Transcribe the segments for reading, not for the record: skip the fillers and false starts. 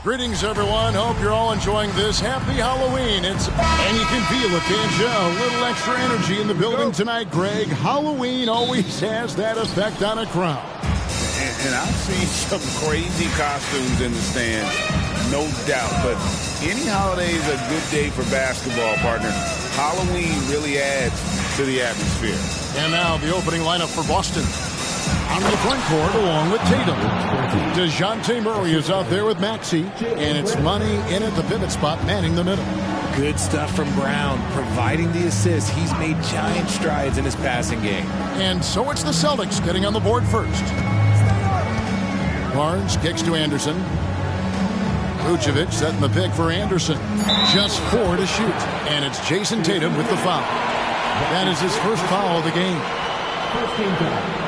Greetings, everyone. Hope you're all enjoying this. Happy Halloween. And you can feel it, can't you? A little extra energy in the building tonight, Greg. Halloween always has that effect on a crowd. And I've seen some crazy costumes in the stands, no doubt. But any holiday is a good day for basketball, partner. Halloween really adds to the atmosphere. And now the opening lineup for Boston. On the front court, along with Tatum. DeJounte Murray is out there with Maxey. And it's Money in at the pivot spot, manning the middle. Good stuff from Brown, providing the assist. He's made giant strides in his passing game. And so it's the Celtics getting on the board first. Barnes kicks to Anderson. Vucevic setting the pick for Anderson. Just 4 to shoot. And it's Jason Tatum with the foul. That is his first foul of the game. First team foul.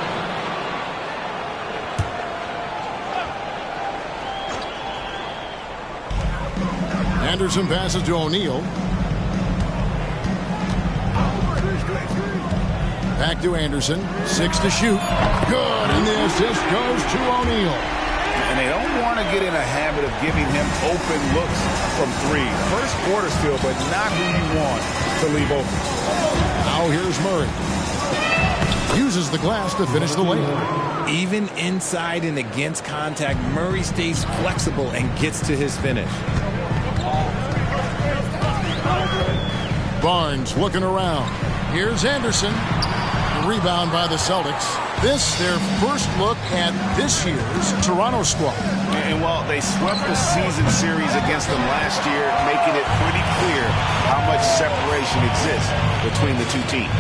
Anderson passes to O'Neal. Back to Anderson. 6 to shoot. Good. And the assist goes to O'Neal. And they don't want to get in a habit of giving him open looks from 3. First quarter still, but not who you want to leave open. Now here's Murray. Uses the glass to finish the layup. Even inside and against contact, Murray stays flexible and gets to his finish. Barnes looking around. Here's Anderson. Rebound by the Celtics. This, their first look at this year's Toronto squad. And while they swept the season series against them last year, making it pretty clear how much separation exists between the two teams.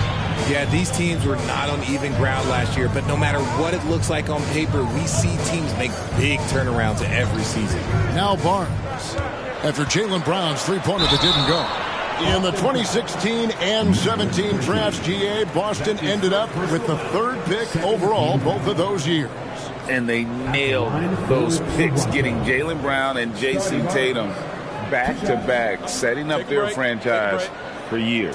Yeah, these teams were not on even ground last year, but no matter what it looks like on paper, we see teams make big turnarounds every season. Now Barnes. After Jaylen Brown's three-pointer that didn't go. In the 2016 and 17 drafts, GA, Boston ended up with the 3rd pick overall both of those years. And they nailed those picks, getting Jaylen Brown and J.C. Tatum back-to-back, setting up their franchise for years.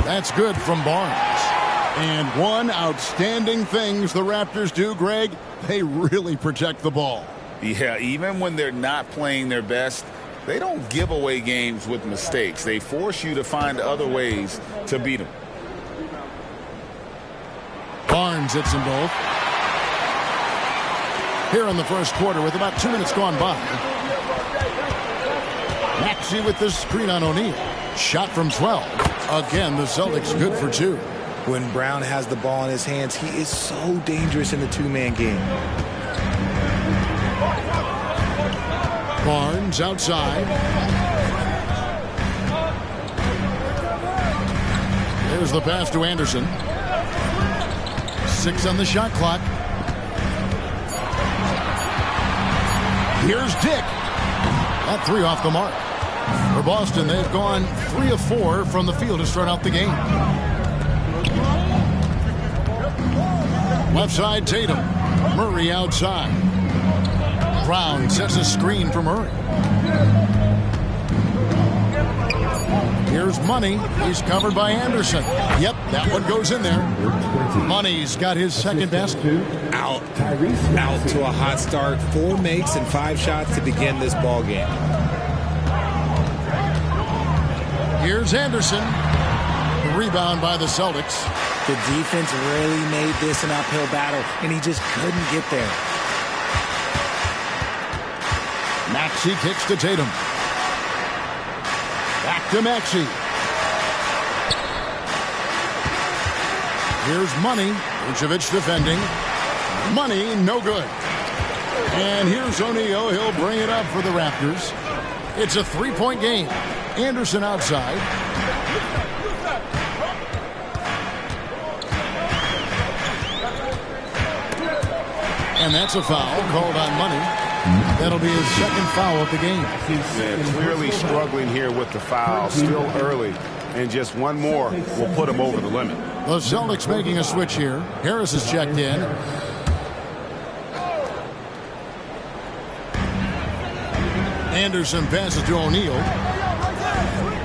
That's good from Barnes. And one outstanding things the Raptors do, Greg, they really protect the ball. Yeah, even when they're not playing their best, they don't give away games with mistakes. They force you to find other ways to beat them. Barnes hits them both. Here in the first quarter with about 2 minutes gone by. Maxey with the screen on O'Neal. Shot from 12. Again, the Celtics good for 2. When Brown has the ball in his hands, he is so dangerous in the two-man game. Barnes outside. There's the pass to Anderson. 6 on the shot clock. Here's Dick. That 3 off the mark. For Boston, they've gone 3 of 4 from the field to start out the game. Left side, Tatum. Murray outside. Brown sets a screen for Murray. Money. He's covered by Anderson. Yep, that one goes in there. Money's got his second basket. Out to a hot start. 4 makes and 5 shots to begin this ball game. Here's Anderson. The rebound by the Celtics. The defense really made this an uphill battle, and he just couldn't get there. Maxey kicks to Tatum. Back to Maxey. Here's Money. Vucevic defending. Money, no good. And here's O'Neal. He'll bring it up for the Raptors. It's a 3-point game. Anderson outside. And that's a foul called on Money. That'll be his second foul of the game. Yeah, clearly struggling here with the foul. Still early. And just one more will put him over the limit. The Celtics making a switch here. Harris is checked in. Anderson passes to O'Neal.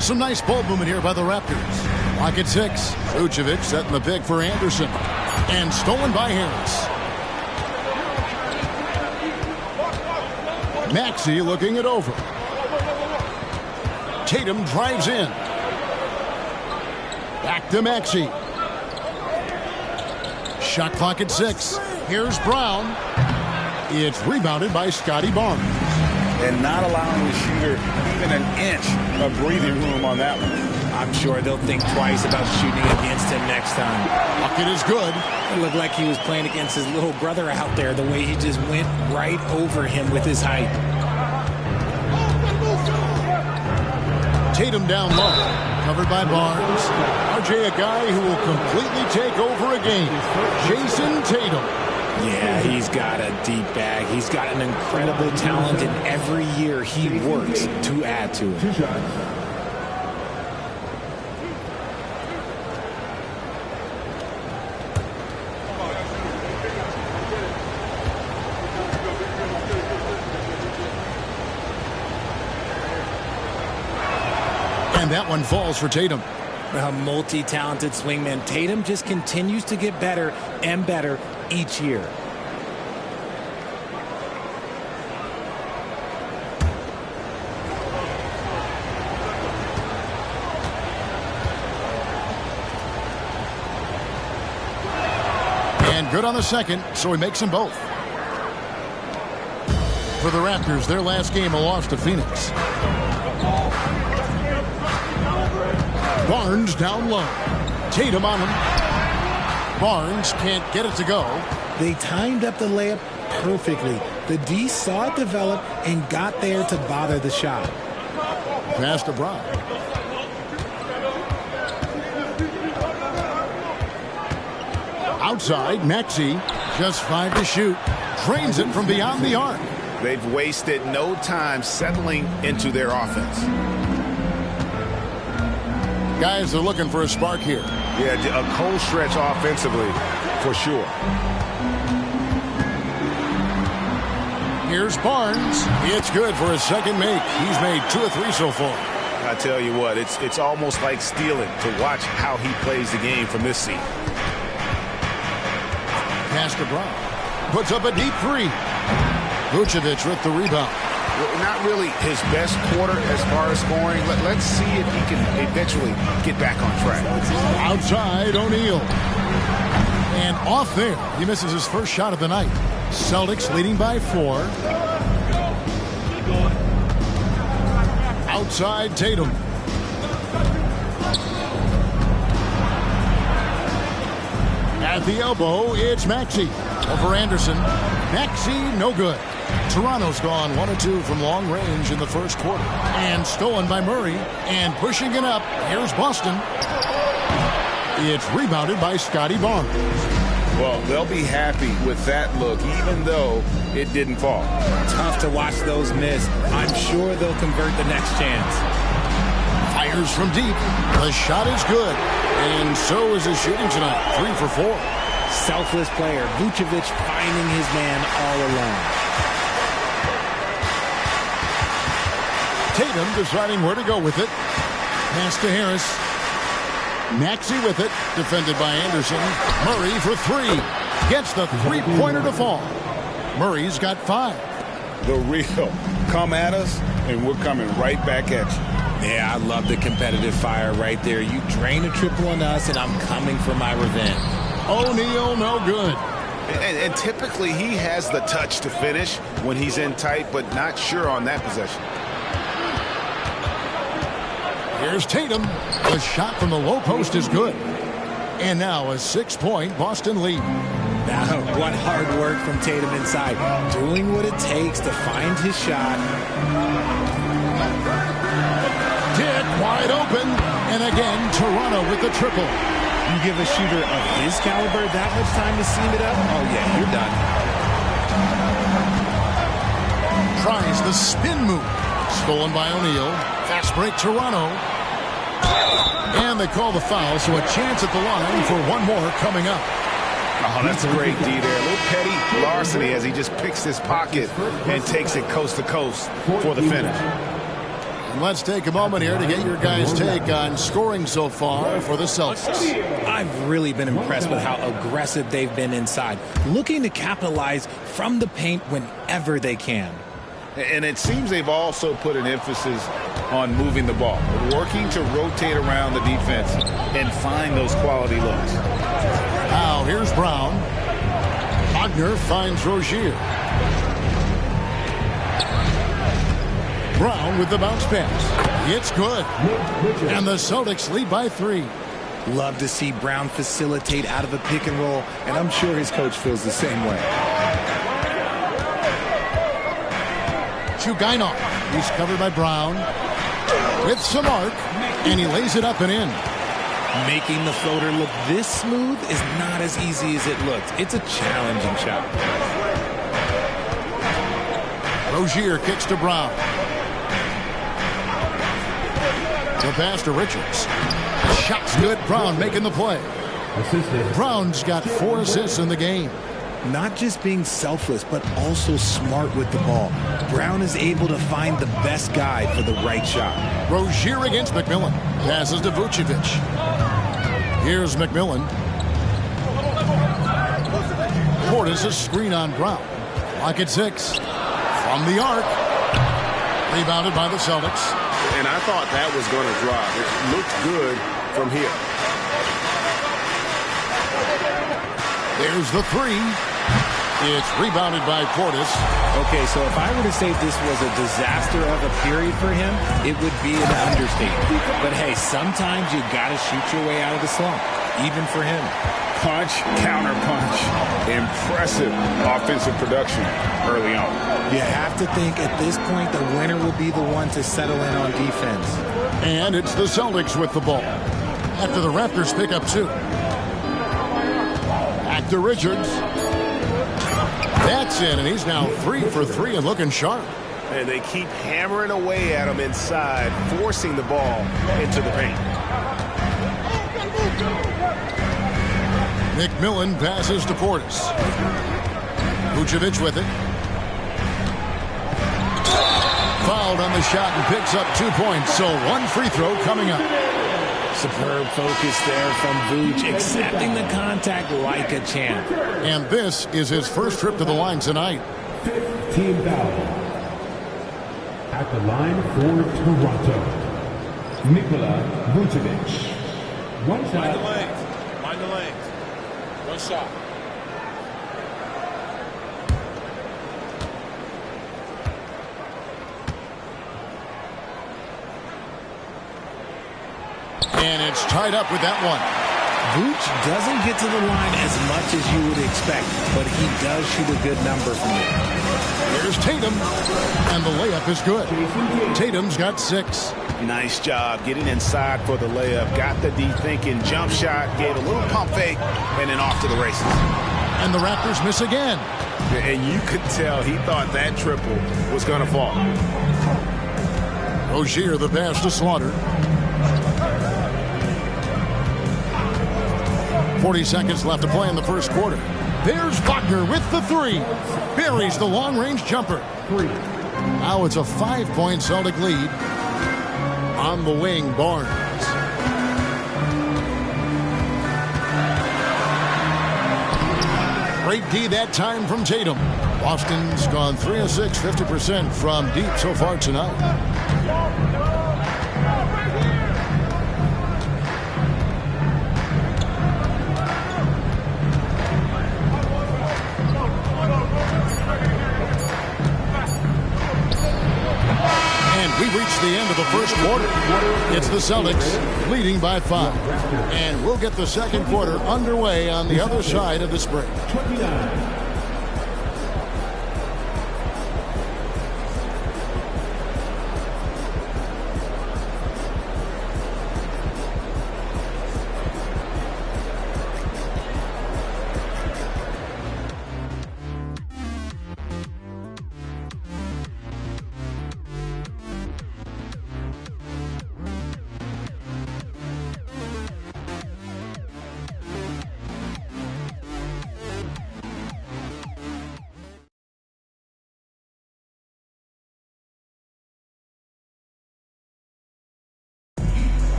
Some nice ball movement here by the Raptors. Lock at 6. Vucevic setting the pick for Anderson. And stolen by Harris. Maxey looking it over. Tatum drives in. Back to Maxey. Shot clock at 6. Here's Brown. It's rebounded by Scotty Barnes. And not allowing the shooter even an inch of breathing room on that one. I'm sure they'll think twice about shooting against him next time. Bucket is good. It looked like he was playing against his little brother out there, the way he just went right over him with his height. Tatum down low. Covered by Barnes. RJ, a guy who will completely take over a game. Jason Tatum. Yeah, he's got a deep bag. He's got an incredible talent, and every year he works to add to it. And that one falls for Tatum. A multi-talented swingman. Tatum just continues to get better and better each year. And good on the second, so he makes them both. For the Raptors, their last game, a loss to Phoenix. Barnes down low. Tatum on him. Barnes can't get it to go. They timed up the layup perfectly. The D saw it develop and got there to bother the shot. Pass to Brown. Outside, Maxey. Just 5 to shoot. Drains it from beyond the arc. They've wasted no time settling into their offense. Guys are looking for a spark here. Yeah, a cold stretch offensively, for sure. Here's Barnes. It's good for his second make. He's made 2 or 3 so far. I tell you what, it's almost like stealing to watch how he plays the game from this seat. Pass to Brown. Puts up a deep 3. Vucevic with the rebound. Not really his best quarter as far as scoring. Let's see if he can eventually get back on track. Outside, O'Neal. And off there. He misses his first shot of the night. Celtics leading by 4. Outside, Tatum. At the elbow, it's Maxey. Over Anderson. Maxey, no good. Toronto's gone 1 or 2 from long range in the first quarter. And stolen by Murray. And pushing it up. Here's Boston. It's rebounded by Scotty Barnes. Well, they'll be happy with that look, even though it didn't fall. Tough to watch those miss. I'm sure they'll convert the next chance. Fires from deep. The shot is good. And so is his shooting tonight. 3 for 4. Selfless player. Vucevic finding his man all alone. Tatum deciding where to go with it. Pass to Harris. Maxey with it. Defended by Anderson. Murray for three. Gets the three-pointer to fall. Murray's got 5. The real. Come at us, and we're coming right back at you. Yeah, I love the competitive fire right there. You drain a triple on us, and I'm coming for my revenge. O'Neal, no good. And typically, he has the touch to finish when he's in tight, but not sure on that possession. Here's Tatum. The shot from the low post is good. And now a 6-point Boston lead. Now, what hard work from Tatum inside. Doing what it takes to find his shot. Dick wide open. And again, Toronto with the triple. You give a shooter of his caliber that much time to seam it up? Oh, yeah, you're done. Tries the spin move. Stolen by O'Neal. Fast break Toronto. And they call the foul, so a chance at the line for one more coming up. Oh, that's a great D there. A little petty larceny as he just picks his pocket and takes it coast to coast for the finish. And let's take a moment here to get your guys' take on scoring so far for the Celtics. I've really been impressed with how aggressive they've been inside, looking to capitalize from the paint whenever they can. And it seems they've also put an emphasis on moving the ball, working to rotate around the defense and find those quality looks. Now here's Brown. Wagner finds Rozier. Brown with the bounce pass. It's good. And the Celtics lead by 3. Love to see Brown facilitate out of a pick and roll, and I'm sure his coach feels the same way. Chugainov. He's covered by Brown. With some arc, and he lays it up and in. Making the floater look this smooth is not as easy as it looks. It's a challenging shot. Rozier kicks to Brown. The pass to Richards. Shot's good. Brown making the play. Brown's got 4 assists in the game. Not just being selfless, but also smart with the ball. Brown is able to find the best guy for the right shot. Rozier against McMillan. Passes to Vucevic. Here's McMillan. Portis a screen on Brown. Clock at 6. From the arc. Rebounded by the Celtics. And I thought that was going to drop. It looked good from here. There's the 3. It's rebounded by Portis. Okay, so if I were to say this was a disaster of a period for him, it would be an understatement. But hey, sometimes you got to shoot your way out of the slump, even for him. Punch, counter punch. Impressive offensive production early on. You have to think at this point the winner will be the one to settle in on defense. And it's the Celtics with the ball. After the Raptors pick up 2. Back to Richards. That's in, and he's now 3 for 3 and looking sharp. And they keep hammering away at him inside, forcing the ball into the paint. McMillan passes to Portis. Vucevic with it. Fouled on the shot and picks up 2 points, so 1 free throw coming up. Superb focus there from Vooch, accepting the contact like a champ. And this is his first trip to the line tonight. 15 foul. At the line for Toronto, Nikola Vucevic. One shot. Mind the lanes. Mind the lanes. One shot. And it's tied up with that one. Vooch doesn't get to the line as much as you would expect, but he does shoot a good number from there. Here's Tatum, and the layup is good. Tatum's got 6. Nice job getting inside for the layup. Got the D-thinking jump shot, gave a little pump fake, and then off to the races. And the Raptors miss again. And you could tell he thought that triple was going to fall. Rozier the pass to Slaughter. 40 seconds left to play in the first quarter. There's Wagner with the 3. Buries the long-range jumper. 3. Now it's a 5-point Celtic lead. On the wing, Barnes. Great D that time from Tatum. Boston's gone 3 of 6, 50% from deep so far tonight. We reached the end of the first quarter. It's the Celtics leading by 5. And we'll get the second quarter underway on the other side of this break. 29.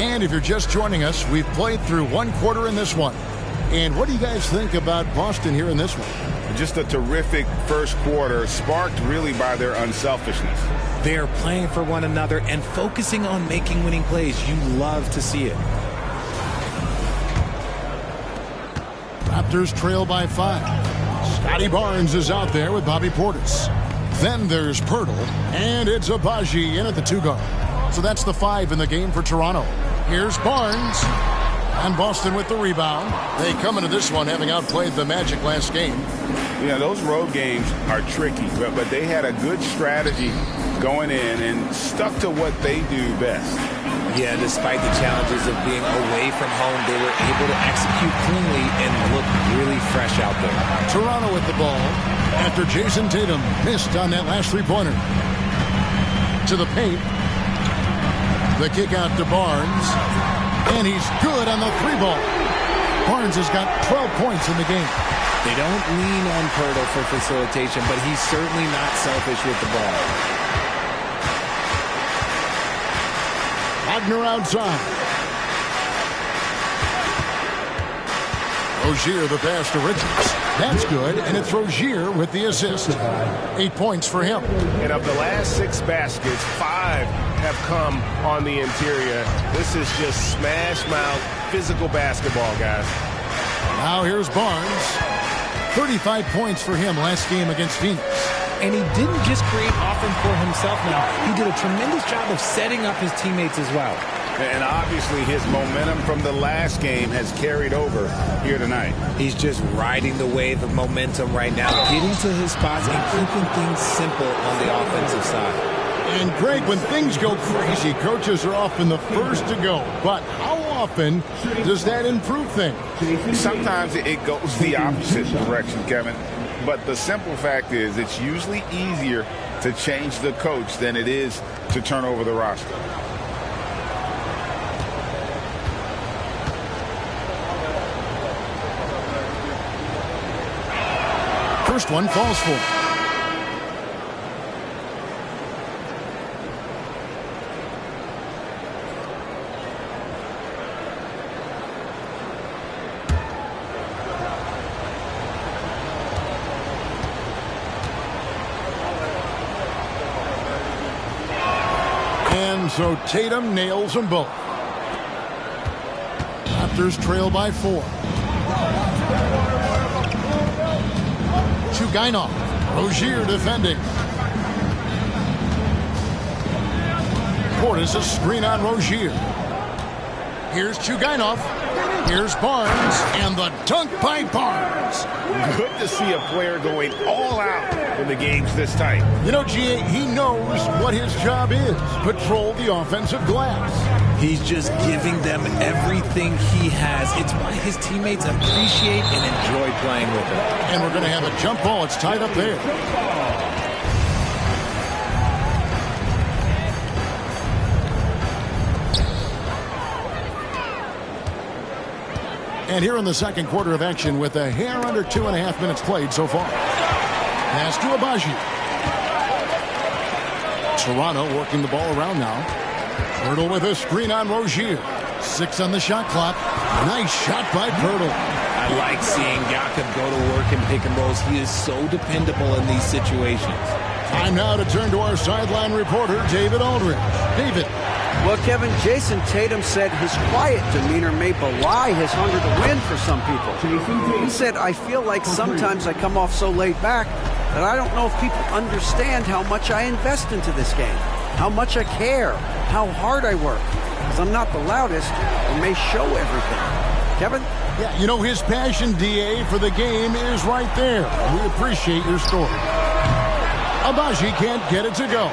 And if you're just joining us, we've played through one quarter in this one. And what do you guys think about Boston here in this one? Just a terrific first quarter, sparked really by their unselfishness. They're playing for one another and focusing on making winning plays. You love to see it. Raptors trail by 5. Scotty Barnes is out there with Bobby Portis. Then there's Pirtle, and it's Abaji in at the 2 guard. So that's the 5 in the game for Toronto. Here's Barnes. And Boston with the rebound. They come into this one having outplayed the Magic last game. Yeah, those road games are tricky, but they had a good strategy going in and stuck to what they do best. Yeah, despite the challenges of being away from home, they were able to execute cleanly and look really fresh out there. Toronto with the ball after Jason Tatum missed on that last three-pointer. To the paint. The kick out to Barnes. And he's good on the 3-ball. Barnes has got 12 points in the game. They don't lean on Pirtle for facilitation, but he's certainly not selfish with the ball. Wagner outside. Rozier the pass to Richards. That's good, and it's Rozier with the assist. 8 points for him. And of the last 6 baskets, 5 have come on the interior. This is just smash mouth physical basketball, guys. Now here's Barnes. 35 points for him last game against Phoenix. And he didn't just create offense for himself now. He did a tremendous job of setting up his teammates as well. And obviously his momentum from the last game has carried over here tonight. He's just riding the wave of momentum right now, getting to his spots and keeping things simple on the offensive side. And Greg, when things go crazy, coaches are often the first to go. But how often does that improve things? Sometimes it goes the opposite direction, Kevin. But the simple fact is it's usually easier to change the coach than it is to turn over the roster. First one falls for. And so Tatum nails them both. Raptors trail by 4. Chugainov. Rozier defending. Portis a screen on Rozier. Here's Chugainov. Here's Barnes. And the dunk by Barnes. Good to see a player going all out when the game's this tight. You know, GA, he knows what his job is. Patrol the offensive glass. He's just giving them everything he has. It's why his teammates appreciate and enjoy playing with him. And we're going to have a jump ball. It's tied up there. And here in the second quarter of action with a hair under 2.5 minutes played so far. Pass to Abaji. Toronto working the ball around now. Pirtle with a screen on Rozier. 6 on the shot clock. Nice shot by Pirtle. I like seeing Jakob go to work in pick and rolls. He is so dependable in these situations. Time now to turn to our sideline reporter, David Aldridge. David. Well, Kevin, Jason Tatum said his quiet demeanor may belie his hunger to win for some people. He said, I feel like sometimes I come off so laid back that I don't know if people understand how much I invest into this game, how much I care, how hard I work. Because I'm not the loudest and may show everything. Kevin? Yeah, you know, his passion, DA, for the game is right there. We appreciate your story. Abaji can't get it to go.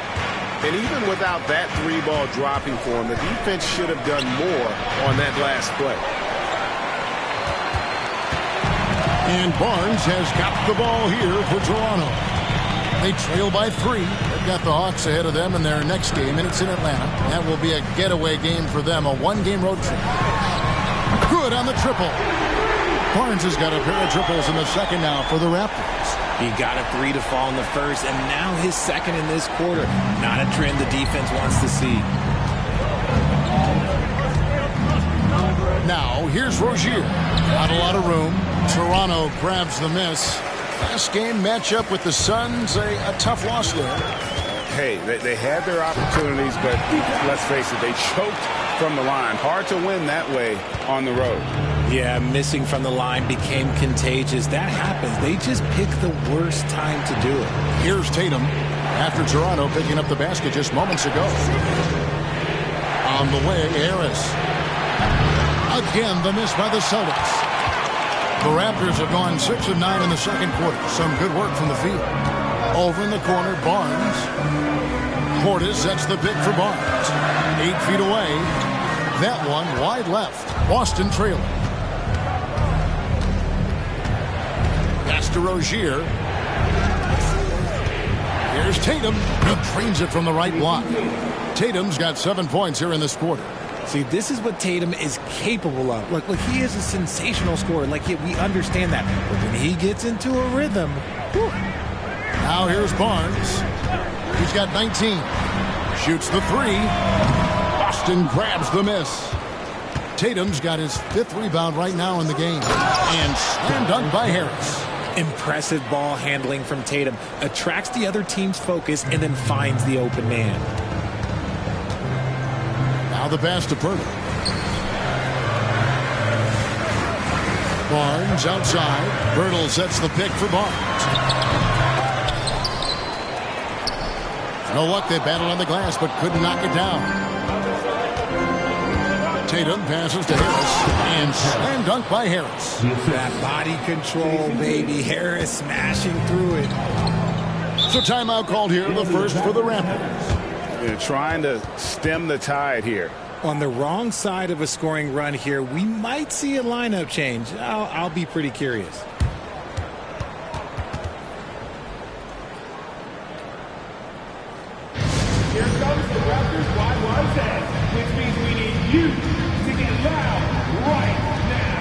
And even without that three-ball dropping for him, the defense should have done more on that last play. And Barnes has got the ball here for Toronto. They trail by 3. They've got the Hawks ahead of them in their next game, and it's in Atlanta. That will be a getaway game for them, a one-game road trip. Good on the triple. Barnes has got a pair of triples in the second now for the Raptors. He got a 3 to fall in the first, and now his second in this quarter. Not a trend the defense wants to see. Now, here's Rozier. Not a lot of room. Toronto grabs the miss. Last game matchup with the Suns, a tough loss there. Hey, they had their opportunities, but let's face it, they choked from the line. Hard to win that way on the road. Yeah, missing from the line became contagious. That happens. They just pick the worst time to do it. Here's Tatum after Toronto picking up the basket just moments ago. On the way, Harris. Again, the miss by the Celtics. The Raptors have gone 6 of 9 in the second quarter. Some good work from the field. Over in the corner, Barnes. Portis sets the pick for Barnes. 8 feet away. That one wide left. Boston trailing. Pass to Rozier. Here's Tatum. He trains it from the right block. Tatum's got 7 points here in this quarter. See, this is what Tatum is capable of. Look, he is a sensational scorer. We understand that. But when he gets into a rhythm, whew. Now here's Barnes. He's got 19. Shoots the 3. Boston grabs the miss. Tatum's got his 5th rebound right now in the game. And slam dunk by Harris. Impressive ball handling from Tatum. Attracts the other team's focus and then finds the open man. Now the pass to Purdy. Barnes outside. Birtle sets the pick for Barnes. No luck. They battled on the glass but couldn't knock it down. Tatum passes to Harris and slam dunk by Harris. That body control, baby. Harris smashing through it. So timeout called here, the first for the Raptors. They're trying to stem the tide here. On the wrong side of a scoring run here, we might see a lineup change. I'll be pretty curious. Here comes the Raptors YYZ, which means we need you to get loud right now.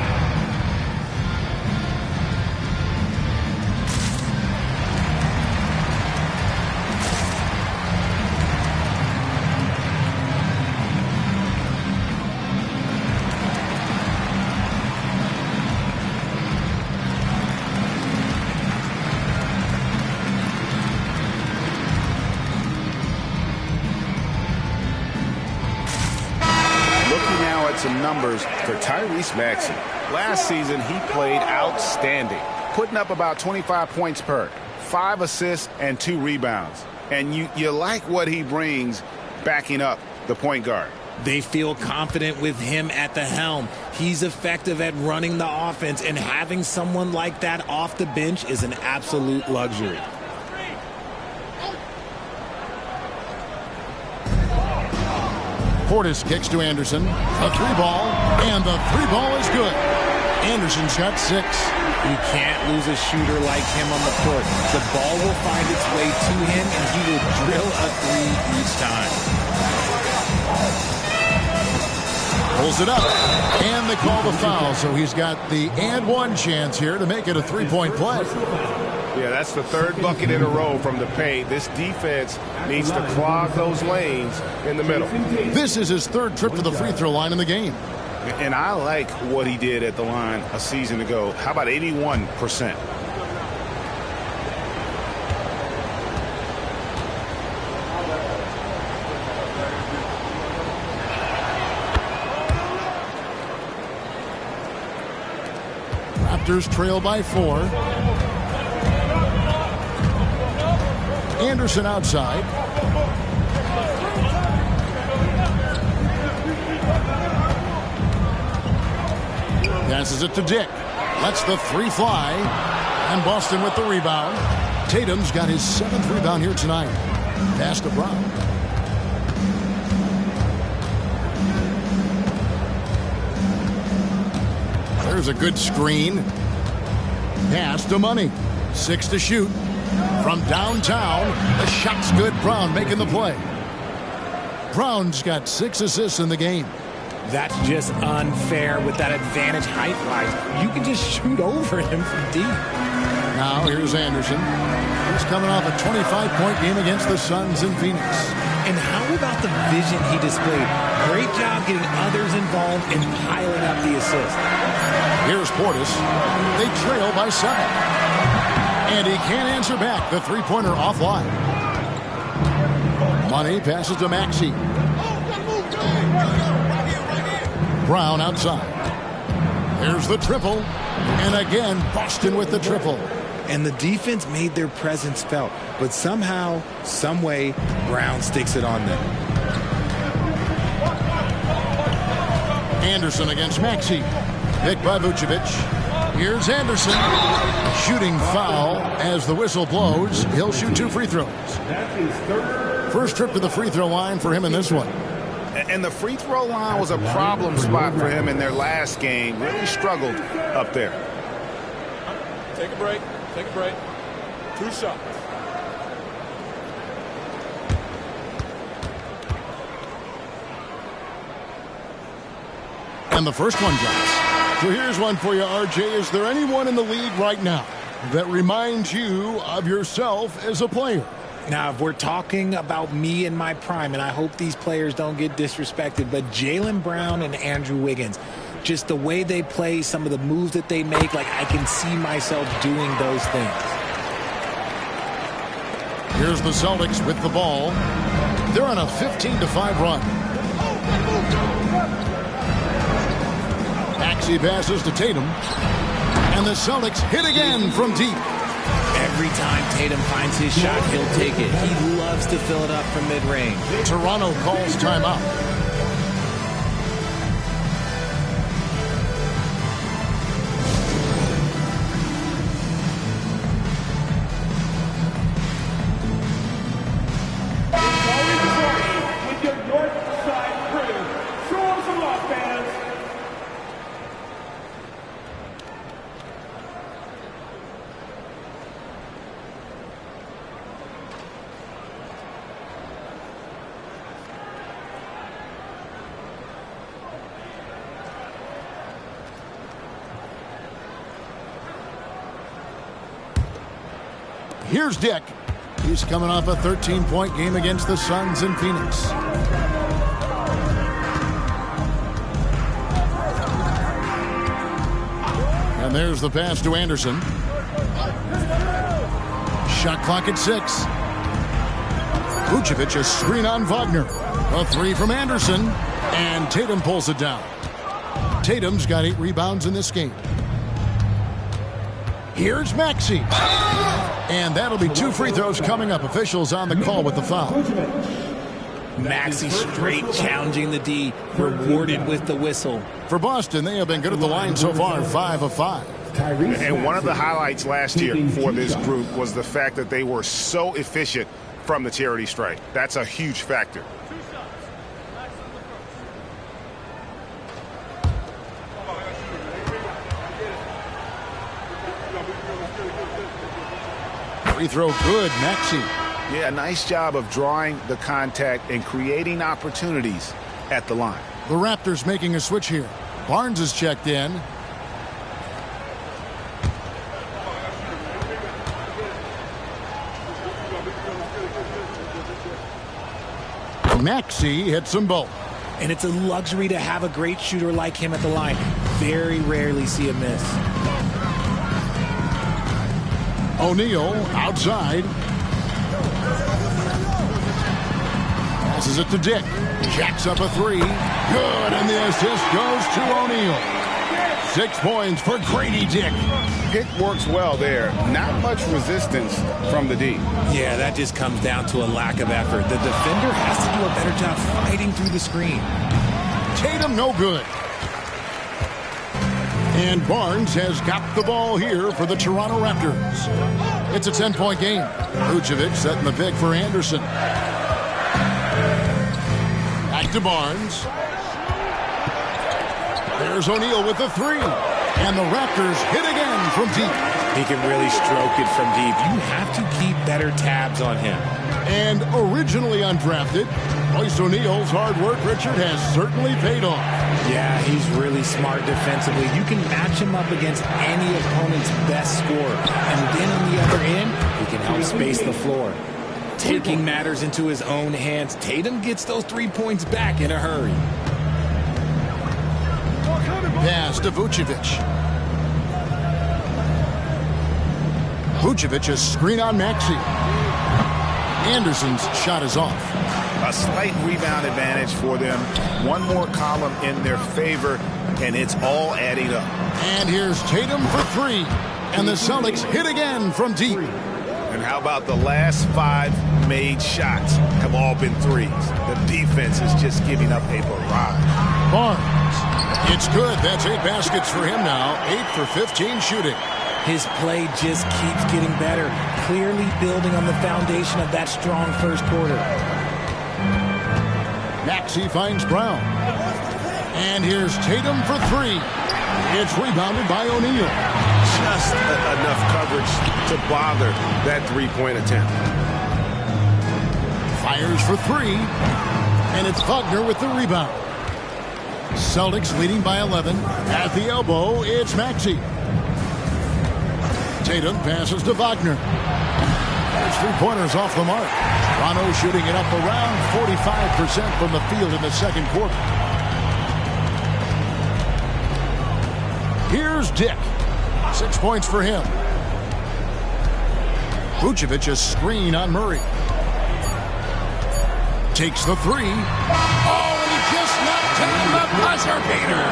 Some numbers for Tyrese Maxey. Last season, he played outstanding, putting up about 25 points per, 5 assists and 2 rebounds. And you like what he brings backing up the point guard. They feel confident with him at the helm. He's effective at running the offense, and having someone like that off the bench is an absolute luxury. Portis kicks to Anderson. A 3-ball, and the 3-ball is good. Anderson's got 6. You can't lose a shooter like him on the court. The ball will find its way to him, and he will drill a 3 each time. Pulls it up, and they call the foul, so he's got the and one chance here to make it a 3-point play. Yeah, that's the 3rd bucket in a row from the paint. This defense needs to clog those lanes in the middle. This is his 3rd trip to the free throw line in the game. And I like what he did at the line a season ago. How about 81%? Raptors trail by 4. Anderson outside. Passes it to Dick. Lets the 3 fly. And Boston with the rebound. Tatum's got his 7th rebound here tonight. Pass to Brown. There's a good screen. Pass to Money. 6 to shoot. From downtown, the shot's good. Brown making the play. Brown's got 6 assists in the game. That's just unfair with that advantage height-wise. You can just shoot over him from deep. Now here's Anderson. He's coming off a 25-point game against the Suns in Phoenix. And how about the vision he displayed? Great job getting others involved and piling up the assist. Here's Portis. They trail by 7. And he can't answer back. The three-pointer offline. Money passes to Maxey. Brown outside. There's the triple. And again, Boston with the triple. And the defense made their presence felt. But somehow, some way, Brown sticks it on them. Anderson against Maxey. Picked by Vucevic. Here's Anderson. Shooting foul as the whistle blows. He'll shoot 2 free throws. First trip to the free throw line for him in this one. And the free throw line was a problem spot for him in their last game. Really struggled up there. Take a break. Take a break. 2 shots. And the first one drops. So here's one for you, RJ. Is there anyone in the league right now that reminds you of yourself as a player? Now, if we're talking about me in my prime, and I hope these players don't get disrespected, but Jaylen Brown and Andrew Wiggins, just the way they play, some of the moves that they make, like I can see myself doing those things. Here's the Celtics with the ball. They're on a 15-5 run. Maxey passes to Tatum. And the Celtics hit again from deep. Every time Tatum finds his shot, he'll take it. He loves to fill it up from mid-range. Toronto calls timeout. With your North Side crew. Show them some love, fans. Here's Dick. He's coming off a 13-point game against the Suns in Phoenix. And there's the pass to Anderson. Shot clock at 6. Vucevic a screen on Wagner. A 3 from Anderson. And Tatum pulls it down. Tatum's got 8 rebounds in this game. Here's Maxey. And that'll be 2 free throws coming up. Officials on the call with the foul. Maxey straight challenging the D, rewarded with the whistle. For Boston, they have been good at the line so far, 5 of 5. And one of the highlights last year for this group was the fact that they were so efficient from the charity stripe. That's a huge factor. Free throw good, Maxey. Yeah, nice job of drawing the contact and creating opportunities at the line. The Raptors making a switch here. Barnes is checked in. Maxey hits them both. And it's a luxury to have a great shooter like him at the line. Very rarely see a miss. O'Neal outside. Passes it to Dick. Jacks up a three. Good, and the assist goes to O'Neal. 6 points for Grady Dick. Pick works well there. Not much resistance from the D. Yeah, that just comes down to a lack of effort. The defender has to do a better job fighting through the screen. Tatum no good. And Barnes has got the ball here for the Toronto Raptors. It's a 10-point game. Vucevic setting the pick for Anderson. Back to Barnes. There's O'Neal with the three. And the Raptors hit again from deep. He can really stroke it from deep. You have to keep better tabs on him. And originally undrafted, Royce O'Neal's hard work, Richard, has certainly paid off. Yeah, he's really smart defensively. You can match him up against any opponent's best scorer. And then on the other end, he can help space the floor. Taking matters into his own hands, Tatum gets those 3 points back in a hurry. Pass to Vucevic. Vucevic a screen on Maxey. Anderson's shot is off. A slight rebound advantage for them. One more column in their favor, and it's all adding up. And here's Tatum for three. And the Celtics hit again from deep. And how about the last 5 made shots have all been threes? The defense is just giving up a barrage. Barnes. It's good. That's 8 baskets for him now. 8 for 15 shooting. His play just keeps getting better, clearly building on the foundation of that strong first quarter. Maxey finds Brown. And here's Tatum for three. It's rebounded by O'Neal. Just enough coverage to bother that three-point attempt. Fires for three. And it's Wagner with the rebound. Celtics leading by 11. At the elbow, it's Maxey. Tatum passes to Wagner. There's 3-pointers off the mark. Toronto shooting it up around 45% from the field in the second quarter. Here's Dick. 6 points for him. Vucevic a screen on Murray. Takes the three. Oh, and he just knocked down the buzzer beater.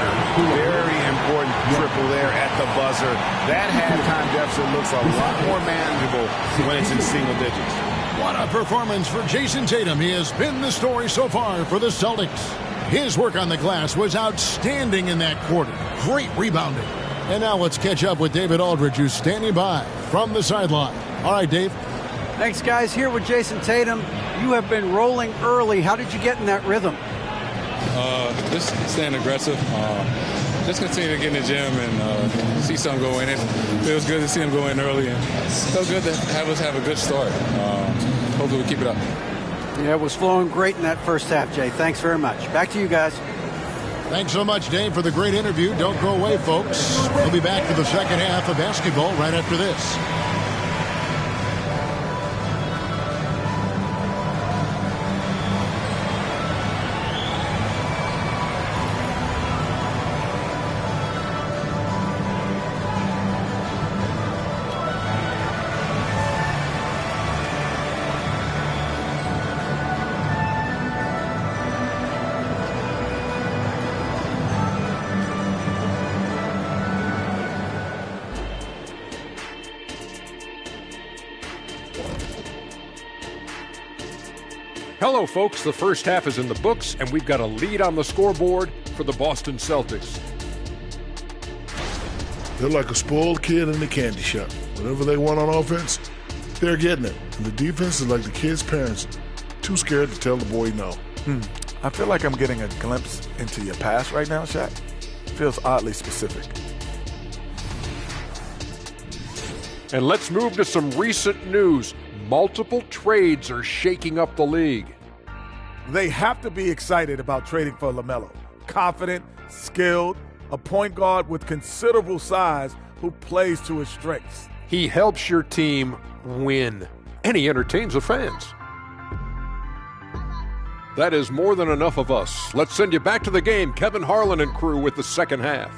Very important triple there at the buzzer. That halftime deficit looks a lot more manageable when it's in single digits. What a performance for Jason Tatum. He has been the story so far for the Celtics. His work on the glass was outstanding in that quarter. Great rebounding. And now let's catch up with David Aldridge, who's standing by from the sideline. All right, Dave. Thanks, guys. Here with Jason Tatum. You have been rolling early. How did you get in that rhythm? Just staying aggressive. Just continue to get in the gym and see some go in. It feels good to see him go in early. And it feels good to have us have a good start. Hopefully we keep it up. Yeah, it was flowing great in that first half, Jay. Thanks very much. Back to you guys. Thanks so much, Dave, for the great interview. Don't go away, folks. We'll be back for the second half of basketball right after this. Hello, folks. The first half is in the books, and we've got a lead on the scoreboard for the Boston Celtics. They're like a spoiled kid in the candy shop. Whatever they want on offense, they're getting it. And the defense is like the kid's parents, too scared to tell the boy no. I feel like I'm getting a glimpse into your past right now, Shaq. Feels oddly specific. And let's move to some recent news. Multiple trades are shaking up the league. They have to be excited about trading for LaMelo. Confident, skilled, a point guard with considerable size who plays to his strengths. He helps your team win, and he entertains the fans. That is more than enough of us. Let's send you back to the game. Kevin Harlan and crew with the second half.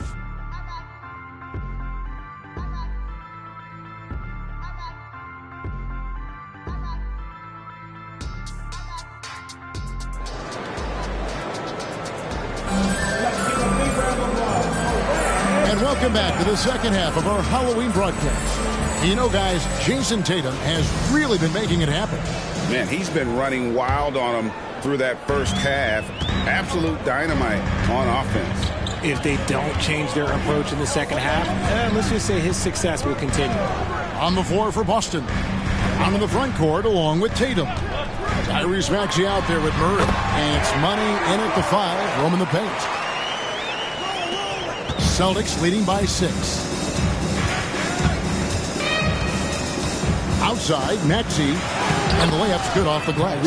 And welcome back to the second half of our Halloween broadcast. You know, guys, Jason Tatum has really been making it happen. Man, he's been running wild on him through that first half. Absolute dynamite on offense. If they don't change their approach in the second half, let's just say his success will continue. On the floor for Boston. Onto the front court along with Tatum. Tyrese Maxey out there with Murray. And it's Money in at the 5, roaming the paint. Celtics leading by 6. Outside, Maxey. And the layup's good off the glass.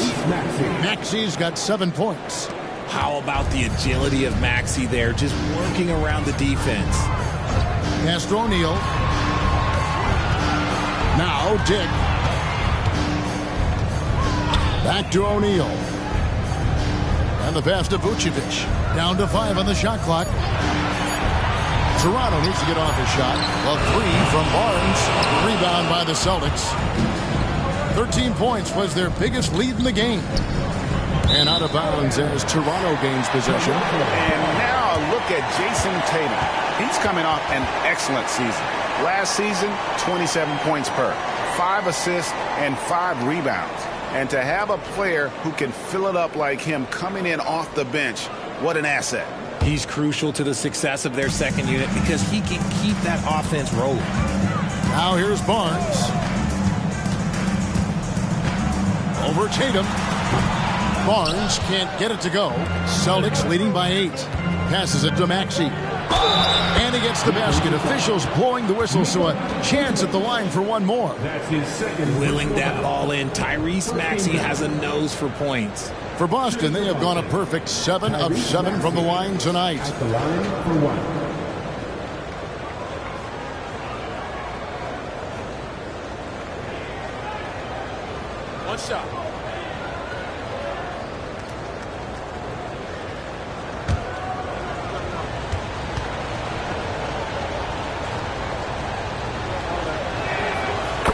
Maxey's got 7 points. How about the agility of Maxey there, just working around the defense. Pass to O'Neal. Now Dick. Back to O'Neal. And the pass to Vucevic. Down to 5 on the shot clock. Toronto needs to get off his shot. A 3 from Barnes. Rebound by the Celtics. 13 points was their biggest lead in the game. And out of bounds as Toronto gains possession. And now a look at Jason Tatum. He's coming off an excellent season. Last season, 27 points per, 5 assists, and 5 rebounds. And to have a player who can fill it up like him coming in off the bench, what an asset. He's crucial to the success of their second unit because he can keep that offense rolling. Now here's Barnes. Over Tatum. Barnes can't get it to go. Celtics leading by 8. Passes it to Maxey. And he gets the basket. Officials blowing the whistle, so a chance at the line for one more. That's his second. Willing that ball in. Tyrese Maxey has a nose for points. For Boston, they have gone a perfect 7 of 7 from the line tonight. At the line for 1. One shot.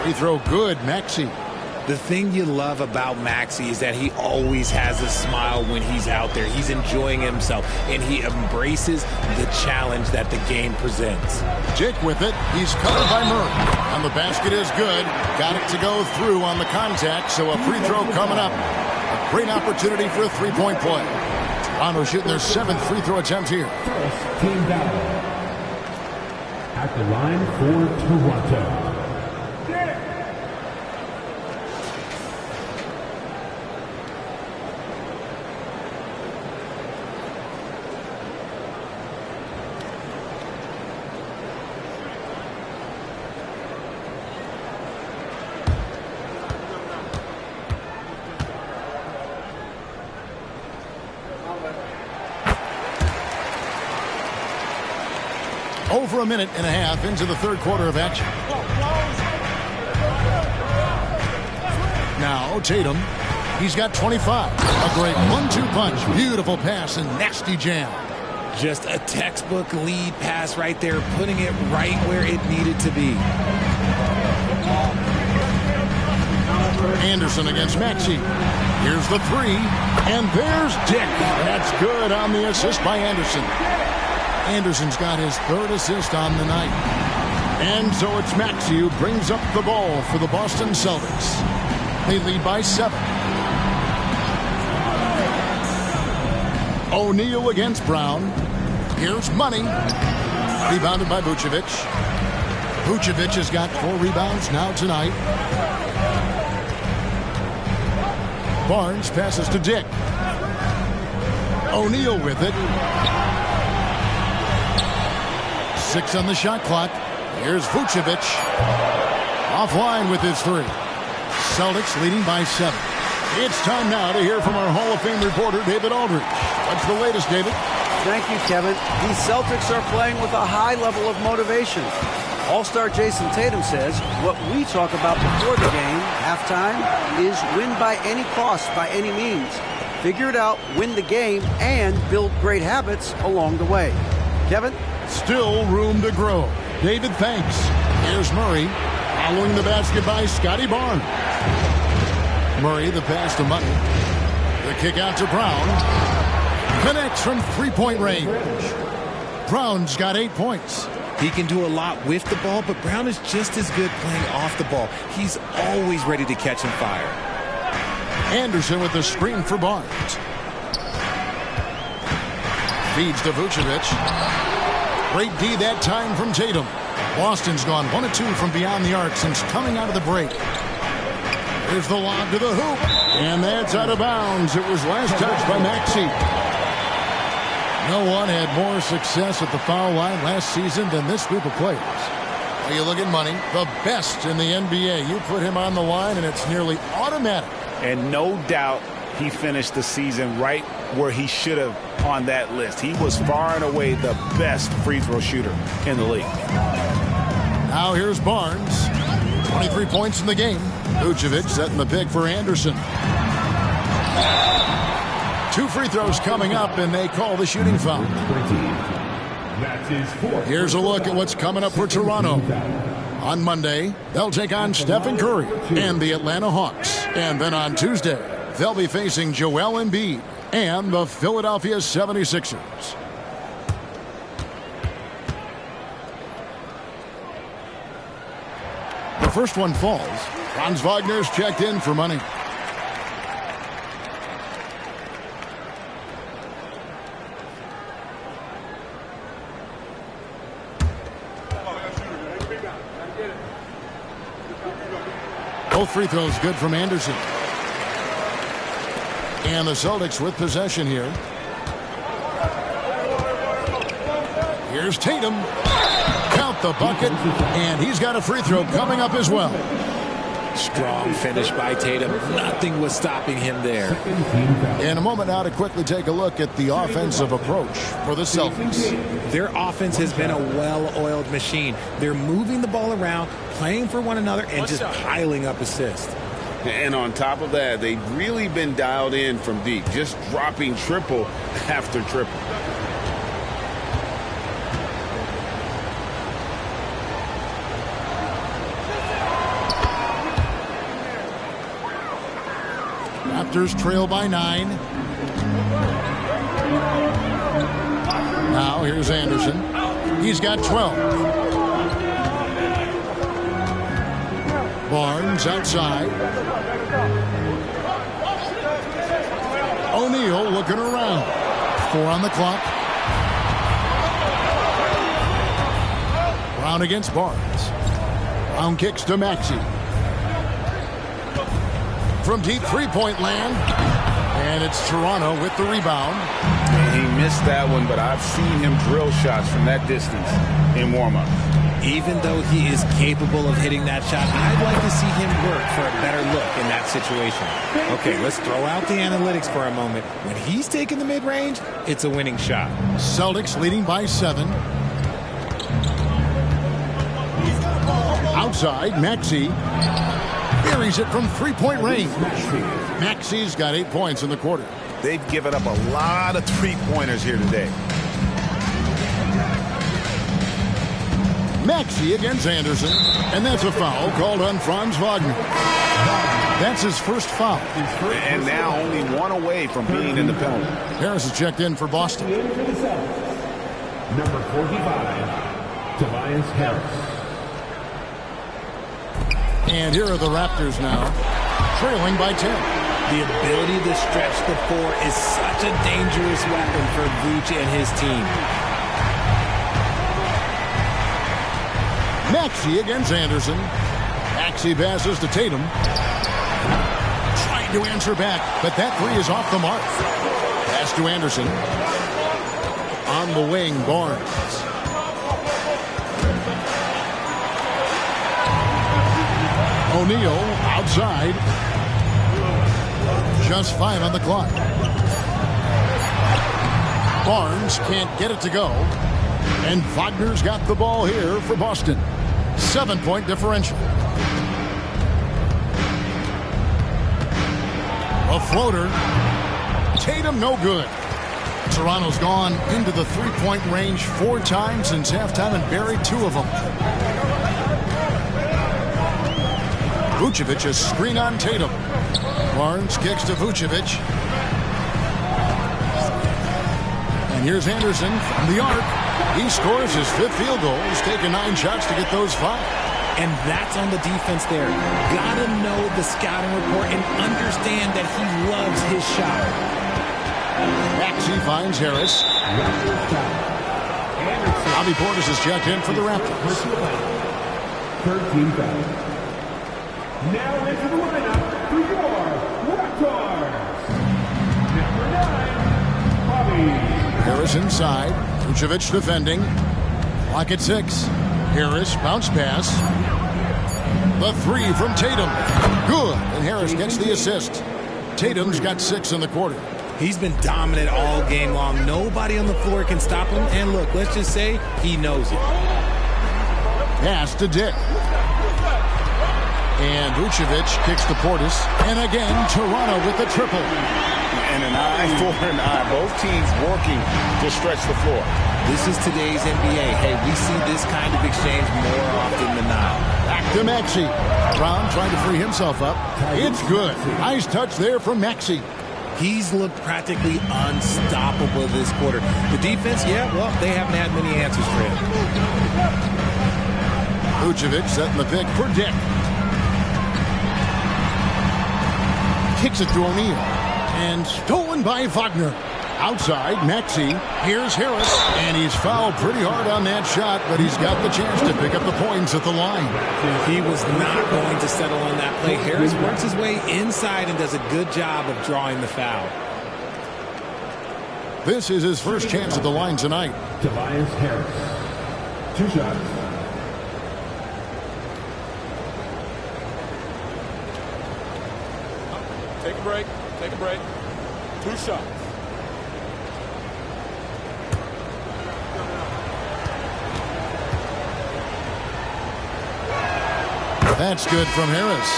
Free throw good, Maxey. The thing you love about Maxey is that he always has a smile when he's out there. He's enjoying himself, and he embraces the challenge that the game presents. Jake with it. He's covered by Murray. And the basket is good. Got it to go through on the contact, so a free throw coming up. A great opportunity for a three-point play. Toronto shooting their 7th free throw attempt here. First team down. At the line for Toronto. Over a minute and a half into the third quarter of action. Now Tatum. He's got 25. A great 1-2 punch. Beautiful pass and nasty jam. Just a textbook lead pass right there, putting it right where it needed to be. Anderson against Maxey. Here's the 3. And there's Dick. That's good on the assist by Anderson. Anderson's got his 3rd assist on the night. And so it's Maxey who brings up the ball for the Boston Celtics. They lead by 7. O'Neal against Brown. Here's Money. Rebounded by Vucevic. Vucevic has got 4 rebounds now tonight. Barnes passes to Dick. O'Neal with it. 6 on the shot clock. Here's Vucevic. Offline with his 3. Celtics leading by 7. It's time now to hear from our Hall of Fame reporter, David Aldridge. What's the latest, David? Thank you, Kevin. These Celtics are playing with a high level of motivation. All-star Jason Tatum says what we talk about before the game, halftime, is win by any cost, by any means. figure it out, win the game, and build great habits along the way. Kevin? Still room to grow. David thanks. Here's Murray. Following the basket by Scotty Barnes. Murray, the pass to Money. The kick out to Brown. Connects from three-point range. Brown's got 8 points. He can do a lot with the ball, but Brown is just as good playing off the ball. He's always ready to catch and fire. Anderson with the screen for Barnes. Feeds to Vucevic. Great D that time from Tatum. Boston's gone 1 of 2 from beyond the arc since coming out of the break. Here's the lob to the hoop. And that's out of bounds. It was last touched by Maxey. No one had more success at the foul line last season than this group of players. Well, you look at Money, the best in the NBA. You put him on the line, and it's nearly automatic. And no doubt he finished the season right where he should have on that list. He was far and away the best free throw shooter in the league. Now here's Barnes. 23 points in the game. Vucevic setting the pick for Anderson. 2 free throws coming up, and they call the shooting foul. Here's a look at what's coming up for Toronto. On Monday, they'll take on Stephen Curry and the Atlanta Hawks. And then on Tuesday, they'll be facing Joel Embiid and the Philadelphia 76ers. The first one falls. Franz Wagner's checked in for Money. Both free throws good from Anderson. And the Celtics with possession here. Here's Tatum. Count the bucket. And he's got a free throw coming up as well. Strong finish by Tatum. Nothing was stopping him there. In a moment now to quickly take a look at the offensive approach for the Celtics. Their offense has been a well-oiled machine. They're moving the ball around, playing for one another, and just piling up assists. And on top of that, they've really been dialed in from deep, just dropping triple after triple. Raptors trail by 9. Now here's Anderson. He's got 12. Barnes outside. O'Neal looking around. 4 on the clock. Brown against Barnes. Brown kicks to Maxey. From deep three-point land. And it's Toronto with the rebound. He missed that one, but I've seen him drill shots from that distance in warm-up. Even though he is capable of hitting that shot, I'd like to see him work for a better look in that situation. Okay, let's throw out the analytics for a moment. When he's taking the mid-range, it's a winning shot. Celtics leading by 7. Outside, Maxey buries it from three-point range. Maxey's got 8 points in the quarter. They've given up a lot of three-pointers here today. Maxey against Anderson, and that's a foul called on Franz Wagner. That's his first foul. And now only 1 away from being in the penalty. Harris is checked in for Boston. Number 45, Tobias Harris. And here are the Raptors now, trailing by 10. The ability to stretch the floor is such a dangerous weapon for Vooch and his team. Maxey against Anderson. Maxey passes to Tatum. Trying to answer back, but that three is off the mark. Pass to Anderson. On the wing, Barnes. O'Neal outside. Just 5 on the clock. Barnes can't get it to go. And Wagner's got the ball here for Boston. 7-point differential. A floater. Tatum, no good. Toronto's gone into the three-point range 4 times since halftime and buried 2 of them. Vucevic, a screen on Tatum. Barnes kicks to Vucevic. And here's Anderson from the arc. He scores his 5th field goal. He's taken 9 shots to get those 5. And that's on the defense there. Gotta know the scouting report and understand that he loves his shot. Maxey finds Harris. Bobby Portis is checked in for the Raptors. 13 fouls. Now into the lineup for your Raptors. Number 9, Bobby. Harris inside. Vucevic defending. Clock at 6. Harris bounce pass. The 3 from Tatum. Good. And Harris gets the assist. Tatum's got 6 in the quarter. He's been dominant all game long. Nobody on the floor can stop him. And look, let's just say he knows it. Pass to Dick. And Vucevic kicks to Portis. And again, Toronto with the triple. And an eye for an eye. Both teams working to stretch the floor. This is today's NBA. Hey, we see this kind of exchange more often than not. Back to Maxey. Brown trying to free himself up. It's good. Nice touch there from Maxey. He's looked practically unstoppable this quarter. The defense, yeah, well, they haven't had many answers for him. Vucevic setting the pick for Dick. Kicks it to O'Neal. And stolen by Wagner. Outside, Maxey. Here's Harris. And he's fouled pretty hard on that shot, but he's got the chance to pick up the points at the line. He was not going to settle on that play. Harris works his way inside and does a good job of drawing the foul. This is his first chance at the line tonight. Tobias Harris. 2 shots. Take a break. Take a break. 2 shots. That's good from Harris.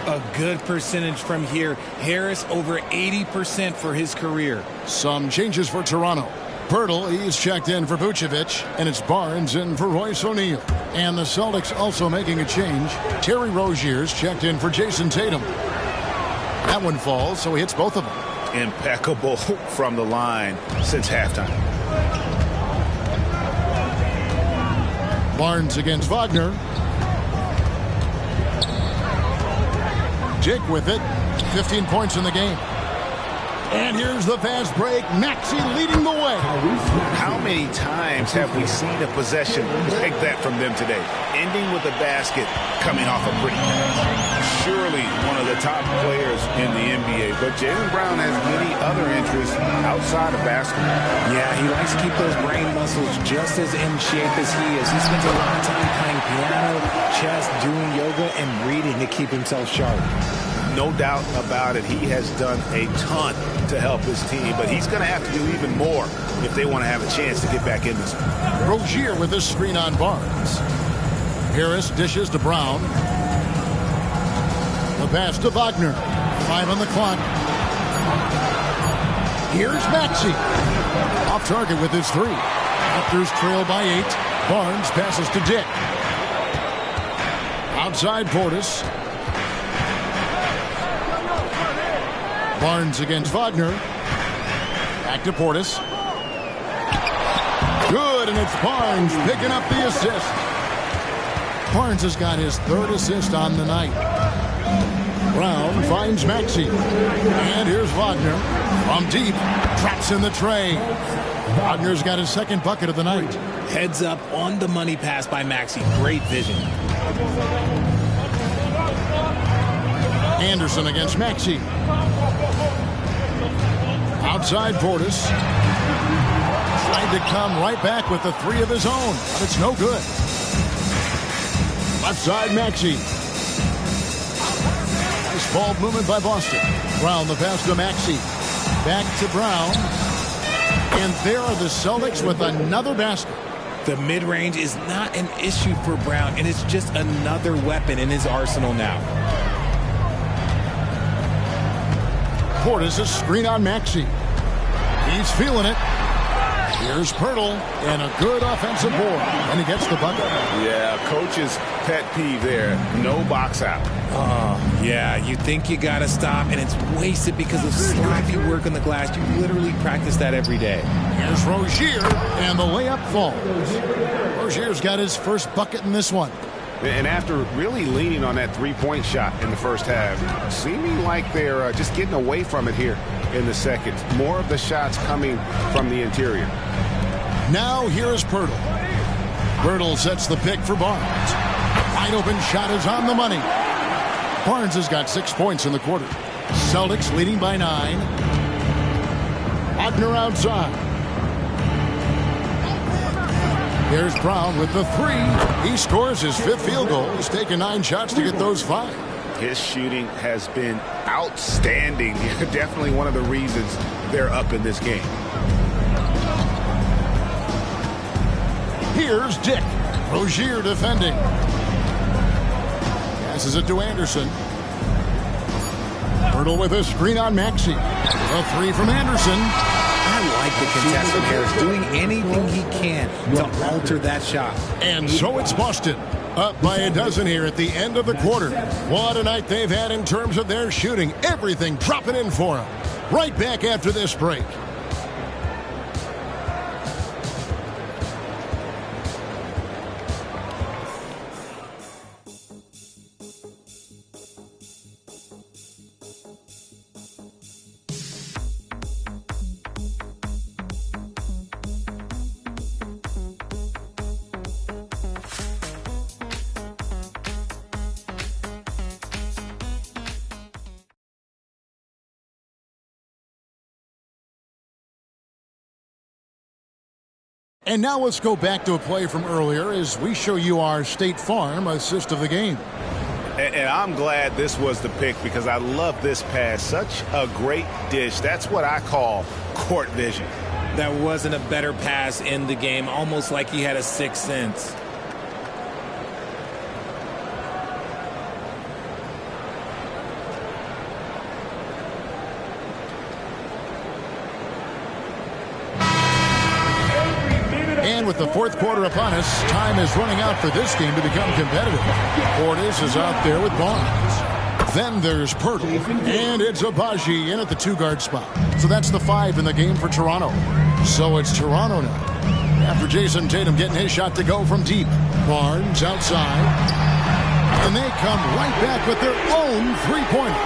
A good percentage from here. Harris over 80% for his career. Some changes for Toronto. Pirtle, he's checked in for Vucevic, and it's Barnes in for Royce O'Neal. And the Celtics also making a change. Terry Rozier's checked in for Jason Tatum. That one falls, so he hits both of them. Impeccable from the line since halftime. Barnes against Wagner. Jake with it. 15 points in the game. And here's the fast break. Maxey leading the way. How many times have we seen a possession like that from them today? Ending with a basket, coming off a pretty pass. Surely one of the top players in the NBA. But Jaylen Brown has many other interests outside of basketball. Yeah, he likes to keep those brain muscles just as in shape as he is. He spends a lot of time playing piano, chess, doing yoga, and reading to keep himself sharp. No doubt about it. He has done a ton to help his team, but he's going to have to do even more if they want to have a chance to get back in this one. Rozier with his screen on Barnes. Harris dishes to Brown. The pass to Wagner. 5 on the clock. Here's Maxey. Off target with his 3. Raptors trail by 8. Barnes passes to Dick. Outside Portis. Barnes against Wagner. Back to Portis. Good, and it's Barnes picking up the assist. Barnes has got his 3rd assist on the night. Brown finds Maxey. And here's Wagner. From deep, traps in the tray. Wagner's got his 2nd bucket of the night. Heads up on the money pass by Maxey. Great vision. Anderson against Maxey. Outside Portis. Tried to come right back with the 3 of his own, but it's no good. Left side Maxey. Nice ball movement by Boston. Brown the pass to Maxey. Back to Brown. And there are the Celtics with another basket. The mid-range is not an issue for Brown, and it's just another weapon in his arsenal now. Portis a screen on Maxey. He's feeling it. Here's Pirtle, and a good offensive board, and he gets the bucket. Yeah, coach's pet peeve there. No box out. Oh, yeah, you think you got to stop, and it's wasted because of sloppy work on the glass. You literally practice that every day. Here's Rozier, and the layup falls. Rozier's got his first bucket in this one. And after really leaning on that three-point shot in the first half, seeming like they're just getting away from it here in the second. More of the shots coming from the interior. Now here is Pirtle. Pirtle sets the pick for Barnes. Wide open shot is on the money. Barnes has got 6 points in the quarter. Celtics leading by 9. Wagner outside. There's Brown with the 3. He scores his 5th field goal. He's taken 9 shots to get those 5. His shooting has been outstanding. Definitely one of the reasons they're up in this game. Here's Dick. Rozier defending. Passes it to Anderson. Pirtle with a screen on Maxey. A 3 from Anderson. I like the contestant Harris doing anything he can to alter that shot. And so it's Boston. Up by a dozen here at the end of the quarter. What a night they've had in terms of their shooting. Everything dropping in for them. Right back after this break. And now let's go back to a play from earlier as we show you our State Farm assist of the game. And I'm glad this was the pick because I love this pass. Such a great dish. That's what I call court vision. That wasn't a better pass in the game, almost like he had a sixth sense. And with the fourth quarter upon us, time is running out for this game to become competitive. Portis is out there with Barnes. Then there's Pirtle, and it's Abaji in at the 2-guard spot. So that's the 5 in the game for Toronto. So it's Toronto now. After Jason Tatum getting his shot to go from deep. Barnes outside. And they come right back with their own 3-pointer.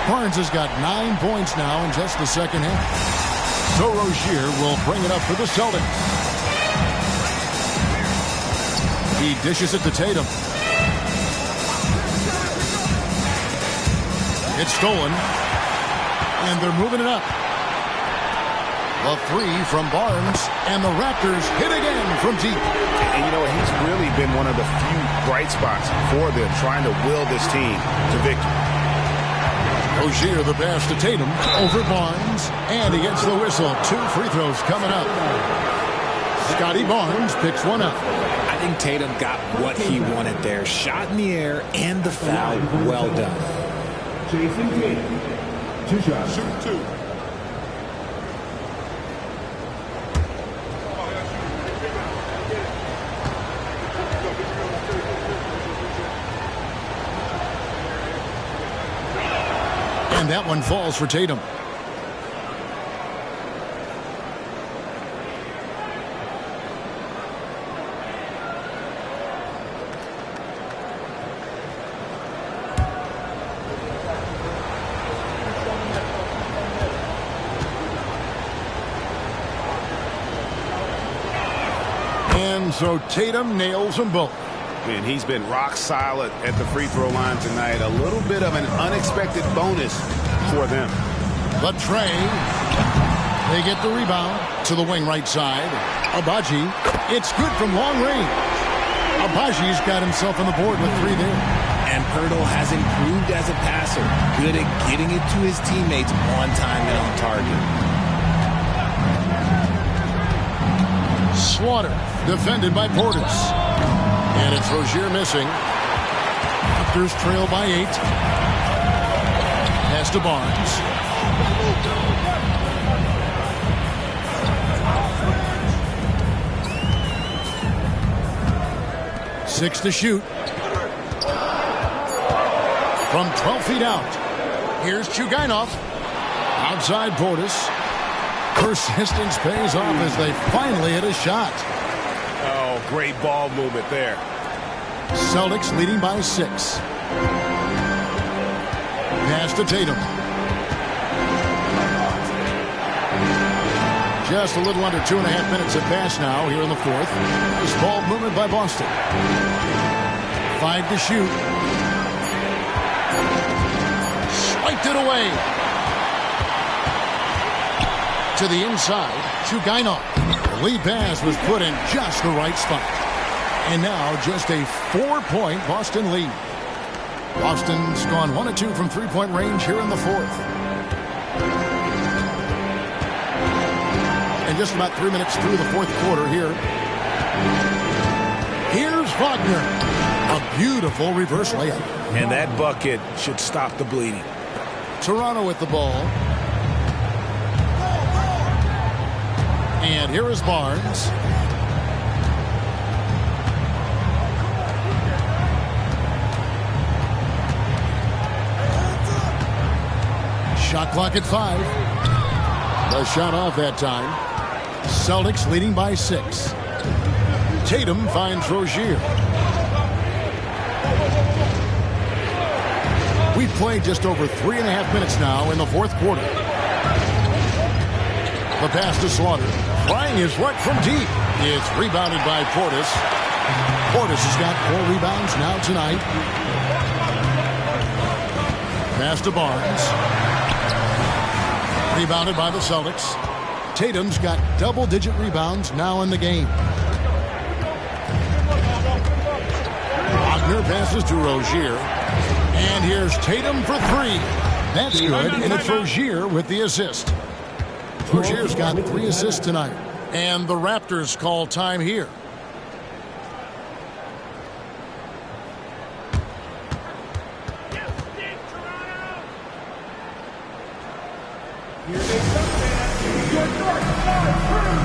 Barnes has got 9 points now in just the second half. So Rozier will bring it up for the Celtics. He dishes it to Tatum. It's stolen. And they're moving it up. A 3 from Barnes. And the Raptors hit again from deep. And you know, he's really been one of the few bright spots for them, trying to will this team to victory. Rozier the pass to Tatum over Barnes, and he gets the whistle. 2 free throws coming up. Scotty Barnes picks one up. I think Tatum got what he wanted there. Shot in the air and the foul. Well done. Jason Tatum, 2 shots. Shoot 2. And that one falls for Tatum. And so Tatum nails them both. Man, he's been rock solid at the free throw line tonight. A little bit of an unexpected bonus for them. But Trey, they get the rebound to the wing right side. Abaji, it's good from long range. Abaji's got himself on the board with 3 there. And Pirtle has improved as a passer. Good at getting it to his teammates on time and on target. Slaughter, defended by Portis. And it's Rozier missing. Raptors trail by 8. Pass to Barnes. Six to shoot. From 12 feet out. Here's Chugainov. Outside Portis. Persistence pays off as they finally hit a shot. Oh, great ball movement there. Celtics leading by 6. Pass to Tatum. Just a little under 2.5 minutes have passed now here in the fourth. This ball movement by Boston. 5 to shoot. Swiped it away. To the inside. Chugainov. The lead pass was put in just the right spot. And now just a 4-point Boston lead. Boston's gone 1 of 2 from three-point range here in the fourth. And just about 3 minutes through the fourth quarter here. Here's Wagner. A beautiful reverse layup. And that bucket should stop the bleeding. Toronto with the ball. And here is Barnes. Shot clock at 5. The shot off that time. Celtics leading by 6. Tatum finds Rozier. We've played just over 3.5 minutes now in the fourth quarter. The pass to Slaughter. Trying his luck from deep. It's rebounded by Portis. Portis has got 4 rebounds now tonight. Pass to Barnes. Rebounded by the Celtics. Tatum's got double-digit rebounds now in the game. Wagner passes to Rozier. And here's Tatum for 3. That's good, and it's Rozier with the assist. Rozier's got 3 assists tonight. And the Raptors call time here. Here they come, man. Your North Star Crew.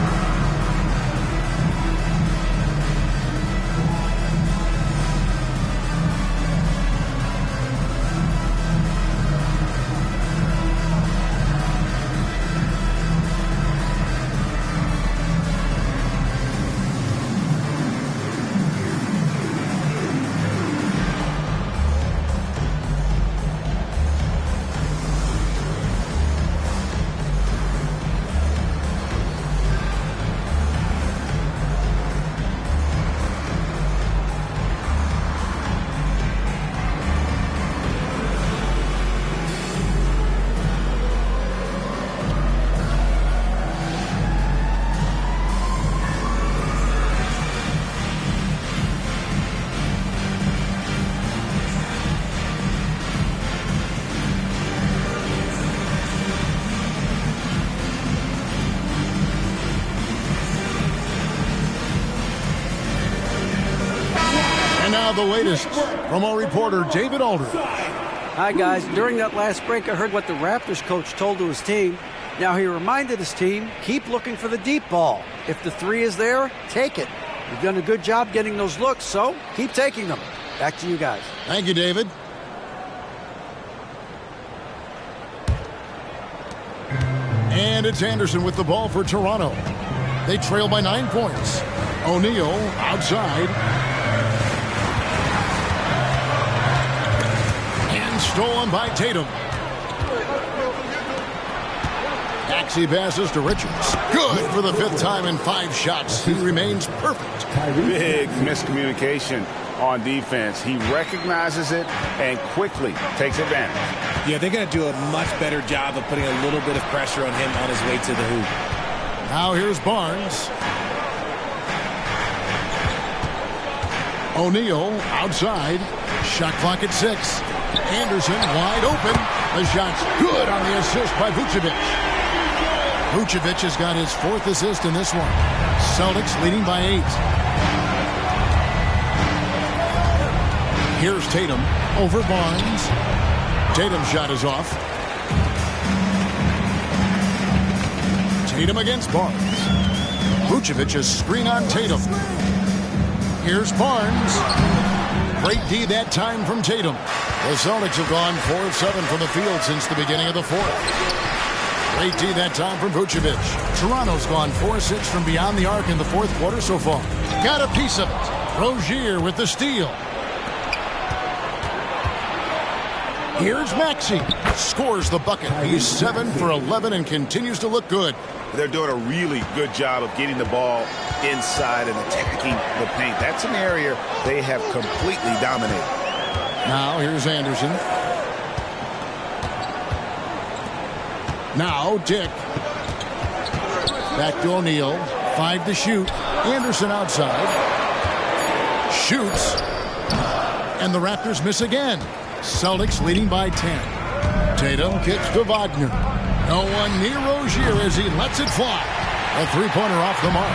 The latest from our reporter, David Aldridge. Hi, guys. During that last break, I heard what the Raptors coach told to his team. Now, he reminded his team, keep looking for the deep ball. If the 3 is there, take it. You've done a good job getting those looks, so keep taking them. Back to you guys. Thank you, David. And it's Anderson with the ball for Toronto. They trail by 9 points. O'Neal outside. Stolen by Tatum. Maxey passes to Richards. Good for the 5th time in 5 shots. He remains perfect. Big miscommunication on defense. He recognizes it and quickly takes advantage. Yeah, they're going to do a much better job of putting a little bit of pressure on him on his way to the hoop. Now here's Barnes. O'Neal outside. Shot clock at 6. Anderson wide open. The shot's good on the assist by Vucevic. Vucevic has got his 4th assist in this one. Celtics leading by 8. Here's Tatum over Barnes. Tatum's shot is off. Tatum against Barnes. Vucevic a screen on Tatum. Here's Barnes. Great D that time from Tatum. The Celtics have gone 4 of 7 from the field since the beginning of the fourth. Great D that time from Vucevic. Toronto's gone 4-6 from beyond the arc in the fourth quarter so far. Got a piece of it. Rozier with the steal. Here's Maxey. Scores the bucket. He's 7 for 11 and continues to look good. They're doing a really good job of getting the ball inside and attacking the paint. That's an area they have completely dominated. Now here's Anderson. Now Dick. Back to O'Neal. 5 to shoot. Anderson outside. Shoots. And the Raptors miss again. Celtics leading by 10. Tatum kicks to Wagner. No one near Rozier as he lets it fly. A three-pointer off the mark.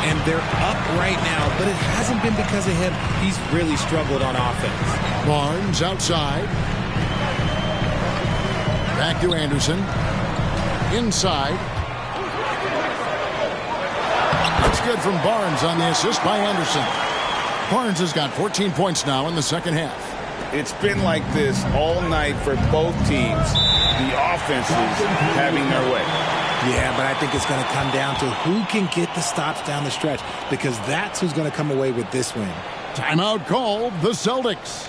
And they're up right now, but it hasn't been because of him. He's really struggled on offense. Barnes outside. Back to Anderson. Inside. That's good from Barnes on the assist by Anderson. Barnes has got 14 points now in the second half. It's been like this all night for both teams. The offenses having their way. Yeah, but I think it's going to come down to who can get the stops down the stretch, because that's who's going to come away with this win. Timeout called the Celtics.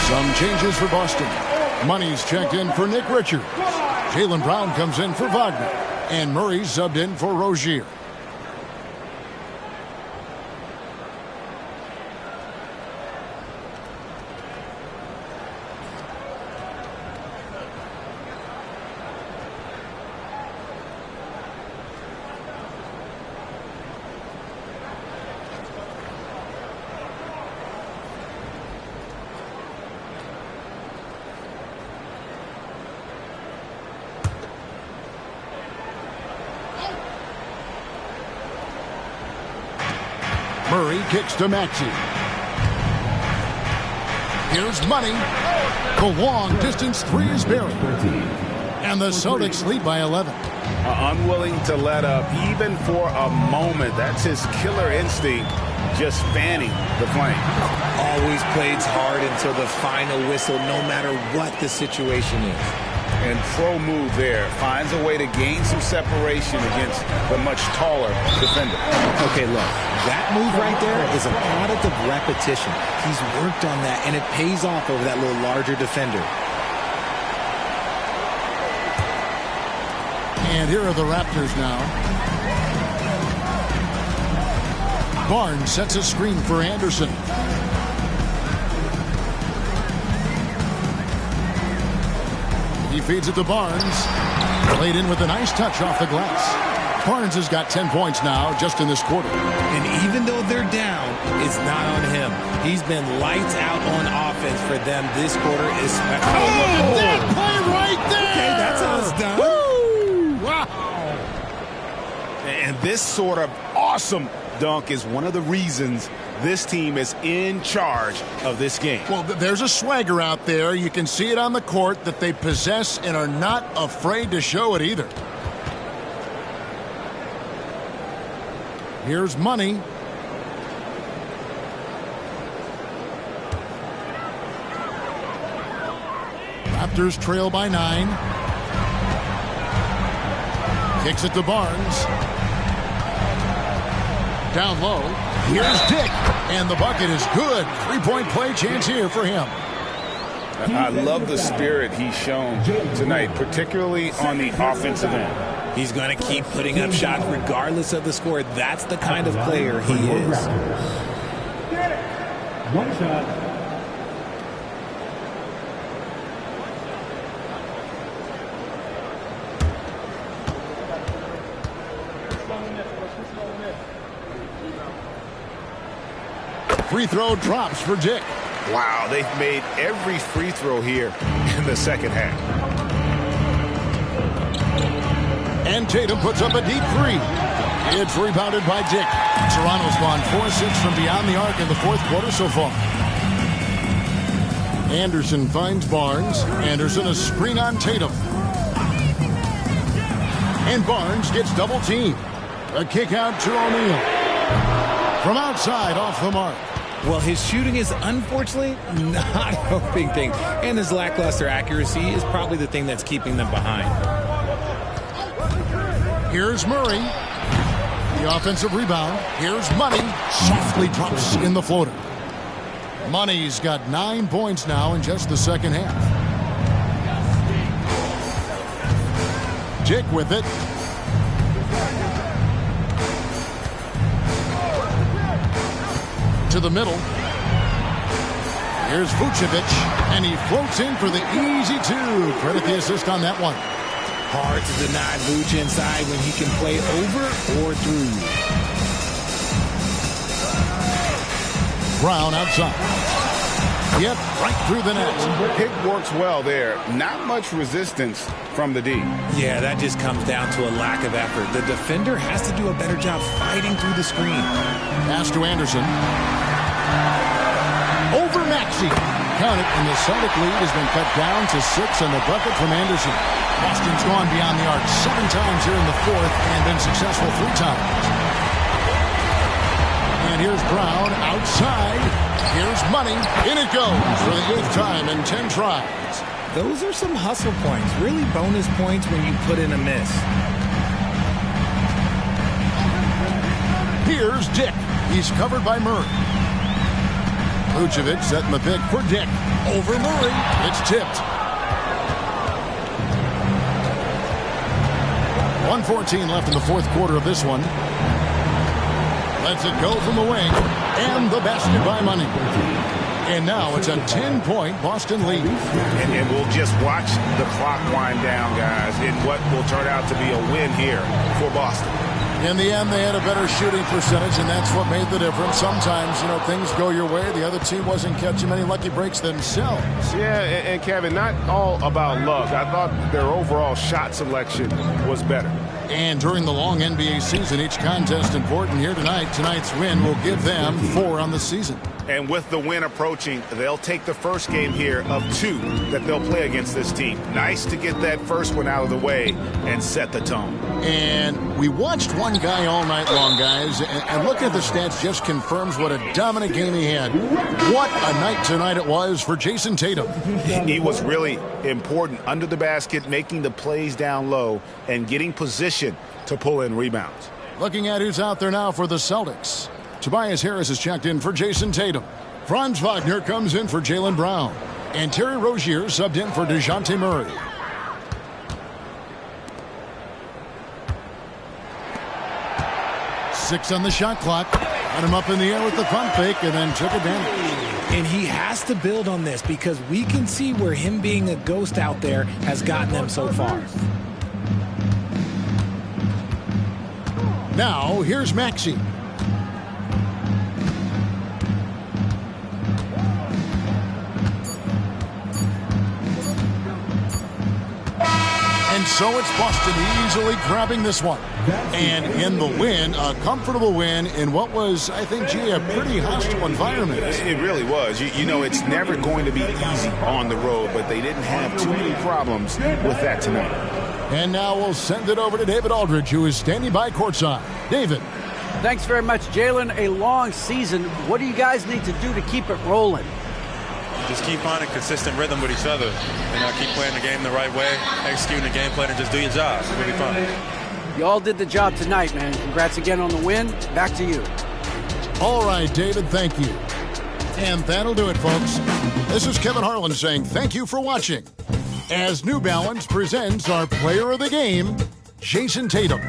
Some changes for Boston. Money's checked in for Nick Richards. Jaylen Brown comes in for Wagner. And Murray's subbed in for Rozier. Murray kicks to Maxey. Here's Money. The long distance three is buried. And the Celtics lead by 11. Unwilling to let up even for a moment. That's his killer instinct, just fanning the flame. Always plays hard until the final whistle, no matter what the situation is. And pro move there. Finds a way to gain some separation against the much taller defender. Okay, look. That move right there is a product of repetition. He's worked on that, and it pays off over that little larger defender. And here are the Raptors now. Barnes sets a screen for Anderson. He feeds it to Barnes. Laid in with a nice touch off the glass. Barnes has got 10 points now just in this quarter. And even though they're down, it's not on him. He's been lights out on offense for them this quarter. Oh, that play right there! Okay, that's how it's done. Woo! Wow! And this sort of awesome dunk is one of the reasons this team is in charge of this game. Well, there's a swagger out there. You can see it on the court that they possess and are not afraid to show it either. Here's Money. Raptors trail by 9. Kicks it to Barnes. Down low. Here's Dick. And the bucket is good. 3-point play chance here for him. I love the spirit he's shown tonight, particularly on the offensive end. He's going to keep putting up shots regardless of the score. That's the kind of player he is. One shot. Free throw drops for Dick. Wow, they've made every free throw here in the second half. And Tatum puts up a deep 3. It's rebounded by Dick. Toronto's gone 4-6 from beyond the arc in the fourth quarter so far. Anderson finds Barnes. Anderson a screen on Tatum. And Barnes gets double teamed. A kick out to O'Neal. From outside off the mark. Well, his shooting is unfortunately not a helping thing. And his lackluster accuracy is probably the thing that's keeping them behind. Here's Murray. The offensive rebound. Here's Money. Softly drops in the floater. Money's got 9 points now in just the second half. Dick with it. To the middle. Here's Vucevic, and he floats in for the easy 2. Credit the assist on that one. Hard to deny Vuce inside when he can play over or through. Brown outside. Yep, right through the net. Pick works well there. Not much resistance from the D. Yeah, that just comes down to a lack of effort. The defender has to do a better job fighting through the screen. Pass to Anderson. Over Maxey. Count it, and the Celtic lead has been cut down to 6 on the bucket from Anderson. Boston's gone beyond the arc 7 times here in the fourth and been successful 3 times. And here's Brown outside. Here's Money. In it goes for the 8th time in 10 tries. Those are some hustle points. Really bonus points when you put in a miss. Here's Dick. He's covered by Murray. Vucevic setting the pick for Dick. Over Murray. It's tipped. 1:14 left in the fourth quarter of this one. Lets it go from the wing. And the basket by Money. And now it's a 10-point Boston lead. And we'll just watch the clock wind down, guys, in what will turn out to be a win here for Boston. In the end, they had a better shooting percentage, and that's what made the difference. Sometimes, things go your way. The other team wasn't catching many lucky breaks themselves. Yeah, and Kevin, not all about luck. I thought their overall shot selection was better. And during the long NBA season, each contest important here tonight. Tonight's win will give them 4 on the season. And with the win approaching, they'll take the first game here of 2 that they'll play against this team. Nice to get that first one out of the way and set the tone. And we watched one guy all night long, guys, and looking at the stats just confirms what a dominant game he had. What a night tonight it was for Jason Tatum. He was really important under the basket, making the plays down low and getting position to pull in rebounds. Looking at who's out there now for the Celtics. Tobias Harris has checked in for Jason Tatum. Franz Wagner comes in for Jaylen Brown. And Terry Rozier subbed in for DeJounte Murray. Six on the shot clock. Got him up in the air with the pump fake and then took advantage. And he has to build on this because we can see where him being a ghost out there has gotten them so far. Now, here's Maxey. And so it's Boston easily grabbing this one. And in the win, a comfortable win in what was, I think, a pretty hostile environment. It really was. You know, it's never going to be easy on the road, but they didn't have too many problems with that tonight. And now we'll send it over to David Aldridge, who is standing by courtside. David. Thanks very much, Jalen. A long season. What do you guys need to do to keep it rolling? just keep finding consistent rhythm with each other. Keep playing the game the right way, executing the game plan, and just do your job. We'll be fine. You all did the job tonight, man. Congrats again on the win. Back to you. All right, David, thank you. And that'll do it, folks. This is Kevin Harlan saying thank you for watching as New Balance presents our player of the game, Jason Tatum.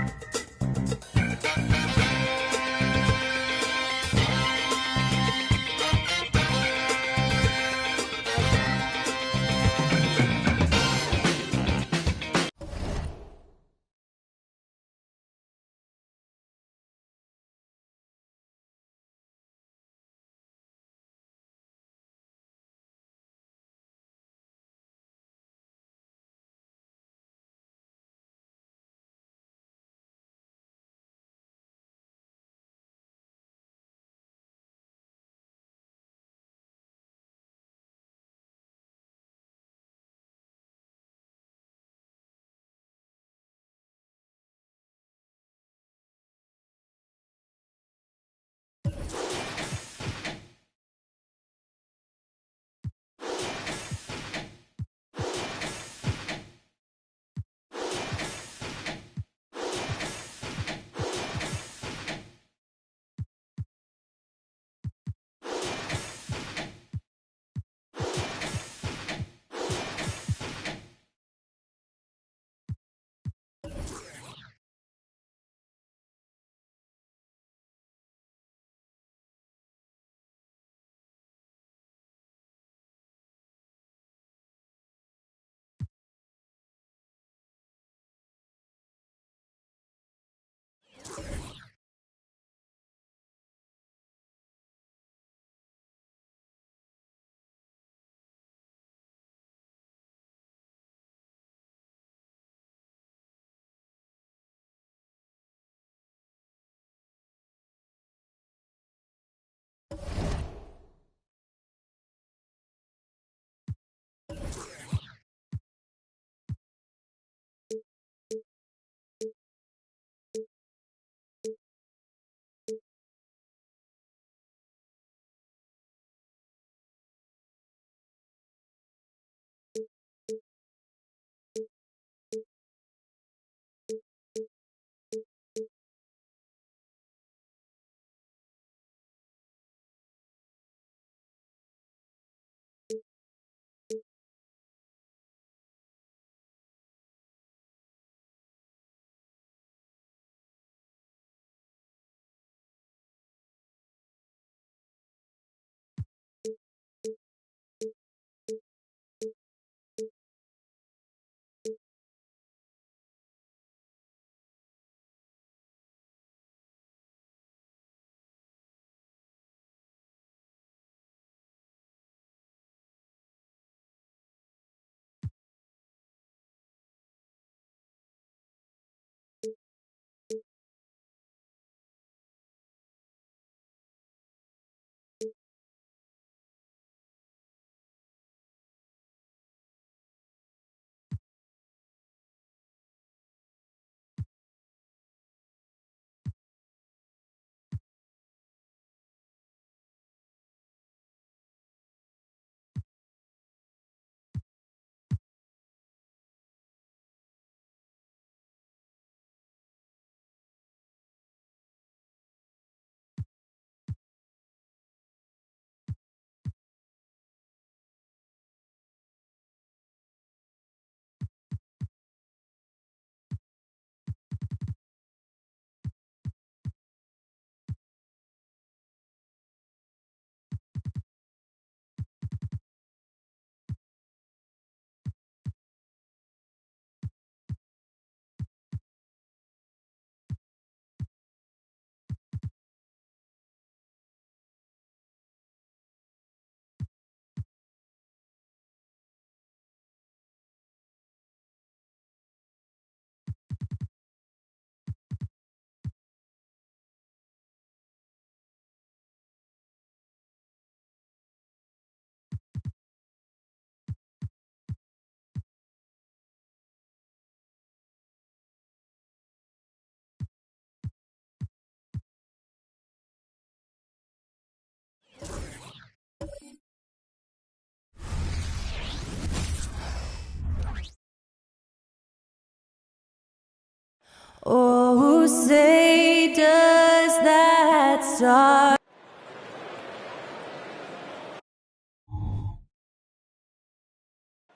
Oh, say does that star.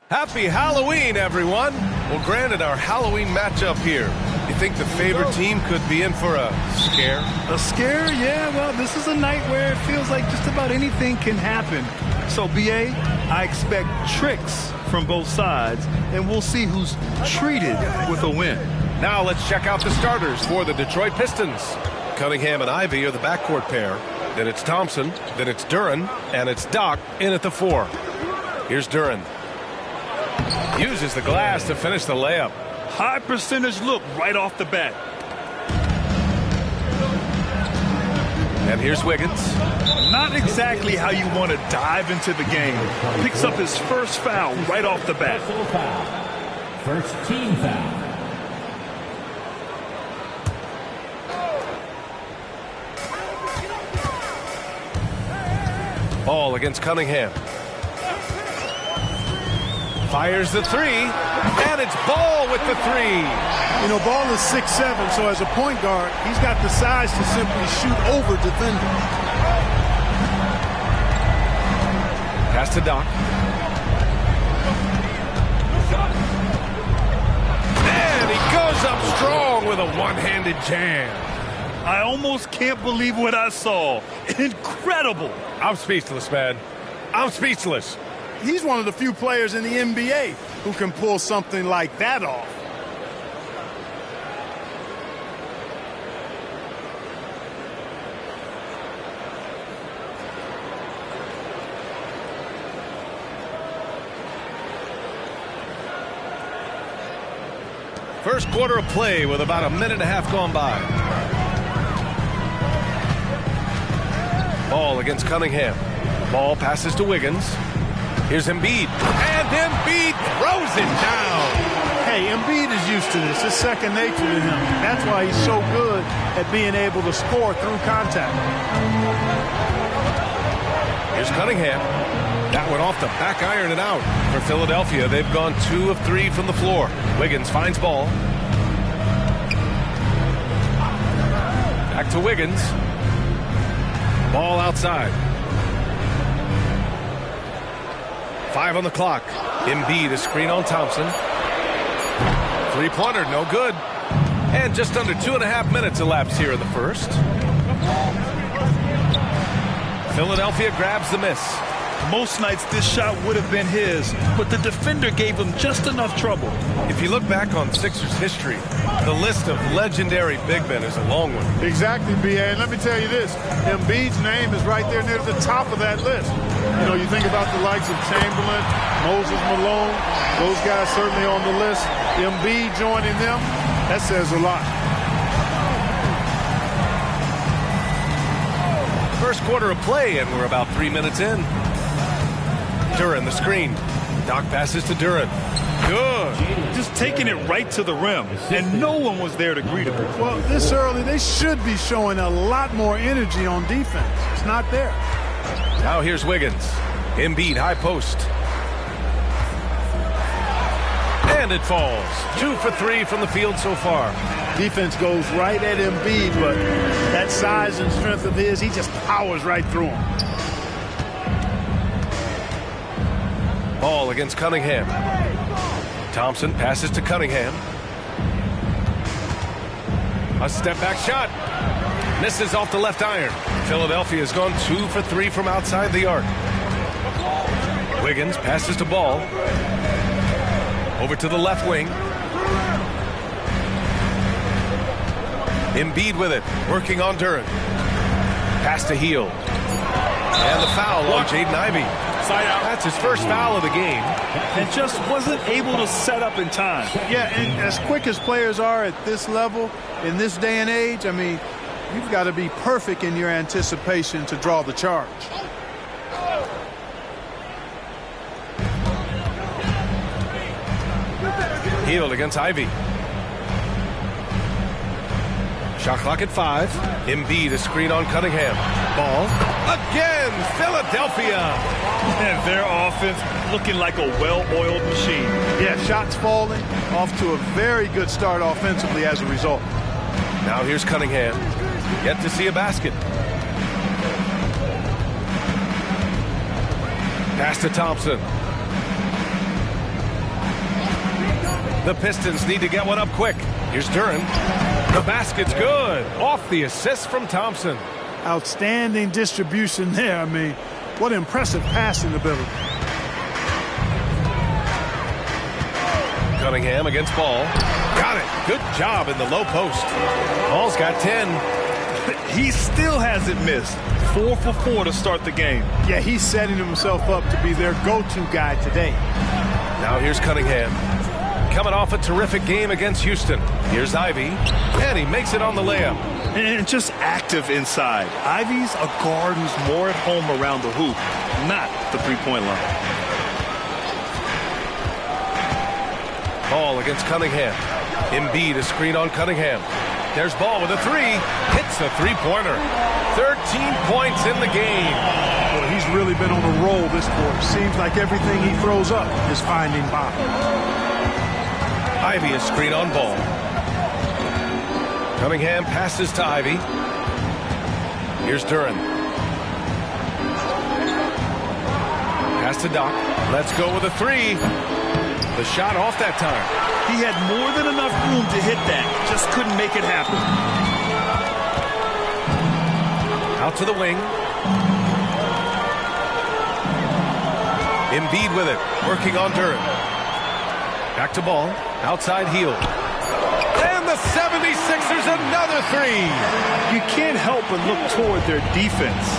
Happy Halloween, everyone. Well, granted, our Halloween matchup here. You think the favorite team could be in for a scare? A scare? Yeah, well, this is a night where it feels like just about anything can happen. So, BA, I expect tricks from both sides, and we'll see who's treated with a win. Now let's check out the starters for the Detroit Pistons. Cunningham and Ivy are the backcourt pair. Then it's Thompson, then it's Duren, and it's Doc in at the 4. Here's Duren. Uses the glass to finish the layup. High percentage look right off the bat. And here's Wiggins. Not exactly how you want to dive into the game. Picks up his first foul right off the bat. First team foul. Ball against Cunningham. Fires the 3, and it's Ball with the 3. You know, Ball is 6'7", so as a point guard, he's got the size to simply shoot over defenders. Pass to Doc. And he goes up strong with a one-handed jam. I almost can't believe what I saw. Incredible. I'm speechless, man. I'm speechless. He's one of the few players in the NBA who can pull something like that off. First quarter of play with about a minute and a half gone by. Ball against Cunningham. Ball passes to Wiggins. Here's Embiid. And Embiid throws it down. Hey, Embiid is used to this. It's second nature to him. That's why he's so good at being able to score through contact. Here's Cunningham. That went off the back iron and out. For Philadelphia, they've gone 2 of 3 from the floor. Wiggins finds Ball. Back to Wiggins. Ball outside. 5 on the clock. Embiid, a screen on Thompson. Three-pointer, no good. And just under 2.5 minutes elapsed here in the first. Philadelphia grabs the miss. Most nights this shot would have been his, but the defender gave him just enough trouble. If you look back on Sixers history, the list of legendary big men is a long one. Exactly, B.A. And let me tell you this, Embiid's name is right there near the top of that list. You know, you think about the likes of Chamberlain, Moses Malone, those guys certainly on the list. Embiid joining them, that says a lot. First quarter of play, and we're about 3 minutes in. Duren, the screen. Doc passes to Duren. Good. Just taking it right to the rim, and no one was there to greet him. Well, this early, they should be showing a lot more energy on defense. It's not there. Now here's Wiggins. Embiid, high post. And it falls. 2 for 3 from the field so far. Defense goes right at Embiid, but that size and strength of his, he just powers right through him. Ball against Cunningham. Thompson passes to Cunningham. A step-back shot. Misses off the left iron. Philadelphia has gone 2 for 3 from outside the arc. Wiggins passes to Ball. Over to the left wing. Embiid with it. Working on Duren. Pass to Hield. And the foul on Jaden Ivey. That's his first foul of the game. And just wasn't able to set up in time. Yeah, and as quick as players are at this level, in this day and age, I mean, you've got to be perfect in your anticipation to draw the charge. Hield against Ivey. Shot clock at 5. Embiid a screen on Cunningham. Ball. Again, Philadelphia. And their offense looking like a well-oiled machine. Yeah, shots falling. Off to a very good start offensively as a result. Now here's Cunningham. Yet to see a basket. Pass to Thompson. The Pistons need to get one up quick. Here's Duren. The basket's good. Off the assist from Thompson. Outstanding distribution there. I mean, what impressive passing ability. Cunningham against Ball. Got it. Good job in the low post. Ball's got 10. He still hasn't missed. 4 for 4 to start the game. Yeah, he's setting himself up to be their go-to guy today. Now here's Cunningham. Coming off a terrific game against Houston. Here's Ivy. And he makes it on the layup. And just active inside. Ivy's a guard who's more at home around the hoop, not the three-point line. Ball against Cunningham. Embiid a screen on Cunningham. There's Ball with a 3. Hits a three-pointer. 13 points in the game. Well, he's really been on a roll this quarter. Seems like everything he throws up is finding bottom. Ivy a screen on Ball. Cunningham passes to Ivy. Here's Duren. Pass to Doc. Let's go with a 3. The shot off that time. He had more than enough room to hit that. Just couldn't make it happen. Out to the wing. Embiid with it. Working on Duren. Back to Ball. Outside heel. And the 76ers another 3. You can't help but look toward their defense.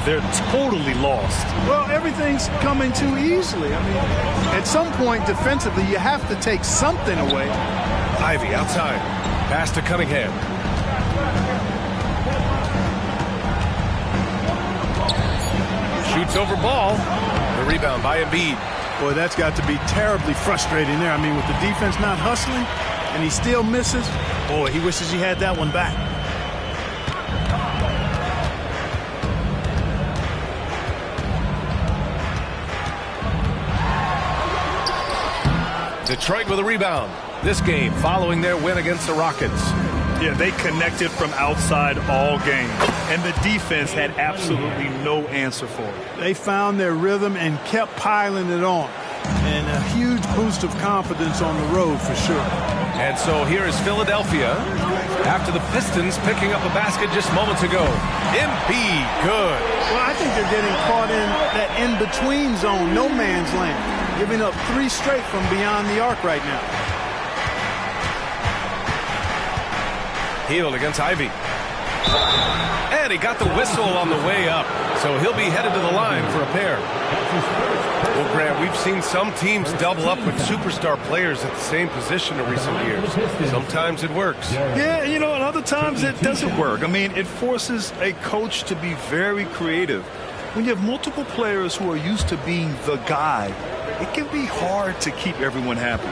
They're totally lost. Well, everything's coming too easily. I mean, at some point defensively, you have to take something away. Ivy outside. Pass to Cunningham. Shoots over Ball. The rebound by Embiid. Boy, that's got to be terribly frustrating there. I mean, with the defense not hustling and he still misses, boy, he wishes he had that one back. Detroit with a rebound. This game following their win against the Rockets. Yeah, they connected from outside all game. And the defense had absolutely no answer for it. They found their rhythm and kept piling it on. And a huge boost of confidence on the road for sure. And so here is Philadelphia after the Pistons picking up a basket just moments ago. Embiid, good. Well, I think they're getting caught in that in-between zone, no man's land. Giving up 3 straight from beyond the arc right now. Hield against Ivy. And he got the whistle on the way up. So he'll be headed to the line for a pair. Well, Grant, we've seen some teams double up with superstar players at the same position in recent years. Sometimes it works. Yeah, you know, and other times it doesn't work. I mean, it forces a coach to be very creative. When you have multiple players who are used to being the guy, it can be hard to keep everyone happy.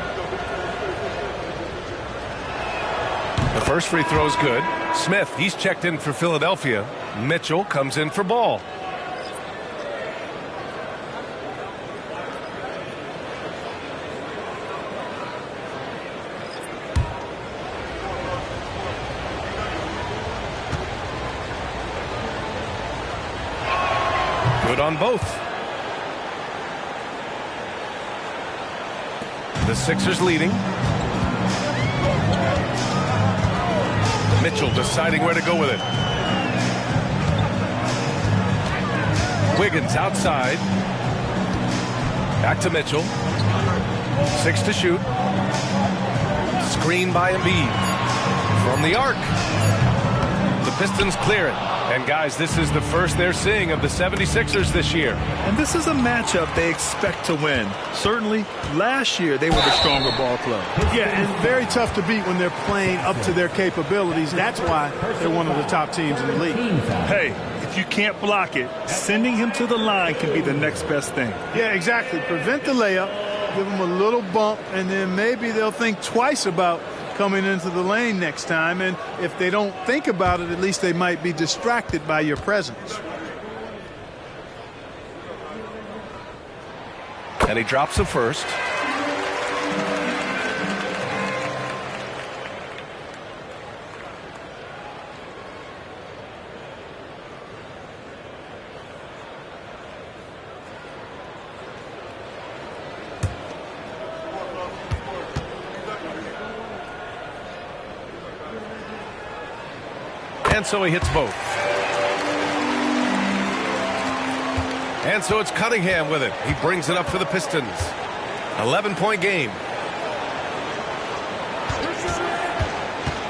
The first free throw is good. Smith, he's checked in for Philadelphia. Mitchell comes in for Ball. Good on both. The Sixers leading. Mitchell deciding where to go with it. Wiggins outside. Back to Mitchell. 6 to shoot. Screen by Embiid. From the arc. The Pistons clear it. And guys, this is the first they're seeing of the 76ers this year. And this is a matchup they expect to win. Certainly, last year they were the stronger ball club. Yeah, it's very tough to beat when they're playing up to their capabilities. That's why they're one of the top teams in the league. Hey, if you can't block it, sending him to the line can be the next best thing. Yeah, exactly. Prevent the layup, give them a little bump, and then maybe they'll think twice about coming into the lane next time. And if they don't think about it, at least they might be distracted by your presence. And he drops the first. And so he hits both. And so it's Cunningham with it. He brings it up for the Pistons. 11-point game.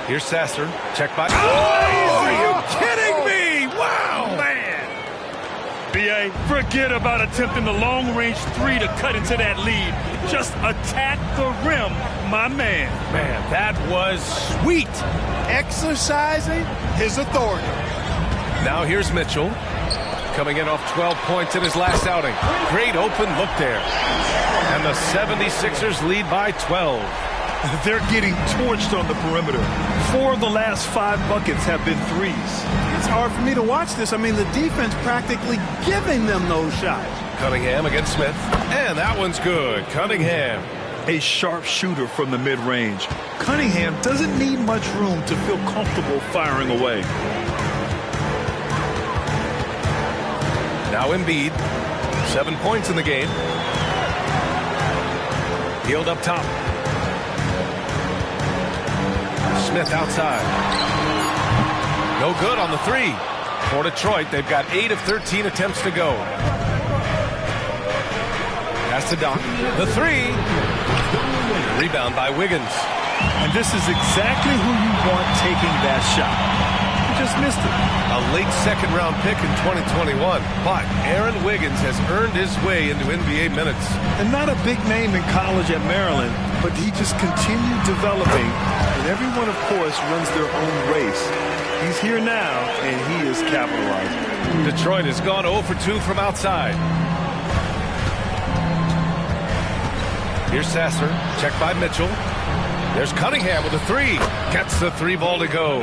Here's Sasser. Check by. Oh, are you kidding me? Wow, man. B.A., forget about attempting the long-range three to cut into that lead. Just attack the rim, my man. Man, that was sweet. Exercising his authority. Now here's Mitchell. Coming in off 12 points in his last outing. Great open look there. And the 76ers lead by 12. They're getting torched on the perimeter. 4 of the last 5 buckets have been threes. It's hard for me to watch this. I mean, the defense practically giving them those shots. Cunningham against Smith. And that one's good. Cunningham. A sharp shooter from the mid-range. Cunningham doesn't need much room to feel comfortable firing away. Now Embiid. 7 points in the game. Healed up top. Smith outside. No good on the three. For Detroit, they've got 8 of 13 attempts to go. Pass to Doc. The three. Rebound by Wiggins. And this is exactly who you want taking that shot. He just missed it. A late second-round pick in 2021. But Aaron Wiggins has earned his way into NBA minutes. And not a big name in college at Maryland, but he just continued developing. And everyone, of course, runs their own race. He's here now, and he is capitalizing. Detroit has gone 0 for 2 from outside. Here's Sasser. Check by Mitchell. There's Cunningham with a three. Gets the three ball to go.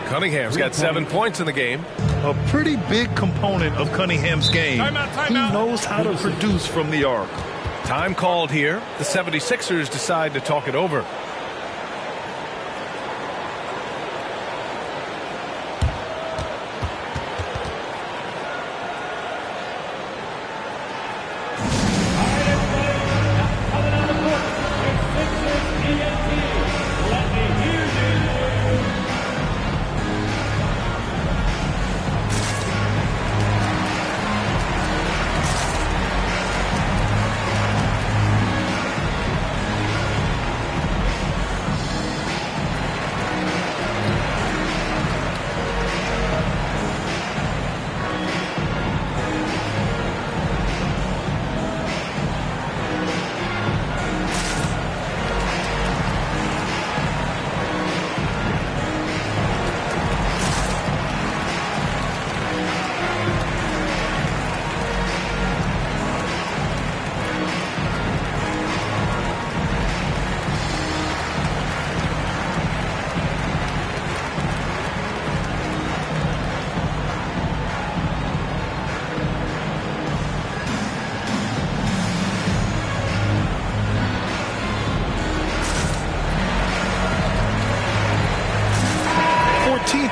Cunningham's got 7 points in the game. A pretty big component of Cunningham's game. He knows how to produce from the arc. Time called here. The 76ers decide to talk it over.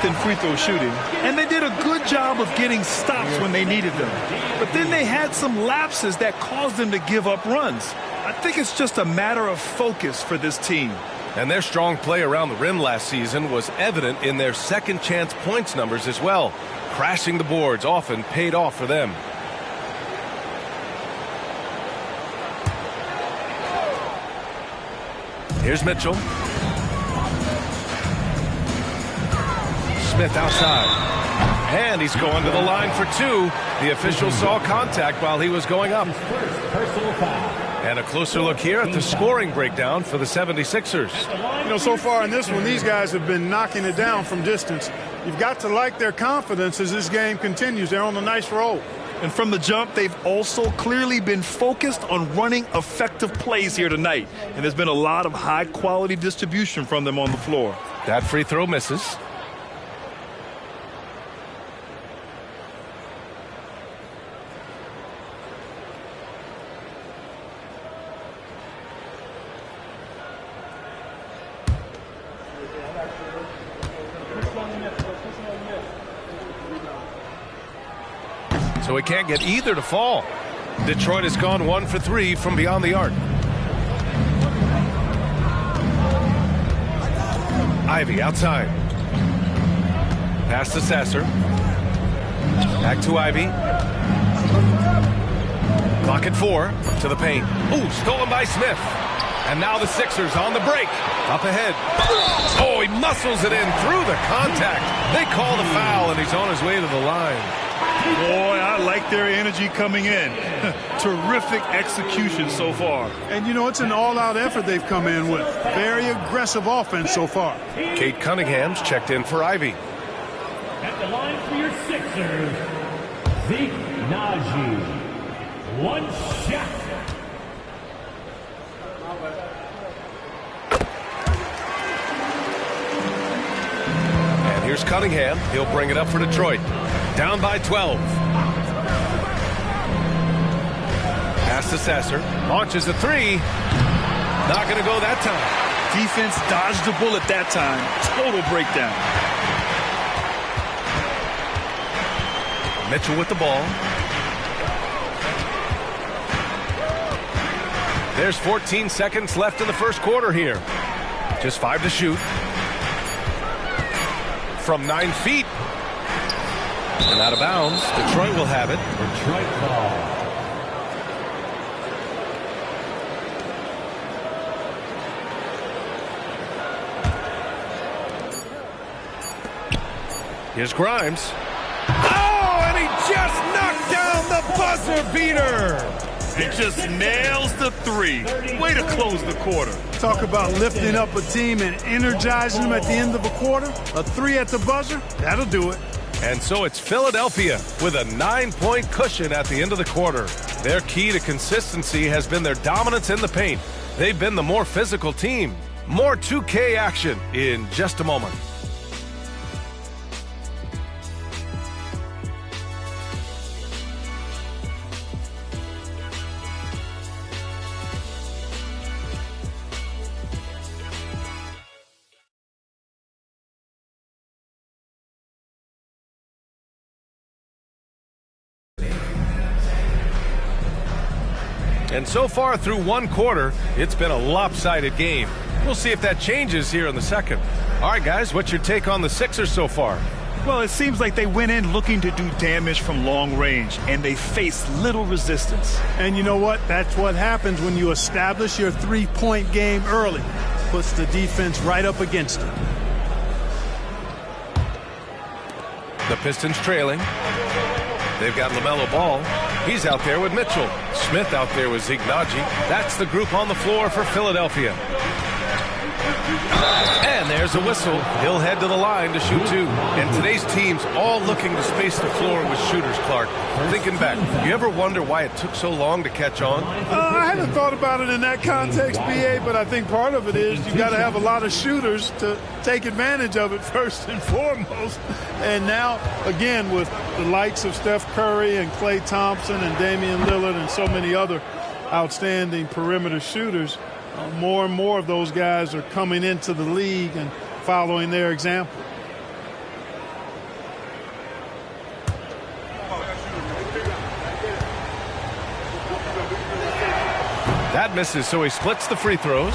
In free throw shooting, and they did a good job of getting stops when they needed them. But then they had some lapses that caused them to give up runs. I think it's just a matter of focus for this team. And their strong play around the rim last season was evident in their second chance points numbers as well. Crashing the boards often paid off for them. Here's Mitchell. Smith outside. And he's going to the line for two. The official saw contact while he was going up. And a closer look here at the scoring breakdown for the 76ers. You know, so far in this one, these guys have been knocking it down from distance. You've got to like their confidence as this game continues. They're on a nice roll. And from the jump, they've also clearly been focused on running effective plays here tonight. And there's been a lot of high-quality distribution from them on the floor. That free throw misses. So he can't get either to fall. Detroit has gone 1 for 3 from beyond the arc. Ivy outside. Pass to Sasser. Back to Ivy. Clock at 4 to the paint. Ooh, stolen by Smith. And now the Sixers on the break. Up ahead. Oh, he muscles it in through the contact. They call the foul, and he's on his way to the line. Boy, I like their energy coming in. Terrific execution so far. And, you know, it's an all-out effort they've come in with. Very aggressive offense so far. Kate Cunningham's checked in for Ivy. At the line for your Sixers, Zeke Naji. One shot. And here's Cunningham. He'll bring it up for Detroit. Down by 12. Pass to Sasser. Launches a 3. Not going to go that time. Defense dodged the bullet that time. Total breakdown. Mitchell with the ball. There's 14 seconds left in the first quarter here. Just 5 to shoot. From 9 feet. And out of bounds. Detroit will have it. Detroit ball. Here's Grimes. Oh, and he just knocked down the buzzer beater. He just nails the 3. Way to close the quarter. Talk about lifting up a team and energizing them at the end of a quarter. A 3 at the buzzer, that'll do it. And so it's Philadelphia with a 9-point cushion at the end of the quarter. Their key to consistency has been their dominance in the paint. They've been the more physical team. More 2K action in just a moment. And so far through one quarter, it's been a lopsided game. We'll see if that changes here in the second. All right, guys, what's your take on the Sixers so far? Well, it seems like they went in looking to do damage from long range, and they faced little resistance. And you know what? That's what happens when you establish your three-point game early. Puts the defense right up against it. The Pistons trailing. They've got LaMelo Ball. He's out there with Mitchell. Smith out there with Zeke Naji. That's the group on the floor for Philadelphia. And there's a whistle. He'll head to the line to shoot 2. And today's team's all looking to space the floor with shooters, Clark. Thinking back, you ever wonder why it took so long to catch on? I hadn't thought about it in that context, BA, but I think part of it is you got to have a lot of shooters to take advantage of it first and foremost. And now, again, with the likes of Steph Curry and Klay Thompson and Damian Lillard and so many other outstanding perimeter shooters, more and more of those guys are coming into the league and following their example. That misses, so he splits the free throws.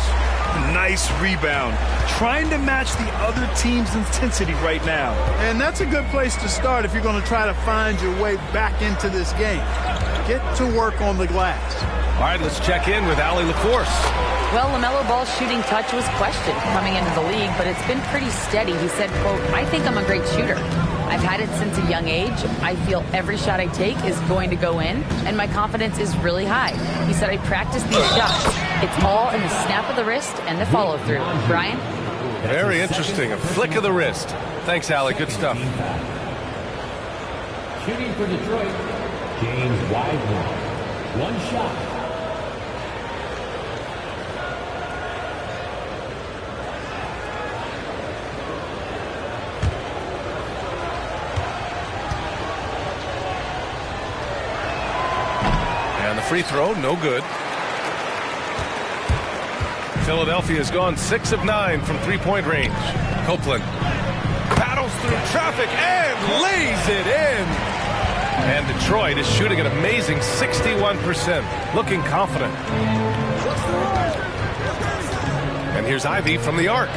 Nice rebound. Trying to match the other team's intensity right now. And that's a good place to start if you're going to try to find your way back into this game. Get to work on the glass. All right, let's check in with Allie LaForce. Well, LaMelo Ball's shooting touch was questioned coming into the league, but it's been pretty steady. He said, quote, "I think I'm a great shooter. I've had it since a young age. I feel every shot I take is going to go in, and my confidence is really high." He said, "I practice these shots. It's all in the snap of the wrist and the follow-through." Brian? Very interesting. A flick of the wrist. Thanks, Allie. Good stuff. Shooting for Detroit, James Wiseman. One shot. And the free throw, no good. Philadelphia has gone 6 of 9 from three-point range. Copeland battles through traffic and lays it in. And Detroit is shooting an amazing 61%, looking confident. And here's Ivy from the arc.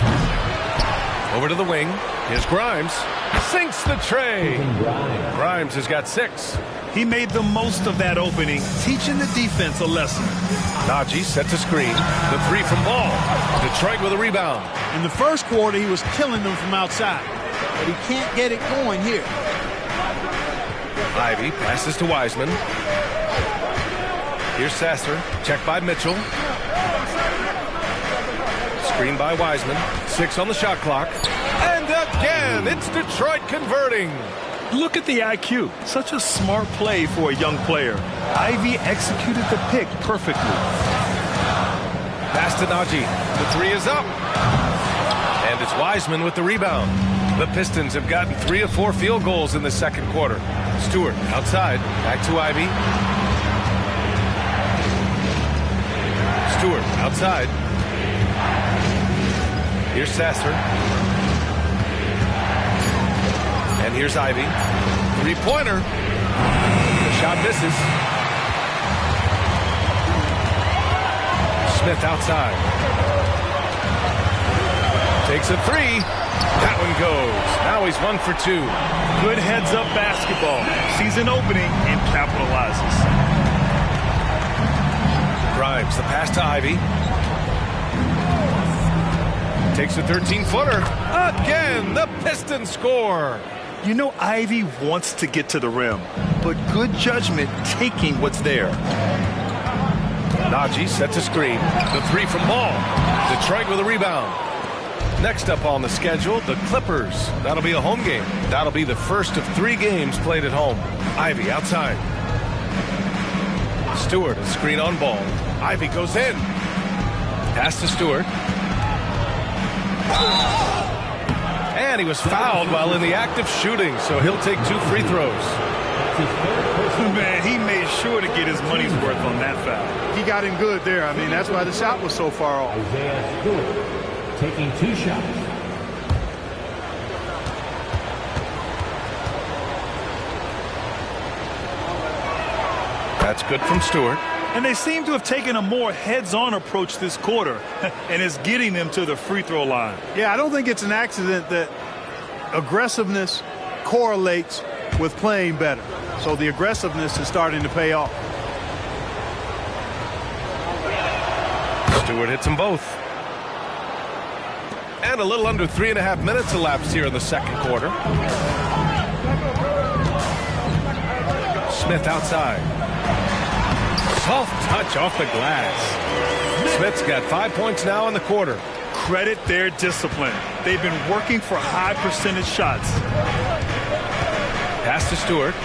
Over to the wing. Here's Grimes. Sinks the tray. Grimes has got 6. He made the most of that opening, teaching the defense a lesson. Najee sets a screen. The three from Ball. Detroit with a rebound. In the first quarter, he was killing them from outside, but he can't get it going here. Ivy passes to Wiseman. Here's Sasser. Checked by Mitchell. Screen by Wiseman. 6 on the shot clock. And again, it's Detroit converting. Look at the IQ. Such a smart play for a young player. Ivy executed the pick perfectly. Pass to Najee. The three is up. And it's Wiseman with the rebound. The Pistons have gotten 3 of 4 field goals in the second quarter. Stewart outside. Back to Ivy. Stewart outside. Here's Sasser. And here's Ivy. Three-pointer. The shot misses. Smith outside. Takes a three. That one goes. Now he's 1 for 2. Good heads-up basketball. Sees an opening and capitalizes. Grimes, the pass to Ivy. Takes a 13-footer. Again, the Pistons score. You know Ivy wants to get to the rim, but good judgment taking what's there. Najee sets a screen. The three from Ball. Detroit with a rebound. Next up on the schedule, the Clippers. That'll be a home game. That'll be the first of 3 games played at home. Ivy outside. Stewart, a screen on Ball. Ivy goes in. Pass to Stewart. And he was fouled while in the act of shooting, so he'll take 2 free throws. Man, he made sure to get his money's worth on that foul. He got him good there. I mean, that's why the shot was so far off. Isaiah Stewart taking 2 shots. That's good from Stewart. And they seem to have taken a more heads-on approach this quarter, and it's getting them to the free throw line. Yeah, I don't think it's an accident that aggressiveness correlates with playing better. So the aggressiveness is starting to pay off. Stewart hits them both. And a little under 3.5 minutes elapsed here in the second quarter. Smith outside. Soft touch off the glass. Smith's got 5 points now in the quarter. Credit their discipline. They've been working for high percentage shots. Pass to Stewart.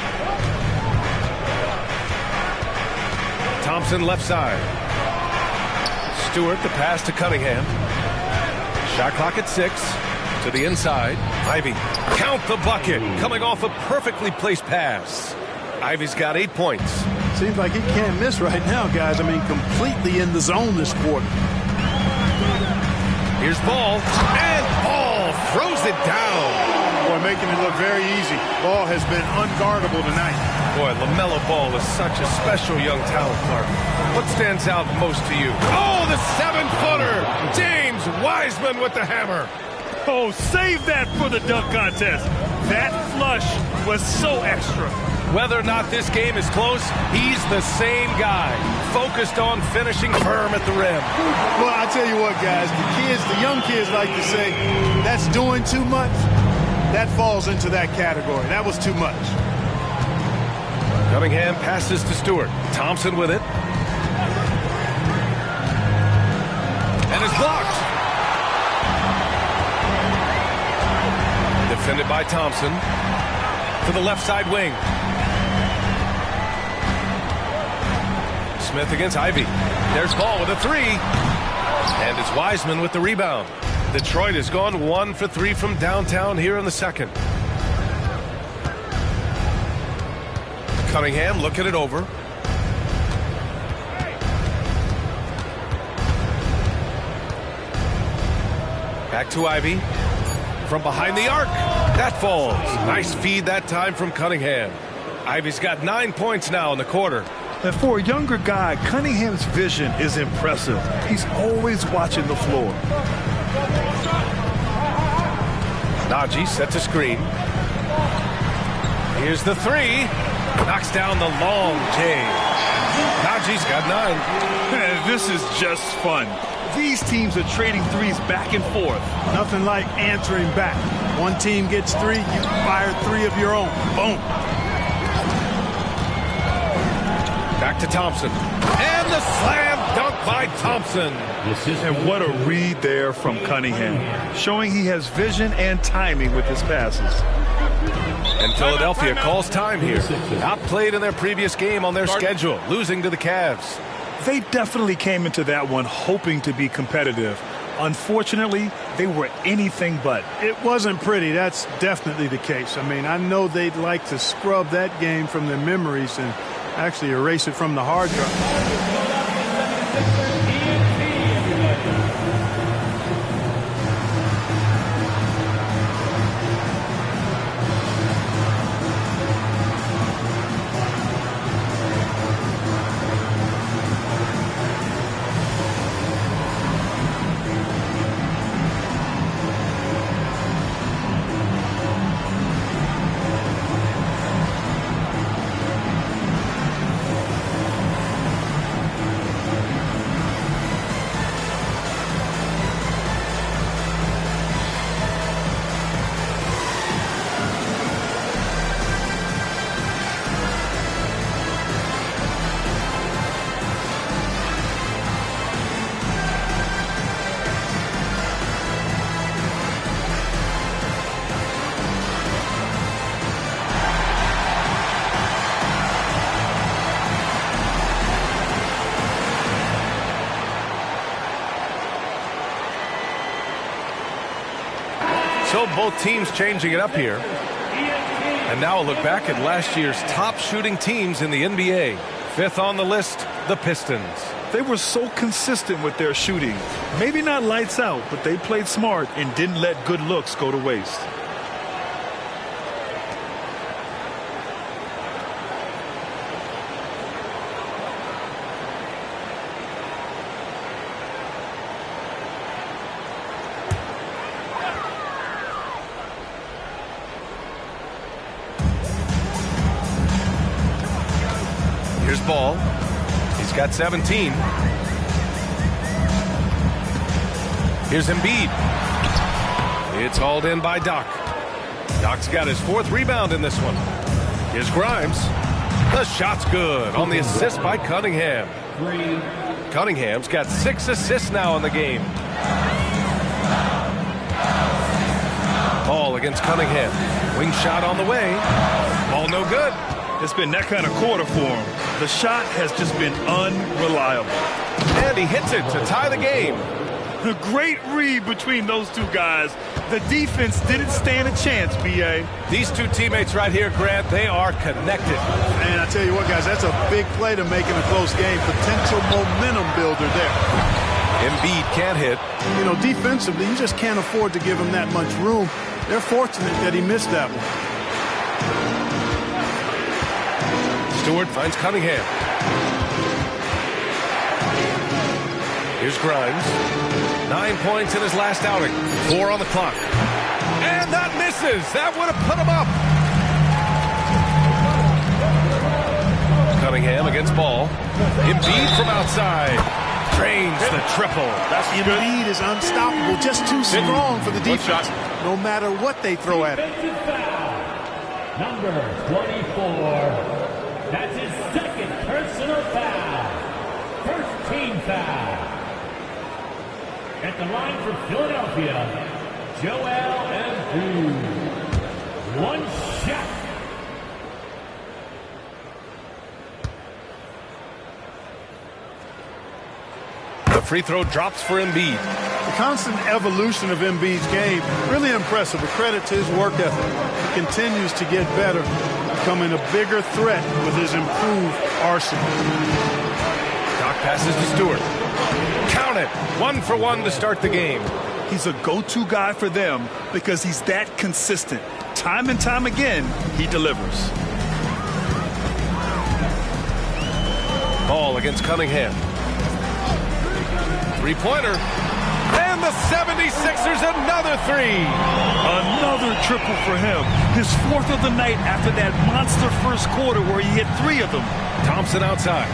Thompson left side. Stewart the pass to Cunningham. Shot clock at 6. To the inside. Ivy. Count the bucket. Coming off a perfectly placed pass. Ivy's got 8 points. Seems like he can't miss right now, guys. I mean, completely in the zone this quarter. Here's Ball. And Ball throws it down. Boy, making it look very easy. Ball has been unguardable tonight. Boy, LaMelo Ball is such a special young talent, Clark. What stands out most to you? Oh, the 7-footer. James Wiseman with the hammer. Oh, save that for the dunk contest. That flush was so extra. Whether or not this game is close, he's the same guy, focused on finishing firm at the rim. Well, I tell you what, guys, the young kids like to say, that's doing too much. That falls into that category. That was too much. Cunningham passes to Stewart. Thompson with it. And it's blocked. Defended by Thompson. To the left side wing. Smith against Ivy. There's Ball with a three. And it's Wiseman with the rebound. Detroit has gone 1 for 3 from downtown here in the second. Cunningham looking it over. Back to Ivy. From behind the arc. That falls. Nice feed that time from Cunningham. Ivy's got 9 points now in the quarter. And for a younger guy, Cunningham's vision is impressive. He's always watching the floor. Najee sets a screen. Here's the three. Knocks down the long J. Najee's got 9. This is just fun. These teams are trading threes back and forth. Nothing like answering back. One team gets 3, you fire 3 of your own. Boom. Back to Thompson. And the slam dunk by Thompson. And what a read there from Cunningham, showing he has vision and timing with his passes. And Philadelphia calls time here. Outplayed in their previous game on their schedule, losing to the Cavs. They definitely came into that one hoping to be competitive. Unfortunately, they were anything but. It wasn't pretty. That's definitely the case. I mean, I know they'd like to scrub that game from their memories and actually erase it from the hard drive. So both teams changing it up here. And now a look back at last year's top shooting teams in the NBA. 5th on the list, the Pistons. They were so consistent with their shooting. Maybe not lights out, but they played smart and didn't let good looks go to waste. Here's Ball. He's got 17. Here's Embiid. It's hauled in by Doc. Doc's got his 4th rebound in this one. Here's Grimes. The shot's good on the assist by Cunningham. Cunningham's got 6 assists now in the game. Ball against Cunningham. Wing shot on the way. Ball no good. It's been that kind of quarter for him. The shot has just been unreliable. And he hits it to tie the game. A great read between those two guys. The defense didn't stand a chance, B.A. These two teammates right here, Grant, they are connected. And I tell you what, guys, that's a big play to make in a close game. Potential momentum builder there. Embiid can't hit. You know, defensively, you just can't afford to give him that much room. They're fortunate that he missed that one. Stewart finds Cunningham. Here's Grimes. 9 points in his last outing. 4 on the clock. And that misses. That would have put him up. Cunningham against Ball. Embiid from outside. Drains the triple. Embiid is unstoppable. Just too strong for the defense. No matter what they throw at him. Number 24. That's his 2nd personal foul. 1st team foul. At the line for Philadelphia, Joel Embiid. 1 shot. The free throw drops for Embiid. The constant evolution of Embiid's game, really impressive. A credit to his work ethic. He continues to get better, becoming a bigger threat with his improved arsenal. Doc passes to Stewart. Count it. 1 for 1 to start the game. He's a go-to guy for them because he's that consistent. Time and time again, he delivers. Ball against Cunningham. Three-pointer. And the 76ers another three. Another triple for him. His 4th of the night after that monster first quarter where he hit 3 of them. Thompson outside.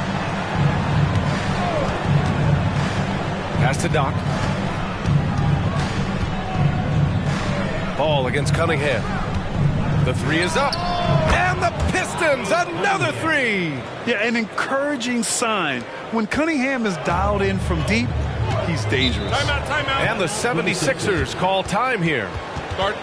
Pass to Doc. Ball against Cunningham. The three is up. And the Pistons, another three. Yeah, an encouraging sign. When Cunningham is dialed in from deep, he's dangerous. Timeout. And the 76ers call time here. Start.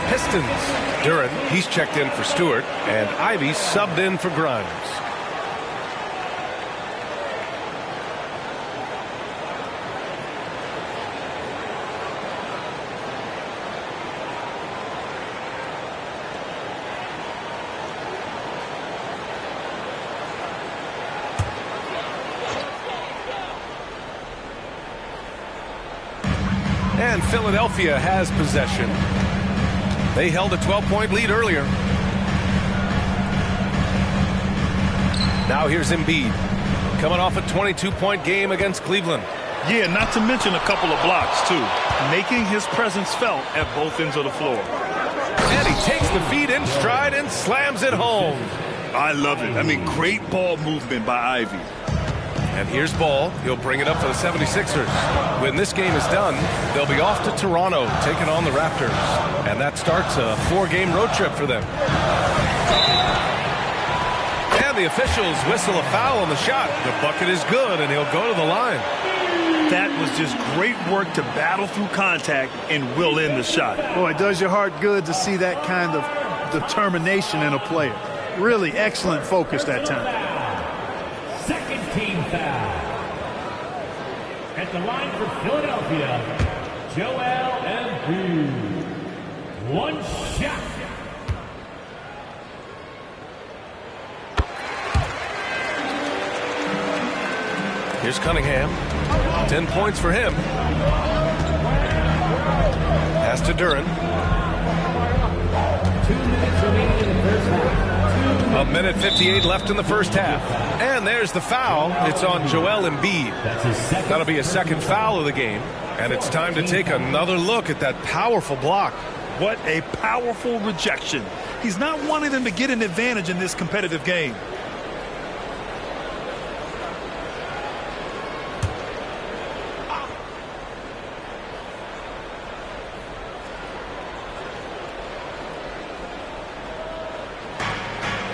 Pistons. Duren, he's checked in for Stewart, and Ivy subbed in for Grimes. And Philadelphia has possession. They held a 12-point lead earlier. Now here's Embiid, coming off a 22-point game against Cleveland. Yeah, not to mention a couple of blocks, too, making his presence felt at both ends of the floor. And he takes the feed in stride and slams it home. I love it. I mean, great ball movement by Ivy. And here's Ball. He'll bring it up for the 76ers. When this game is done, they'll be off to Toronto, taking on the Raptors. And that starts a 4-game road trip for them. And the officials whistle a foul on the shot. The bucket is good, and he'll go to the line. That was just great work to battle through contact and will in the shot. Boy, it does your heart good to see that kind of determination in a player. Really excellent focus that time. Second team foul. At the line for Philadelphia, Joel Embiid. One shot. Here's Cunningham. 10 points for him. Pass to Duren. 2 minutes remaining in the first half. 1:58 left in the first half. And there's the foul. It's on Joel Embiid. That'll be a second foul of the game. And it's time to take another look at that powerful block. What a powerful rejection. He's not wanting them to get an advantage in this competitive game.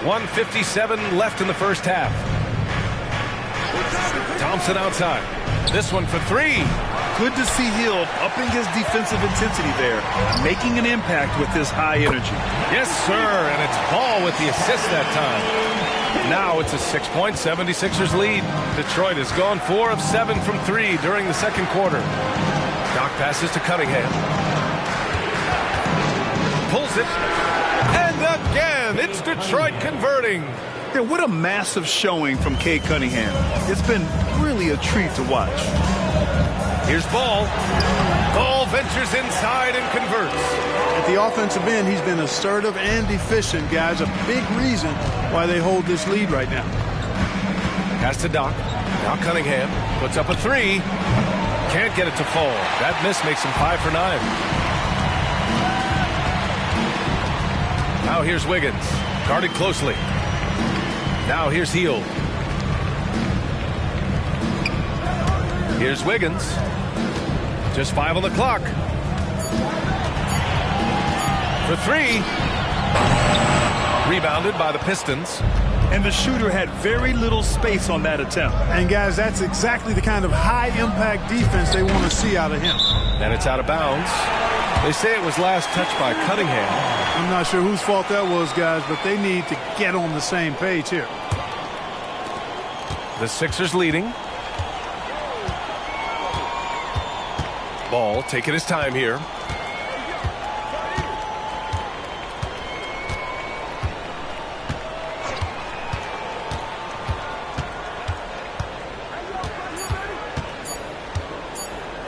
.157 left in the first half. Thompson outside. This one for three. good to see Hill upping his defensive intensity there, making an impact with his high energy. Yes, sir, and it's Ball with the assist that time. Now it's a 6-point 76ers lead. Detroit has gone 4 of 7 from 3 during the second quarter. Doc passes to Cunningham. Pulls it. And again, it's Detroit converting. Yeah, what a massive showing from Cade Cunningham. It's been really a treat to watch. Here's Ball. Ball ventures inside and converts. At the offensive end, he's been assertive and efficient, guys. A big reason why they hold this lead right now. Pass to Doc. Now Cunningham puts up a 3. Can't get it to fall. That miss makes him 5 for 9. Now here's Wiggins. Guarded closely. Now here's Hield. Here's Wiggins. Just 5 on the clock. For 3. Rebounded by the Pistons. And the shooter had very little space on that attempt. And, guys, that's exactly the kind of high-impact defense they want to see out of him. And it's out of bounds. They say it was last touched by Cunningham. I'm not sure whose fault that was, guys, but they need to get on the same page here. The Sixers leading. Ball taking his time here.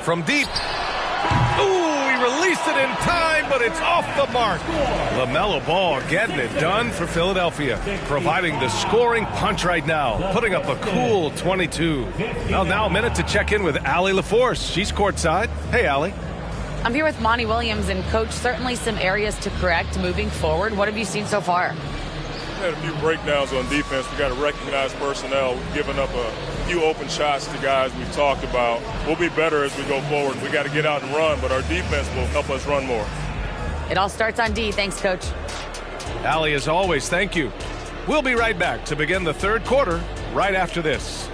From deep. Ooh, he released it in time, but it's off the mark. LaMelo Ball getting it done for Philadelphia, providing the scoring punch right now, putting up a cool 22. Well, now a minute to check in with Allie LaForce. She's courtside. Hey, Allie. I'm here with Monty Williams, and Coach, certainly some areas to correct moving forward. What have you seen so far? We had a few breakdowns on defense. We got to recognize personnel. We've given up a few open shots to guys we've talked about. We'll be better as we go forward. We got to get out and run, but our defense will help us run more. It all starts on D. Thanks, Coach. Allie, as always, thank you. We'll be right back to begin the third quarter right after this.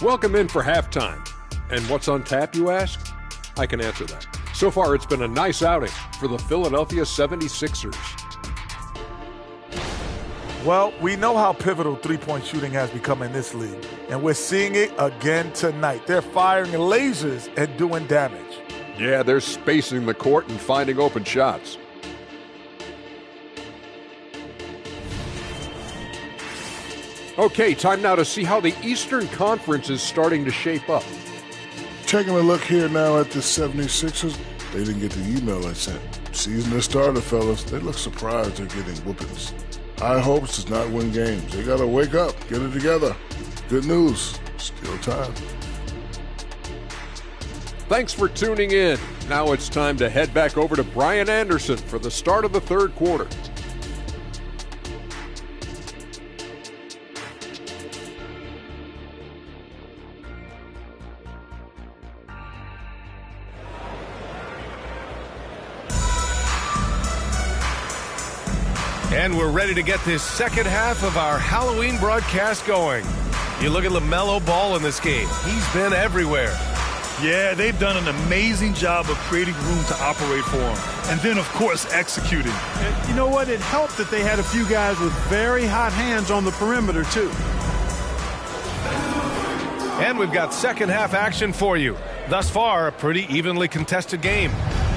Welcome in for halftime. And what's on tap, you ask? I can answer that. So far, it's been a nice outing for the Philadelphia 76ers. Well, we know how pivotal three-point shooting has become in this league, and we're seeing it again tonight. They're firing lasers and doing damage. Yeah, they're spacing the court and finding open shots. Okay, time now to see how the Eastern Conference is starting to shape up. Taking a look here now at the 76ers. They didn't get the email I sent. Season has started, fellas. They look surprised they're getting whoopings. High hopes does not win games. They got to wake up, get it together. Good news, still time. Thanks for tuning in. Now it's time to head back over to Brian Anderson for the start of the third quarter. And we're ready to get this second half of our Halloween broadcast going. You look at LaMelo Ball in this game. He's been everywhere. Yeah, they've done an amazing job of creating room to operate for him. And then, of course, executing. And you know what? It helped that they had a few guys with very hot hands on the perimeter, too. And we've got second half action for you. Thus far, a pretty evenly contested game.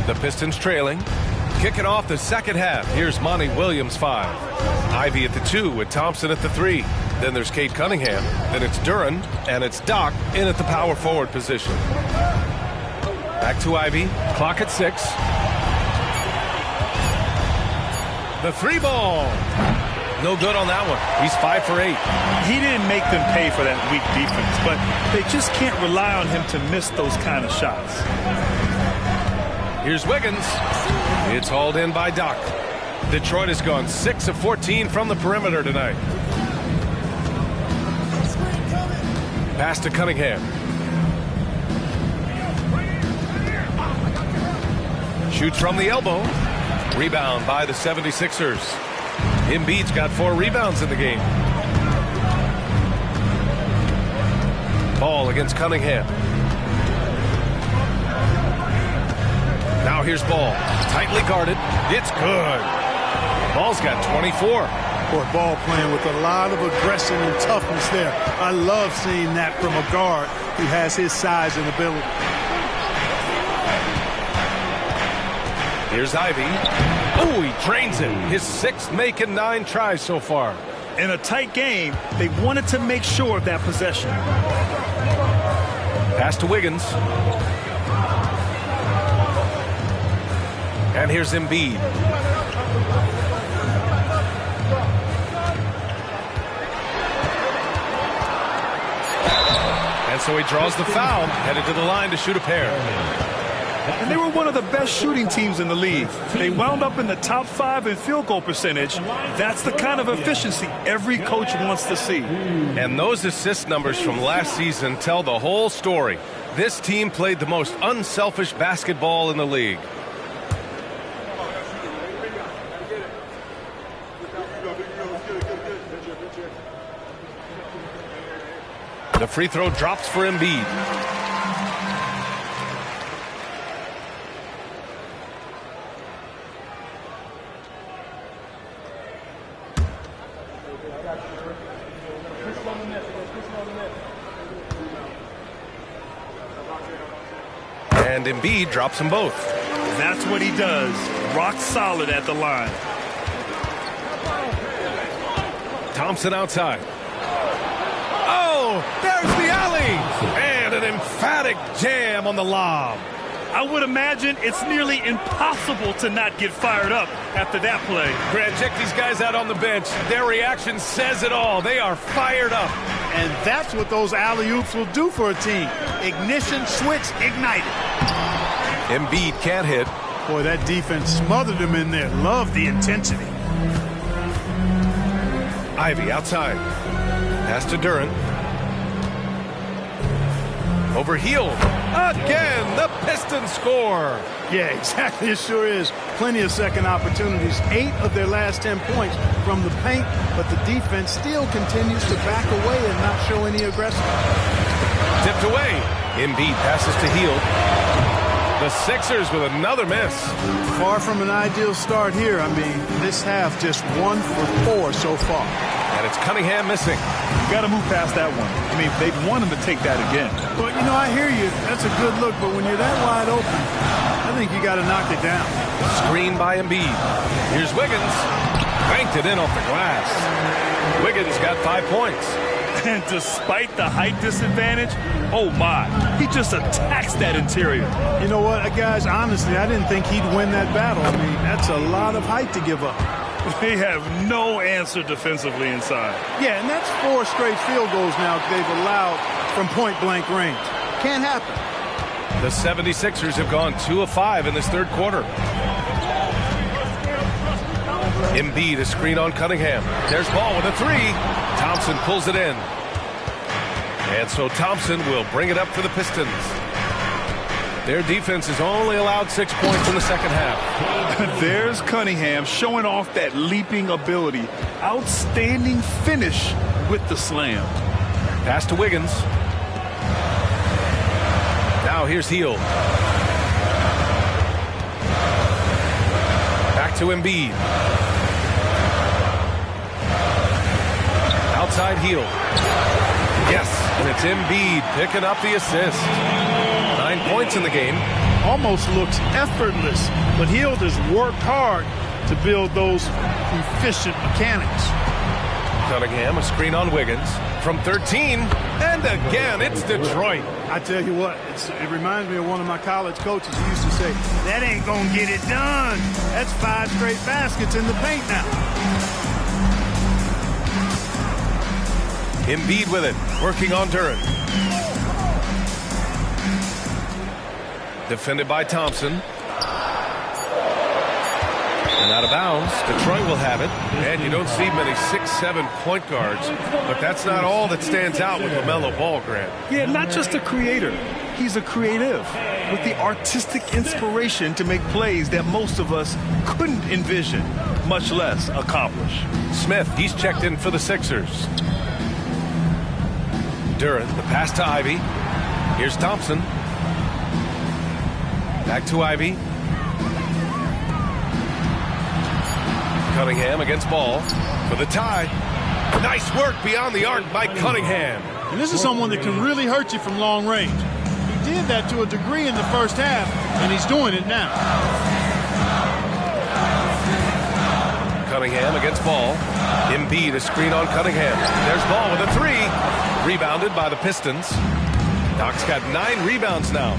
The Pistons trailing. Kicking off the second half, here's Monty Williams 5. Ivy at the 2 with Thompson at the 3. Then there's Cade Cunningham. Then it's Duren, and it's Doc in at the power forward position. Back to Ivy. Clock at 6. The 3 ball. No good on that one. He's 5 for 8. He didn't make them pay for that weak defense, but they just can't rely on him to miss those kind of shots. Here's Wiggins. It's hauled in by Doc. Detroit has gone 6 of 14 from the perimeter tonight. Pass to Cunningham. Shoots from the elbow. Rebound by the 76ers. Embiid's got 4 rebounds in the game. Ball against Cunningham. Now here's Ball. Tightly guarded. It's good. Ball's got 24. Boy, Ball playing with a lot of aggression and toughness there. I love seeing that from a guard who has his size and ability. Here's Ivy. Oh, he drains it. His 6th make in 9 tries so far. In a tight game, they wanted to make sure of that possession. Pass to Wiggins. And here's Embiid. And so he draws the foul, headed to the line to shoot a pair. And they were one of the best shooting teams in the league. They wound up in the top 5 in field goal percentage. That's the kind of efficiency every coach wants to see. And those assist numbers from last season tell the whole story. This team played the most unselfish basketball in the league. The free throw drops for Embiid. And Embiid drops them both. That's what he does. Rock solid at the line. Thompson outside. Oh, there's the alley. And an emphatic jam on the lob. I would imagine it's nearly impossible to not get fired up after that play. Grant, check these guys out on the bench. Their reaction says it all. They are fired up. And that's what those alley-oops will do for a team. Ignition switch ignited. Embiid can't hit. Boy, that defense smothered him in there. Love the intensity. Ivy outside. Pass to Duren. Overhealed. Again, the Pistons score. Yeah, exactly. It sure is. Plenty of second opportunities. 8 of their last 10 points from the paint, but the defense still continues to back away and not show any aggression. Tipped away. Embiid passes to Hield. The Sixers with another miss. Far from an ideal start here. I mean, this half just 1 for 4 so far. And it's Cunningham missing. You got to move past that one. I mean, they'd want him to take that again. Well, you know, I hear you. That's a good look, but when you're that wide open, I think you got to knock it down. Screen by Embiid. Here's Wiggins. Banked it in off the glass. Wiggins got 5 points. And despite the height disadvantage, oh my, he just attacks that interior. You know what, guys, honestly, I didn't think he'd win that battle. I mean, that's a lot of height to give up. They have no answer defensively inside. Yeah, and that's 4 straight field goals now they've allowed from point-blank range. Can't happen. The 76ers have gone 2 of 5 in this third quarter. Embiid, a screen on Cunningham. There's Ball with a 3. Thompson pulls it in. And so Thompson will bring it up for the Pistons. Their defense has only allowed 6 points in the second half. There's Cunningham showing off that leaping ability. Outstanding finish with the slam. Pass to Wiggins. Now here's Hield. Back to Embiid. Outside Hield. Yes, and it's Embiid picking up the assist. 9 points in the game. Almost looks effortless, but Hield has worked hard to build those efficient mechanics. Cunningham, a screen on Wiggins from 13, and again it's Detroit. I tell you what, it reminds me of one of my college coaches who used to say, that ain't gonna get it done. That's 5 straight baskets in the paint now. Embiid with it, working on Duren. Defended by Thompson. And out of bounds, Detroit will have it. And you don't see many 6'7" point guards, but that's not all that stands out with LaMelo Ball, Grant. Yeah, not just a creator. He's a creative with the artistic inspiration to make plays that most of us couldn't envision, much less accomplish. Smith, he's checked in for the Sixers. Duren, the pass to Ivy. Here's Thompson. Back to Ivy. Cunningham against Ball for the tie. Nice work beyond the arc by Cunningham. And this is someone that can really hurt you from long range. He did that to a degree in the first half, and he's doing it now. Cunningham against Ball. Embiid a screen on Cunningham. There's Ball with a three. Rebounded by the Pistons. Doc's got 9 rebounds now.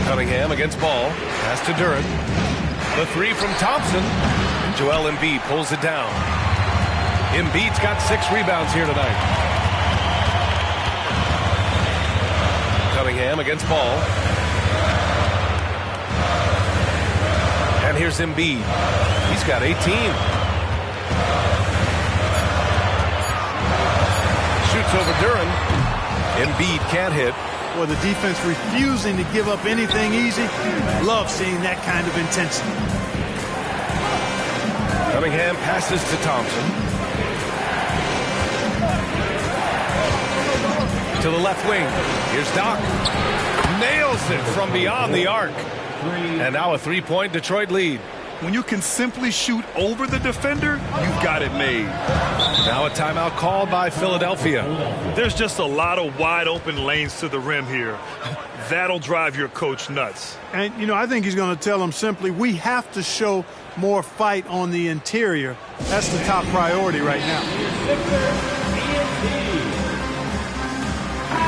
Cunningham against Ball. Pass to Duren. The three from Thompson. And Joel Embiid pulls it down. Embiid's got 6 rebounds here tonight. Cunningham against Ball. And here's Embiid. He's got 18. Shoots over Duren. Embiid can't hit. Well, the defense refusing to give up anything easy. Love seeing that kind of intensity. Cunningham passes to Thompson. To the left wing. Here's Doc. Nails it from beyond the arc. And now a 3-point Detroit lead. When you can simply shoot over the defender, you've got it made. Now a timeout called by Philadelphia. There's just a lot of wide open lanes to the rim here. That'll drive your coach nuts. And, you know, I think he's going to tell them simply, we have to show more fight on the interior. That's the top priority right now.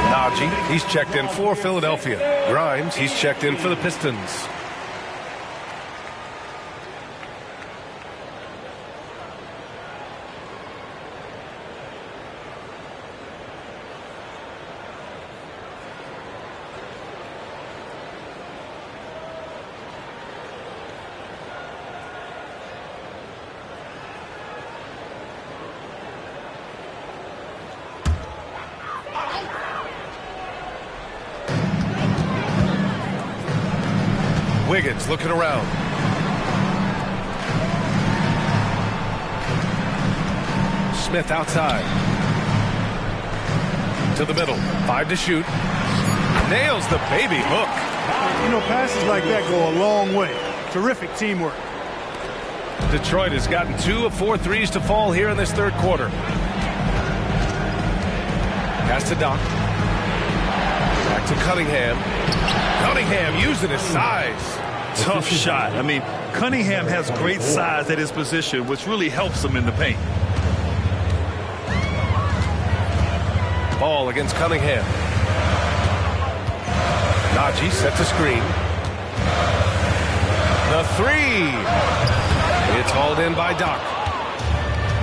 Najee, he's checked in for Philadelphia. Grimes, he's checked in for the Pistons. Wiggins looking around. Smith outside. To the middle. 5 to shoot. Nails the baby hook. You know, passes like that go a long way. Terrific teamwork. Detroit has gotten 2 of 4 threes to fall here in this third quarter. Pass to Doc. Back to Cunningham. Cunningham using his size. Tough shot. I mean, Cunningham has great size at his position, which really helps him in the paint. Ball against Cunningham. Najee sets a screen. The three. It's hauled in by Doc.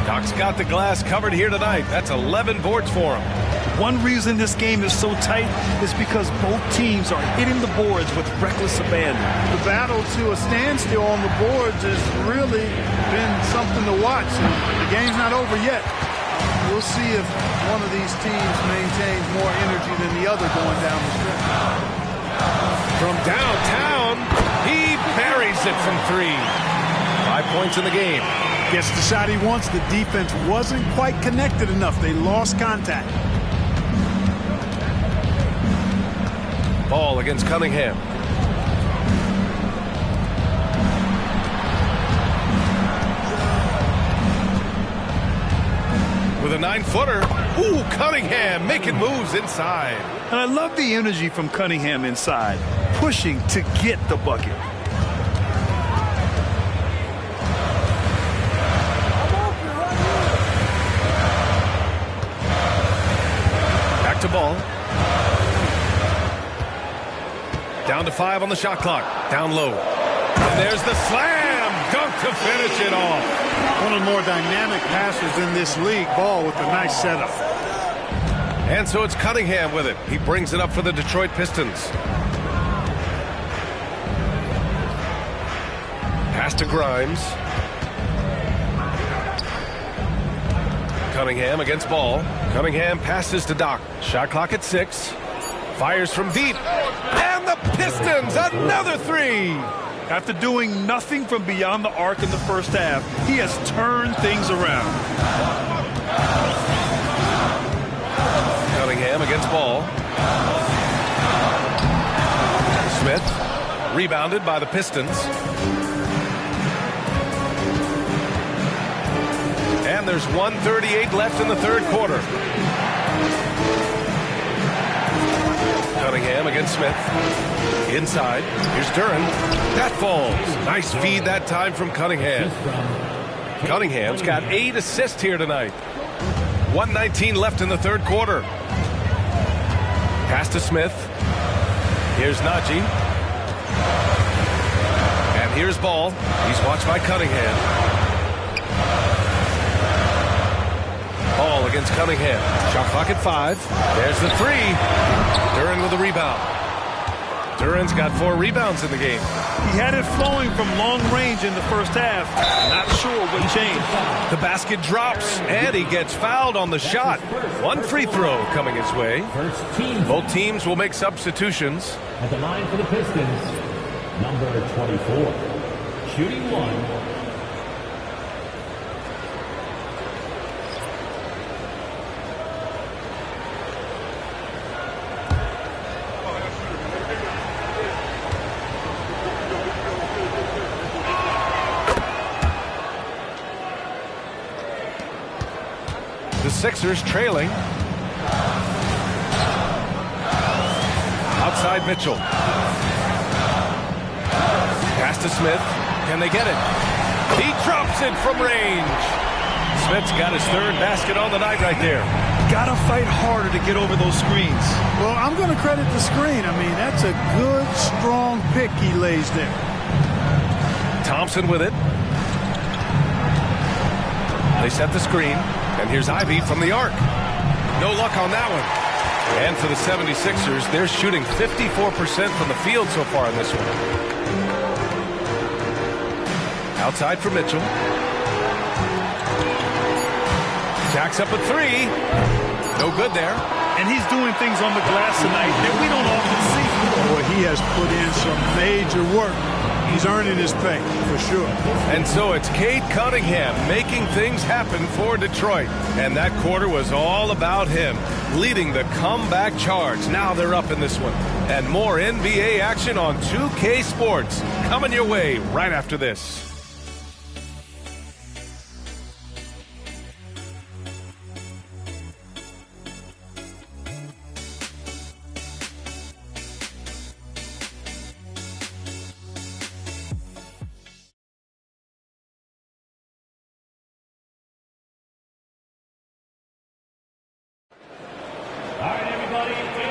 Doc's got the glass covered here tonight. That's 11 boards for him. One reason this game is so tight is because both teams are hitting the boards with reckless abandon. The battle to a standstill on the boards has really been something to watch. The game's not over yet. We'll see if one of these teams maintains more energy than the other going down the stretch. From downtown, he buries it from 3. 5 points in the game. Gets the shot he wants. The defense wasn't quite connected enough. They lost contact. Ball against Cunningham. With a 9-footer. Ooh, Cunningham making moves inside. And I love the energy from Cunningham inside, pushing to get the bucket. Back to Ball. Down to 5 on the shot clock. Down low. And there's the slam dunk to finish it off. One of the more dynamic passers in this league. Ball with a nice setup. And so it's Cunningham with it. He brings it up for the Detroit Pistons. Pass to Grimes. Cunningham against Ball. Cunningham passes to Doc. Shot clock at 6. Fires from deep. And the Pistons, another 3. After doing nothing from beyond the arc in the first half, he has turned things around. Cunningham against Ball. Smith, rebounded by the Pistons. And there's 1:38 left in the third quarter. Cunningham against Smith. Inside. Here's Duren. That falls. Nice feed that time from Cunningham. Cunningham's got 8 assists here tonight. 1:19 left in the third quarter. Pass to Smith. Here's Najee. And here's Ball. He's watched by Cunningham. Ball against Cunningham. Shot clock at 5. There's the 3. Duren with a rebound. Duren's got 4 rebounds in the game. He had it flowing from long range in the first half. Not sure what changed. The basket drops, and he gets fouled on the shot. 1 free throw coming his way. Both teams will make substitutions. At the line for the Pistons, number 24. Shooting 1. The Sixers trailing. Outside Mitchell. Pass to Smith. Can they get it? He drops it from range. Smith's got his 3rd basket on the night right there. Gotta fight harder to get over those screens. Well, I'm going to credit the screen. I mean, that's a good, strong pick he lays there. Thompson with it. They set the screen. And here's Ivy from the arc. No luck on that one. And for the 76ers, they're shooting 54% from the field so far in this one. Outside for Mitchell. Jacks up a 3. No good there. And he's doing things on the glass tonight that we don't often see. Boy, he has put in some major work. He's earning his pay, for sure. And so it's Cade Cunningham making things happen for Detroit. And that quarter was all about him, leading the comeback charge. Now they're up in this one. And more NBA action on 2K Sports coming your way right after this.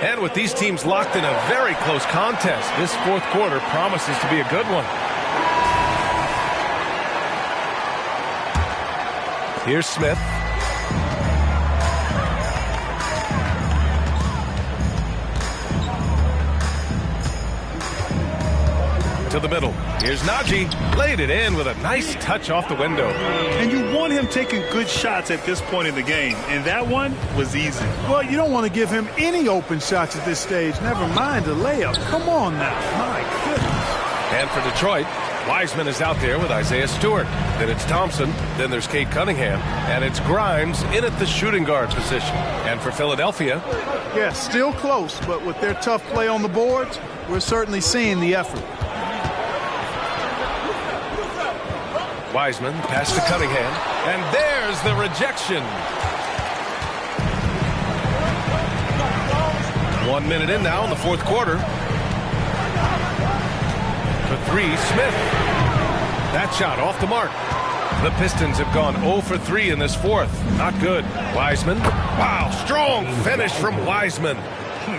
And with these teams locked in a very close contest, this fourth quarter promises to be a good one. Here's Smith. To the middle. Here's Najee. Laid it in with a nice touch off the window. And you want him taking good shots at this point in the game. And that one was easy. Well, you don't want to give him any open shots at this stage. Never mind a layup. Come on now. My goodness. And for Detroit, Wiseman is out there with Isaiah Stewart. Then it's Thompson. Then there's Cade Cunningham. And it's Grimes in at the shooting guard position. And for Philadelphia. Yeah, still close, but with their tough play on the boards, we're certainly seeing the effort. Wiseman, pass to Cunningham, and there's the rejection. 1 minute in now in the fourth quarter. For 3, Smith. That shot off the mark. The Pistons have gone 0 for 3 in this fourth. Not good. Wiseman. Wow, strong finish from Wiseman.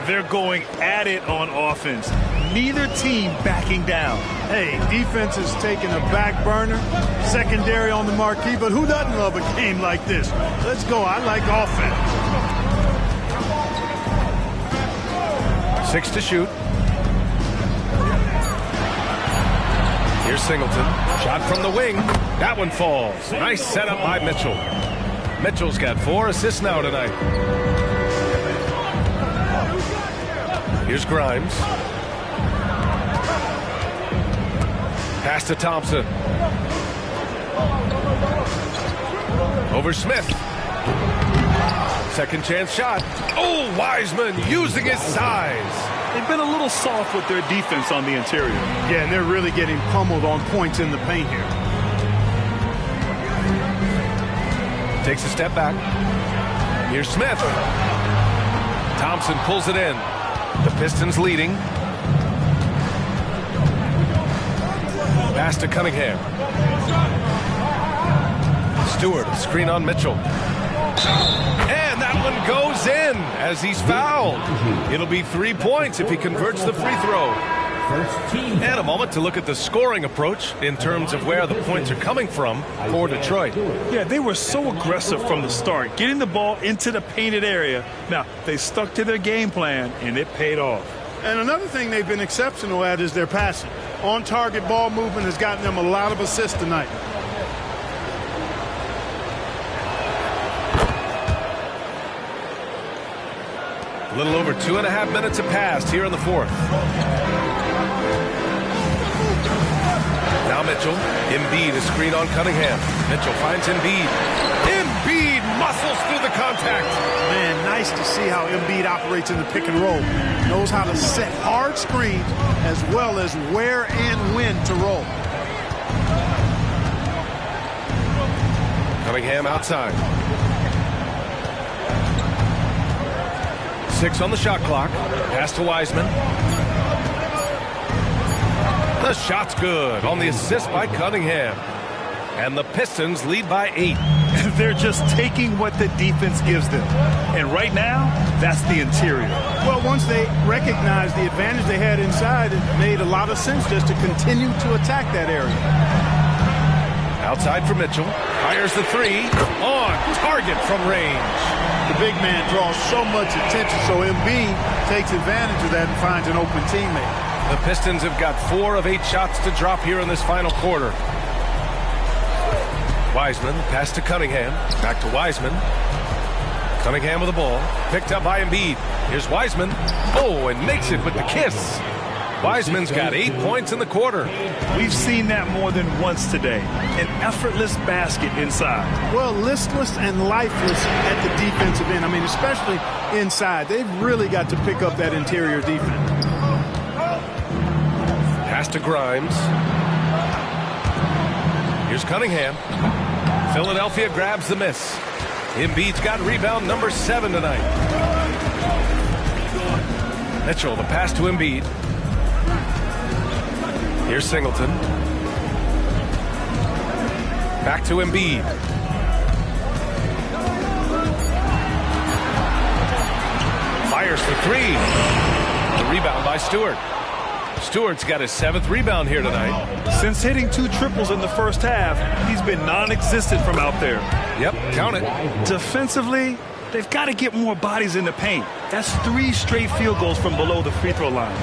They're going at it on offense. Neither team backing down. Hey, defense is taking a back burner, secondary on the marquee, but who doesn't love a game like this? Let's go. I like offense. 6 to shoot. Here's Singleton. Shot from the wing. That one falls. Nice setup by Mitchell. Mitchell's got 4 assists now tonight. Here's Grimes. Pass to Thompson. Over Smith. Second chance shot. Oh, Wiseman using his size. They've been a little soft with their defense on the interior. Yeah, and they're really getting pummeled on points in the paint here. Takes a step back. Here's Smith. Thompson pulls it in. The Pistons leading. Pass to Cunningham. Stewart, screen on Mitchell. And that one goes in as he's fouled. It'll be 3 points if he converts the free throw. And a moment to look at the scoring approach in terms of where the points are coming from for Detroit. Yeah, they were so aggressive from the start, getting the ball into the painted area. Now, they stuck to their game plan, and it paid off. And another thing they've been exceptional at is their passing. On-target ball movement has gotten them a lot of assists tonight. A little over 2.5 minutes have passed here in the fourth. Now Mitchell. Embiid, a screen on Cunningham. Mitchell finds Embiid. Embiid muscles through the contact. Man, nice to see how Embiid operates in the pick and roll. Knows how to set hard screens as well as where and when to roll. Cunningham outside. 6 on the shot clock. Pass to Wiseman. The shot's good on the assist by Cunningham. And the Pistons lead by 8. They're just taking what the defense gives them. And right now, that's the interior. Well, once they recognized the advantage they had inside, it made a lot of sense just to continue to attack that area. Outside for Mitchell. Fires the 3. On target from range. The big man draws so much attention, so Embiid takes advantage of that and finds an open teammate. The Pistons have got 4 of 8 shots to drop here in this final quarter. Wiseman, pass to Cunningham. Back to Wiseman. Cunningham with the ball. Picked up by Embiid. Here's Wiseman. Oh, and makes it with the kiss. Wiseman's got 8 points in the quarter. We've seen that more than once today. An effortless basket inside. Well, listless and lifeless at the defensive end. I mean, especially inside. They've really got to pick up that interior defense. Pass to Grimes. Here's Cunningham. Philadelphia grabs the miss. Embiid's got rebound number 7 tonight. Mitchell, the pass to Embiid. Here's Singleton. Back to Embiid. Fires for 3. The rebound by Stewart. Stewart's got his 7th rebound here tonight. Since hitting 2 triples in the first half, he's been non-existent from out there. Yep, count it. Defensively, they've got to get more bodies in the paint. That's 3 straight field goals from below the free throw line.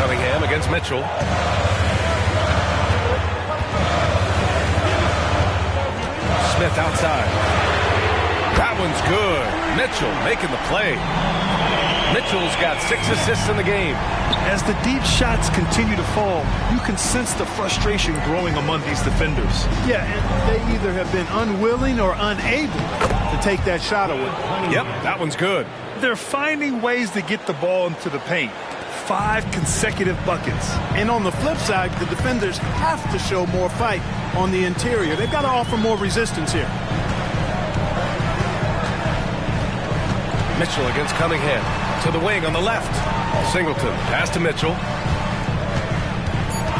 Cunningham against Mitchell. Smith outside. That one's good. Mitchell making the play. Mitchell's got 6 assists in the game. As the deep shots continue to fall, you can sense the frustration growing among these defenders. Yeah, and they either have been unwilling or unable to take that shot away. Yep, that one's good. They're finding ways to get the ball into the paint. 5 consecutive buckets. And on the flip side, the defenders have to show more fight on the interior. They've got to offer more resistance here. Mitchell against Cunningham. To the wing on the left. Singleton. Pass to Mitchell.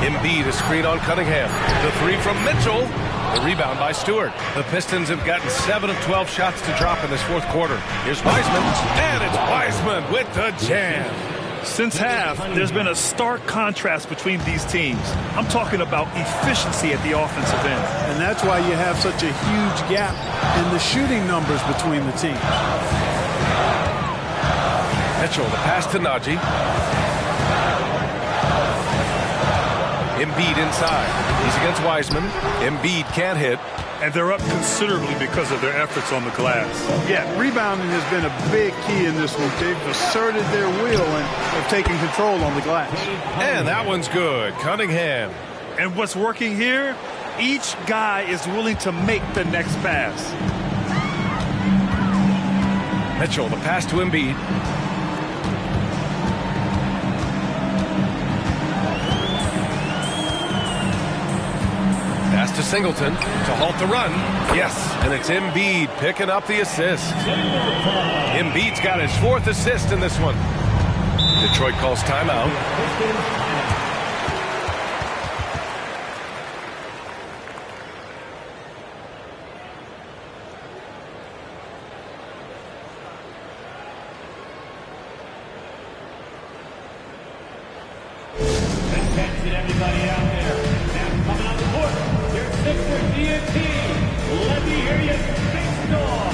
Embiid, a screen on Cunningham. The 3 from Mitchell. The rebound by Stewart. The Pistons have gotten 7 of 12 shots to drop in this fourth quarter. Here's Wiseman. And it's Wiseman with the jam. Since half, there's been a stark contrast between these teams. I'm talking about efficiency at the offensive end. And that's why you have such a huge gap in the shooting numbers between the teams. Mitchell, the pass to Najee. Embiid inside. He's against Wiseman. Embiid can't hit. And they're up considerably because of their efforts on the glass. Yeah, rebounding has been a big key in this one. They've asserted their will and have taken control on the glass. And that one's good. Cunningham. And what's working here? Each guy is willing to make the next pass. Mitchell, the pass to Embiid. Pass to Singleton to halt the run. Yes, and it's Embiid picking up the assist. Embiid's got his 4th assist in this one. Detroit calls timeout. Attention everybody out there. Now coming on the court, your Sixers DNT. Let me hear you make noise.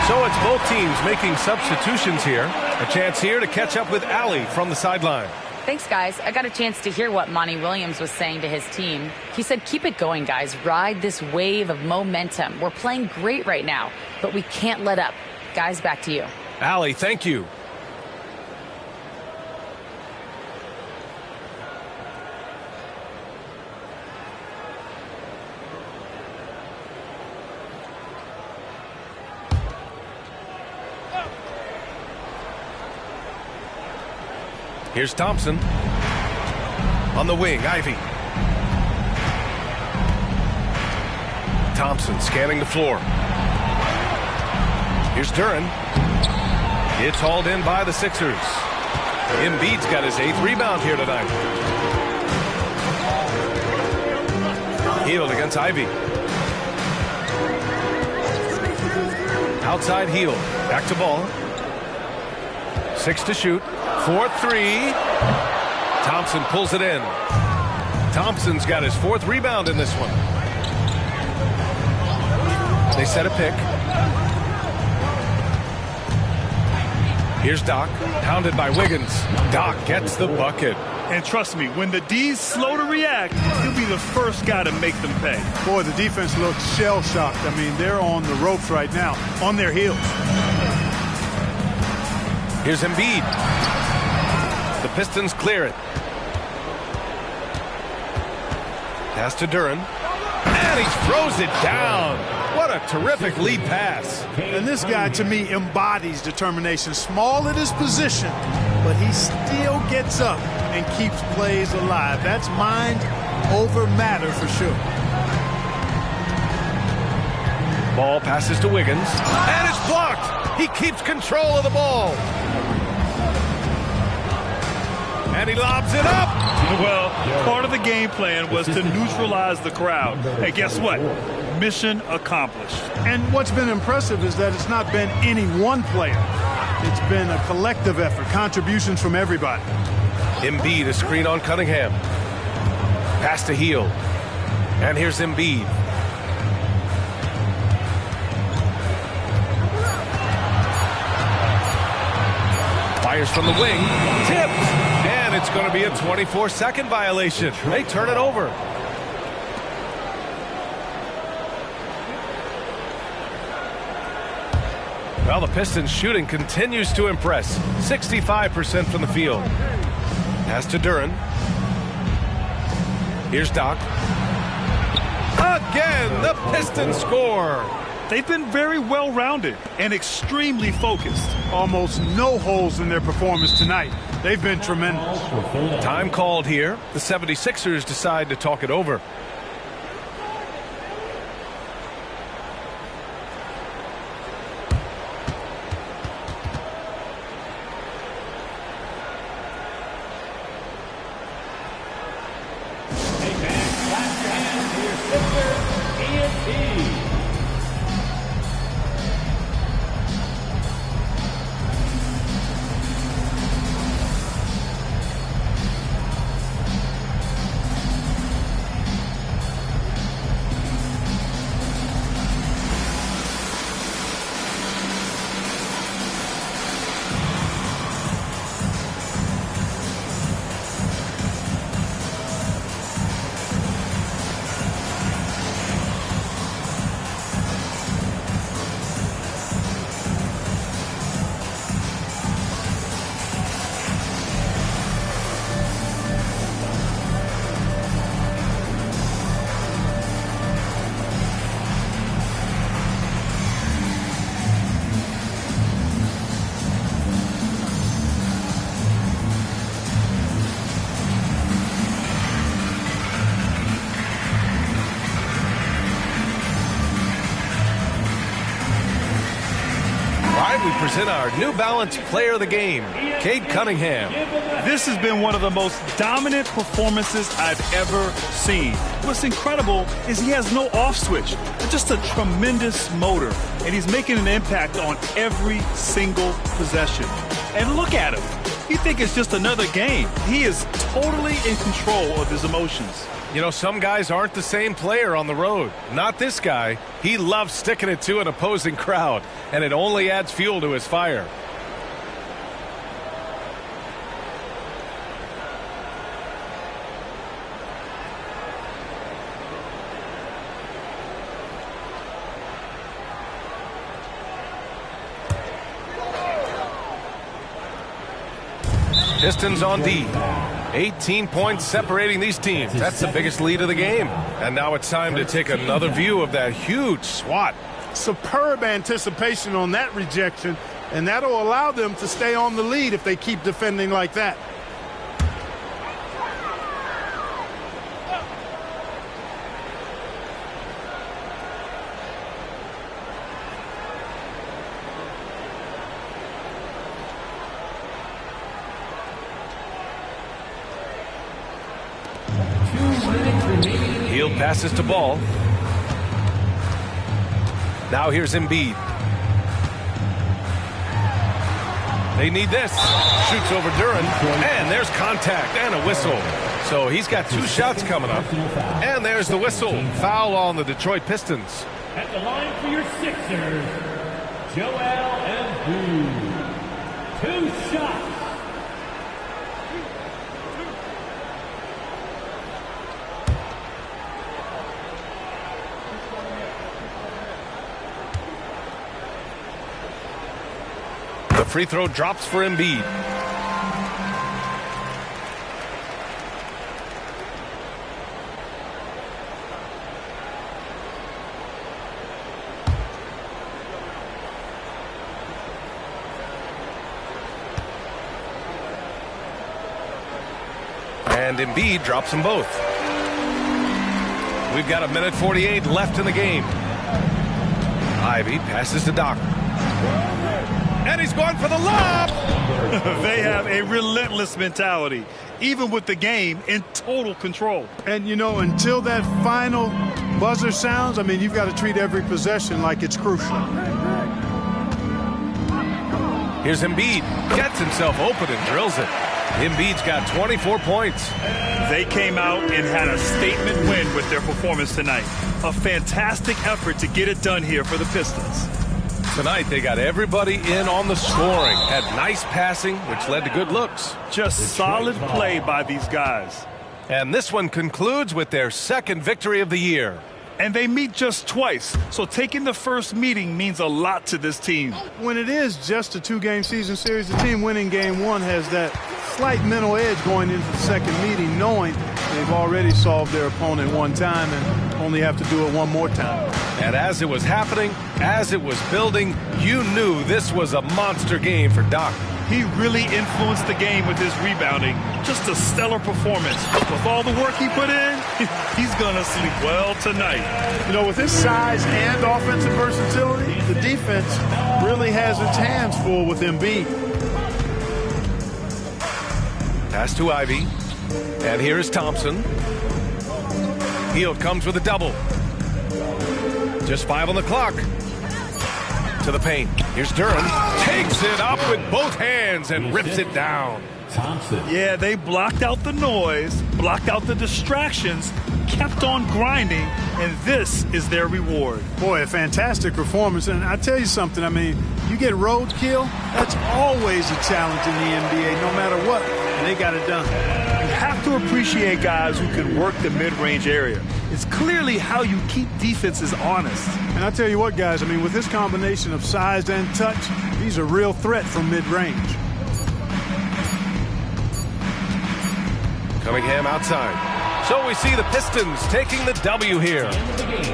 So it's both teams making substitutions here. A chance here to catch up with Allie from the sideline. Thanks, guys. I got a chance to hear what Monty Williams was saying to his team. He said, keep it going, guys. Ride this wave of momentum. We're playing great right now, but we can't let up. Guys, back to you. Allie, thank you. Here's Thompson. On the wing, Ivy. Thompson scanning the floor. Here's Duren. It's hauled in by the Sixers. Embiid's got his 8th rebound here tonight. Hield against Ivy. Outside Hield. Back to ball. 6 to shoot. 4-3. Thompson pulls it in. Thompson's got his 4th rebound in this one. They set a pick. Here's Doc, hounded by Wiggins. Doc gets the bucket. And trust me, when the D's slow to react, he'll be the first guy to make them pay. Boy, the defense looks shell-shocked. I mean, they're on the ropes right now, on their heels. Here's Embiid. The Pistons clear it. Pass to Duren. And he throws it down. What a terrific lead pass. And this guy, to me, embodies determination. Small at his position, but he still gets up and keeps plays alive. That's mind over matter for sure. Ball passes to Wiggins. And it's blocked. He keeps control of the ball. And he lobs it up. Well, part of the game plan was to neutralize the crowd. Hey, guess what? Mission accomplished. And what's been impressive is that it's not been any one player. It's been a collective effort, contributions from everybody. Embiid, a screen on Cunningham. Pass to Hield. And here's Embiid. Fires from the wing. Tipped. And it's going to be a 24-second violation. They turn it over. Well, the Pistons shooting continues to impress. 65% from the field. Pass to Duren. Here's Doc. Again, the Pistons score. They've been very well-rounded and extremely focused. Almost no holes in their performance tonight. They've been tremendous. Time called here. The 76ers decide to talk it over. We present our New Balance Player of the Game, Cade Cunningham. This has been one of the most dominant performances I've ever seen. What's incredible is he has no off switch, just a tremendous motor, and he's making an impact on every single possession. And look at him. You think it's just another game. He is totally in control of his emotions. You know, some guys aren't the same player on the road. Not this guy. He loves sticking it to an opposing crowd, and it only adds fuel to his fire. Pistons on D. 18 points separating these teams. That's the biggest lead of the game. And now it's time to take another view of that huge swat. Superb anticipation on that rejection, and that'll allow them to stay on the lead if they keep defending like that. Hield passes to Ball. Now here's Embiid. They need this. Shoots over Duran. And there's contact and a whistle. So he's got 2 shots coming up. And there's the whistle. Foul on the Detroit Pistons. At the line for your Sixers, Joel Embiid. 2 shots. The free throw drops for Embiid. And Embiid drops them both. We've got 1:48 left in the game. Ivy passes to Doc. And he's going for the lob. They have a relentless mentality, even with the game in total control. And, you know, until that final buzzer sounds, I mean, you've got to treat every possession like it's crucial. Here's Embiid. Gets himself open and drills it. Embiid's got 24 points. They came out and had a statement win with their performance tonight. A fantastic effort to get it done here for the Pistons. Tonight, they got everybody in on the scoring. Had nice passing, which led to good looks. Just solid play by these guys. And this one concludes with their second victory of the year. And they meet just twice, so taking the first meeting means a lot to this team. When it is just a 2-game season series, the team winning game 1 has that slight mental edge going into the second meeting, knowing they've already solved their opponent one time and only have to do it one more time. And as it was happening, as it was building, you knew this was a monster game for Doc. He really influenced the game with his rebounding. Just a stellar performance. With all the work he put in, he's going to sleep well tonight. You know, with his size and offensive versatility, the defense really has its hands full with Embiid. Pass to Ivy. And here is Thompson. Hield comes with a double. Just 5 on the clock. To the paint. Here's Duran. Takes it up with both hands and rips it down. Thompson. Yeah, they blocked out the noise, blocked out the distractions, kept on grinding, and this is their reward. Boy, a fantastic performance. And I tell you something, I mean, you get roadkill, that's always a challenge in the NBA, no matter what. And they got it done. You have to appreciate guys who can work the mid-range area. It's clearly how you keep defenses honest. And I tell you what, guys, I mean, with this combination of size and touch, he's a real threat from mid-range. Cunningham outside. So we see the Pistons taking the W here.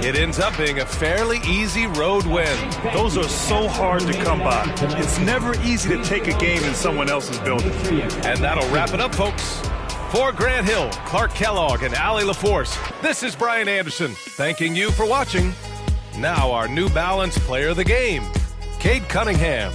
It ends up being a fairly easy road win. Those are so hard to come by. It's never easy to take a game in someone else's building. And that'll wrap it up, folks. For Grant Hill, Clark Kellogg, and Allie LaForce, this is Brian Anderson, thanking you for watching. Now our New Balance player of the game, Cade Cunningham.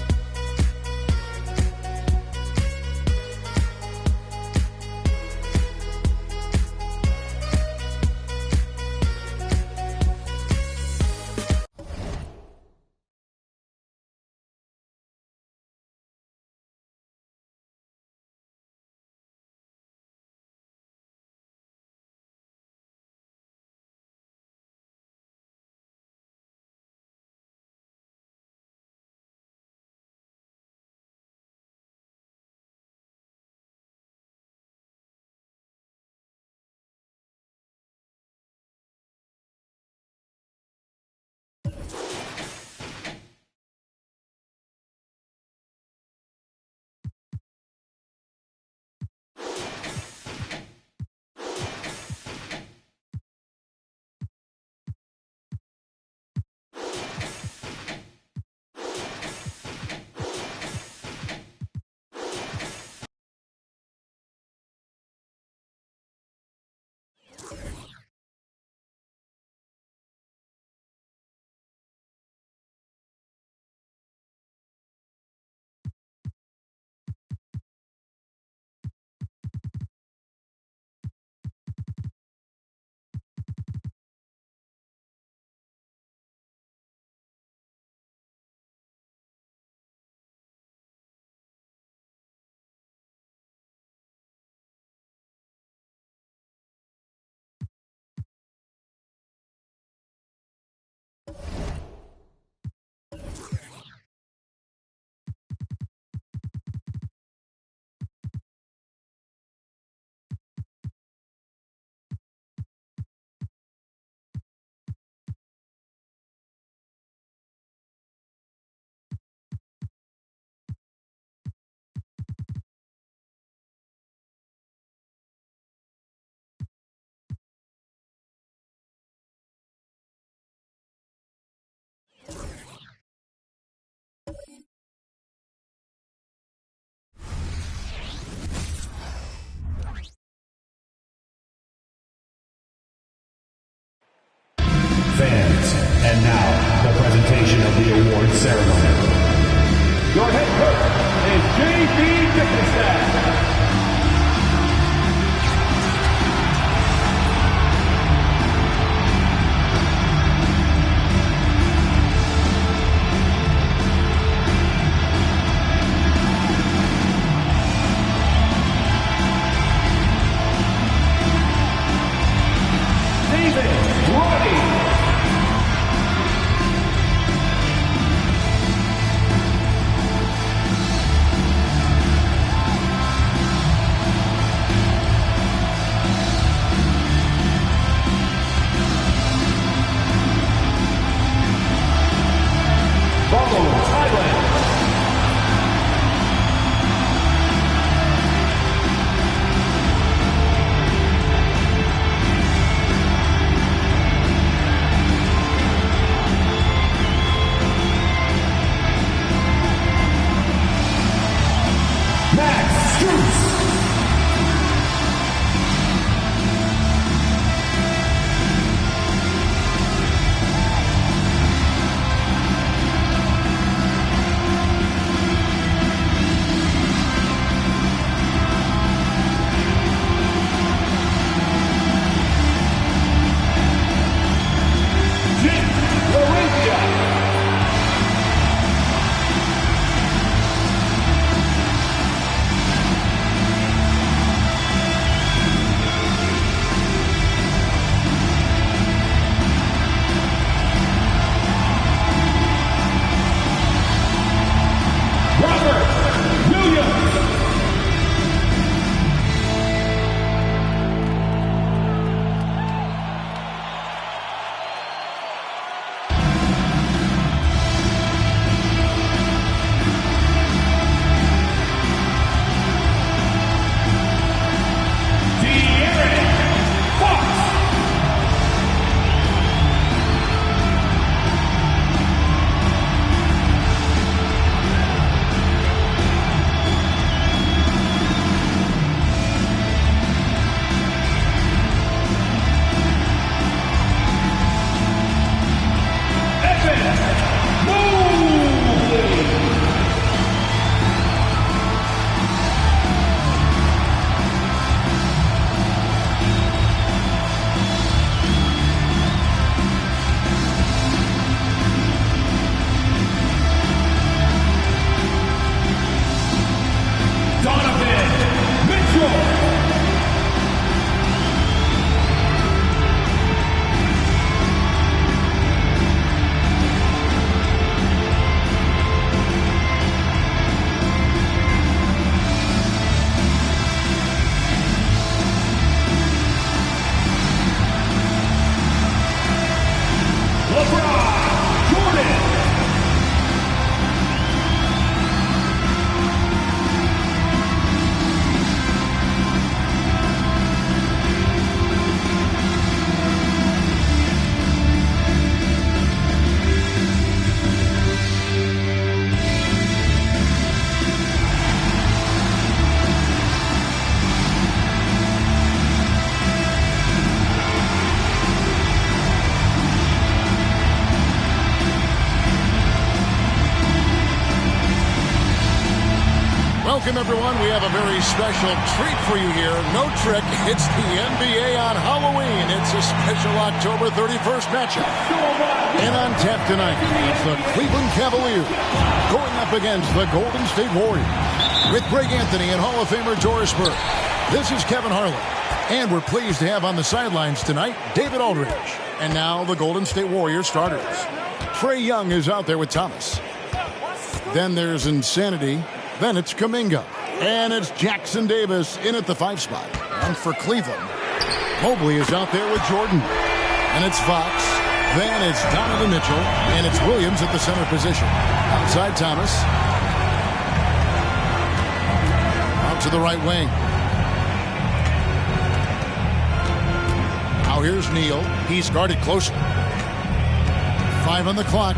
Fans, and now the presentation of the award ceremony. Your head coach is J.B. Dickinson. Welcome, everyone. We have a very special treat for you here. No trick. It's the NBA on Halloween. It's a special October 31st matchup. And on tap tonight, it's the Cleveland Cavaliers going up against the Golden State Warriors with Greg Anthony and Hall of Famer Doris Burke. This is Kevin Harlan. And we're pleased to have on the sidelines tonight David Aldridge. And now the Golden State Warriors starters. Trae Young is out there with Thomas. Then there's Insanity. Then it's Kuminga. And it's Jackson Davis in at the 5 spot. And for Cleveland, Mobley is out there with Jordan. And it's Fox. Then it's Donovan Mitchell. And it's Williams at the center position. Outside Thomas. Out to the right wing. Now here's Neal. He's guarded closely. 5 on the clock.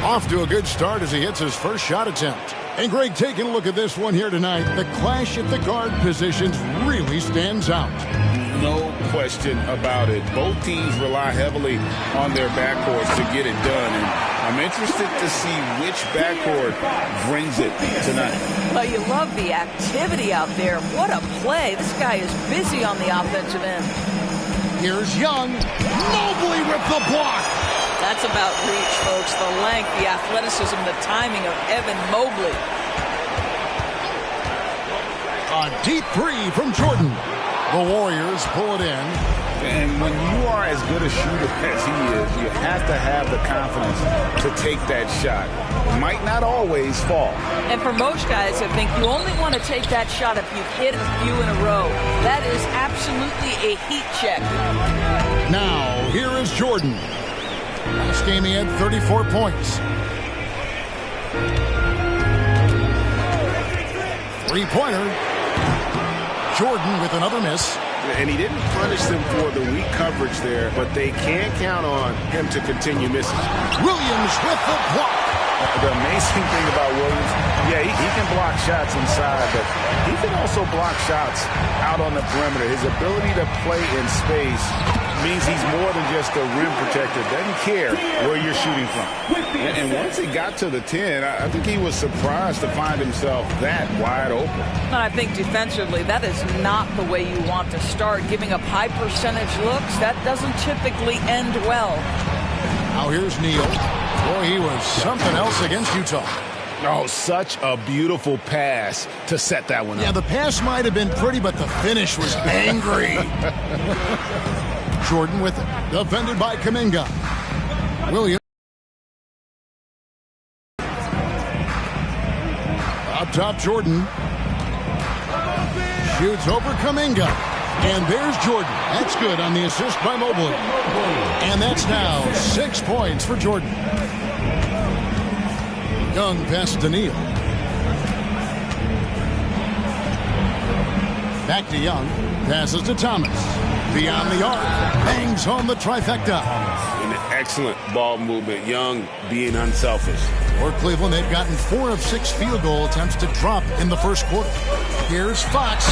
Off to a good start as he hits his first shot attempt. And Greg, taking a look at this one here tonight, the clash at the guard positions really stands out. No question about it. Both teams rely heavily on their backcourts to get it done. And I'm interested to see which backcourt brings it tonight. Well, you love the activity out there. What a play. This guy is busy on the offensive end. Here's Young. Mobley with the block. That's about reach, folks. The length, the athleticism, the timing of Evan Mobley. A deep three from Jordan. The Warriors pull it in. And when you are as good a shooter as he is, you have to have the confidence to take that shot. Might not always fall. And for most guys, I think you only want to take that shot if you've hit a few in a row. That is absolutely a heat check. Now, here is Jordan. Last game he had 34 points. 3-pointer. Jordan with another miss. And he didn't punish them for the weak coverage there, but they can count on him to continue missing. Williams with the block. The amazing thing about Williams, yeah, he can block shots inside, but he can also block shots out on the perimeter. His ability to play in space means he's more than just a rim protector. Doesn't care where you're shooting from. And once he got to the 10, I think he was surprised to find himself that wide open. And I think defensively, that is not the way you want to start. Giving up high percentage looks, that doesn't typically end well. Now here's Neal. Boy, he was something else against Utah. Oh, such a beautiful pass to set that one up. Yeah, the pass might have been pretty, but the finish was angry. Jordan with it. Defended by Kuminga. Williams. Up top, Jordan. Shoots over Kuminga. And there's Jordan. That's good on the assist by Mobley. And that's now 6 points for Jordan. Young pass to Neal. Back to Young. Passes to Thomas. Beyond the arc. Bangs home the trifecta. An excellent ball movement. Young being unselfish. For Cleveland, they've gotten 4 of 6 field goal attempts to drop in the first quarter. Here's Fox.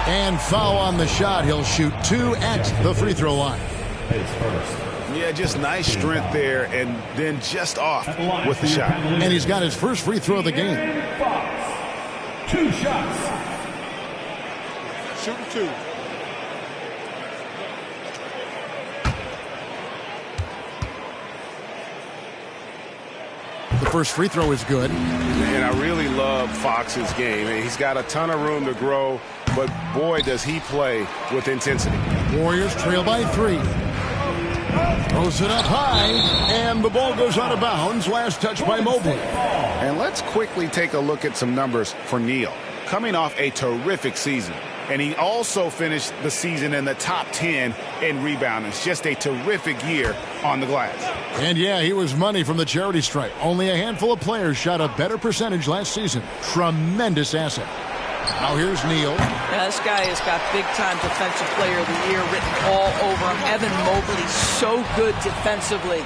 And foul on the shot. He'll shoot 2 at the free throw line. Yeah, just nice strength there, and then just off with the shot. And he's got his first free throw of the game. 2 shots. Shooting 2. The first free throw is good. And I really love Fox's game. He's got a ton of room to grow, but boy, does he play with intensity. Warriors trail by 3. Throws it up high, and the ball goes out of bounds. Last touch by Mobley. And let's quickly take a look at some numbers for Neal. Coming off a terrific season. And he also finished the season in the top 10 in rebounding. It's just a terrific year on the glass. And yeah, he was money from the charity stripe. Only a handful of players shot a better percentage last season. Tremendous asset. Now here's Neal. Yeah, this guy has got big-time Defensive Player of the Year written all over him. Evan Mobley, so good defensively.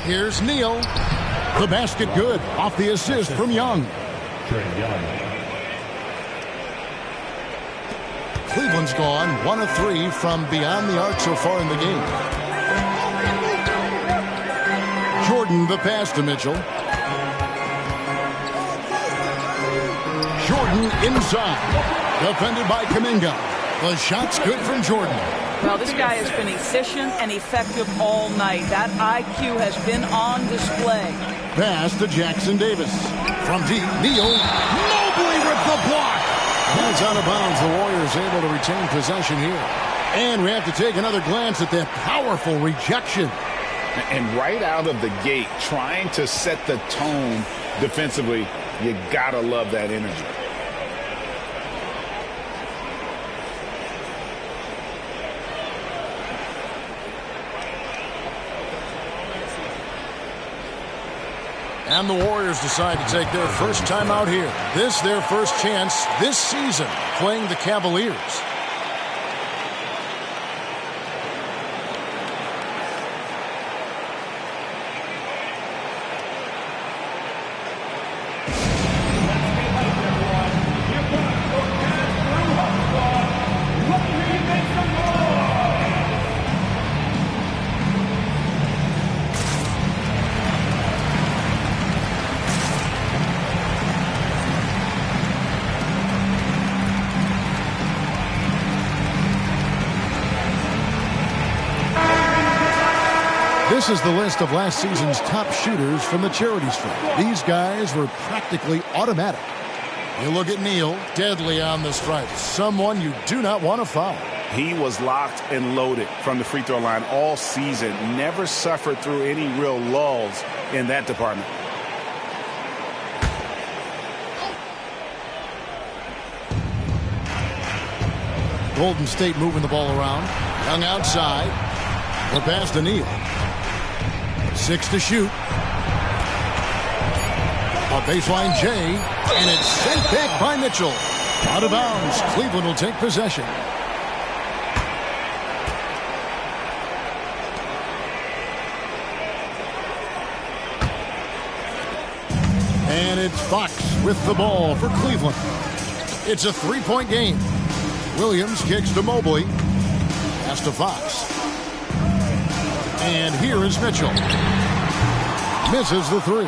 Here's Neal. The basket good. Off the assist from Young. Cleveland's gone 1 of 3 from beyond the arc so far in the game. Jordan the pass to Mitchell. Jordan inside. Defended by Kuminga. The shot's good from Jordan. Well, this guy has been efficient and effective all night. That IQ has been on display. Pass to Jackson Davis. From deep, Neal. Mobley with the block. And it's out of bounds. The Warriors able to retain possession here. And we have to take another glance at that powerful rejection. And right out of the gate, trying to set the tone defensively, you gotta love that energy. And the Warriors decide to take their first time out here. This their first chance this season playing the Cavaliers. This is the list of last season's top shooters from the charity stripe. These guys were practically automatic. You look at Neal, deadly on the stripe. Someone you do not want to foul. He was locked and loaded from the free throw line all season. Never suffered through any real lulls in that department. Golden State moving the ball around. Young outside. The pass to Neal. 6 to shoot. A baseline J, and it's sent back by Mitchell. Out of bounds. Cleveland will take possession. And it's Fox with the ball for Cleveland. It's a three-point game. Williams kicks to Mobley. Pass to Fox. And here is Mitchell. Misses the three.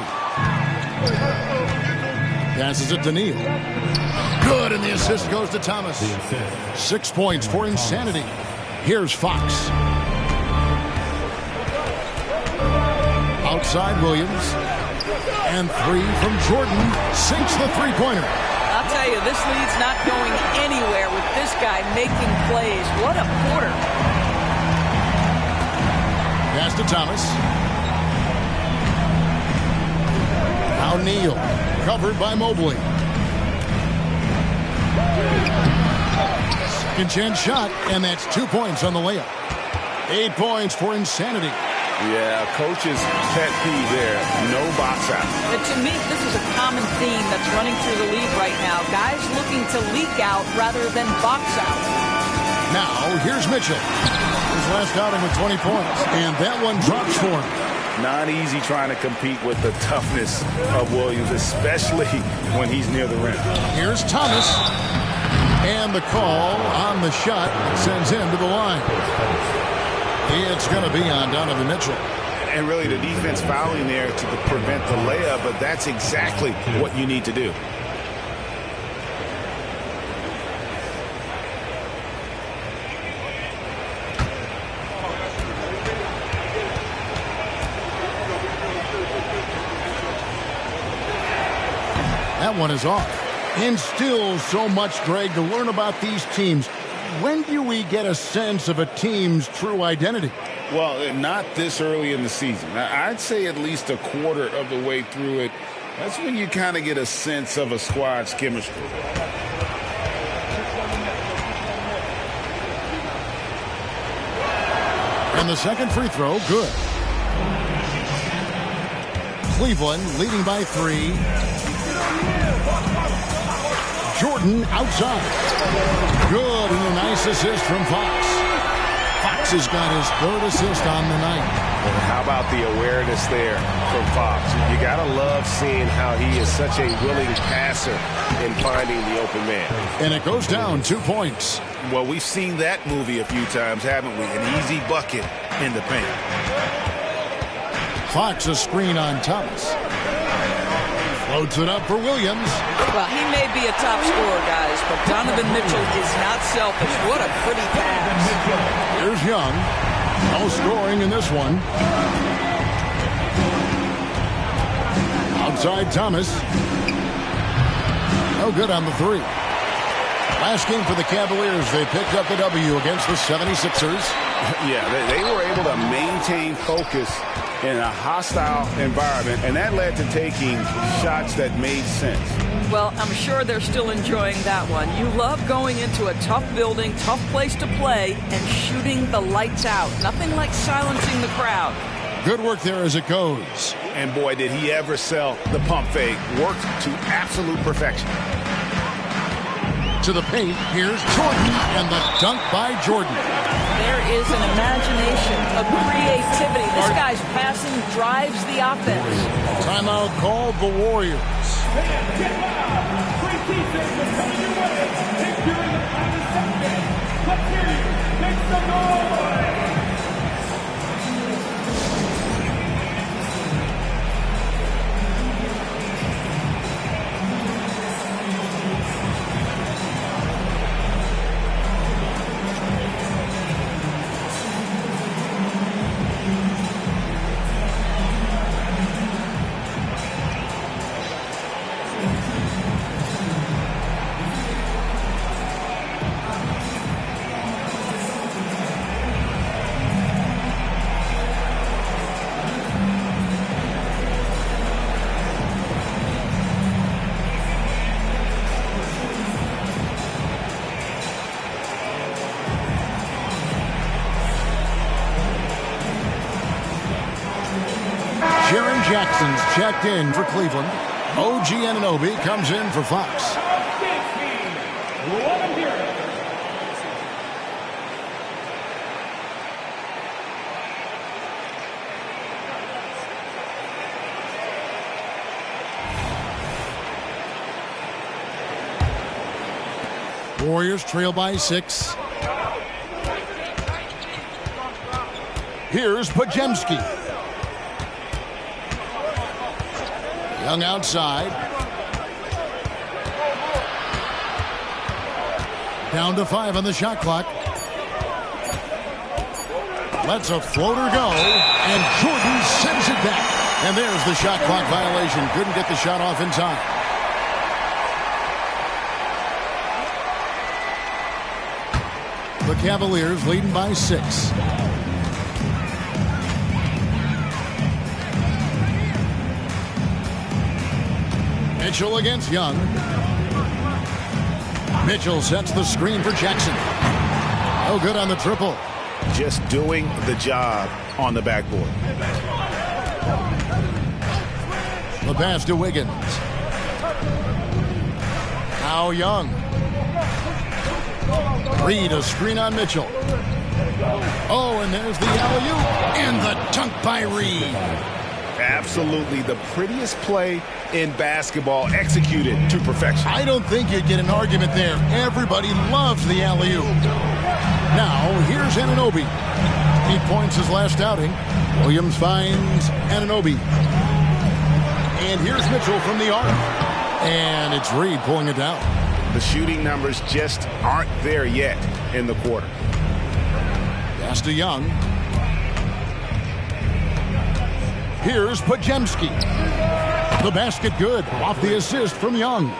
Passes it to Neal. Good, and the assist goes to Thomas. 6 points for insanity. Here's Fox. Outside Williams. And three from Jordan. Sinks the three-pointer. I'll tell you, this lead's not going anywhere with this guy making plays. What a quarter. Pass to Thomas. Now Neal. Covered by Mobley. Second chance shot, and that's 2 points on the layup. 8 points for insanity. Yeah, coach's pet peeve there. No box out. And to me, this is a common theme that's running through the league right now. Guys looking to leak out rather than box out. Now, here's Mitchell. His last outing with 20 points. And that one drops for him. Not easy trying to compete with the toughness of Williams, especially when he's near the rim. Here's Thomas. And the call on the shot sends him to the line. It's going to be on Donovan Mitchell. And really the defense fouling there to prevent the layup, but that's exactly what you need to do. That one is off. And still so much, Greg, to learn about these teams. When do we get a sense of a team's true identity? Well, not this early in the season. I'd say at least a quarter of the way through it. That's when you kind of get a sense of a squad's chemistry. And the second free throw, good. Cleveland leading by 3. Jordan outside. Good, and a nice assist from Fox. Fox has got his 3rd assist on the night. How about the awareness there from Fox? You got to love seeing how he is such a willing passer in finding the open man. And it goes down 2 points. Well, we've seen that movie a few times, haven't we? An easy bucket in the paint. Fox a screen on Thomas. Floats it up for Williams. Well, he may be a top scorer, guys, but Donovan Mitchell is not selfish. What a pretty pass. Here's Young. No scoring in this one. Outside Thomas. No good on the three. Last game for the Cavaliers, they picked up the W against the 76ers. Yeah, they were able to maintain focus in a hostile environment, and that led to taking shots that made sense. Well, I'm sure they're still enjoying that one. You love going into a tough building, tough place to play, and shooting the lights out. Nothing like silencing the crowd. Good work there as it goes. And boy, did he ever sell the pump fake. Worked to absolute perfection. To the paint, here's Jordan, and the dunk by Jordan. There is an imagination, a creativity. This guy's passing drives the offense. Timeout called the Warriors. Jackson's checked in for Cleveland. OG Anunoby comes in for Fox. Warriors trail by 6. Here's Pajemski. Young outside. Down to 5 on the shot clock. Lets a floater go, and Jordan sends it back. And there's the shot clock violation. Couldn't get the shot off in time. The Cavaliers leading by 6. Mitchell against Young. Mitchell sets the screen for Jackson. No good on the triple. Just doing the job on the backboard. The pass to Wiggins. Now Young. Reed a screen on Mitchell. Oh, and there's the alley-oop. And the dunk by Reed. Absolutely the prettiest play in basketball, executed to perfection. I don't think you'd get an argument there. Everybody loves the alley-oop. Now, here's Anunoby. 8 points his last outing. Williams finds Anunoby. And here's Mitchell from the arc. And it's Reed pulling it down. The shooting numbers just aren't there yet in the quarter. Pass to Young. Here's Pajemski. The basket good. Off the assist from Young.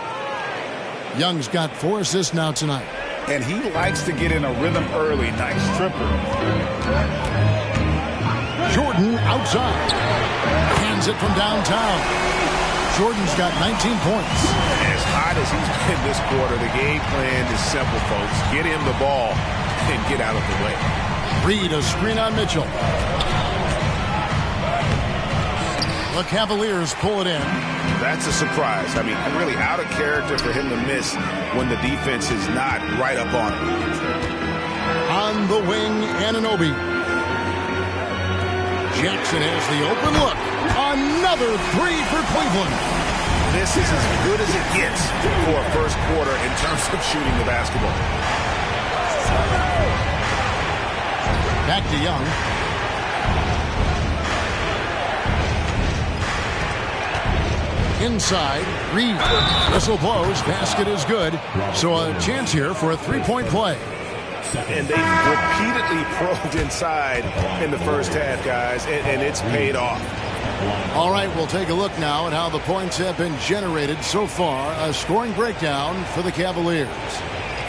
Young's got 4 assists now tonight. And he likes to get in a rhythm early. Nice triple. Jordan outside. Hands it from downtown. Jordan's got 19 points. As hot as he's been this quarter, the game plan is simple, folks. Get him the ball and get out of the way. Reed a screen on Mitchell. The Cavaliers pull it in. That's a surprise. I mean, really out of character for him to miss when the defense is not right up on him. On the wing, Anunoby. Jackson has the open look. Another 3 for Cleveland. This is as good as it gets for a first quarter in terms of shooting the basketball. Back to Young. Inside, Reed. Whistle blows, basket is good. So a chance here for a three-point play. And they repeatedly probed inside in the first half, guys, and it's paid off. All right, we'll take a look now at how the points have been generated so far. A scoring breakdown for the Cavaliers.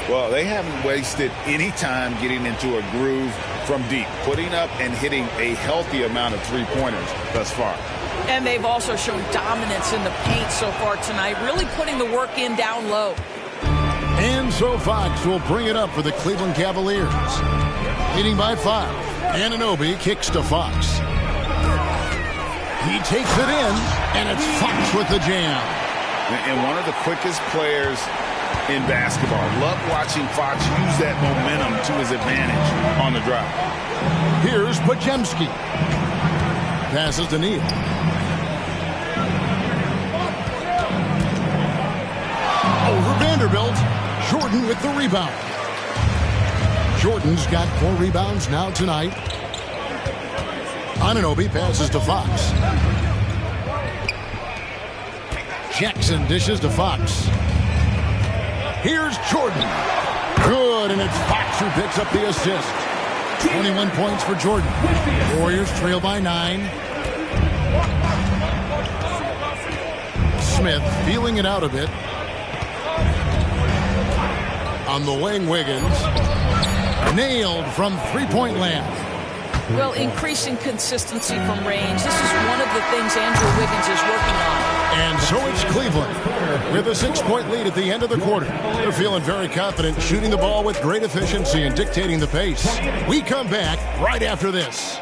Well, they haven't wasted any time getting into a groove from deep, putting up and hitting a healthy amount of three-pointers thus far. And they've also shown dominance in the paint so far tonight, really putting the work in down low. And so Fox will bring it up for the Cleveland Cavaliers. Leading by 5. Anunoby kicks to Fox. He takes it in, and it's Fox with the jam. And one of the quickest players in basketball. Love watching Fox use that momentum to his advantage on the drive. Here's Podziemski. Passes to Neal. Over Vanderbilt. Jordan with the rebound. Jordan's got 4 rebounds now tonight. Anunoby passes to Fox. Jackson dishes to Fox. Here's Jordan. Good, and it's Fox who picks up the assist. 21 points for Jordan. Warriors trail by 9. Smith feeling it out a bit. On the wing, Wiggins. Nailed from three-point land. Well, increasing consistency from range. This is one of the things Andrew Wiggins is working on. And so it's Cleveland with a 6-point lead at the end of the quarter. They're feeling very confident, shooting the ball with great efficiency and dictating the pace. We come back right after this.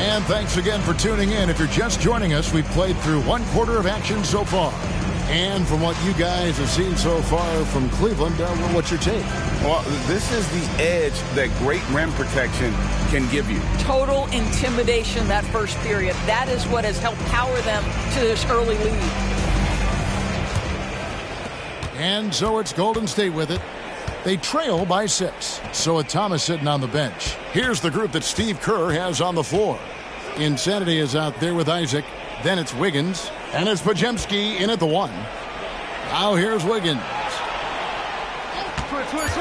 And thanks again for tuning in. If you're just joining us, we've played through 1 quarter of action so far. And from what you guys have seen so far from Cleveland, what's your take? Well, this is the edge that great rim protection can give you. Total intimidation that first period. That is what has helped power them to this early lead. And so it's Golden State with it. They trail by 6. So with Thomas sitting on the bench. Here's the group that Steve Kerr has on the floor. Insanity is out there with Isaac. Then it's Wiggins. And it's Podziemski in at the 1. Now here's Wiggins.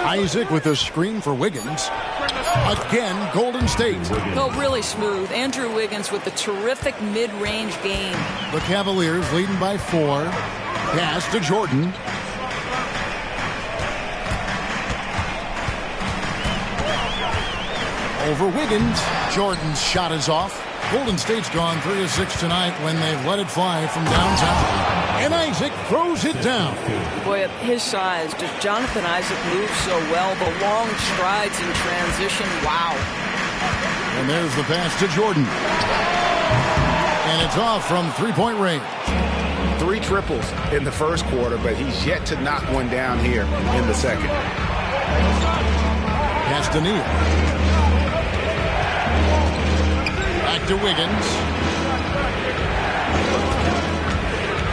Isaac with a screen for Wiggins. Again, Golden State. Oh, really smooth. Andrew Wiggins with the terrific mid-range game. The Cavaliers leading by 4. Pass to Jordan. Over Wiggins. Jordan's shot is off. Golden State's gone 3 of 6 tonight when they've let it fly from downtown. And Isaac throws it down. Boy, at his size, does Jonathan Isaac move so well? The long strides in transition, wow. And there's the pass to Jordan. And it's off from three-point range. 3 triples in the first quarter, but he's yet to knock one down here in the second. Pass to Neal. Back to Wiggins.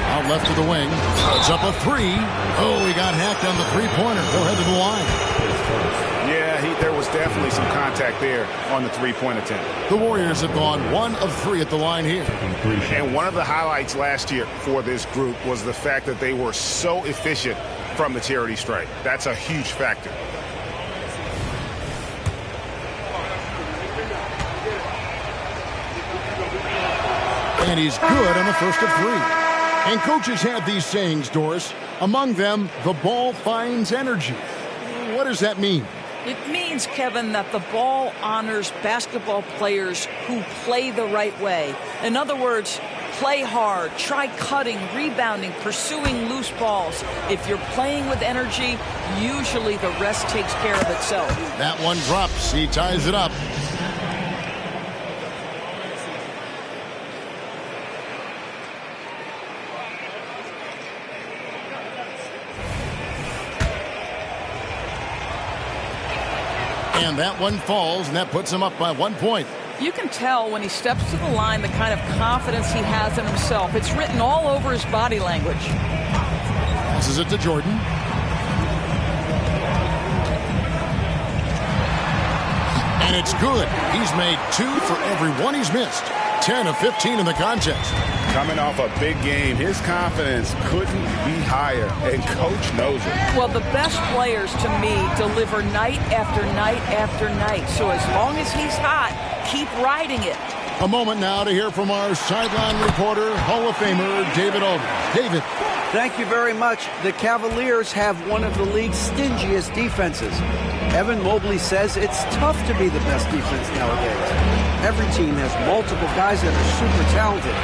Out left to the wing. It's up a 3. Oh, he got hacked on the three-pointer. He'll head to the line. Yeah, there was definitely some contact there on the three-point attempt. The Warriors have gone 1 of 3 at the line here. And one of the highlights last year for this group was the fact that they were so efficient from the charity stripe. That's a huge factor. And he's good on the first of 3. And coaches have these sayings, Doris. Among them, the ball finds energy. What does that mean? It means, Kevin, that the ball honors basketball players who play the right way. In other words, play hard, try cutting, rebounding, pursuing loose balls. If you're playing with energy, usually the rest takes care of itself. That one drops. He ties it up. And that one falls, and that puts him up by 1 point. You can tell when he steps to the line the kind of confidence he has in himself. It's written all over his body language. Passes it to Jordan. And it's good. He's made 2 for every one he's missed. 10 of 15 in the contest. Coming off a big game, his confidence couldn't be higher, and Coach knows it. Well, the best players, to me, deliver night after night after night. So as long as he's hot, keep riding it. A moment now to hear from our sideline reporter, Hall of Famer David Aldridge. David. Thank you very much. The Cavaliers have one of the league's stingiest defenses. Evan Mobley says it's tough to be the best defense nowadays. Every team has multiple guys that are super talented.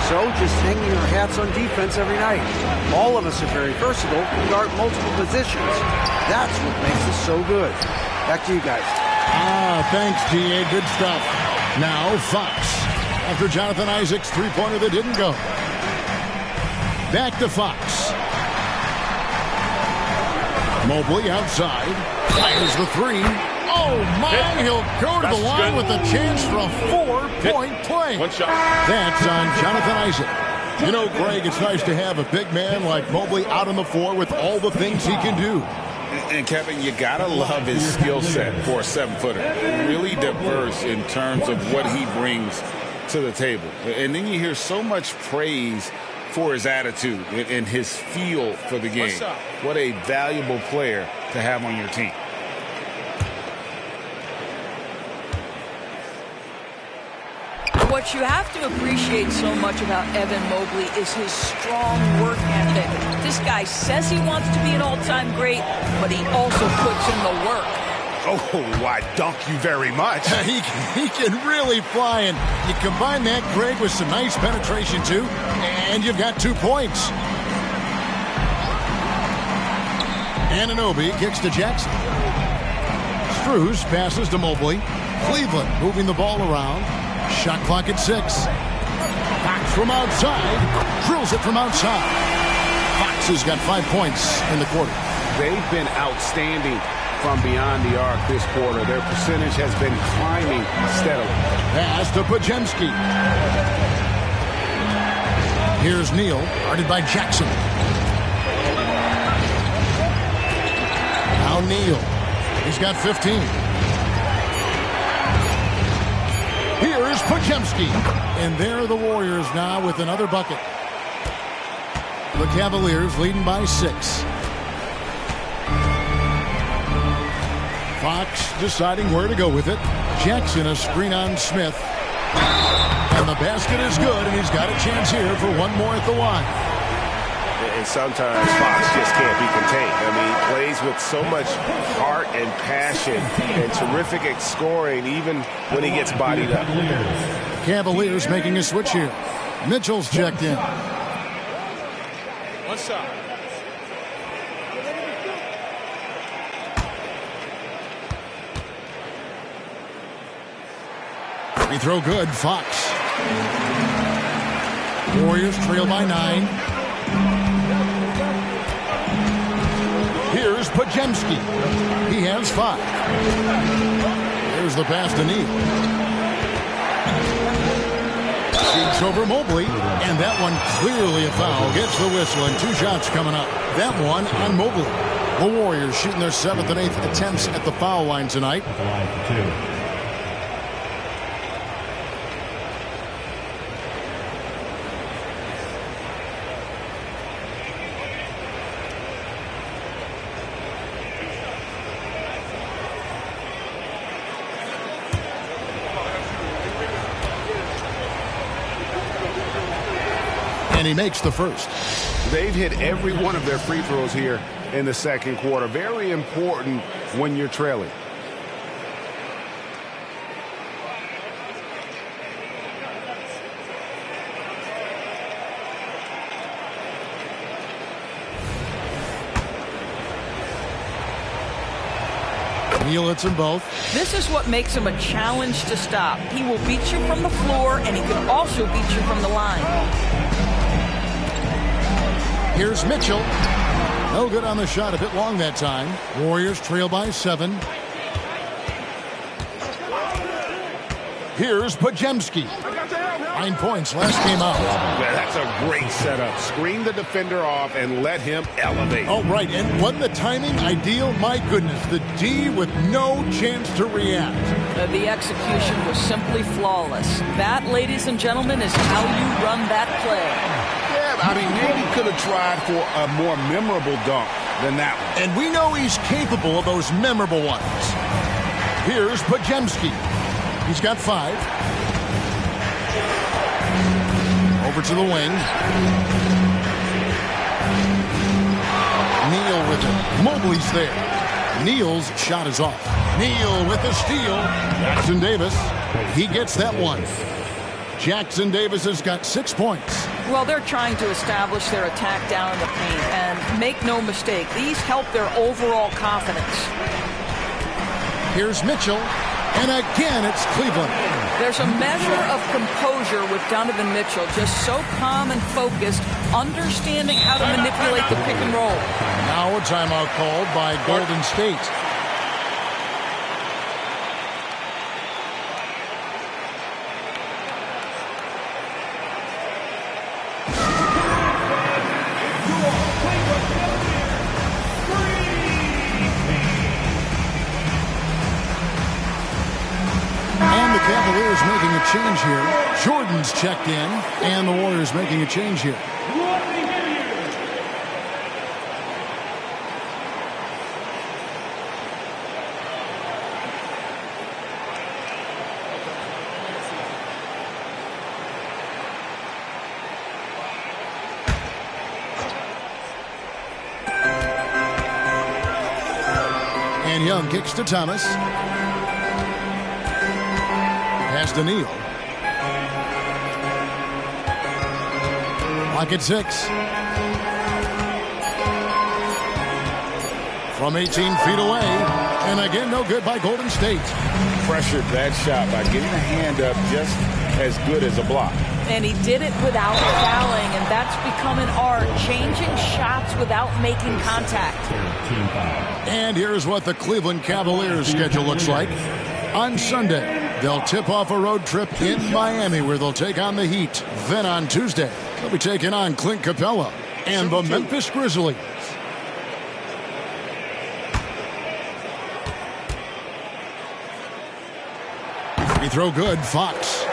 So just hanging our hats on defense every night. All of us are very versatile and guard multiple positions. That's what makes us so good. Back to you guys. Thanks, G.A. Good stuff. Now, Fox. After Jonathan Isaac's three-pointer that didn't go. Back to Fox. Mobley outside. Fires the three. Oh, my. He'll go to the line with a chance for a 4-point play. One shot. That's on Jonathan Isaac. You know, Greg, it's nice to have a big man like Mobley out on the floor with all the things he can do. And Kevin, you gotta love his skill set for a 7-footer. Really diverse in terms of what he brings to the table. And then you hear so much praise for his attitude and his feel for the game. What a valuable player to have on your team. What you have to appreciate so much about Evan Mobley is his strong work ethic. This guy says he wants to be an all-time great, but he also puts in the work. Oh, I dunk you very much. He can really fly, and you combine that, Greg, with some nice penetration, too, and you've got 2 points. Anunoby kicks to Jackson. Strus passes to Mobley. Cleveland moving the ball around. Shot clock at 6. Fox from outside. Drills it from outside. Fox has got 5 points in the quarter. They've been outstanding from beyond the arc this quarter. Their percentage has been climbing steadily. Pass to Podziemski. Here's Neal, guarded by Jackson. Now Neal. He's got 15. Here's Podziemski. And there are the Warriors now with another bucket. The Cavaliers leading by 6. Fox deciding where to go with it. Jackson a screen on Smith. And the basket is good, and he's got a chance here for one more at the line. And sometimes Fox just can't be contained. I mean, he plays with so much heart and passion and terrific at scoring, even when he gets bodied up. Cavaliers making a switch here. Mitchell's checked in. One shot. Free throw good. Fox. Warriors trail by 9. Here's Podziemski. He has 5. Here's the pass to Neal. Shoots over Mobley, and that one clearly a foul. Gets the whistle, and 2 shots coming up. That one on Mobley. The Warriors shooting their 7th and 8th attempts at the foul line tonight. At the line for 2. And he makes the first. They've hit every one of their free throws here in the second quarter. Very important when you're trailing. Neal hits them both. This is what makes him a challenge to stop. He will beat you from the floor, and he can also beat you from the line. Here's Mitchell. No good on the shot, a bit long that time. Warriors trail by 7. Here's Pajemski. 9 points last game out. Yeah, that's a great setup. Screen the defender off and let him elevate. Oh, right. And wasn't the timing ideal? My goodness. The D with no chance to react. The execution was simply flawless. That, ladies and gentlemen, is how you run that play. Yeah, I mean, maybe he could have tried for a more memorable dunk than that one. And we know he's capable of those memorable ones. Here's Pajemski. He's got 5. Over to the wing. Neal with it. Mobley's there. Neal's shot is off. Neal with the steal. Jackson Davis. He gets that one. Jackson Davis has got 6 points. Well, they're trying to establish their attack down in the paint. And make no mistake, these help their overall confidence. Here's Mitchell. And again, it's Cleveland. There's a measure of composure with Donovan Mitchell, just so calm and focused, understanding how to manipulate the pick and roll. Now a timeout called by Golden State. Cavaliers making a change here. Jordan's checked in, and the Warriors making a change here. And Young kicks to Thomas. Pass to Neal. Clock at 6. From 18 feet away. And again, no good by Golden State. Pressured that shot by getting a hand up just as good as a block. And he did it without fouling, and that's become an art, changing shots without making contact. And here's what the Cleveland Cavaliers schedule looks like. On Sunday, they'll tip off a road trip in Miami where they'll take on the Heat. Then on Tuesday, they'll be taking on Clint Capella and the Memphis Grizzlies. Free throw good, Fox.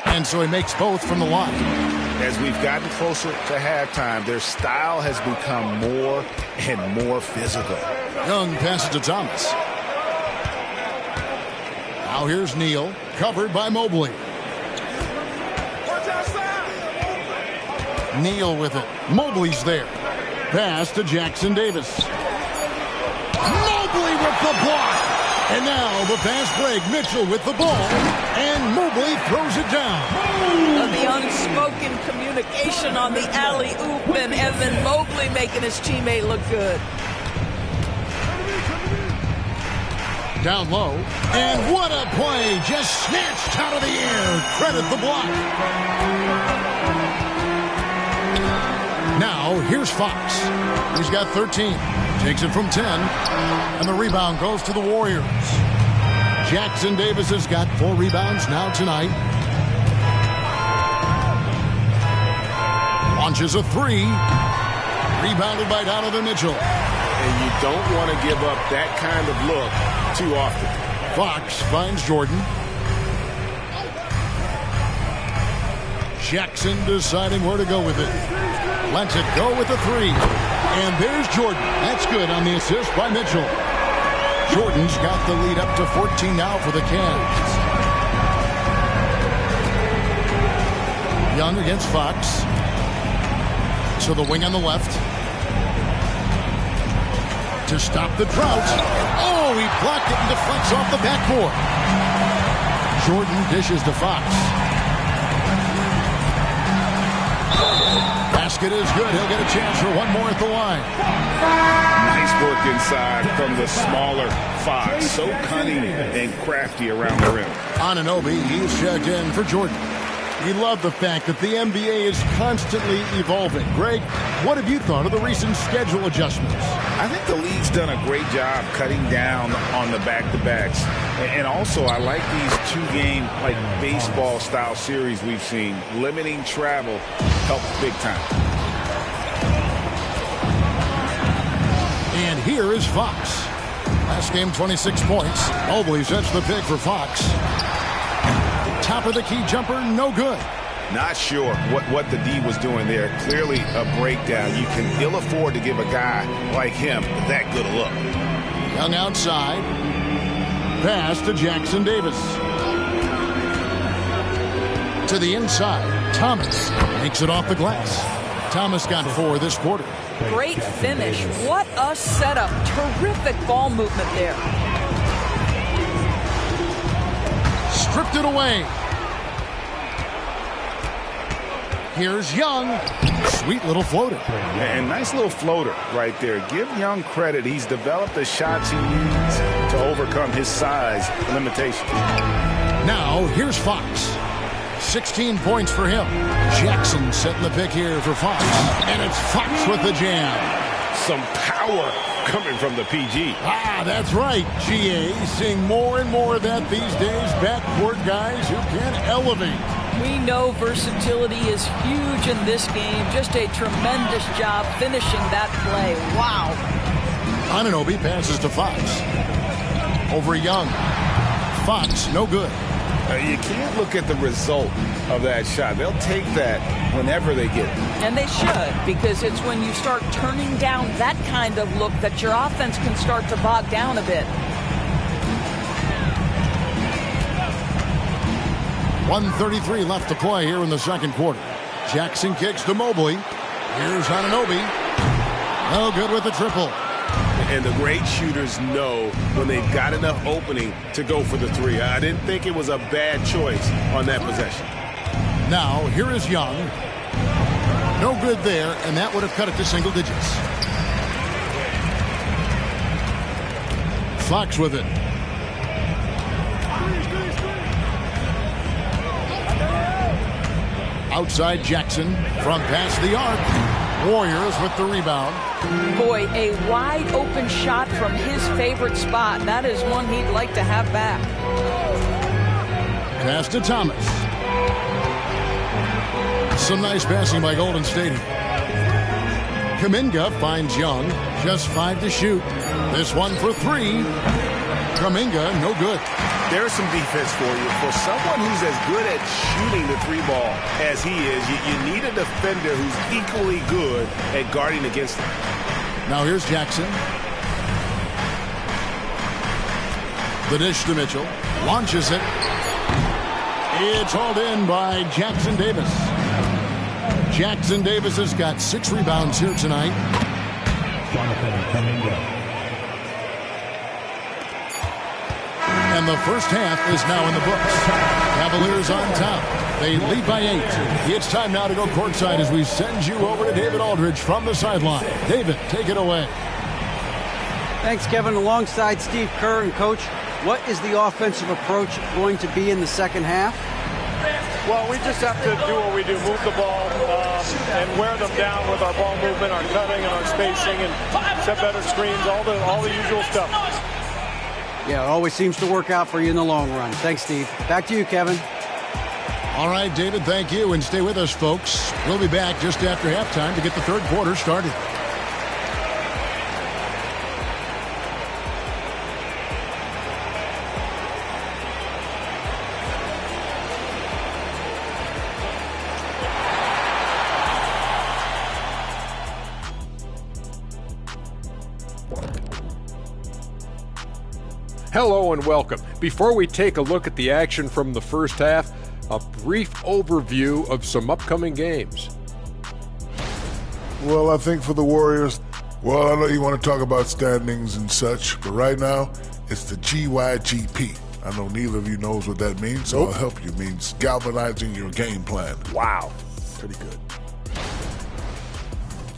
And so he makes both from the line. As we've gotten closer to halftime, their style has become more and more physical. Young passes to Thomas. Now here's Neal, covered by Mobley. Neal with it. Mobley's there. Pass to Jackson Davis. Mobley with the block. And now the fast break. Mitchell with the ball. And Mobley throws it down. The unspoken communication on the alley-oop, and Evan Mobley making his teammate look good. Down low. And what a play. Just snatched out of the air. Credit the block. Now, here's Fox. He's got 13. Takes it from 10. And the rebound goes to the Warriors. Jackson Davis has got 4 rebounds now tonight. Launches a 3. Rebounded by Donovan Mitchell. And you don't want to give up that kind of look too often. Fox finds Jordan. Jackson deciding where to go with it. Lets it go with a 3. And there's Jordan. That's good on the assist by Mitchell. Jordan's got the lead up to 14 now for the Cavs. Young against Fox. So the wing on the left. To stop the drought. Oh, he blocked it and deflects off the backboard. Jordan dishes to Fox. basket is good. He'll get a chance for one more at the line. Nice work inside from the smaller Fox. So cunning and crafty around the rim. Anunoby, he's checked in for Jordan. We love the fact that the NBA is constantly evolving. Greg, what have you thought of the recent schedule adjustments? I think the league's done a great job cutting down on the back-to-backs. And also, I like these two-game, like baseball-style series we've seen. Limiting travel helps big time. And here is Fox. Last game, 26 points. Mobley sets the pick for Fox. Top of the key jumper, no good. Not sure what the D was doing there. Clearly a breakdown. You can ill afford to give a guy like him that good a look. Young outside. Pass to Jackson Davis. To the inside. Thomas makes it off the glass. Thomas got 4 this quarter. Great finish. What a setup. Terrific ball movement there. Stripped it away. Here's Young. Sweet little floater. And nice little floater right there. Give Young credit. He's developed the shots he needs to overcome his size limitations. Now, here's Fox. 16 points for him. Jackson setting the pick here for Fox. And it's Fox with the jam. Some power coming from the PG. That's right, GA. Seeing more and more of that these days. Backcourt guys who can elevate. We know versatility is huge in this game. Just a tremendous job finishing that play. Wow. Anunoby passes to Fox. Over Young. Fox, no good. You can't look at the result of that shot. They'll take that whenever they get it. And they should, because it's when you start turning down that kind of look that your offense can start to bog down a bit. 1:33 left to play here in the second quarter. Jackson kicks to Mobley. Here's Anunoby. No good with the triple. And the great shooters know when they've got enough opening to go for the three. I didn't think it was a bad choice on that possession. Now, here is Young. No good there, and that would have cut it to single digits. Fox with it. Outside Jackson from past the arc. Warriors with the rebound. Boy, a wide open shot from his favorite spot. That is one he'd like to have back. Pass to Thomas. Some nice passing by Golden State. Kuminga finds Young. Just 5 to shoot. This one for 3. Kuminga, no good. There's some defense for you. For someone who's as good at shooting the three ball as he is, you need a defender who's equally good at guarding against him. Now here's Jackson. The dish to Mitchell. Launches it. It's hauled in by Jackson Davis. Jackson Davis has got 6 rebounds here tonight. Jonathan Kuminga. And the first half is now in the books. Cavaliers on top. They lead by 8. It's time now to go courtside as we send you over to David Aldridge from the sideline. David, take it away. Thanks, Kevin. Alongside Steve Kerr and Coach, what is the offensive approach going to be in the second half? Well, we just have to do what we do, move the ball and wear them down with our ball movement, our cutting, and our spacing, and set better screens, all the usual stuff. Yeah, it always seems to work out for you in the long run. Thanks, Steve. Back to you, Kevin. All right, David, thank you. And stay with us, folks. We'll be back just after halftime to get the third quarter started. Hello and welcome. Before we take a look at the action from the first half, a brief overview of some upcoming games. Well, I think for the Warriors, well, I know you want to talk about standings and such, but right now, it's the GYGP. I know neither of you knows what that means, so I'll help you. It means galvanizing your game plan. Wow. Pretty good.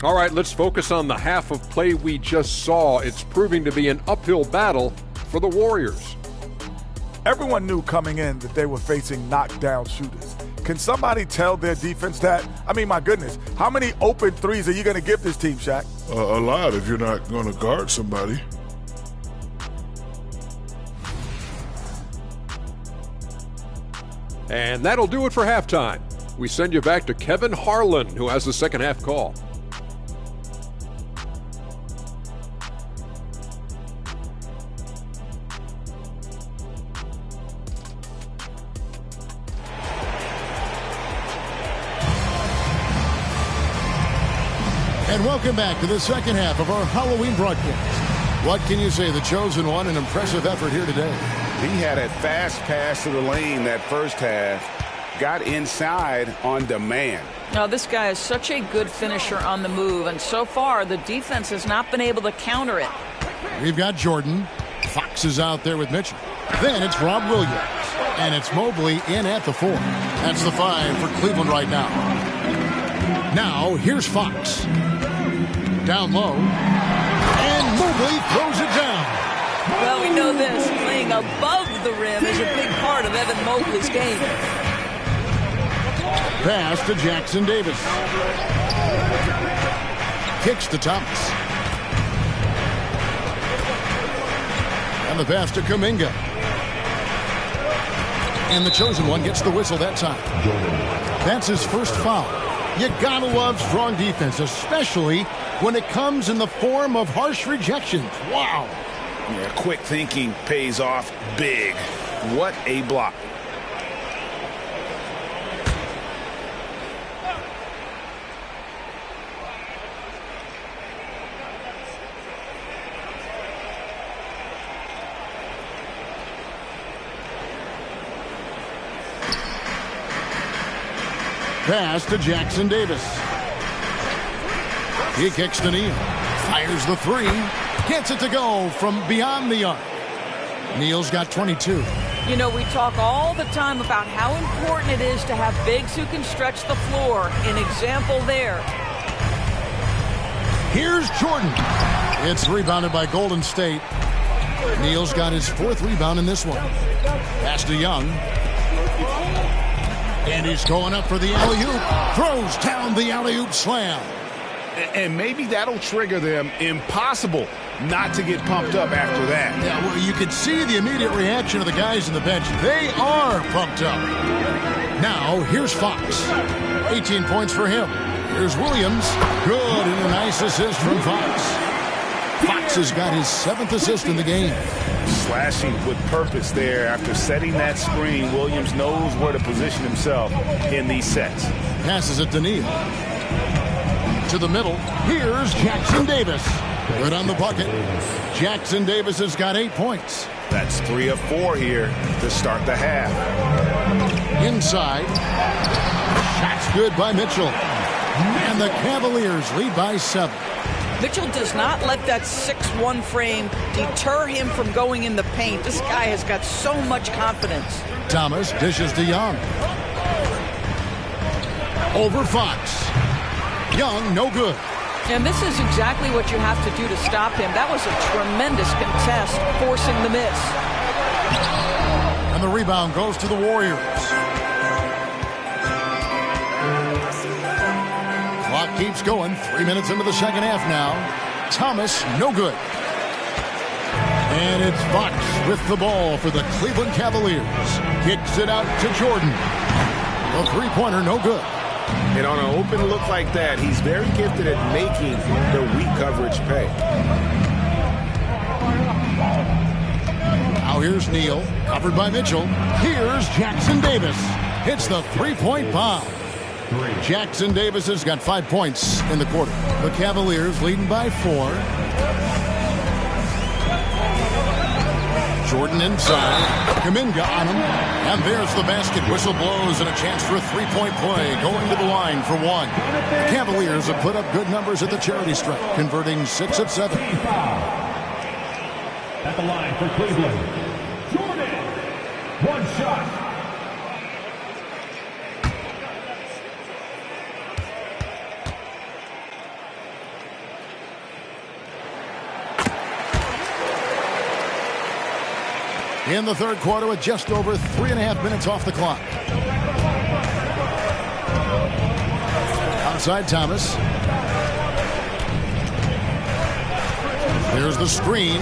All right, let's focus on the half of play we just saw. It's proving to be an uphill battle for the Warriors. Everyone knew coming in that they were facing knockdown shooters. Can somebody tell their defense that? I mean, my goodness, how many open threes are you going to give this team, Shaq? A lot if you're not going to guard somebody. And that'll do it for halftime. We send you back to Kevin Harlan, who has the second half call. And welcome back to the second half of our Halloween broadcast. What can you say? The chosen one, an impressive effort here today. He had a fast pass to the lane that first half. Got inside on demand. Now, this guy is such a good finisher on the move, and so far the defense has not been able to counter it. We've got Jordan. Fox is out there with Mitchell. Then it's Rob Williams. And it's Mobley in at the 4. That's the 5 for Cleveland right now. Now, here's Fox. Down low. And Mobley throws it down. Well, we know this. Playing above the rim is a big part of Evan Mobley's game. Pass to Jackson Davis. Kicks to Thomas. And the pass to Kuminga. And the chosen one gets the whistle that time. That's his first foul. You gotta love strong defense, especially when it comes in the form of harsh rejections. Wow. Yeah, quick thinking pays off big. What a block. Pass to Jackson Davis. He kicks to Neal. Fires the 3. Gets it to go from beyond the arc. Neal's got 22. You know, we talk all the time about how important it is to have bigs who can stretch the floor. An example there. Here's Jordan. It's rebounded by Golden State. Neal's got his 4th rebound in this one. Pass to Young. And he's going up for the alley-oop. Throws down the alley-oop slam. And maybe that'll trigger them. Impossible not to get pumped up after that. Yeah, well, you can see the immediate reaction of the guys on the bench. They are pumped up. Now, here's Fox. 18 points for him. Here's Williams. Good, and a nice assist from Fox. Fox has got his 7th assist in the game. Slashing with purpose there. After setting that screen, Williams knows where to position himself in these sets. Passes it to Neal. To the middle. Here's Jackson Davis. Good on the bucket. Jackson Davis has got 8 points. That's 3 of 4 here to start the half. Inside. Shot's good by Mitchell. And the Cavaliers lead by 7. Mitchell does not let that 6'1" frame deter him from going in the paint. This guy has got so much confidence. Thomas dishes to Young. Over Fox. Young, no good. And this is exactly what you have to do to stop him. That was a tremendous contest, forcing the miss. And the rebound goes to the Warriors. Clock keeps going. 3 minutes into the second half now. Thomas, no good. And it's Fox with the ball for the Cleveland Cavaliers. Kicks it out to Jordan. The three-pointer, no good. And on an open look like that, he's very gifted at making the weak coverage pay. Now here's Neal, covered by Mitchell. Here's Jackson Davis. Hits the three-point bomb. Jackson Davis has got 5 points in the quarter. The Cavaliers leading by 4. Jordan inside. Kuminga on him. And there's the basket. Whistle blows and a chance for a three-point play. Going to the line for 1. The Cavaliers have put up good numbers at the charity stripe, converting 6 of 7. At the line for Cleveland, Jordan. 1 shot. in the third quarter with just over 3.5 minutes off the clock. Outside Thomas. Here's the screen.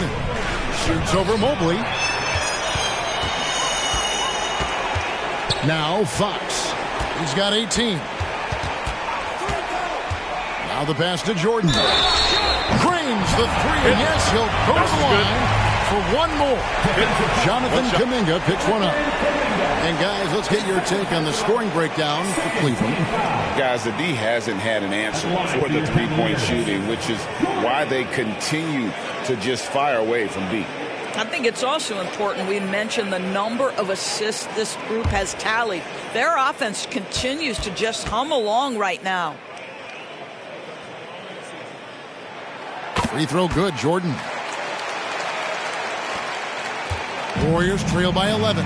Shoots over Mobley. Now Fox. He's got 18. Now the pass to Jordan. Drains the three. And yes, he'll go to the line for one more. Jonathan Kuminga picks one up. And guys, let's get your take on the scoring breakdown for Cleveland. Guys, the D hasn't had an answer for the three-point shooting, which is why they continue to just fire away from deep. I think it's also important we mention the number of assists this group has tallied. Their offense continues to just hum along right now. Free throw good, Jordan. Warriors trail by 11.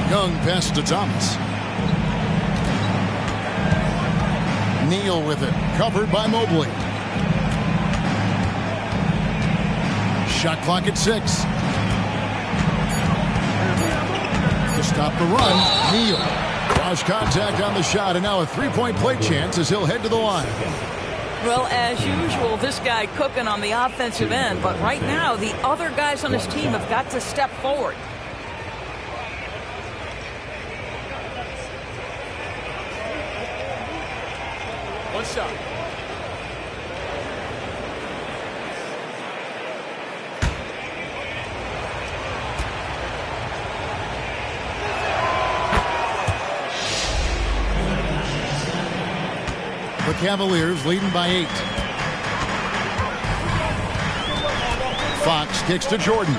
Young pass to Thomas. Neal with it, covered by Mobley. Shot clock at 6. To stop the run, Neal. Draws contact on the shot, and now a three-point play chance as he'll head to the line. Well, as usual, this guy cooking on the offensive end, but right now the other guys on his team have got to step forward. One shot. The Cavaliers leading by 8. Fox kicks to Jordan.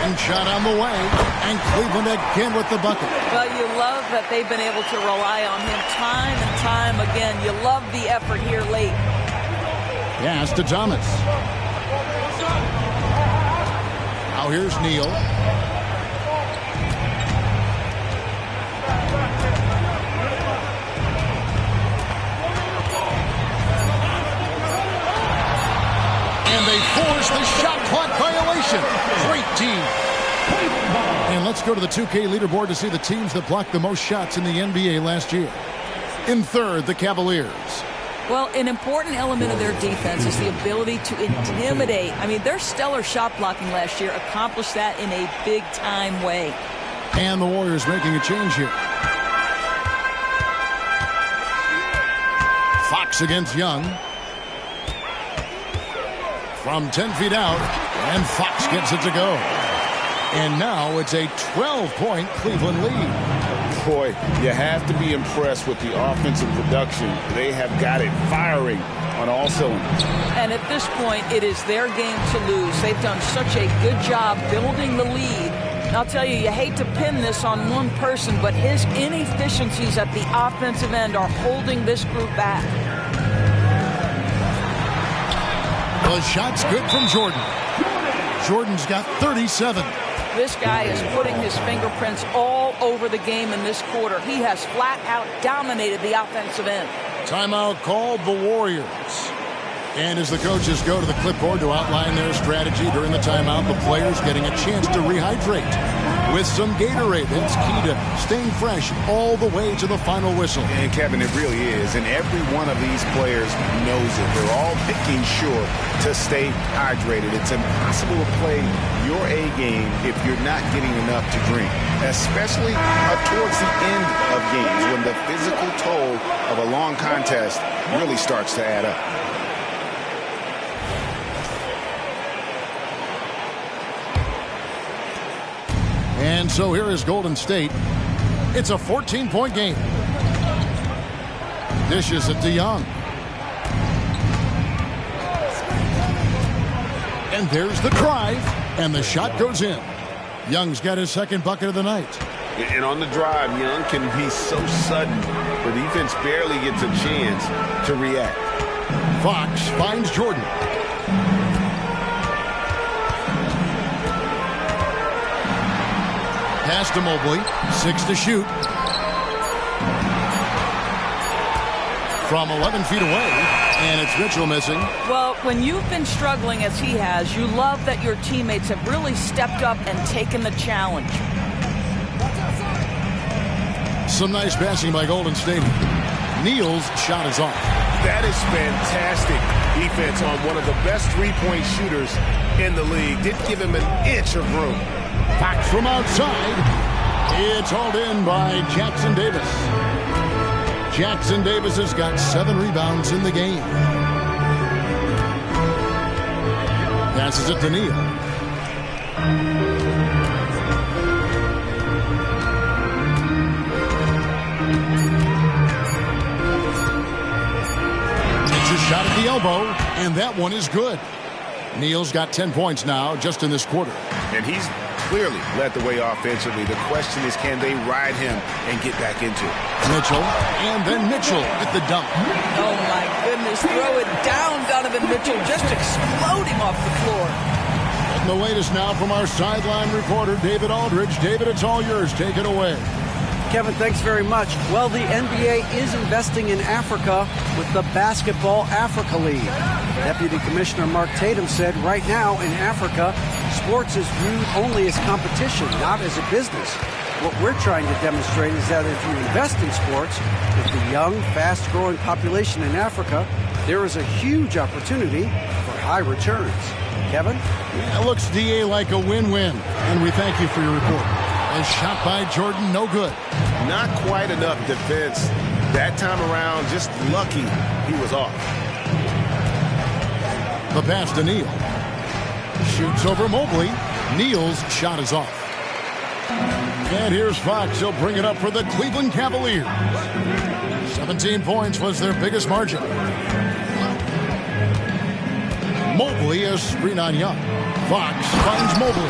And shot on the way. And Cleveland again with the bucket. Well, you love that they've been able to rely on him time and time again. You love the effort here late. Pass to Thomas. Now here's Neal. And they force the shot clock violation. Great team. And let's go to the 2K leaderboard to see the teams that blocked the most shots in the NBA last year. In third, the Cavaliers. Well, an important element of their defense is the ability to intimidate. I mean, their stellar shot blocking last year accomplished that in a big-time way. And the Warriors making a change here. Fox against Young. From 10 feet out, and Fox gets it to go. And now it's a 12-point Cleveland lead. Boy, you have to be impressed with the offensive production. They have got it firing on all cylinders. And at this point, it is their game to lose. They've done such a good job building the lead. And I'll tell you, you hate to pin this on one person, but his inefficiencies at the offensive end are holding this group back. The shot's good from Jordan. Jordan's got 37. This guy is putting his fingerprints all over the game in this quarter. He has flat out dominated the offensive end. Timeout called the Warriors. And as the coaches go to the clipboard to outline their strategy during the timeout, the players getting a chance to rehydrate with some Gatorade. It's key to staying fresh all the way to the final whistle. And Kevin, it really is. And every one of these players knows it. They're all making sure to stay hydrated. It's impossible to play your A game if you're not getting enough to drink, especially towards the end of games when the physical toll of a long contest really starts to add up. And so here is Golden State. It's a 14-point game. Dishes it to Young. And there's the drive. And the shot goes in. Young's got his second bucket of the night. And on the drive, Young can be so sudden. The defense barely gets a chance to react. Fox finds Jordan. Pass to Mobley. 6 to shoot. From 11 feet away. And it's Mitchell missing. Well, when you've been struggling as he has, you love that your teammates have really stepped up and taken the challenge. Some nice passing by Golden State. Neal's shot is off. That is fantastic defense on one of the best three-point shooters in the league. Didn't give him an inch of room. Fox from outside. It's hauled in by Jackson Davis. Jackson Davis has got 7 rebounds in the game. Passes it to Neal. It's a shot at the elbow, and that one is good. Neal's got 10 points now just in this quarter. And he's clearly led the way offensively. The question is, can they ride him and get back into it? Mitchell, and then Mitchell with the dunk. Oh, my goodness. Throw it down, Donovan Mitchell, just exploding off the floor. And the latest now from our sideline reporter, David Aldridge. David, it's all yours. Take it away. Kevin, thanks very much. Well, the NBA is investing in Africa with the Basketball Africa League. Deputy Commissioner Mark Tatum said right now in Africa, sports is viewed only as competition, not as a business. What we're trying to demonstrate is that if you invest in sports, with the young, fast-growing population in Africa, there is a huge opportunity for high returns. Kevin? Yeah, it looks, DA, like a win-win, and we thank you for your report. A shot by Jordan, no good. Not quite enough defense that time around. Just lucky he was off. The pass to Neal. Shoots over Mobley. Neal's shot is off. And here's Fox. He'll bring it up for the Cleveland Cavaliers. 17 points was their biggest margin. Mobley is screen on Young. Fox finds Mobley.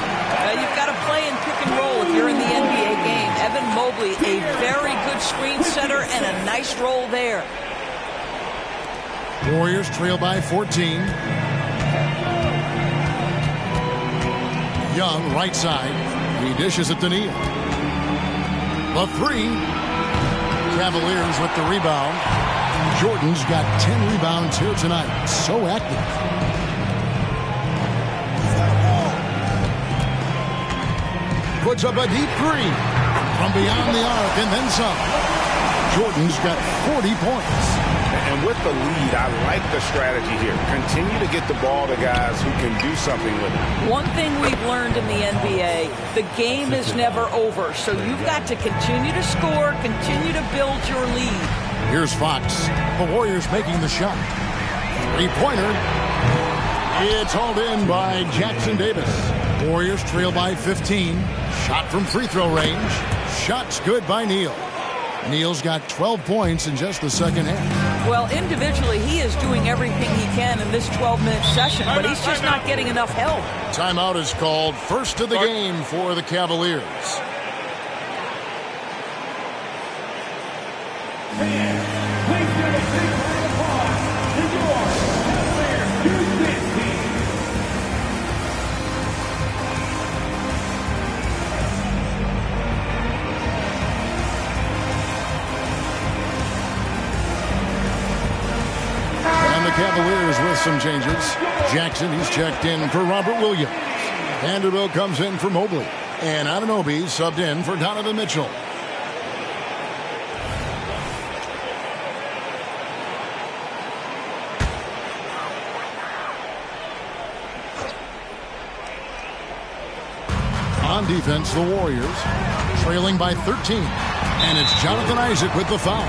You've got to play in pick and roll if you're in the NBA game. Evan Mobley, a very good screen setter and a nice roll there. Warriors trail by 14. Young, right side. He dishes it to Neal. The 3. Cavaliers with the rebound. Jordan's got 10 rebounds here tonight. So active. Puts up a deep 3 from beyond the arc and then some. Jordan's got 40 points. And with the lead, I like the strategy here. Continue to get the ball to guys who can do something with it. One thing we've learned in the NBA, the game is never over. So you've got to continue to score, continue to build your lead. Here's Fox. The Warriors making the shot. 3-pointer. It's hauled in by Jackson Davis. Warriors trail by 15. Shot from free throw range. Shot's good by Neal. Neal's got 12 points in just the second half. Well, individually, he is doing everything he can in this 12-minute session, but he's just not getting enough help. Timeout is called. First of the game for the Cavaliers. Cavaliers with some changes. Jackson, he's checked in for Robert Williams. Vanderbilt comes in for Mobley. And Anunoby subbed in for Donovan Mitchell. On defense, the Warriors trailing by 13. And it's Jonathan Isaac with the foul.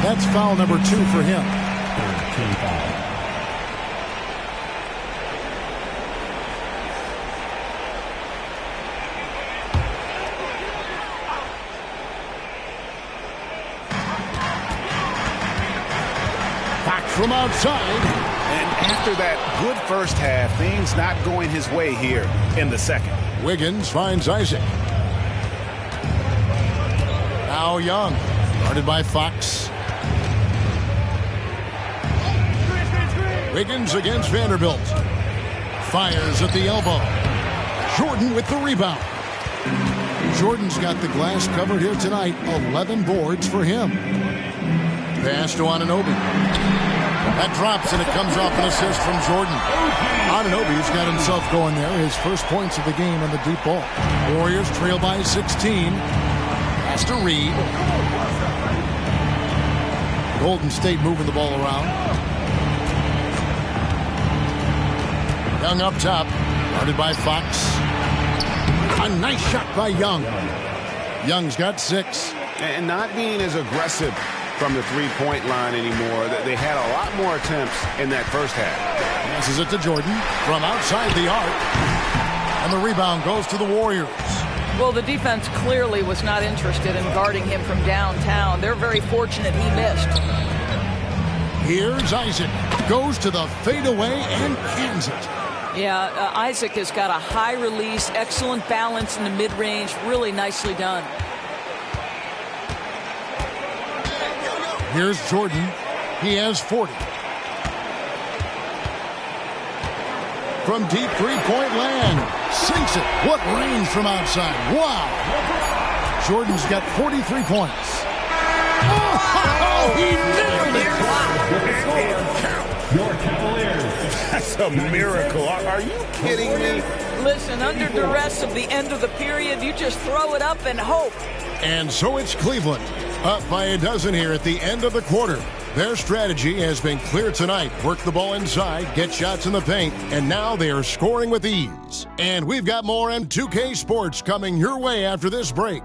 That's foul number 2 for him. Back from outside. And after that good first half, things not going his way here in the second. Wiggins finds Isaac. Now Young, guarded by Fox. Wiggins against Vanderbilt. Fires at the elbow. Jordan with the rebound. Jordan's got the glass covered here tonight. 11 boards for him. Pass to Anunoby. That drops, and it comes off an assist from Jordan. Anunoby's got himself going there. His first points of the game on the deep ball. Warriors trail by 16. Has to Reed. Golden State moving the ball around. Young up top. Guarded by Fox. A nice shot by Young. Young's got 6. And not being as aggressive from the three-point line anymore. They had a lot more attempts in that first half. Passes it to Jordan from outside the arc. And the rebound goes to the Warriors. Well, the defense clearly was not interested in guarding him from downtown. They're very fortunate he missed. Here's Isaac. Goes to the fadeaway and cans it. Yeah, Isaac has got a high release, excellent balance in the mid-range, really nicely done. Here's Jordan. He has 40. From deep three-point land. Sinks it. What range from outside. Wow. Jordan's got 43 points. Oh, he nailed it. Your Cavaliers. That's a miracle. Are you kidding me? Listen, under duress of the end of the period, you just throw it up and hope. And so it's Cleveland, up by a dozen here at the end of the quarter. Their strategy has been clear tonight. Work the ball inside, get shots in the paint, and now they are scoring with ease. And we've got more M2K Sports coming your way after this break.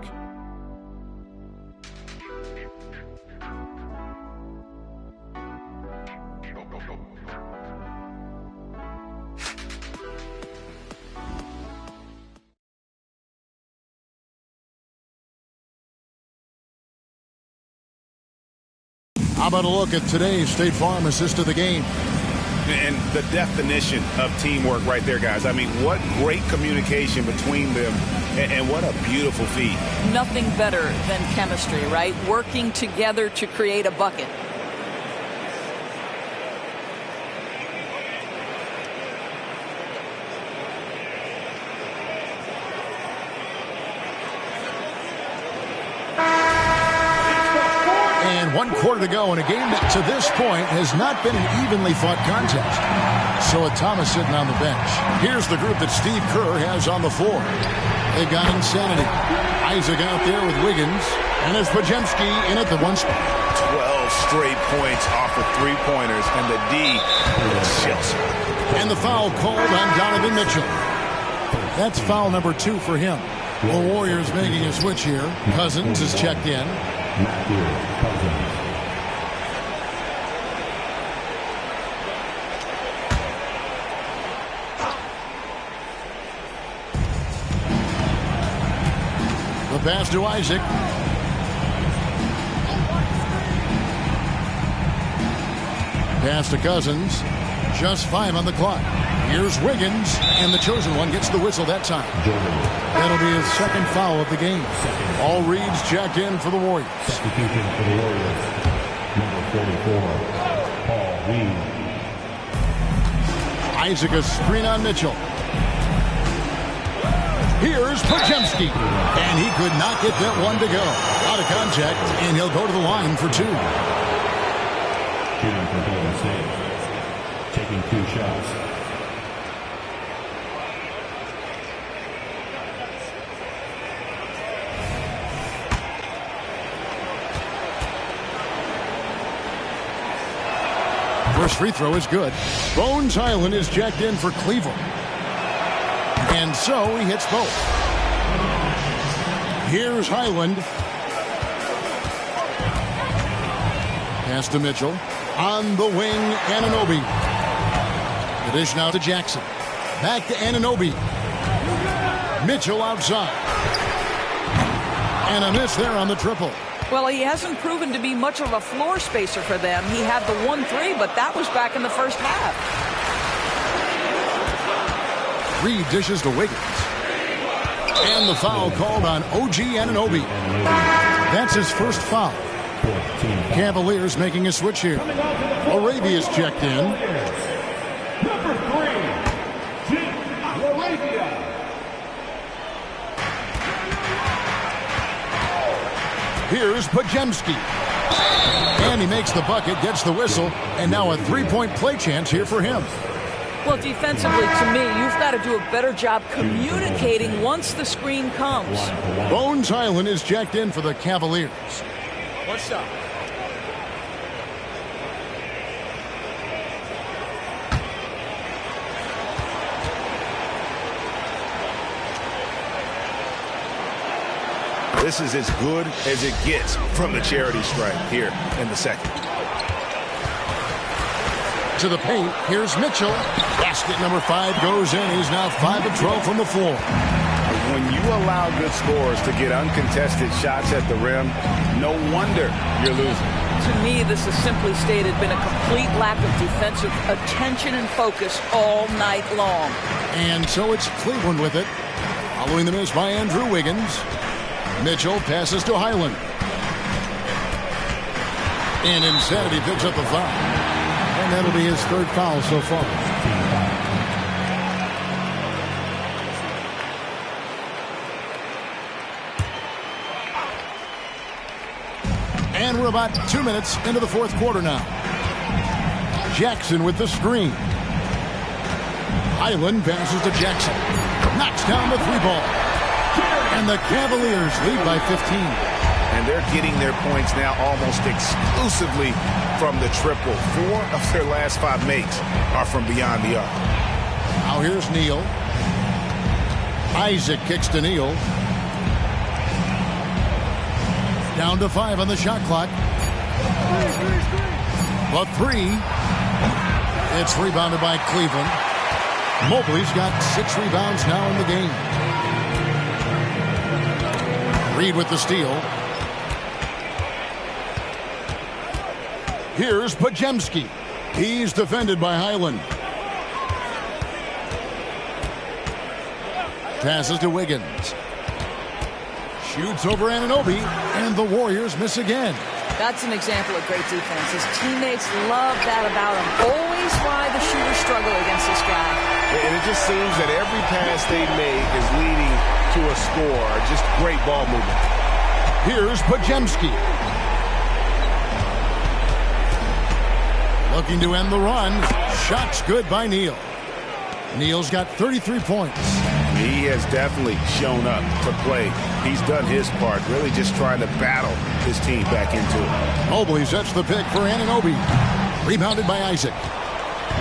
How about a look at today's State Farm assist of the game? And the definition of teamwork right there, guys. I mean, what great communication between them, and what a beautiful feat. Nothing better than chemistry, right? Working together to create a bucket. And 1 quarter to go in a game that to this point has not been an evenly fought contest. So with Thomas sitting on the bench, here's the group that Steve Kerr has on the floor. They've got Insanity. Isaac out there with Wiggins. And there's Pajemski in at the one spot. 12 straight points off of three-pointers, and the D chills. And the foul called on Donovan Mitchell. That's foul number 2 for him. The Warriors making a switch here. Cousins is checked in. The pass to Isaac. Pass to Cousins. Just 5 on the clock. Here's Wiggins, and the chosen one gets the whistle that time. That'll be his second foul of the game. All reads checked in for the Warriors. Substitution for the Warriors. Number 44, Paul Reed. Isaac a screen on Mitchell. Here's Pajemski, and he could not get that one to go. Out of contact, and he'll go to the line for 2. Shooting for Golden State. Taking 2 shots. First free throw is good. Bones Highland is checked in for Cleveland. And so he hits both. Here's Highland. Pass to Mitchell. On the wing, Anunoby. The dish now to Jackson. Back to Anunoby. Mitchell outside. And a miss there on the triple. Well, he hasn't proven to be much of a floor spacer for them. He had the 1-3, but that was back in the first half. Reed dishes to Wiggins. And the foul called on OG Anunoby. That's his first foul. Cavaliers making a switch here. Arabia's checked in. Number 3, Arabia. Here's Pajemski. And he makes the bucket, gets the whistle, and now a three-point play chance here for him. Well, defensively, to me, you've got to do a better job communicating once the screen comes. Bones Hyland is checked in for the Cavaliers. What's up? This is as good as it gets from the charity stripe here in the second. To the paint, here's Mitchell. Basket number 5 goes in. He's now 5 of 12 from the floor. When you allow good scorers to get uncontested shots at the rim, no wonder you're losing. To me, this is simply stated been a complete lack of defensive attention and focus all night long. And so it's Cleveland with it. Following the miss by Andrew Wiggins. Mitchell passes to Hyland. And Insanity picks up the foul. And that'll be his 3rd foul so far. And we're about 2 minutes into the 4th quarter now. Jackson with the screen. Hyland passes to Jackson. Knocks down the 3-ball. And the Cavaliers lead by 15. And they're getting their points now almost exclusively from the triple. 4 of their last 5 makes are from beyond the arc. Now here's Neal. Isaac kicks to Neal. Down to 5 on the shot clock. The 3. It's rebounded by Cleveland. Mobley's got 6 rebounds now in the game. Reed with the steal. Here's Podziemski. He's defended by Hyland. Passes to Wiggins. Shoots over Anunoby, and the Warriors miss again. That's an example of great defense. His teammates love that about him. Always why the shooters struggle against this guy. And it just seems that every pass they make is leading to a score. Just great ball movement. Here's Podziemski. Looking to end the run. Shot's good by Neal. Neal's got 33 points. He has definitely shown up to play. He's done his part, really just trying to battle his team back into it. Mobley sets the pick for Anunoby. Rebounded by Isaac.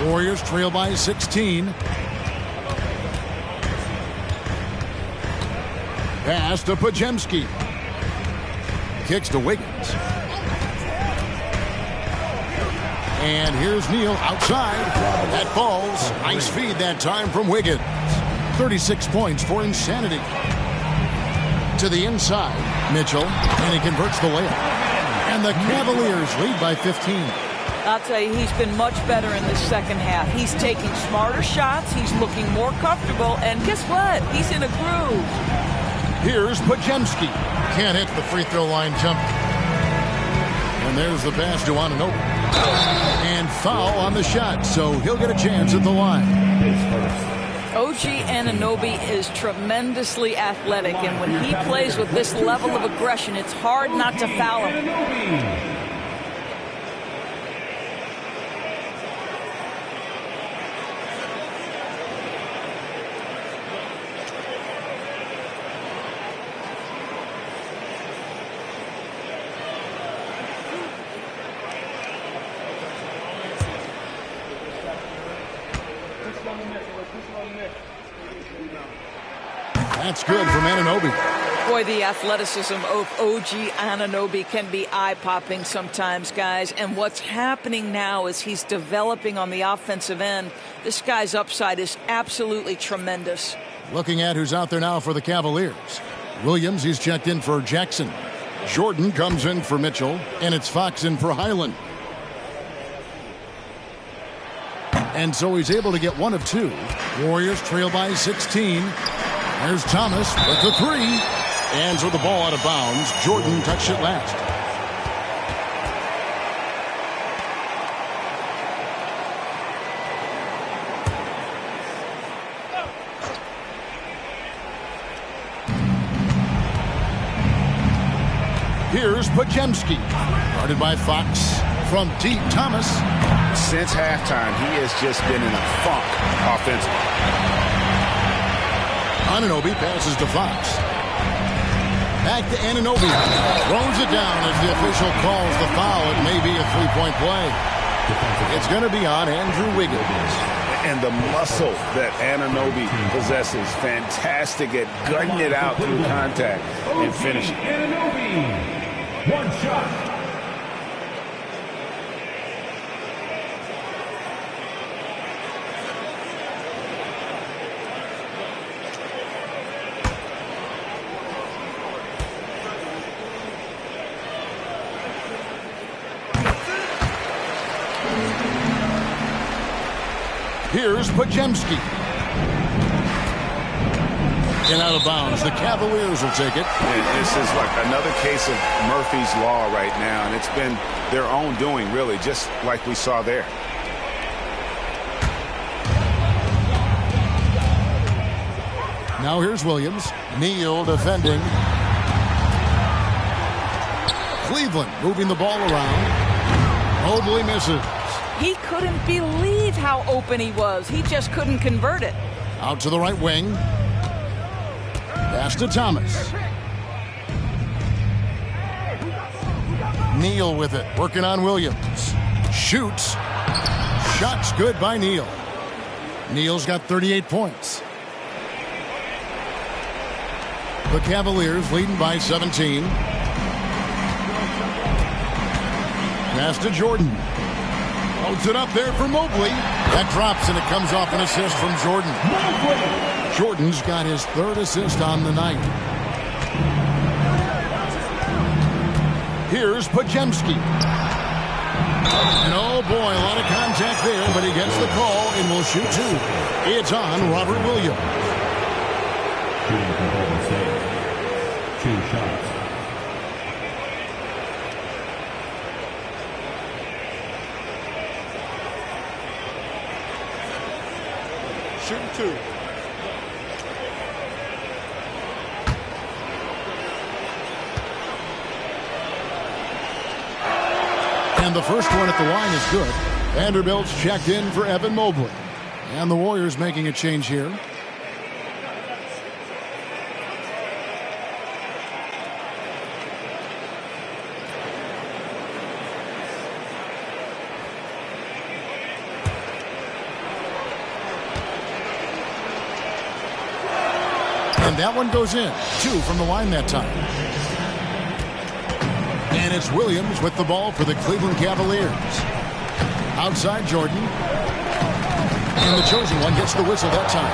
Warriors trail by 16. Pass to Podziemski. Kicks to Wiggins. And here's Neal outside. That falls. Nice feed that time from Wiggins. 36 points for Insanity. To the inside, Mitchell, and he converts the layup. And the Cavaliers lead by 15. I'll tell you, he's been much better in the second half. He's taking smarter shots. He's looking more comfortable. And guess what? He's in a groove. Here's Podziemski. Can't hit the free throw line jump. And there's the pass to Anunoby. And foul on the shot, so he'll get a chance at the line. OG Anunoby is tremendously athletic, and when he plays with this level of aggression, it's hard not to foul him. That's good from Anunoby. Boy, the athleticism of OG Anunoby can be eye-popping sometimes, guys. And what's happening now is he's developing on the offensive end. This guy's upside is absolutely tremendous. Looking at who's out there now for the Cavaliers. Williams, he's checked in for Jackson. Jordan comes in for Mitchell, and it's Fox in for Hyland. And so he's able to get 1 of 2. Warriors trail by 16. There's Thomas with the 3. And so the ball out of bounds. Jordan touched it last. Here's Podziemski. Guarded by Fox. From deep, Thomas. Since halftime, he has just been in a funk offensively. Anunoby passes to Fox. Back to Anunoby. Throws it down as the official calls the foul. It may be a three-point play. It's going to be on Andrew Wiggins. And the muscle that Anunoby possesses, fantastic at gutting it out through contact and finishing. Anunoby, one shot. Here's Pajemski. And out of bounds. The Cavaliers will take it. And this is like another case of Murphy's Law right now, and it's been their own doing, really, just like we saw there. Now here's Williams. Neal defending. Cleveland moving the ball around. Mobley misses. He couldn't believe how open he was. He just couldn't convert it. Out to the right wing. Pass to Thomas. Neal with it. Working on Williams. Shoots. Shots good by Neal. Neal's got 38 points. The Cavaliers leading by 17. Pass to Jordan. Holds it up there for Mobley. That drops and it comes off an assist from Jordan. Jordan's got his third assist on the night. Here's Pajemski. And oh boy, a lot of contact there, but he gets the call and will shoot two. It's on Robert Williams. Shooting for Golden State. 2 shots. Shooting 2. And the first one at the line is good. Vanderbilt's checked in for Evan Mobley. And the Warriors making a change here. And that one goes in. 2 from the line that time. And it's Williams with the ball for the Cleveland Cavaliers. Outside Jordan. And the chosen one gets the whistle that time.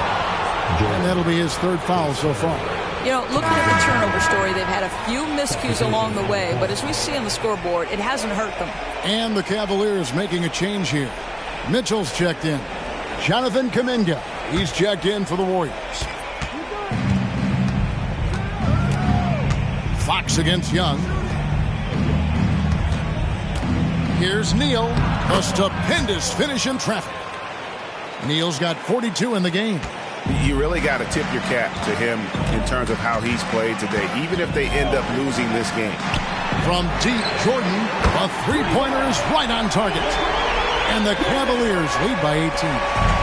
And that'll be his third foul so far. You know, looking at the turnover story, they've had a few miscues along the way, but as we see on the scoreboard, it hasn't hurt them. And the Cavaliers making a change here. Mitchell's checked in. Jonathan Kuminga. He's checked in for the Warriors. Fox against Young. Here's Neal. A stupendous finish in traffic. Neal's got 42 in the game. You really got to tip your cap to him in terms of how he's played today, even if they end up losing this game. From deep, Jordan, a three-pointer is right on target. And the Cavaliers lead by 18.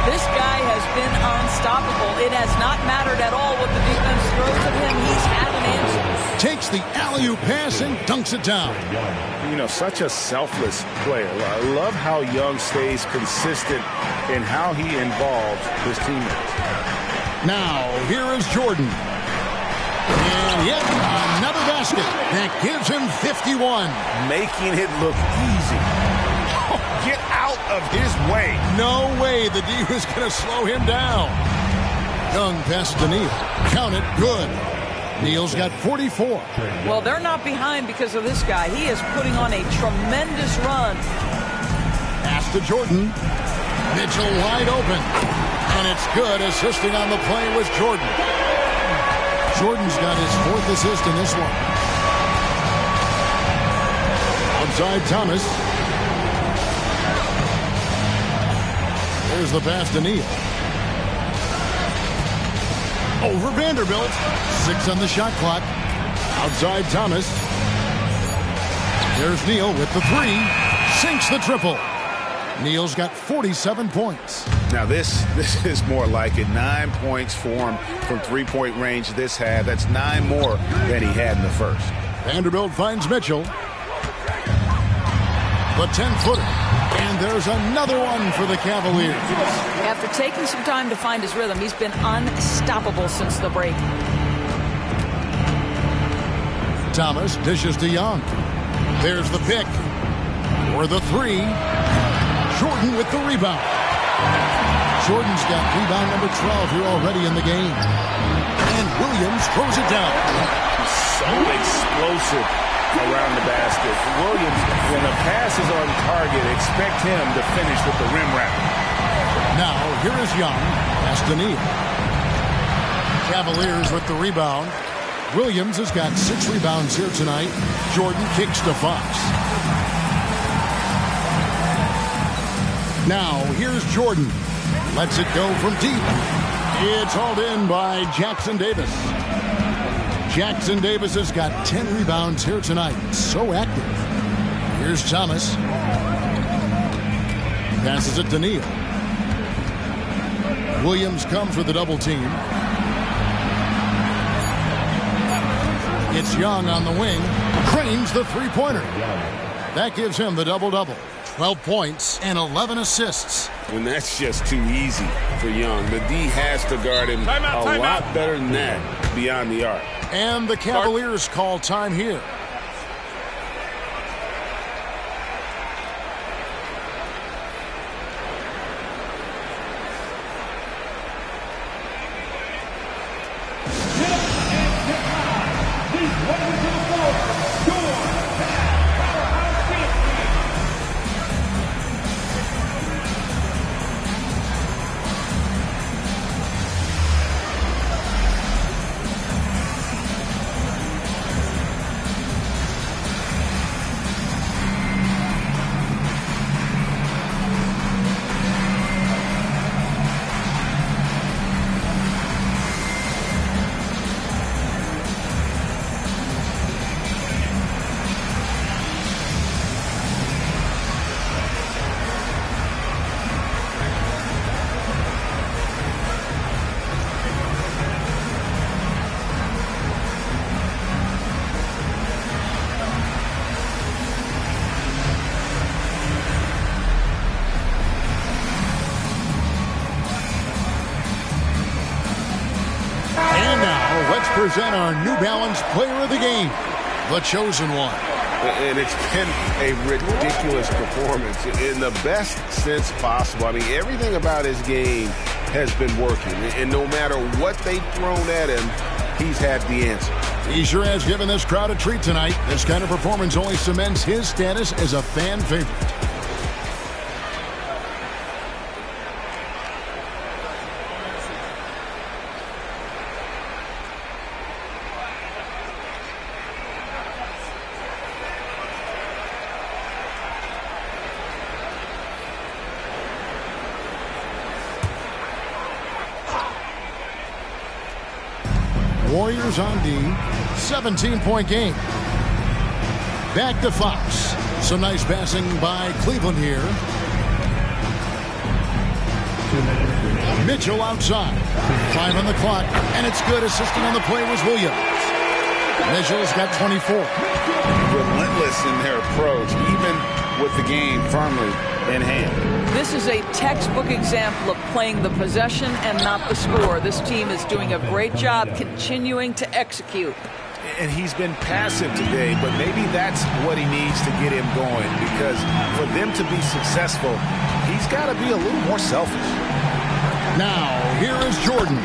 This guy has been unstoppable. It has not mattered at all what the defense throws at him. He's had an answer. Takes the alley-oop pass and dunks it down. You know, such a selfless player. I love how Young stays consistent in how he involves his teammates. Now, here is Jordan. And yet another basket that gives him 51. Making it look easy. Oh, get out of his way. No way the D was going to slow him down. Young passes to Neal. Count it, good. Neal's got 44. Well, they're not behind because of this guy. He is putting on a tremendous run. Pass to Jordan. Mitchell wide open. And it's good. Assisting on the play was Jordan. Jordan's got his 4th assist in this one. Outside Thomas. There's the pass to Neal. Over Vanderbilt. 6 on the shot clock. Outside Thomas. There's Neal with the three. Sinks the triple. Neal's got 47 points. Now this is more like it. 9 points for him from three-point range this half. That's 9 more than he had in the first. Vanderbilt finds Mitchell. The 10-footer. And there's another one for the Cavaliers. After taking some time to find his rhythm, he's been unstoppable since the break. Thomas dishes to Young. There's the pick. For the three. Jordan with the rebound. Jordan's got rebound number 12 here already in the game. And Williams throws it down. So explosive around the basket. Williams, when a pass is on target, expect him to finish with the rim wrap. Now, here is Young. Pass to Neal. Cavaliers with the rebound. Williams has got 6 rebounds here tonight. Jordan kicks to Fox. Now, here's Jordan. Lets it go from deep. It's hauled in by Jackson Davis. Jackson Davis has got 10 rebounds here tonight. So active. Here's Thomas. Passes it to Neal. Williams comes with the double team. It's Young on the wing. Cranes the three-pointer. That gives him the double-double. 12 points and 11 assists. And that's just too easy for Young. The D has to guard him a lot better than that beyond the arc. And the Cavaliers call time here. Present our New Balance Player of the Game, the chosen one. And it's been a ridiculous performance in the best sense possible. I mean, everything about his game has been working. And no matter what they've thrown at him, he's had the answer. He sure has given this crowd a treat tonight. This kind of performance only cements his status as a fan favorite. Warriors on D, 17-point game. Back to Fox. Some nice passing by Cleveland here. Mitchell outside. 5 on the clock, and it's good. Assisting on the play was Williams. Mitchell's got 24. Relentless in their approach, even with the game firmly in hand. This is a textbook example of playing the possession and not the score. This team is doing a great job continuing to execute. And he's been passive today, but maybe that's what he needs to get him going, because for them to be successful, he's got to be a little more selfish. Now, here is Jordan.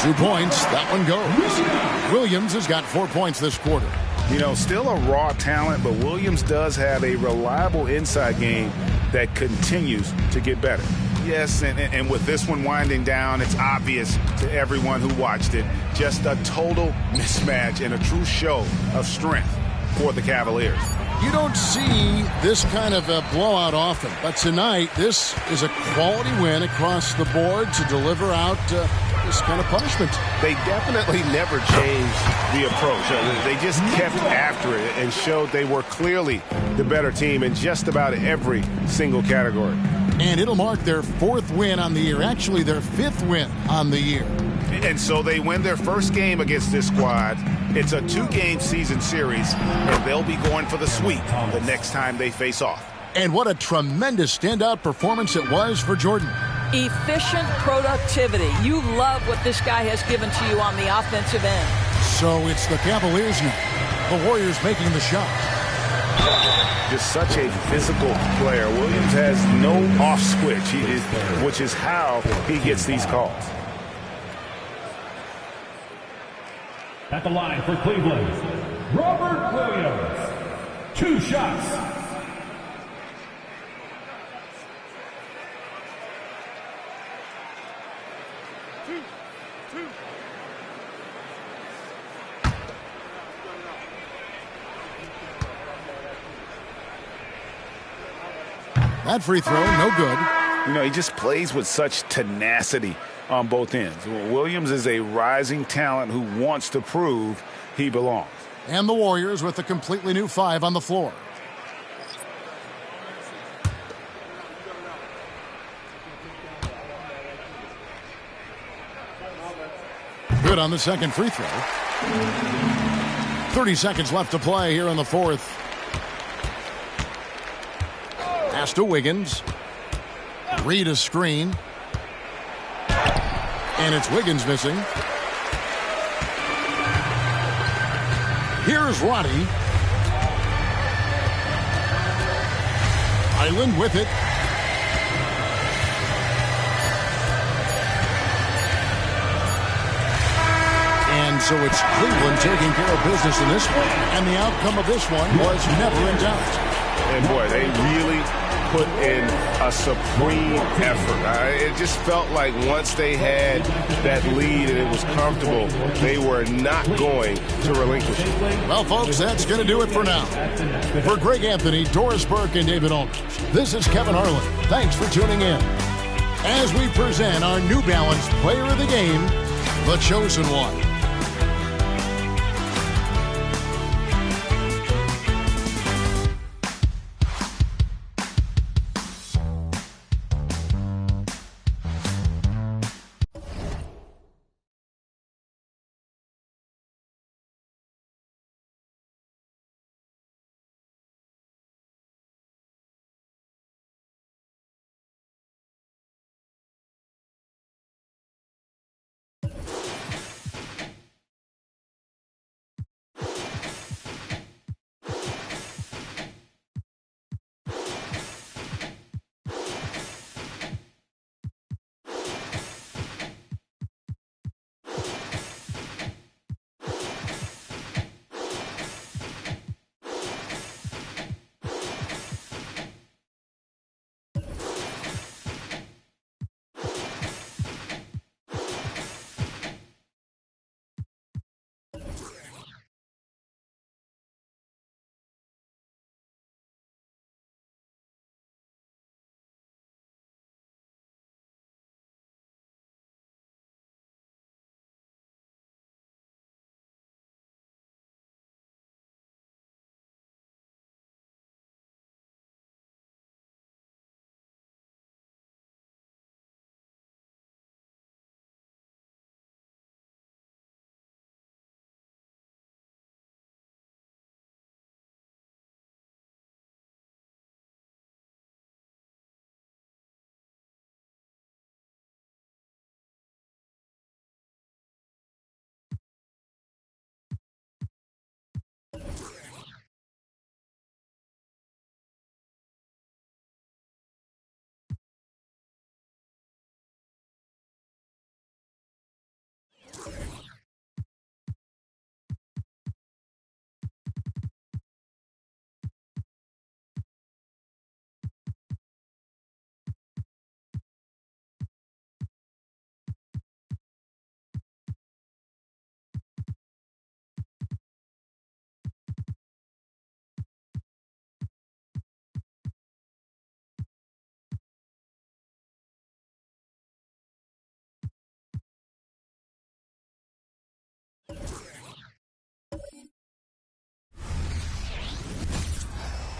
2 points. That one goes. Williams has got 4 points this quarter. You know, still a raw talent, but Williams does have a reliable inside game that continues to get better. Yes, and with this one winding down, it's obvious to everyone who watched it. Just a total mismatch and a true show of strength for the Cavaliers. You don't see this kind of a blowout often, but tonight this is a quality win across the board to deliver out this kind of punishment. They definitely never changed the approach. They just kept after it and showed they were clearly the better team in just about every single category. And it'll mark their 4th win on the year, actually their 5th win on the year. And so they win their first game against this squad. It's a 2-game season series, and they'll be going for the sweep the next time they face off. And what a tremendous standout performance it was for Jordan. Efficient productivity. You love what this guy has given to you on the offensive end. So it's the Cavaliers now. The Warriors making the shot. Just such a physical player. Williams has no off switch, which is how he gets these calls. At the line for Cleveland, Robert Williams. 2 shots. That free throw, no good. You know, he just plays with such tenacity on both ends. Williams is a rising talent who wants to prove he belongs. And the Warriors with a completely new 5 on the floor. Good on the second free throw. 30 seconds left to play here in the 4th. Pass to Wiggins. Read a screen. And it's Wiggins missing. Here's Roddy. Island with it. And so it's Cleveland taking care of business in this one. And the outcome of this one was never in doubt. And boy, they really put in a supreme effort. It just felt like once they had that lead and it was comfortable, they were not going to relinquish it. Well, folks, that's going to do it for now. For Greg Anthony, Doris Burke, and David Aldridge, this is Kevin Harlan. Thanks for tuning in. As we present our New Balance Player of the Game, the Chosen One.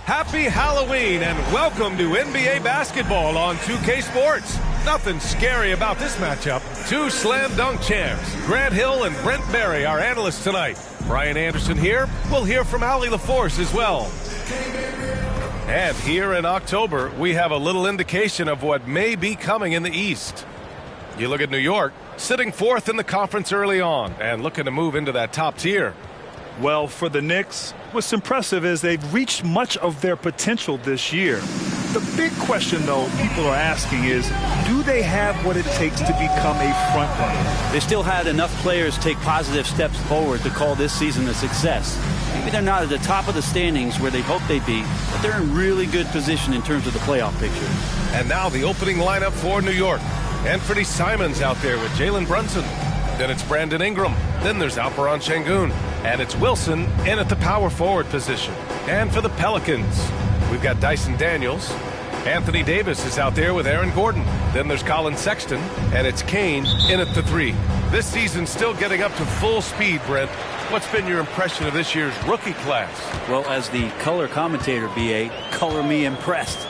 Happy Halloween and welcome to NBA basketball on 2K Sports. Nothing scary about this matchup. Two slam dunk champs, Grant Hill and Brent Berry, our analysts tonight. Brian Anderson here. We'll hear from Allie LaForce as well. And here in October, we have a little indication of what may be coming in the East. You look at New York, sitting fourth in the conference early on and looking to move into that top tier. Well, for the Knicks, what's impressive is they've reached much of their potential this year. The big question, though, people are asking is, do they have what it takes to become a front runner? They still had enough players take positive steps forward to call this season a success. Maybe they're not at the top of the standings where they hoped they'd be, but they're in really good position in terms of the playoff picture. And now the opening lineup for New York. Anthony Simons out there with Jalen Brunson. Then it's Brandon Ingram. Then there's Alperen Şengün. And it's Wilson in at the power forward position. And for the Pelicans, we've got Dyson Daniels. Anthony Davis is out there with Aaron Gordon. Then there's Colin Sexton. And it's Kane in at the 3. This season's still getting up to full speed, Brent. What's been your impression of this year's rookie class? Well, as the color commentator, B.A., color me impressed.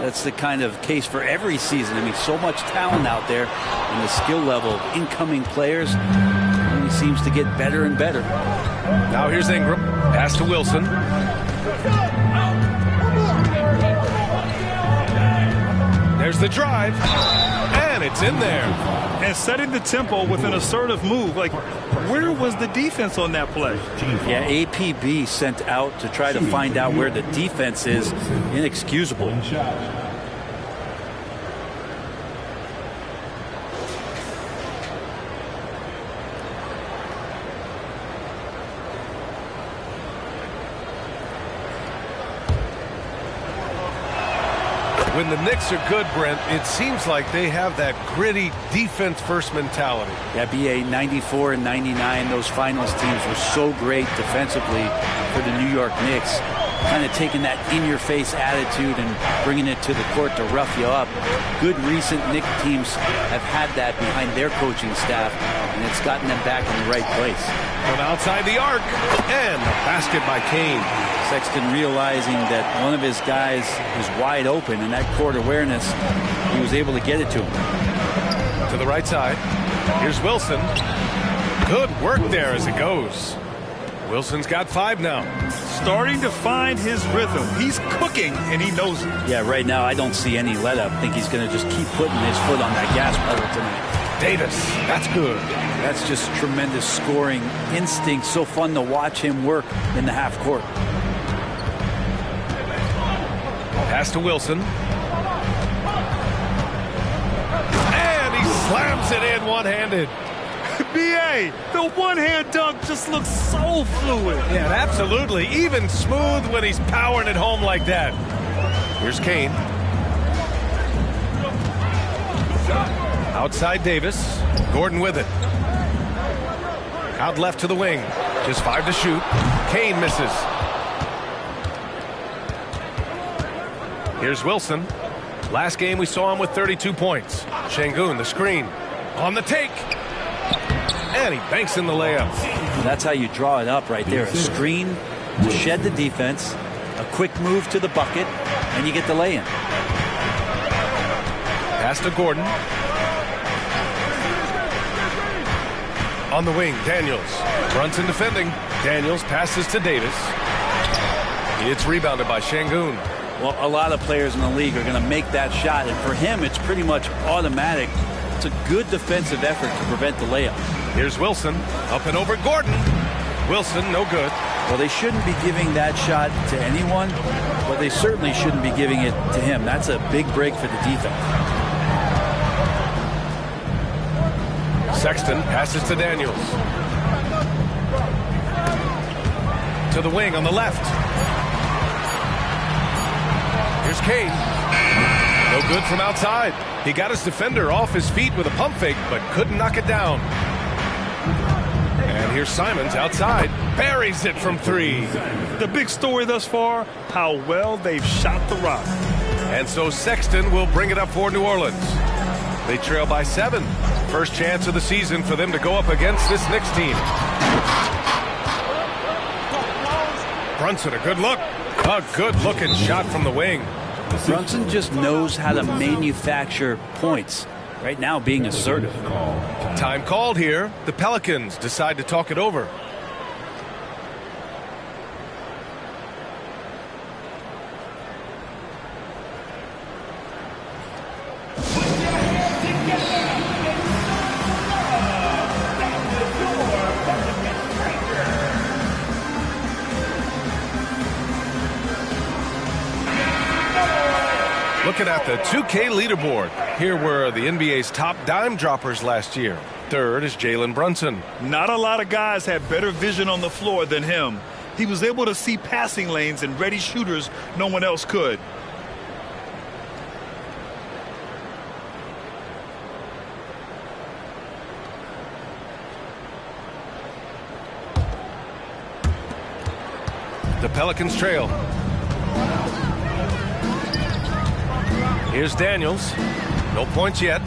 That's the kind of case for every season. I mean, so much talent out there, and the skill level of incoming players only seems to get better and better. Now here's Ingram. Pass to Wilson. There's the drive. And it's in there. And setting the tempo with an assertive move. Like, where was the defense on that play? Yeah, APB sent out to try to find out where the defense is. Inexcusable. When the Knicks are good, Brent, it seems like they have that gritty defense-first mentality. Yeah, BA 94 and 99, those finals teams were so great defensively for the New York Knicks. Kind of taking that in-your-face attitude and bringing it to the court to rough you up. Good recent Knicks teams have had that behind their coaching staff, and it's gotten them back in the right place. From outside the arc, and a basket by Kane. Sexton realizing that one of his guys was wide open, and that court awareness, he was able to get it to him. To the right side. Here's Wilson. Good work there as it goes. Wilson's got 5 now. Starting to find his rhythm. He's cooking, and he knows it. Yeah, right now I don't see any let-up. I think he's going to just keep putting his foot on that gas pedal tonight. Davis, that's good. That's just tremendous scoring instinct. So fun to watch him work in the half court. Pass to Wilson. And he slams it in one-handed. B.A., the one-hand dunk just looks so fluid. Yeah, absolutely. Even smooth when he's powering it home like that. Here's Kane. Outside Davis. Gordon with it. Out left to the wing. Just 5 to shoot. Kane misses. Here's Wilson. Last game we saw him with 32 points. Şengün, the screen. On the take. And he banks in the layup. That's how you draw it up right there. A screen to shed the defense, a quick move to the bucket, and you get the lay-in. Pass to Gordon. On the wing, Daniels. Brunson defending. Daniels passes to Davis. It's rebounded by Şengün. Well, a lot of players in the league are going to make that shot, and for him, it's pretty much automatic. It's a good defensive effort to prevent the layup. Here's Wilson, up and over Gordon. Wilson, no good. Well, they shouldn't be giving that shot to anyone, but they certainly shouldn't be giving it to him. That's a big break for the defense. Sexton passes to Daniels. To the wing on the left. Here's Kane. No good from outside. He got his defender off his feet with a pump fake, but couldn't knock it down. And here's Simons outside. Buries it from 3. The big story thus far, how well they've shot the rock. And so Sexton will bring it up for New Orleans. They trail by 7. First chance of the season for them to go up against this Knicks team. Brunson, a good look. A good-looking shot from the wing. Brunson just knows how to manufacture points. Right now, being assertive. Time called here. The Pelicans decide to talk it over. Looking at the 2K leaderboard, here were the NBA's top dime droppers last year. Third is Jalen Brunson. Not a lot of guys had better vision on the floor than him. He was able to see passing lanes and ready shooters no one else could. The Pelicans trail. Here's Daniels. No points yet.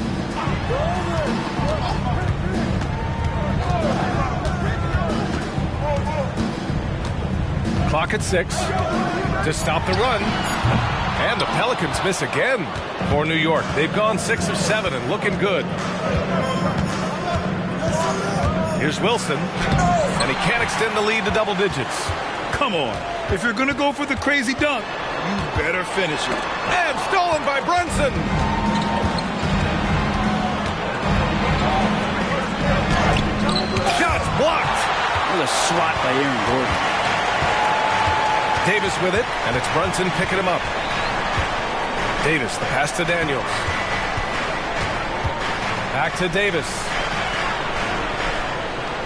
Clock at 6 to stop the run. And the Pelicans miss again for New York. They've gone 6 of 7 and looking good. Here's Wilson. And he can't extend the lead to double digits. Come on. If you're going to go for the crazy dunk, you better finish it. And stolen by Brunson. Shots blocked. What a swat by Aaron Gordon. Davis with it, and it's Brunson picking him up. Davis, the pass to Daniels. Back to Davis.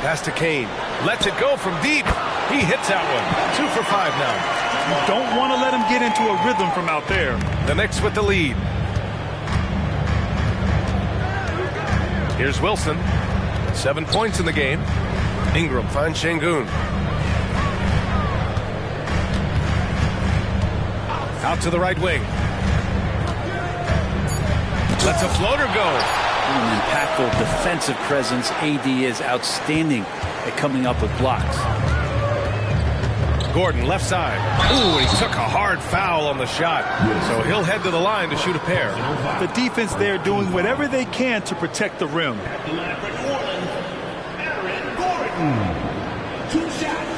Pass to Kane. Lets it go from deep. He hits that one. 2 for 5 now. You don't want to let him get into a rhythm from out there. The Knicks with the lead. Here's Wilson. 7 points in the game. Ingram finds Şengün. Out to the right wing. Lets a floater go. An impactful defensive presence. AD is outstanding at coming up with blocks. Gordon, left side. Ooh, he took a hard foul on the shot. So he'll head to the line to shoot a pair. The defense there doing whatever they can to protect the rim. Two shots.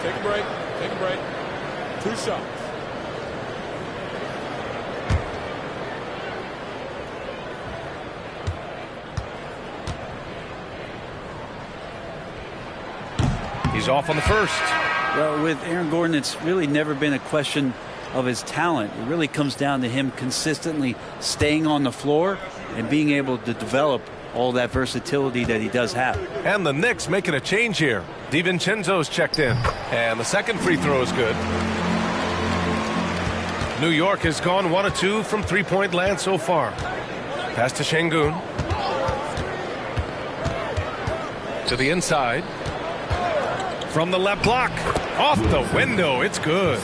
Take a break. Take a break. 2 shots. He's off on the first. Well, with Aaron Gordon, it's really never been a question of his talent. It really comes down to him consistently staying on the floor and being able to develop all that versatility that he does have. And the Knicks making a change here. DiVincenzo's checked in. And the second free throw is good. New York has gone 1 of 2 from three-point land so far. Pass to Şengün. To the inside. From the left block. Off the window. It's good.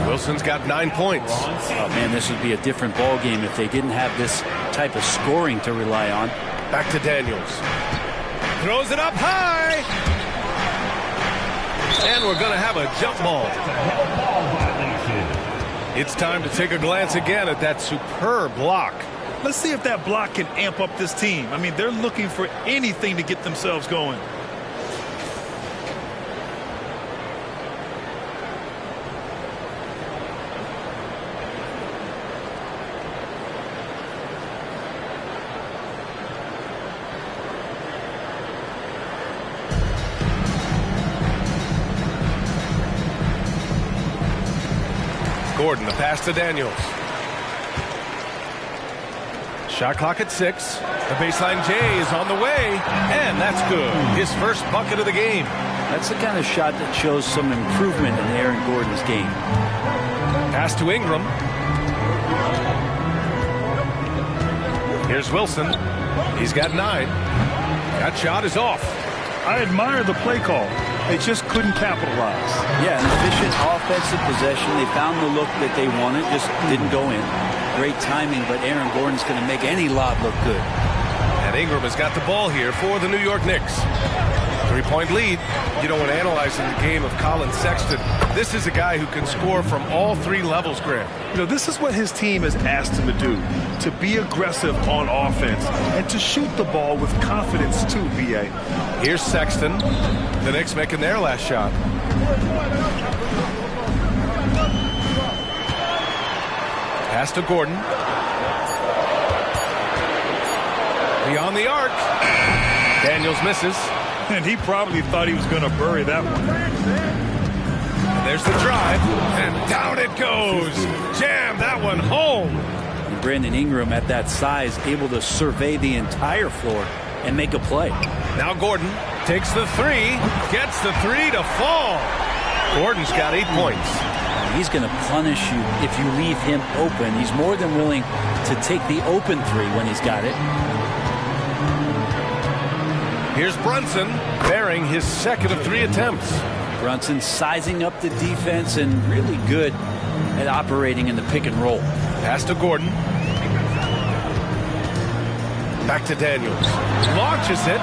Wilson's got 9 points. Oh, man, this would be a different ball game if they didn't have this type of scoring to rely on. Back to Daniels. Throws it up high. And we're going to have a jump ball. It's time to take a glance again at that superb block. Let's see if that block can amp up this team. I mean, they're looking for anything to get themselves going. Gordon, the pass to Daniels. Shot clock at 6. The baseline J is on the way, and that's good. His first bucket of the game. That's the kind of shot that shows some improvement in Aaron Gordon's game. Pass to Ingram. Here's Wilson. He's got 9. That shot is off. I admire the play call. They just couldn't capitalize. Yeah, an efficient offensive possession. They found the look that they wanted, just didn't go in. Great timing, but Aaron Gordon's going to make any lob look good. And Ingram has got the ball here for the New York Knicks. 3-point lead. You know, when analyzing the game of Colin Sexton, this is a guy who can score from all three levels, Grant. You know, this is what his team has asked him to do, to be aggressive on offense and to shoot the ball with confidence too, B.A. Here's Sexton. The Knicks making their last shot. Pass to Gordon. Beyond the arc. Daniels misses. And he probably thought he was going to bury that one. And there's the drive. And down it goes. Jam that one home. And Brandon Ingram at that size able to survey the entire floor and make a play. Now Gordon takes the three. Gets the three to fall. Gordon's got 8 points. He's going to punish you if you leave him open. He's more than willing to take the open three when he's got it. Here's Brunson, bearing his second of 3 attempts. Brunson sizing up the defense and really good at operating in the pick and roll. Pass to Gordon. Back to Daniels. Launches it.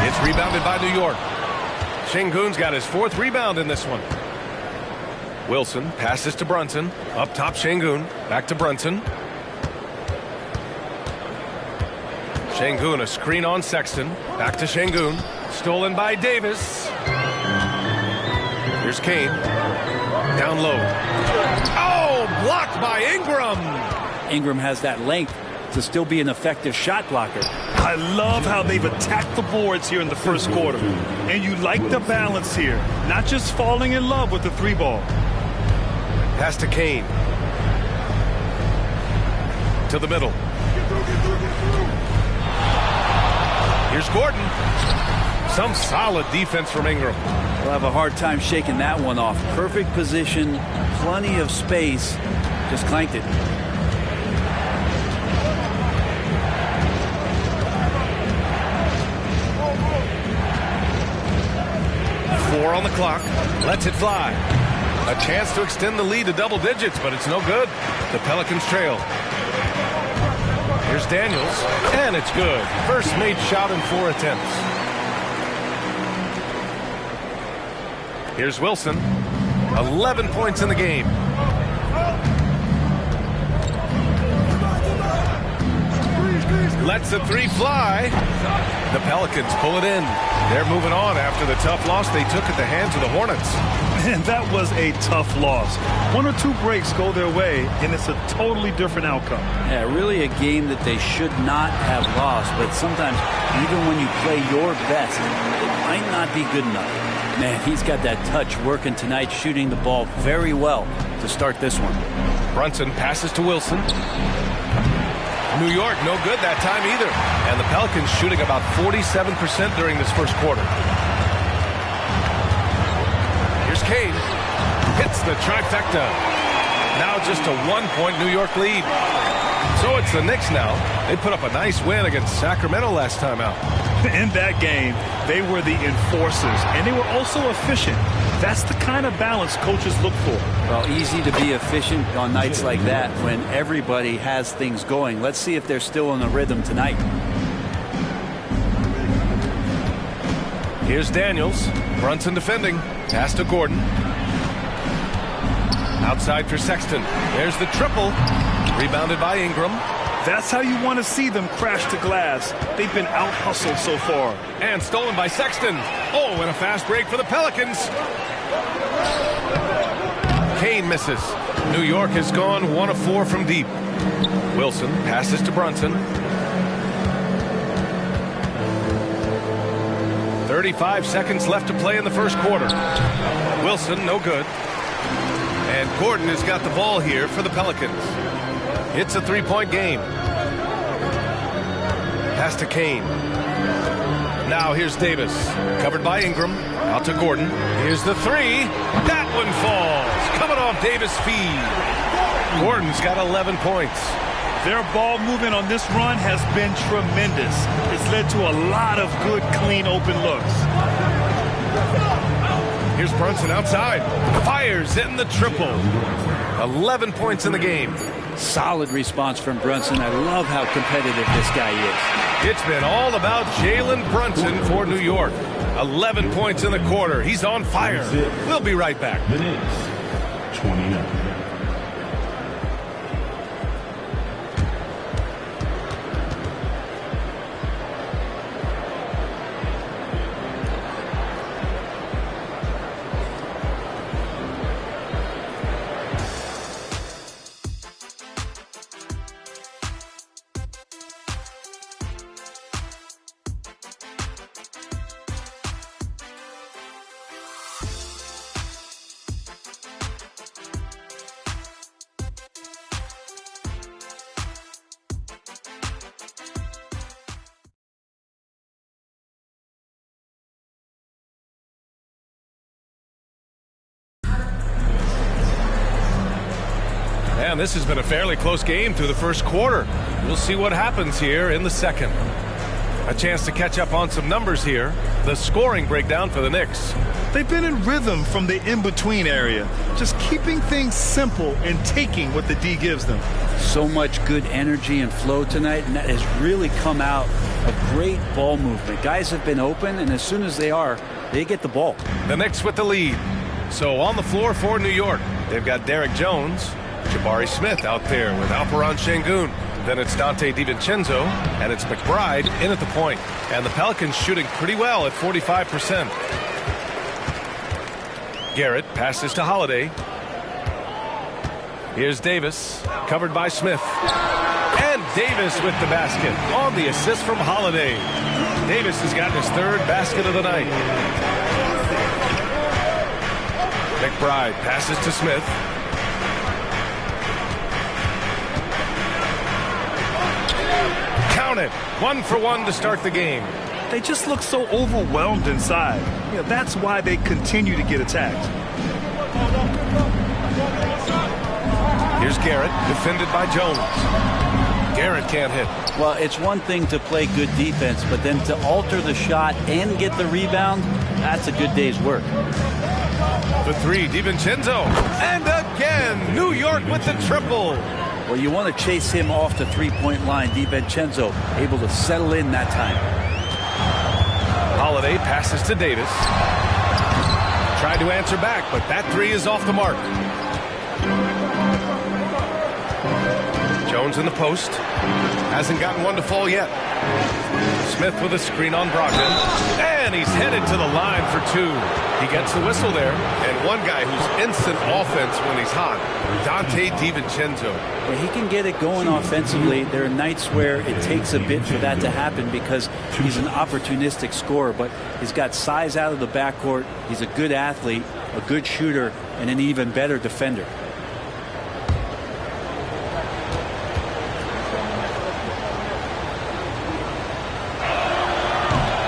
It's rebounded by New York. Şengün's got his 4th rebound in this one. Wilson passes to Brunson. Up top, Şengün. Back to Brunson. Şengün, a screen on Sexton. Back to Şengün. Stolen by Davis. Here's Kane. Down low. Oh, blocked by Ingram. Ingram has that length to still be an effective shot blocker. I love how they've attacked the boards here in the first quarter. And you like the balance here. Not just falling in love with the 3-ball. Pass to Kane. To the middle. Here's Gordon. Some solid defense from Ingram. We'll have a hard time shaking that one off. Perfect position, plenty of space. Just clanked it. Four on the clock. Lets it fly. A chance to extend the lead to double digits, but it's no good. The Pelicans trail. Here's Daniels, and it's good. First made shot in 4 attempts. Here's Wilson. 11 points in the game. Lets the three fly. The Pelicans pull it in. They're moving on after the tough loss they took at the hands of the Hornets. And that was a tough loss. 1 or 2 breaks go their way, and it's a totally different outcome. Yeah, really a game that they should not have lost, but sometimes even when you play your best, it might not be good enough. Man, he's got that touch working tonight, shooting the ball very well to start this one. Brunson passes to Wilson. New York, no good that time either. And the Pelicans shooting about 47% during this first quarter. Here's Kane. Hits the trifecta. Now just a 1-point New York lead. So it's the Knicks now. They put up a nice win against Sacramento last time out. In that game, they were the enforcers, and they were also efficient. That's the kind of balance coaches look for. Well, easy to be efficient on nights like that when everybody has things going. Let's see if they're still in the rhythm tonight. Here's Daniels. Brunson defending. Pass to Gordon. Outside for Sexton. There's the triple. Rebounded by Ingram. That's how you want to see them crash to glass. They've been out-hustled so far. And stolen by Sexton. Oh, and a fast break for the Pelicans. Kane misses. New York has gone 1 of 4 from deep. Wilson passes to Brunson. 35 seconds left to play in the first quarter. Wilson, no good. And Gordon has got the ball here for the Pelicans. It's a 3-point game. Pass to Kane. Now here's Davis. Covered by Ingram. Out to Gordon. Here's the three. That one falls. Coming off Davis' feed. Gordon's got 11 points. Their ball movement on this run has been tremendous. It's led to a lot of good, clean, open looks. Here's Brunson outside. Fires in the triple. 11 points in the game. Solid response from Brunson. I love how competitive this guy is. It's been all about Jalen Brunson for New York. 11 points in the quarter. He's on fire. We'll be right back. The Knicks, 20-0. And this has been a fairly close game through the first quarter. We'll see what happens here in the second. A chance to catch up on some numbers here. The scoring breakdown for the Knicks. They've been in rhythm from the in-between area, just keeping things simple and taking what the D gives them. So much good energy and flow tonight, and that has really come out of great ball movement. Guys have been open, and as soon as they are, they get the ball. The Knicks with the lead. So on the floor for New York, they've got Derek Jones, Jabari Smith out there with Alperon Şengün. Then it's Dante DiVincenzo, and it's McBride in at the point. And the Pelicans shooting pretty well at 45%. Garrett passes to Holiday. Here's Davis, covered by Smith. And Davis with the basket on the assist from Holiday. Davis has gotten his third basket of the night. McBride passes to Smith. Count it. 1 for 1 to start the game. They just look so overwhelmed inside. You know, that's why they continue to get attacked. Here's Garrett, defended by Jones. Garrett can't hit. Well, it's one thing to play good defense, but then to alter the shot and get the rebound, that's a good day's work. The three, DiVincenzo. And again, New York with the triple. Well, you want to chase him off the three-point line. DiVincenzo able to settle in that time. Holiday passes to Davis. Tried to answer back, but that three is off the mark. Jones in the post. Hasn't gotten one to fall yet. Smith with a screen on Brogdon. And he's headed to the line for two. He gets the whistle there. And one guy who's instant offense when he's hot, Dante DiVincenzo. Yeah, he can get it going offensively. There are nights where it takes a bit for that to happen because he's an opportunistic scorer, but he's got size out of the backcourt. He's a good athlete, a good shooter, and an even better defender.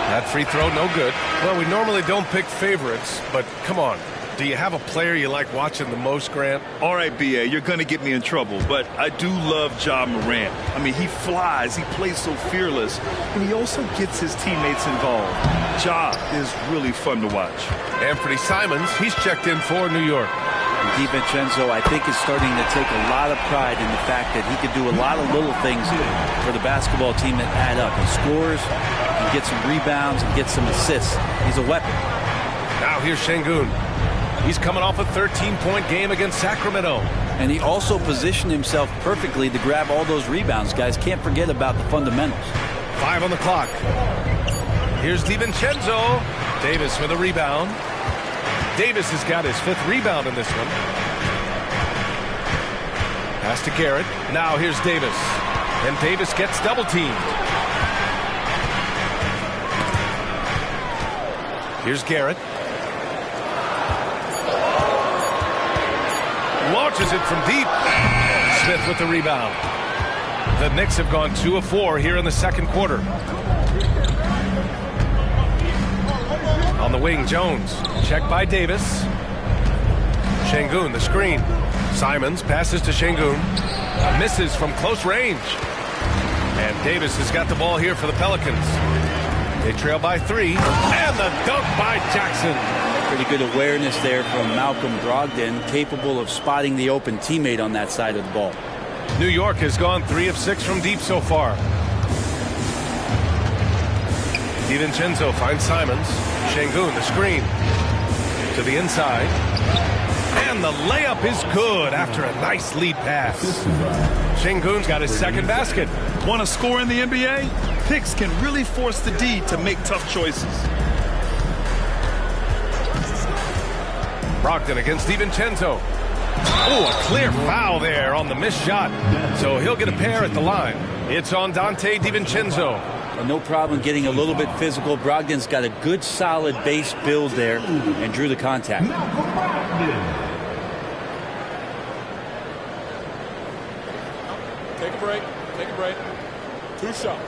That free throw, no good. Well, we normally don't pick favorites, but come on. Do you have a player you like watching the most, Grant? All right, B.A., you're going to get me in trouble, but I do love Ja Morant. I mean, he flies, he plays so fearless, and he also gets his teammates involved. Ja is really fun to watch. Anthony Simons, he's checked in for New York. DiVincenzo, I think, is starting to take a lot of pride in the fact that he can do a lot of little things for the basketball team that add up. He scores, he gets some rebounds, and gets some assists. He's a weapon. Now here's Şengün. He's coming off a 13-point game against Sacramento. And he also positioned himself perfectly to grab all those rebounds. Guys, can't forget about the fundamentals. 5 on the clock. Here's DiVincenzo. Davis with a rebound. Davis has got his 5th rebound in this one. Pass to Garrett. Now here's Davis. And Davis gets double-teamed. Here's Garrett. Launches it from deep. Smith with the rebound. The Knicks have gone 2 of 4 here in the second quarter. On the wing, Jones. Checked by Davis. Şengün, the screen. Simons passes to Şengün. Misses from close range. And Davis has got the ball here for the Pelicans. They trail by 3. And the dunk by Jackson. Pretty good awareness there from Malcolm Brogdon, capable of spotting the open teammate on that side of the ball. New York has gone 3 of 6 from deep so far. DiVincenzo finds Simons. Şengün, the screen. To the inside. And the layup is good after a nice lead pass. Şengün's got his second basket. Want to score in the NBA? Picks can really force the D to make tough choices. Brogdon against DiVincenzo. Oh, a clear foul there on the missed shot. So he'll get a pair at the line. It's on Dante DiVincenzo. No problem getting a little bit physical. Brogdon's got a good, solid base build there and drew the contact. Take a break. Take a break. 2 shots.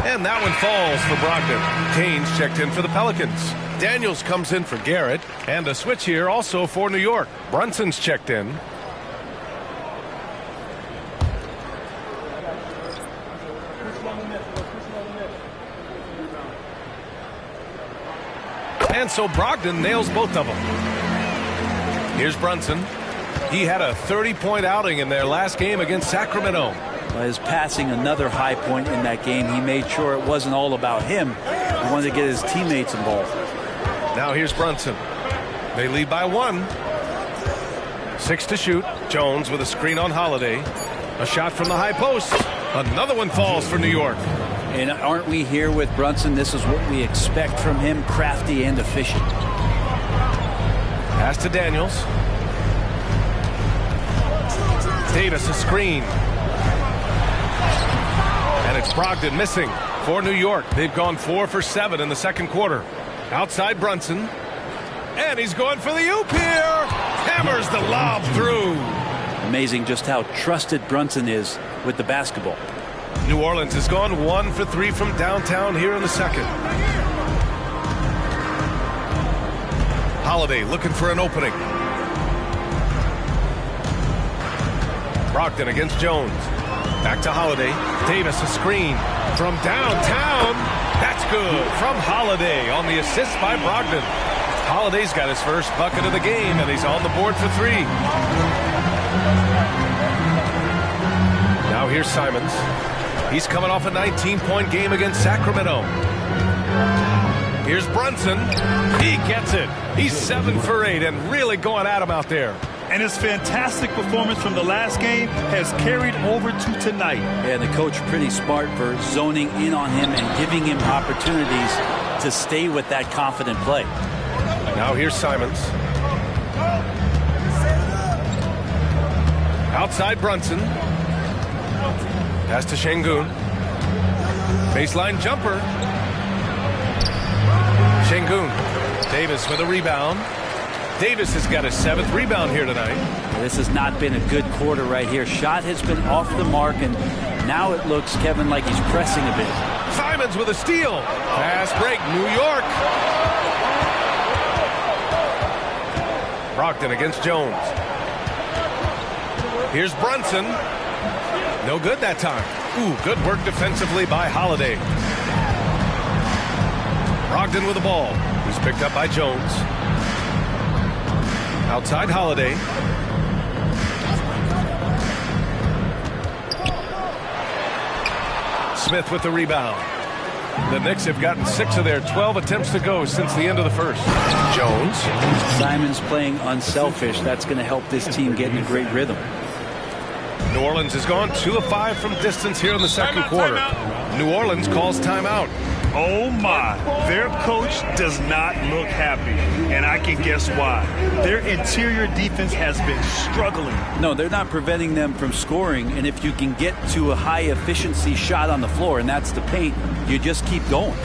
And that one falls for Brogdon. Kane's checked in for the Pelicans. Daniels comes in for Garrett. And a switch here also for New York. Brunson's checked in. And so Brogdon nails both of them. Here's Brunson. He had a 30-point outing in their last game against Sacramento. His passing, another high point in that game. He made sure it wasn't all about him. He wanted to get his teammates involved. Now here's Brunson. They lead by 1. 6 to shoot. Jones with a screen on Holiday. A shot from the high post. Another one falls for New York. And aren't we here with Brunson? This is what we expect from him, crafty and efficient. Pass to Daniels. Davis a screen. And it's Brogdon missing for New York. They've gone 4 for 7 in the second quarter. Outside Brunson. And he's going for the oop here. Hammers the lob through. Amazing just how trusted Brunson is with the basketball. New Orleans has gone 1 for 3 from downtown here in the second. Holiday looking for an opening. Brogdon against Jones. Back to Holiday. Davis a screen from downtown. That's good from Holiday on the assist by Brogdon. Holiday's got his first bucket of the game, and he's on the board for 3. Now here's Simons. He's coming off a 19-point game against Sacramento. Here's Brunson. He gets it. He's 7 for 8 and really going at him out there. And his fantastic performance from the last game has carried over to tonight. Yeah, the coach pretty smart for zoning in on him and giving him opportunities to stay with that confident play. Now here's Simons. Outside Brunson. Pass to Şengün. Baseline jumper. Şengün. Davis with a rebound. Davis has got his 7th rebound here tonight. This has not been a good quarter right here. Shot has been off the mark, and now it looks, Kevin, like he's pressing a bit. Simons with a steal. Fast break, New York. Brogdon against Jones. Here's Brunson. No good that time. Ooh, good work defensively by Holiday. Brogdon with the ball. He's picked up by Jones. Outside Holiday. Smith with the rebound. The Knicks have gotten 6 of their 12 attempts to go since the end of the first. Jones. Simons playing unselfish. That's going to help this team get in a great rhythm. New Orleans has gone 2 of 5 from distance here in the second quarter. New Orleans calls timeout. Oh my, their coach does not look happy, and I can guess why. Their interior defense has been struggling. No, they're not preventing them from scoring, and if you can get to a high efficiency shot on the floor, and that's the paint, you just keep going.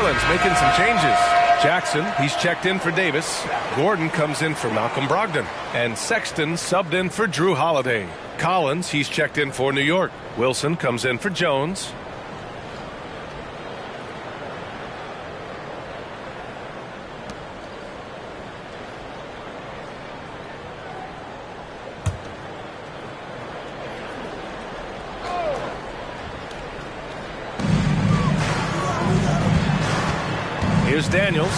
Orleans making some changes. Jackson, he's checked in for Davis. Gordon comes in for Malcolm Brogdon. And Sexton subbed in for Drew Holiday. Collins, he's checked in for New York. Wilson comes in for Jones. Here's Daniels.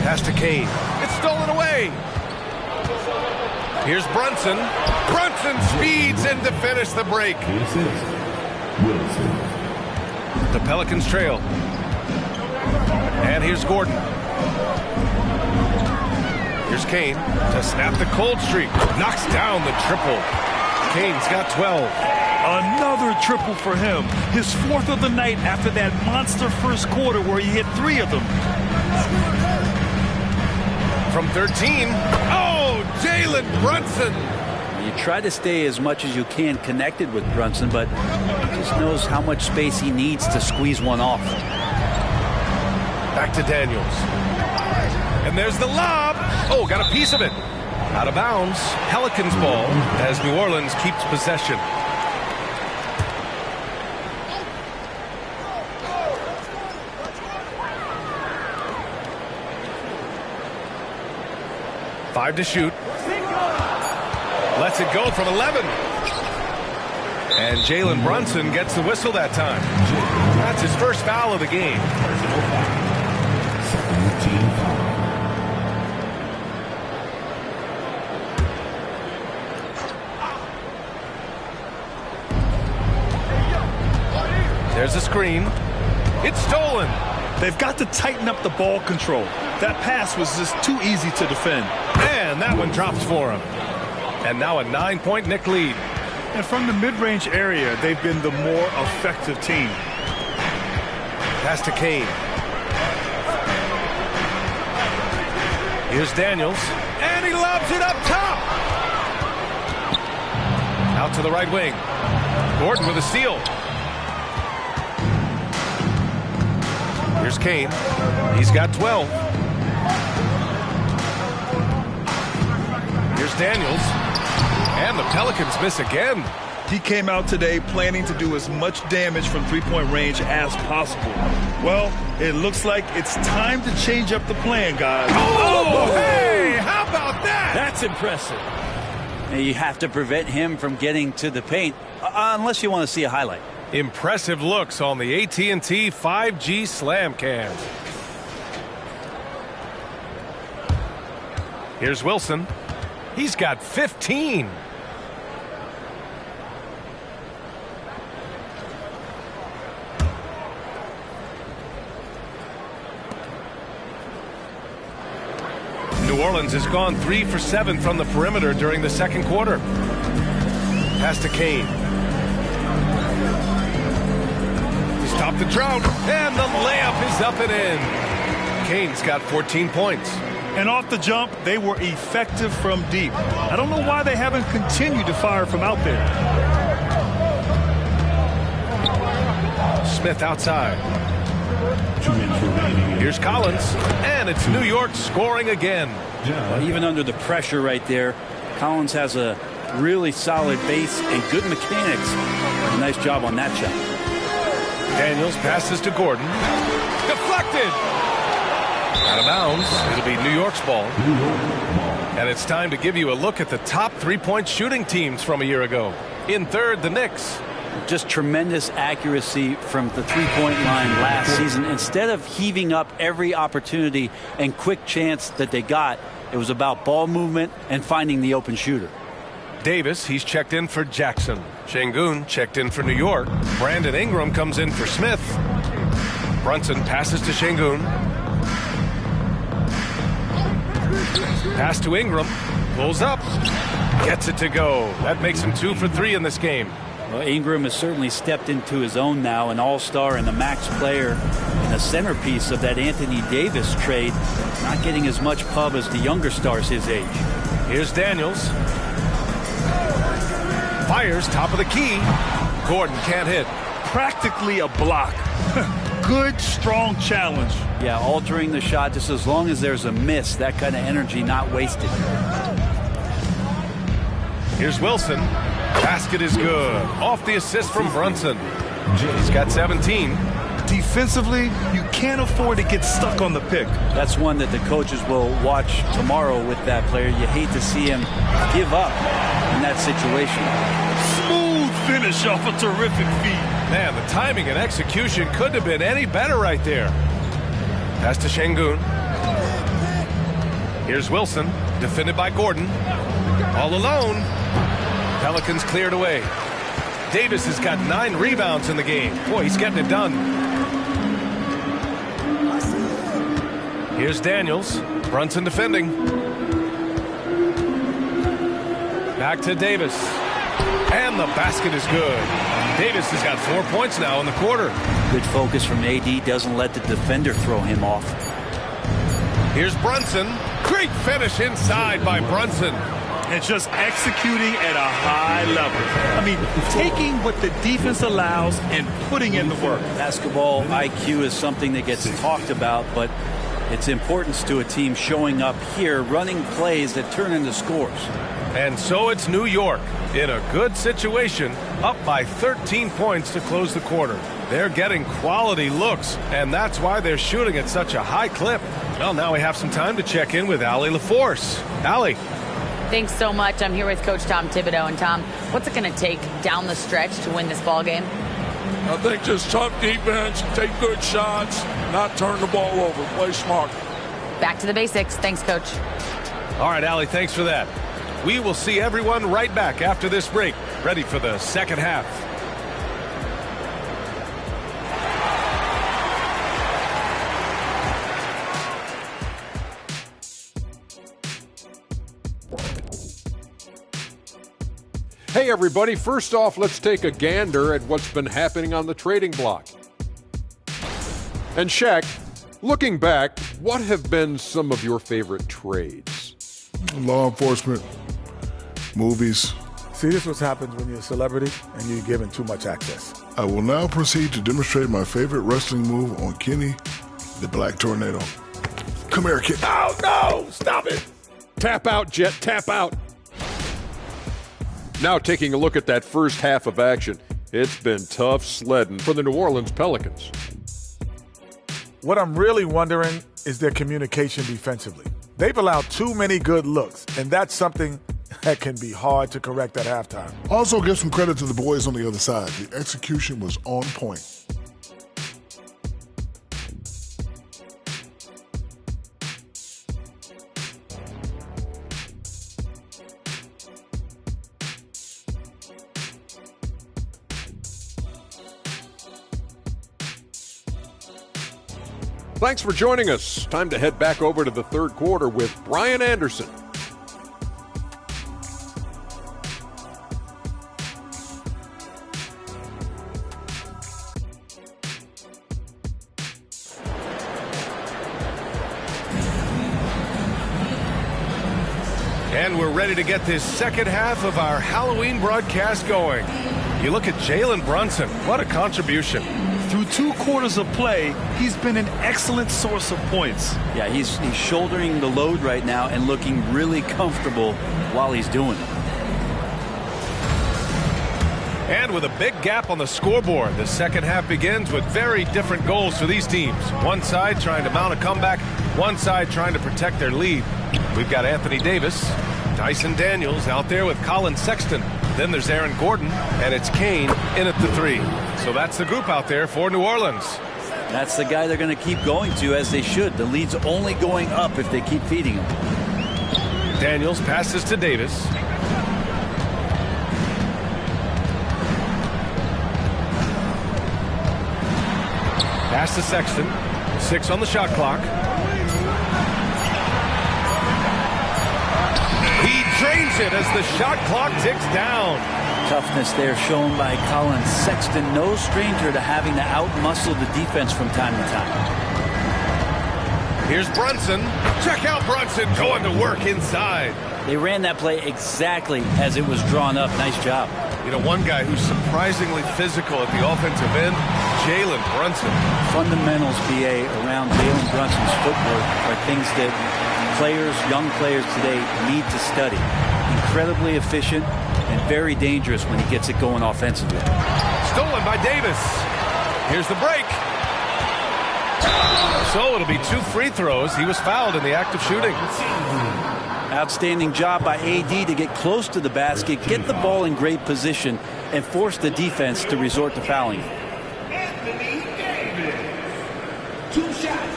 Pass to Kane. It's stolen away. Here's Brunson. Brunson speeds in to finish the break. The Pelicans trail. And here's Gordon. Here's Kane to snap the cold streak. Knocks down the triple. Kane's got 12. Another triple for him. His 4th of the night after that monster first quarter where he hit 3 of them. From 13. Oh, Jalen Brunson. You try to stay as much as you can connected with Brunson, but he just knows how much space he needs to squeeze one off. Back to Daniels. And there's the lob. Oh, got a piece of it. Out of bounds. Pelicans ball as New Orleans keeps possession. Five to shoot. Lets it go from 11. And Jalen Brunson gets the whistle that time. That's his first foul of the game. There's a screen. It's stolen. They've got to tighten up the ball control. That pass was just too easy to defend. And that one drops for him. And now a 9-point Knick lead. And from the mid-range area, they've been the more effective team. Pass to Kane. Here's Daniels. And he lobs it up top. Out to the right wing. Gordon with a steal. Here's Kane. He's got 12. Here's Daniels. And the Pelicans miss again. He came out today planning to do as much damage from three-point range as possible. Well, it looks like it's time to change up the plan, guys. Oh, hey, how about that? That's impressive. You have to prevent him from getting to the paint, unless you want to see a highlight. Impressive looks on the AT&T 5G Slam Cam. Here's Wilson. He's got 15. New Orleans has gone 3 for 7 from the perimeter during the second quarter. Pass to Kane. Stop the drought, and the layup is up and in. Kane's got 14 points. And off the jump, they were effective from deep. I don't know why they haven't continued to fire from out there. Smith outside. Here's Collins, and it's New York scoring again. Well, even under the pressure right there, Collins has a really solid base and good mechanics. A nice job on that shot. Daniels passes to Gordon. Deflected. Out of bounds. It'll be New York's ball. And it's time to give you a look at the top three-point shooting teams from a year ago. In third, the Knicks. Just tremendous accuracy from the three-point line last season. Instead of heaving up every opportunity and quick chance that they got, it was about ball movement and finding the open shooter. Davis, he's checked in for Jackson. Şengün checked in for New York. Brandon Ingram comes in for Smith. Brunson passes to Şengün. Pass to Ingram. Pulls up. Gets it to go. That makes him 2 for 3 in this game. Well, Ingram has certainly stepped into his own now, an all-star and a max player and a centerpiece of that Anthony Davis trade. Not getting as much pub as the younger stars his age. Here's Daniels. Fires top of the key. Gordon can't hit. Practically a block. good, strong challenge. Yeah, altering the shot just as long as there's a miss, that kind of energy not wasted. Here's Wilson. Basket is good. Off the assist from Brunson. He's got 17. Defensively, you can't afford to get stuck on the pick. That's one that the coaches will watch tomorrow with that player. You hate to see him give up in that situation. Smooth finish off a terrific feed. Man, the timing and execution couldn't have been any better right there. Pass to Şengün. Here's Wilson, defended by Gordon. All alone. Pelicans cleared away. Davis has got 9 rebounds in the game. Boy, he's getting it done. Here's Daniels. Brunson defending. Back to Davis. And the basket is good. Davis has got 4 points now in the quarter. Good focus from AD. Doesn't let the defender throw him off. Here's Brunson. Great finish inside by Brunson. And just executing at a high level. I mean, taking what the defense allows and putting in the work. Basketball IQ is something that gets talked about, but its importance to a team showing up here, running plays that turn into scores. And so it's New York in a good situation, up by 13 points to close the quarter. They're getting quality looks, and that's why they're shooting at such a high clip. Well, now we have some time to check in with Allie LaForce. Allie. Thanks so much. I'm here with Coach Tom Thibodeau. And Tom, what's it going to take down the stretch to win this ball game? I think just tough defense, take good shots, not turn the ball over, play smart. Back to the basics. Thanks, Coach. All right, Allie, thanks for that. We will see everyone right back after this break, ready for the second half. Hey everybody, first off, let's take a gander at what's been happening on the trading block. And Shaq, looking back, what have been some of your favorite trades? Law enforcement, movies. See, this is what happens when you're a celebrity and you're given too much access. I will now proceed to demonstrate my favorite wrestling move on Kenny, the Black Tornado. Come here, kid. Oh, no! Stop it! Tap out, Jet, tap out. Now taking a look at that first half of action, it's been tough sledding for the New Orleans Pelicans. What I'm really wondering is their communication defensively. They've allowed too many good looks, and that's something that can be hard to correct at halftime. Also give some credit to the boys on the other side. The execution was on point. Thanks for joining us. Time to head back over to the third quarter with Brian Anderson. And we're ready to get this second half of our Halloween broadcast going. You look at Jalen Brunson. What a contribution. Through 2 quarters of play, he's been an excellent source of points. Yeah, he's shouldering the load right now and looking really comfortable while he's doing it. And with a big gap on the scoreboard, the second half begins with very different goals for these teams. One side trying to mount a comeback, one side trying to protect their lead. We've got Anthony Davis, Dyson Daniels out there with Colin Sexton. Then there's Aaron Gordon, and it's Kane in at the 3. So that's the group out there for New Orleans. That's the guy they're going to keep going to, as they should. The lead's only going up if they keep feeding him. Daniels passes to Davis. Pass to Sexton. 6 on the shot clock. He drains it as the shot clock ticks down. Toughness there shown by Colin Sexton. No stranger to having to outmuscle the defense from time to time. Here's Brunson. Check out Brunson going to work inside. They ran that play exactly as it was drawn up. Nice job. You know, one guy who's surprisingly physical at the offensive end, Jalen Brunson. Fundamentals, BA, around Jalen Brunson's footwork are things that young players today need to study. Incredibly efficient and very dangerous when he gets it going offensively. Stolen by Davis. Here's the break. So it'll be 2 free throws. He was fouled in the act of shooting. Outstanding job by AD to get close to the basket, get the ball in great position, and force the defense to resort to fouling. 2 shots.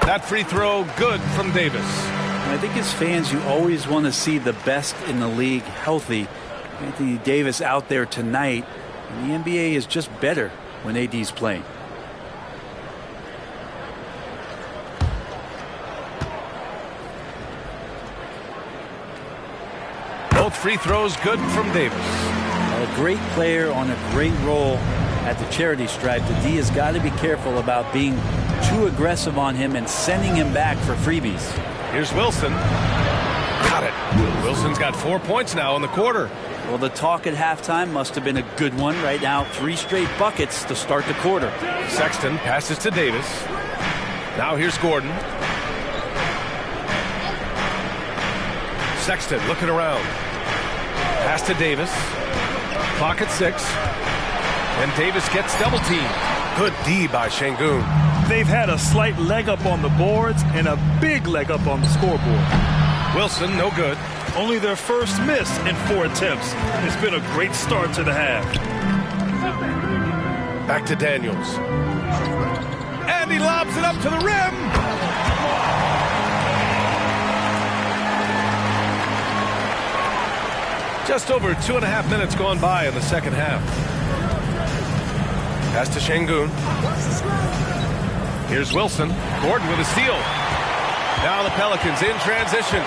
That free throw good from Davis. I think as fans, you always want to see the best in the league healthy. Anthony Davis out there tonight, and the NBA is just better when AD's playing. Both free throws good from Davis. A great player on a great role at the charity stripe. The D has got to be careful about being too aggressive on him and sending him back for freebies. Here's Wilson. Got it. Wilson's got 4 points now in the quarter. Well, the talk at halftime must have been a good one. Right now, 3 straight buckets to start the quarter. Sexton passes to Davis. Now here's Gordon. Sexton looking around. Pass to Davis. Clock at 6. And Davis gets double teamed. Good D by Şengün. They've had a slight leg up on the boards and a big leg up on the scoreboard. Wilson, no good. Only their first miss in 4 attempts. It's been a great start to the half. Back to Daniels. And he lobs it up to the rim. Just over 2.5 minutes gone by in the second half. Pass to Şengün. Here's Wilson. Gordon with a steal. Now the Pelicans in transition.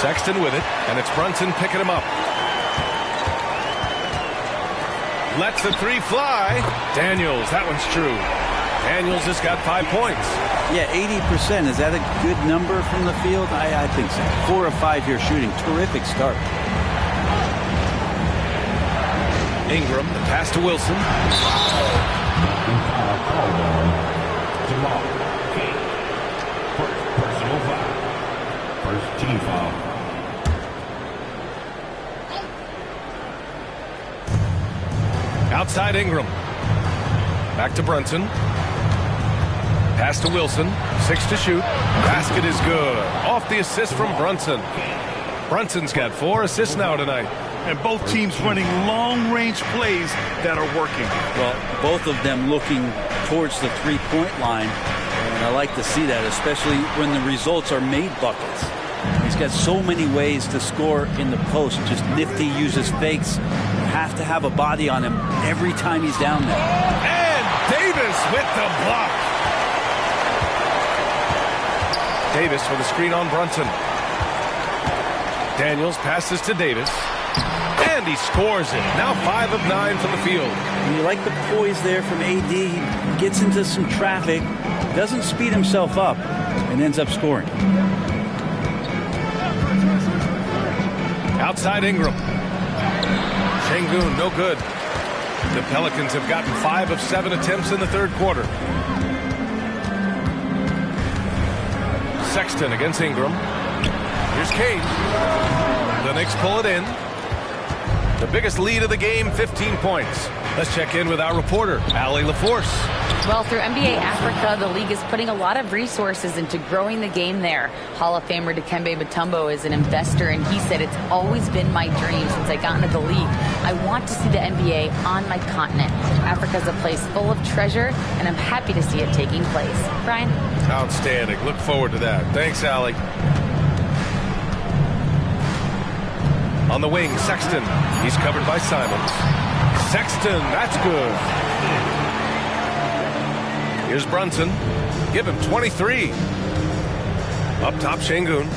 Sexton with it, and it's Brunson picking him up. Lets the 3 fly. Daniels, that one's true. Daniels has got 5 points. Yeah, 80%. Is that a good number from the field? I think so. 4 of 5 here shooting. Terrific start. Ingram, the pass to Wilson. Personal foul. First team foul. Outside Ingram. Back to Brunson. Pass to Wilson. 6 to shoot. Basket is good. Off the assist from Brunson. Brunson's got 4 assists now tonight. And both teams running long-range plays that are working. Well, both of them looking towards the 3-point line. And I like to see that, especially when the results are made buckets. He's got so many ways to score in the post. Just nifty, uses fakes. You have to have a body on him every time he's down there. And Davis with the block. Davis with a screen on Brunson. Daniels passes to Davis. And he scores it. Now 5 of 9 from the field. And you like the poise there from AD. He gets into some traffic, doesn't speed himself up, and ends up scoring. Outside Ingram. Şengün, no good. The Pelicans have gotten 5 of 7 attempts in the third quarter. Sexton against Ingram. Here's Kane. The Knicks pull it in. The biggest lead of the game, 15 points. Let's check in with our reporter, Allie LaForce. Well, through NBA Africa, the league is putting a lot of resources into growing the game there. Hall of Famer Dikembe Mutombo is an investor, and he said, "It's always been my dream since I got into the league. I want to see the NBA on my continent. Africa's a place full of treasure, and I'm happy to see it taking place." Brian? Outstanding. Look forward to that. Thanks, Allie. On the wing, Sexton. He's covered by Simons. Sexton, that's good. Here's Brunson. Give him 23. Up top, Şengün.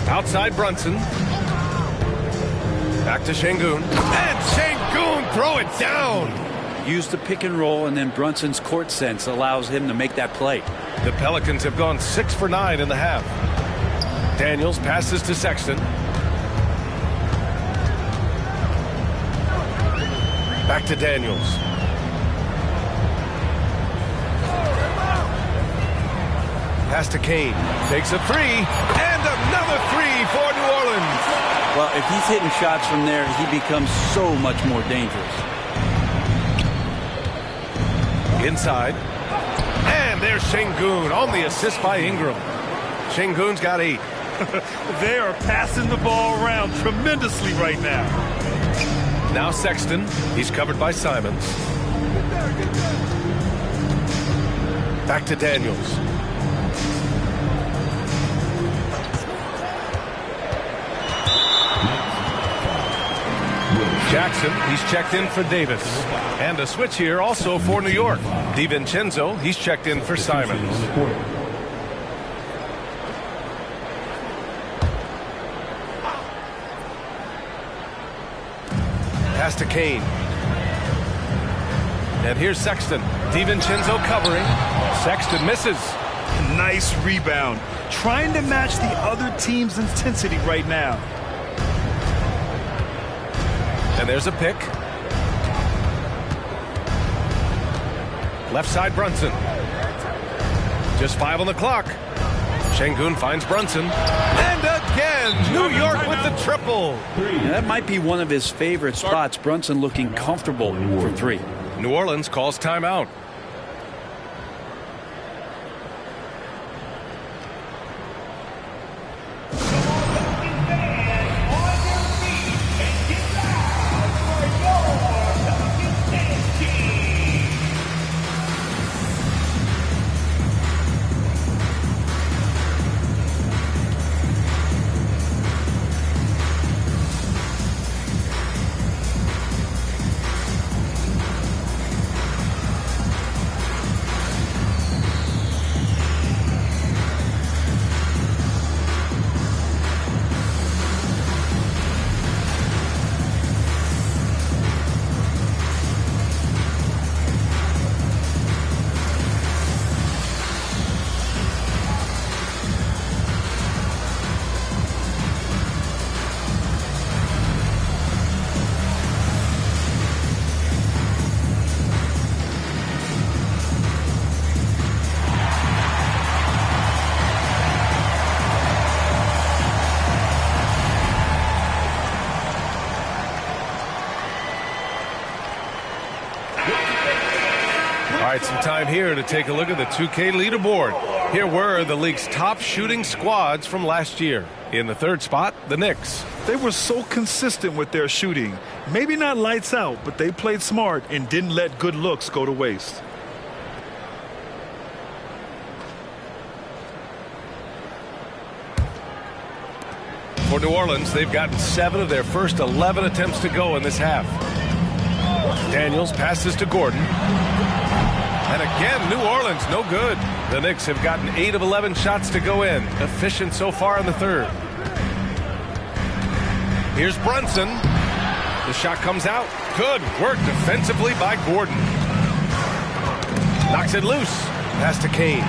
Outside Brunson. Back to Şengün. And Şengün, throw it down. use the pick and roll, and then Brunson's court sense allows him to make that play. The Pelicans have gone 6 for 9 in the half. Daniels passes to Sexton. Back to Daniels. Pass to Kane. Takes a three. And another three for New Orleans. Well, if he's hitting shots from there, he becomes so much more dangerous. Inside. And there's Şengün on the assist by Ingram. Şengün's got 8. They are passing the ball around tremendously right now. Now Sexton. He's covered by Simons. Back to Daniels. Jackson, he's checked in for Davis. And a switch here also for New York. DiVincenzo, he's checked in for Simons. Pass to Kane. And here's Sexton. DiVincenzo covering. Sexton misses. Nice rebound. Trying to match the other team's intensity right now. And there's a pick. Left side Brunson. Just 5 on the clock. Şengün finds Brunson. And again, New York with the triple. And that might be one of his favorite spots. Brunson looking comfortable from 3. New Orleans calls timeout. All right, some time here to take a look at the 2K leaderboard. Here were the league's top shooting squads from last year. In the 3rd spot, the Knicks. They were so consistent with their shooting. Maybe not lights out, but they played smart and didn't let good looks go to waste. For New Orleans, they've gotten 7 of their first 11 attempts to go in this half. Daniels passes to Gordon. And again, New Orleans, no good. The Knicks have gotten 8 of 11 shots to go in. Efficient so far in the 3rd. Here's Brunson. The shot comes out. Good work defensively by Gordon. Knocks it loose. Pass to Kane.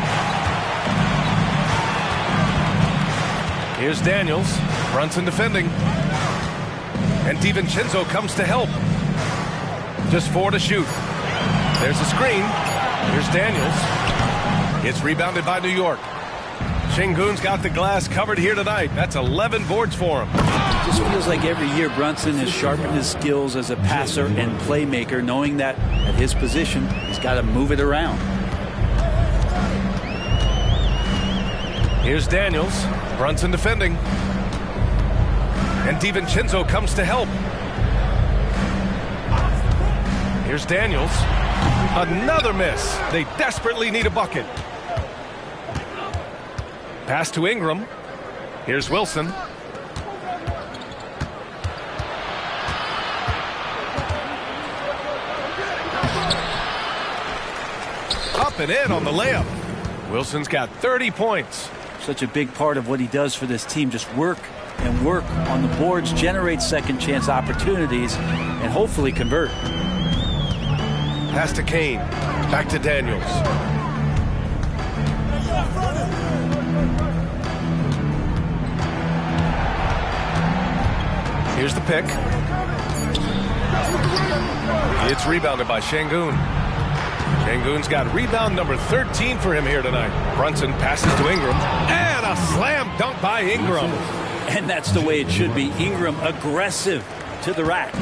Here's Daniels. Brunson defending. And DiVincenzo comes to help. Just 4 to shoot. There's a screen. Here's Daniels. It's rebounded by New York. Şengün's got the glass covered here tonight. That's 11 boards for him. It just feels like every year Brunson has sharpened his skills as a passer and playmaker, knowing that at his position, he's got to move it around. Here's Daniels. Brunson defending. And DiVincenzo comes to help. Here's Daniels. Another miss. They desperately need a bucket. Pass to Ingram. Here's Wilson. Up and in on the layup. Wilson's got 30 points. Such a big part of what he does for this team. Just work and work on the boards, generate second chance opportunities, and hopefully convert. Pass to Kane. Back to Daniels. Here's the pick. It's rebounded by Şengün. Şengün's got rebound number 13 for him here tonight. Brunson passes to Ingram. And a slam dunk by Ingram. And that's the way it should be. Ingram aggressive to the rack.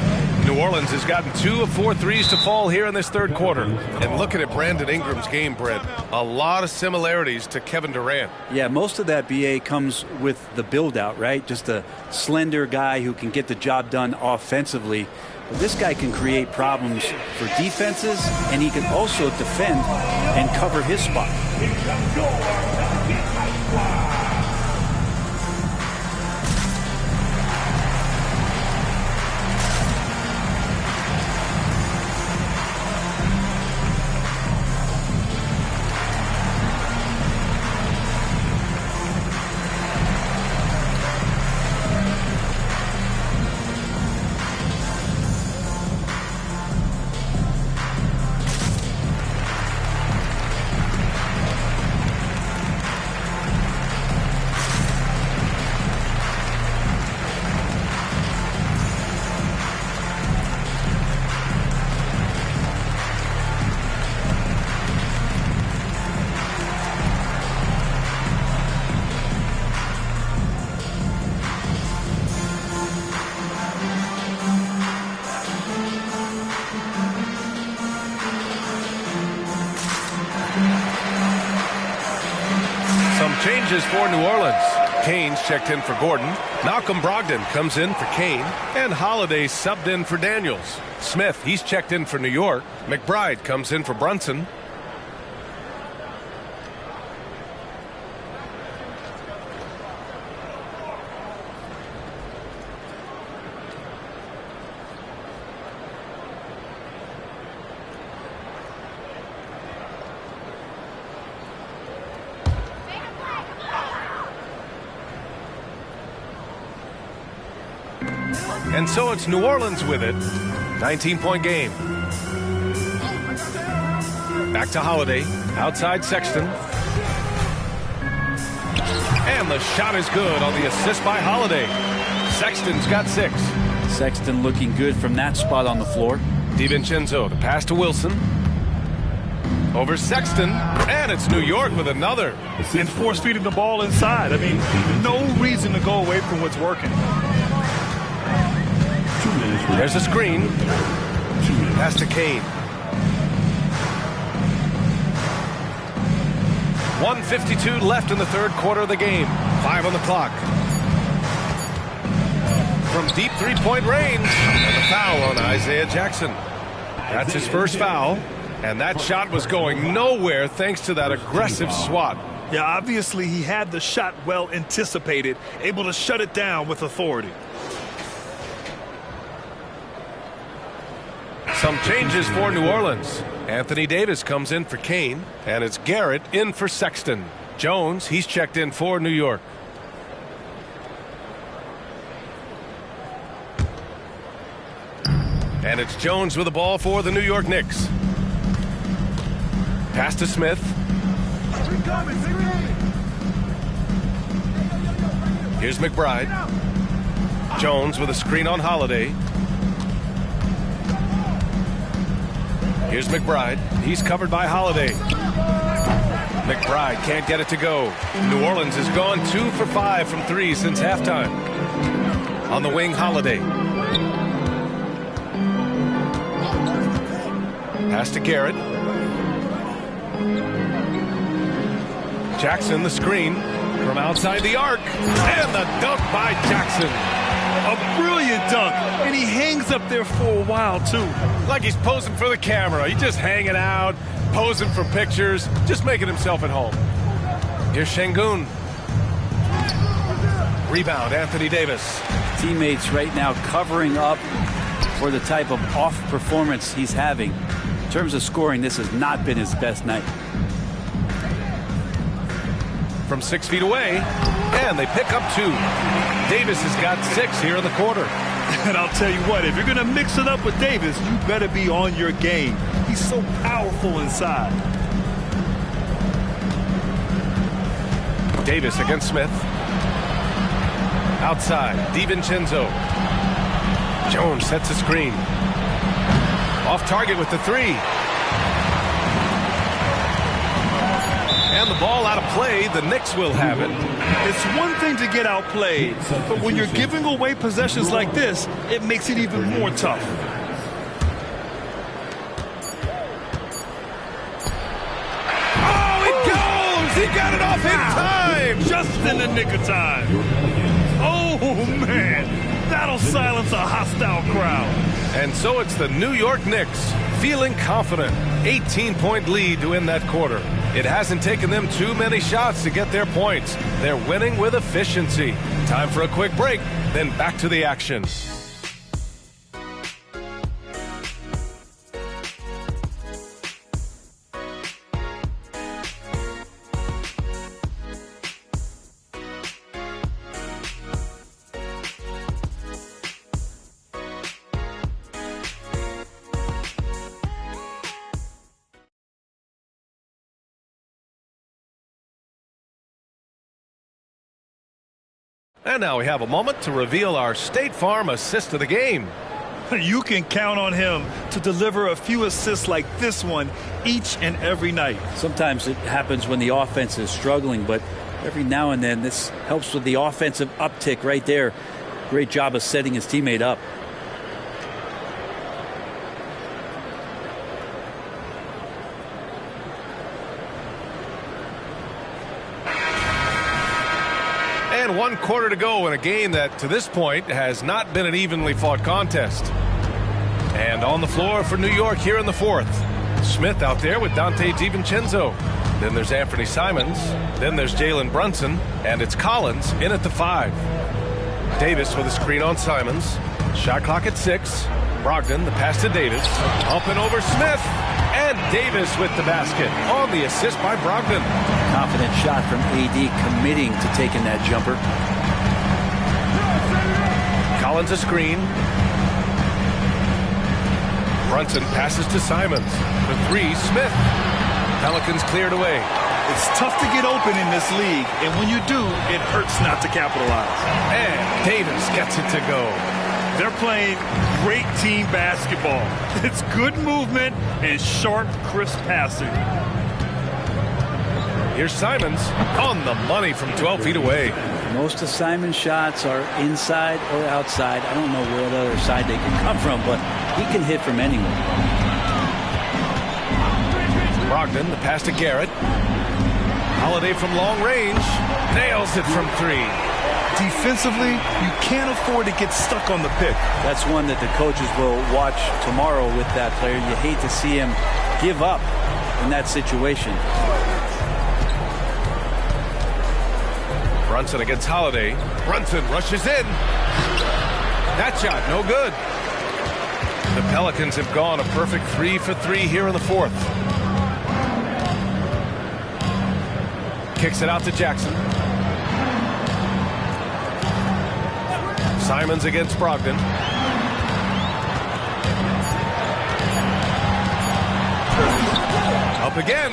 New Orleans has gotten 2 of 4 threes to fall here in this third quarter. And looking at Brandon Ingram's game, Brent, a lot of similarities to Kevin Durant. Yeah, most of that, BA, comes with the build-out, right? Just a slender guy who can get the job done offensively. But this guy can create problems for defenses, and he can also defend and cover his spot. Changes for New Orleans. Kane's checked in for Gordon. Malcolm Brogdon comes in for Kane. And Holiday subbed in for Daniels. Smith, he's checked in for New York. McBride comes in for Brunson. And so it's New Orleans with it. 19-point game. Back to Holiday. Outside Sexton. And the shot is good on the assist by Holiday. Sexton's got 6. Sexton looking good from that spot on the floor. DiVincenzo, the pass to Wilson. Over Sexton. And it's New York with another. And force feeding the ball inside. I mean, no reason to go away from what's working. There's a screen. Pass to Kane. 1:52 left in the third quarter of the game. 5 on the clock. From deep three-point range. And the foul on Isaiah Jackson. That's his first foul. And that shot was going nowhere thanks to that aggressive swat. Yeah, obviously he had the shot well anticipated, able to shut it down with authority. Some changes for New Orleans. Anthony Davis comes in for Kane, and it's Garrett in for Sexton. Jones, he's checked in for New York. And it's Jones with the ball for the New York Knicks. Pass to Smith. Here's McBride. Jones with a screen on Holiday. Here's McBride. He's covered by Holiday. McBride can't get it to go. New Orleans has gone 2 for 5 from 3 since halftime. On the wing, Holiday. Pass to Garrett. Jackson, the screen from outside the arc. And the dunk by Jackson. A brilliant dunk, and he hangs up there for a while, too. Like he's posing for the camera. He's just hanging out, posing for pictures, just making himself at home. Here's Şengün. Rebound, Anthony Davis. Teammates right now covering up for the type of off performance he's having. In terms of scoring, this has not been his best night. From 6 feet away, and they pick up 2. Davis has got 6 here in the quarter. And I'll tell you what, if you're going to mix it up with Davis, you better be on your game. He's so powerful inside. Davis against Smith. Outside, DiVincenzo. Jones sets a screen. Off target with the three. And the ball out of play. The Knicks will have it. It's one thing to get outplayed, but when you're giving away possessions like this, it makes it even more tough. Oh, it goes! He got it off in time! Just in the nick of time. Oh, man. That'll silence a hostile crowd. And so it's the New York Knicks feeling confident. 18-point lead to win that quarter. It hasn't taken them too many shots to get their points. They're winning with efficiency. Time for a quick break, then back to the action. And now we have a moment to reveal our State Farm assist of the game. You can count on him to deliver a few assists like this one each and every night. Sometimes it happens when the offense is struggling, but every now and then this helps with the offensive uptick right there. Great job of setting his teammate up. And 1 quarter to go in a game that, to this point, has not been an evenly fought contest. And on the floor for New York here in the fourth. Smith out there with Dante DiVincenzo. Then there's Anthony Simons. Then there's Jalen Brunson. And it's Collins in at the 5. Davis with a screen on Simons. Shot clock at 6. Brogdon, the pass to Davis. Up and over Smith. And Davis with the basket on the assist by Brogdon. Confident shot from AD, committing to taking that jumper. Collins a screen. Brunson passes to Simons. The 3, Smith. Pelicans cleared away. It's tough to get open in this league, and when you do, it hurts not to capitalize. And Davis gets it to go. They're playing great team basketball. It's good movement and sharp, crisp passing. Here's Simons on the money from 12 feet away. Most of Simon's shots are inside or outside. I don't know where the other side they can come from, but he can hit from anywhere. Brogdon, the pass to Garrett. Holiday from long range. Nails it from 3. Defensively, you can't afford to get stuck on the pick. That's one that the coaches will watch tomorrow with that player. You hate to see him give up in that situation. Brunson against Holiday. Brunson rushes in. That shot, no good. The Pelicans have gone a perfect 3 for 3 here in the fourth. Kicks it out to Jackson. Simons against Brogdon. Up again.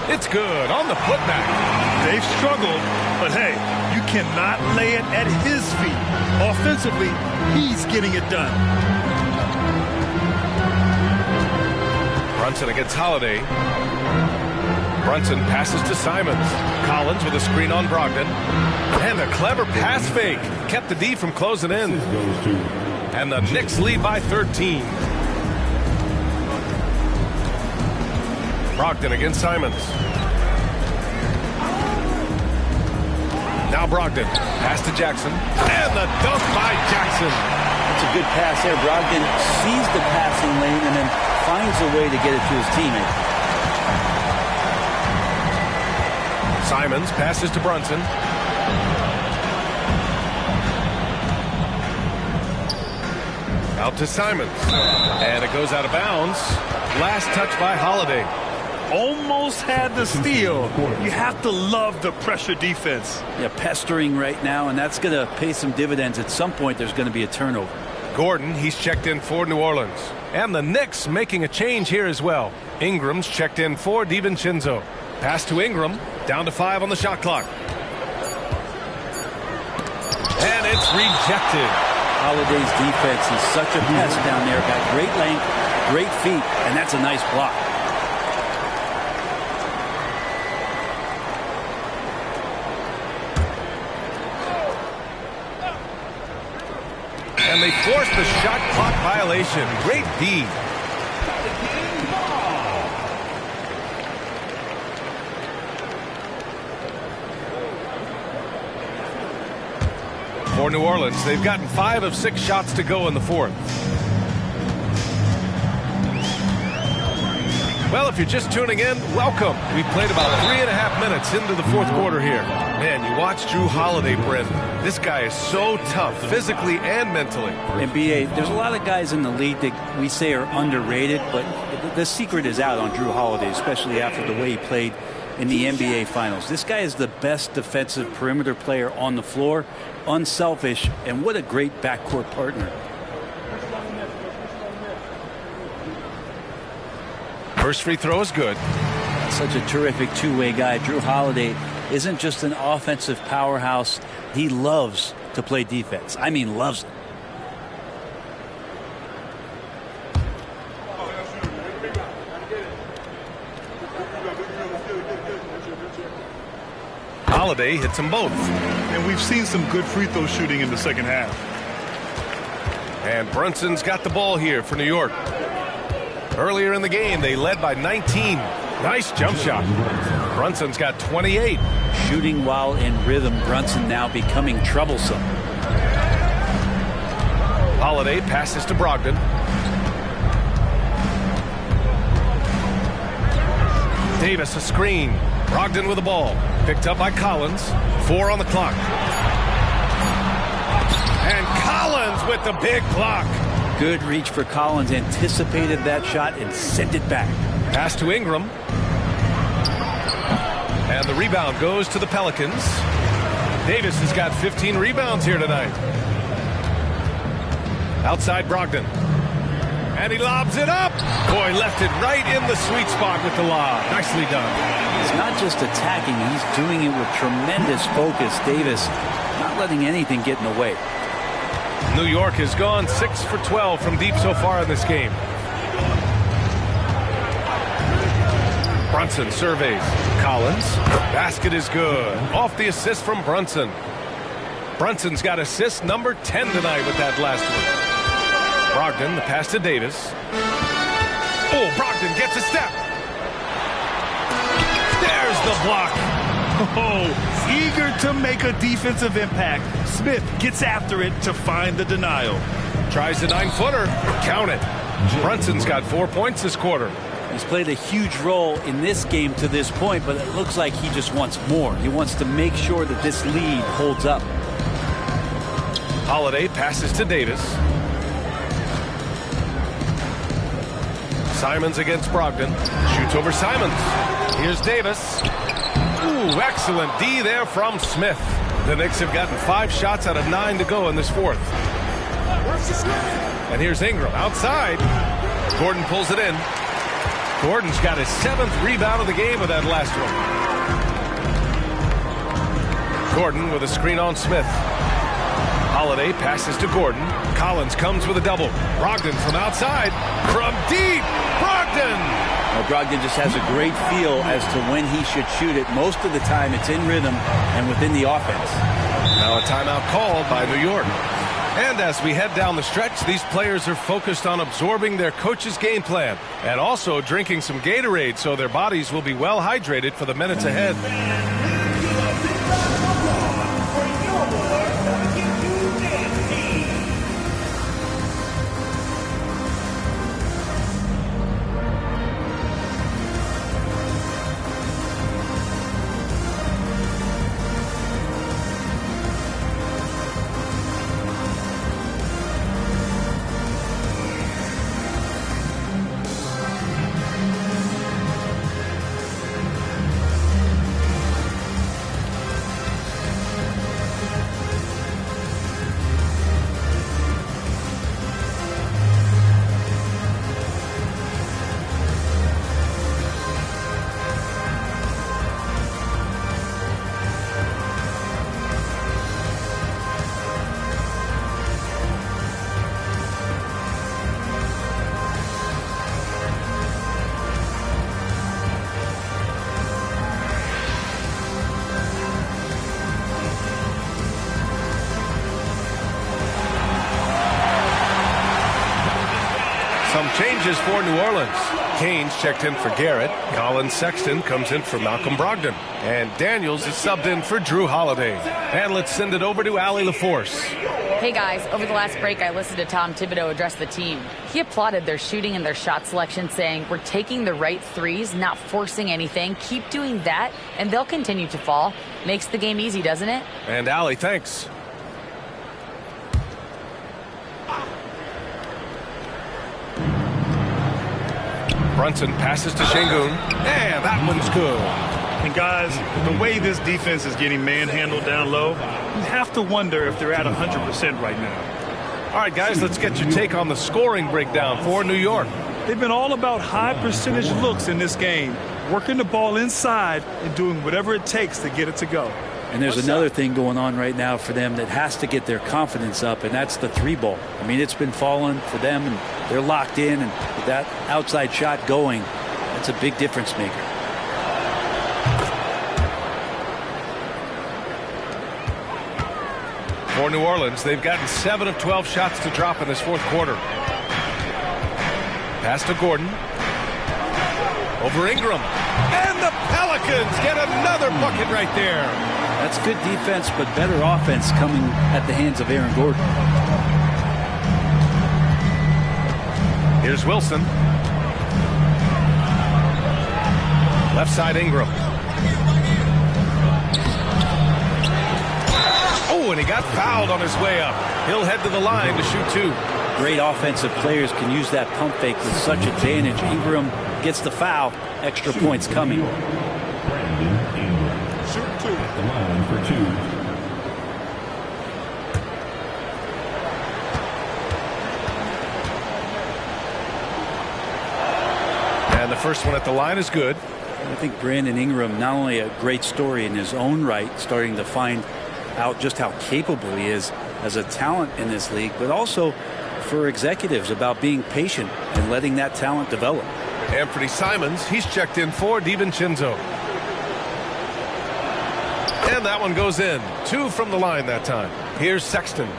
It's good on the putback. They've struggled, but hey, you cannot lay it at his feet. Offensively, he's getting it done. Brunson against Holiday. Brunson passes to Simons. Collins with a screen on Brogdon. And a clever pass fake. Kept the D from closing in. And the Knicks lead by 13. Brogdon against Simons. Now Brogdon. Pass to Jackson. And the dunk by Jackson. That's a good pass there. Brogdon sees the passing lane and then finds a way to get it to his teammate. Simons passes to Brunson. Out to Simons. And it goes out of bounds. Last touch by Holiday. Almost had the steal. You have to love the pressure defense. Yeah, pestering right now, and that's going to pay some dividends. At some point, there's going to be a turnover. Gordon, he's checked in for New Orleans. And the Knicks making a change here as well. Ingram's checked in for DiVincenzo. Pass to Ingram. Down to 5 on the shot clock. And it's rejected. Holiday's defense is such a pest down there. Got great length, great feet, and that's a nice block. And they forced the shot clock violation. Great D. For New Orleans, they've gotten 5 of 6 shots to go in the fourth. Well, if you're just tuning in, welcome. We've played about 3.5 minutes into the fourth quarter here. Man, you watch Drew Holiday, Brent. This guy is so tough, physically and mentally. And B.A., there's a lot of guys in the league that we say are underrated, but the secret is out on Drew Holiday, especially after the way he played in the NBA Finals. This guy is the best defensive perimeter player on the floor, unselfish, and what a great backcourt partner. First free throw is good. Such a terrific two-way guy. Drew Holiday isn't just an offensive powerhouse. He loves to play defense. I mean, loves it. Holiday hits them both. And we've seen some good free throw shooting in the second half. And Brunson's got the ball here for New York. Earlier in the game, they led by 19. Nice jump shot. Brunson's got 28. Shooting while in rhythm, Brunson now becoming troublesome. Holiday passes to Brogdon. Davis a screen. Brogdon with the ball. Picked up by Collins. 4 on the clock. And Collins with the big block. Good reach for Collins. Anticipated that shot and sent it back. Pass to Ingram. And the rebound goes to the Pelicans. Davis has got 15 rebounds here tonight. Outside Brogdon. And he lobs it up. Boy, left it right in the sweet spot with the lob. Nicely done. He's not just attacking. He's doing it with tremendous focus. Davis not letting anything get in the way. New York has gone 6 for 12 from deep so far in this game. Brunson surveys. Collins. Basket is good. Off the assist from Brunson. Brunson's got assist number 10 tonight with that last one. Brogdon, the pass to Davis. Oh, Brogdon gets a step. There's the block. Oh, eager to make a defensive impact. Smith gets after it to find the denial. Tries the 9-footer. Count it. Brunson's got 4 points this quarter. He's played a huge role in this game to this point, but it looks like he just wants more. He wants to make sure that this lead holds up. Holiday passes to Davis. Simons against Brogdon. Shoots over Simons. Here's Davis. Ooh, excellent D there from Smith. The Knicks have gotten 5 shots out of 9 to go in this fourth. And here's Ingram outside. Gordon pulls it in. Gordon's got his 7th rebound of the game with that last one. Gordon with a screen on Smith. Holiday passes to Gordon. Collins comes with a double. Brogdon from outside. From deep. Brogdon! Well, Brogdon just has a great feel as to when he should shoot it. Most of the time it's in rhythm and within the offense. Now a timeout called by New York. And as we head down the stretch, these players are focused on absorbing their coach's game plan and also drinking some Gatorade so their bodies will be well hydrated for the minutes ahead. changes for New Orleans. Canes checked in for Garrett. Colin Sexton comes in for Malcolm Brogdon. And Daniels is subbed in for Drew Holiday. And let's send it over to Allie LaForce. Hey guys, over the last break I listened to Tom Thibodeau address the team. He applauded their shooting and their shot selection, saying, we're taking the right threes, not forcing anything. Keep doing that, and they'll continue to fall. Makes the game easy, doesn't it? And Allie, thanks. Brunson passes to Şengün, and that one's good. And guys, the way this defense is getting manhandled down low, you have to wonder if they're at 100% right now. All right, guys, let's get your take on the scoring breakdown for New York. They've been all about high percentage looks in this game, working the ball inside and doing whatever it takes to get it to go. And there's another thing going on right now for them that has to get their confidence up, and that's the three ball. I mean, it's been falling for them, and they're locked in, and with that outside shot going, that's a big difference maker. For New Orleans, they've gotten 7 of 12 shots to drop in this fourth quarter. Pass to Gordon. Over Ingram. And the Pelicans get another bucket right there. That's good defense, but better offense coming at the hands of Aaron Gordon. Here's Wilson. Left side Ingram. Oh, and he got fouled on his way up. He'll head to the line to shoot 2. Great offensive players can use that pump fake with such advantage. Ingram gets the foul. Extra points coming. Shoot 2 at the line for 2. And the first one at the line is good. I think Brandon Ingram, not only a great story in his own right, starting to find out just how capable he is as a talent in this league, but also for executives about being patient and letting that talent develop. Anthony Simons, he's checked in for DiVincenzo. And that one goes in. 2 from the line that time. Here's Sexton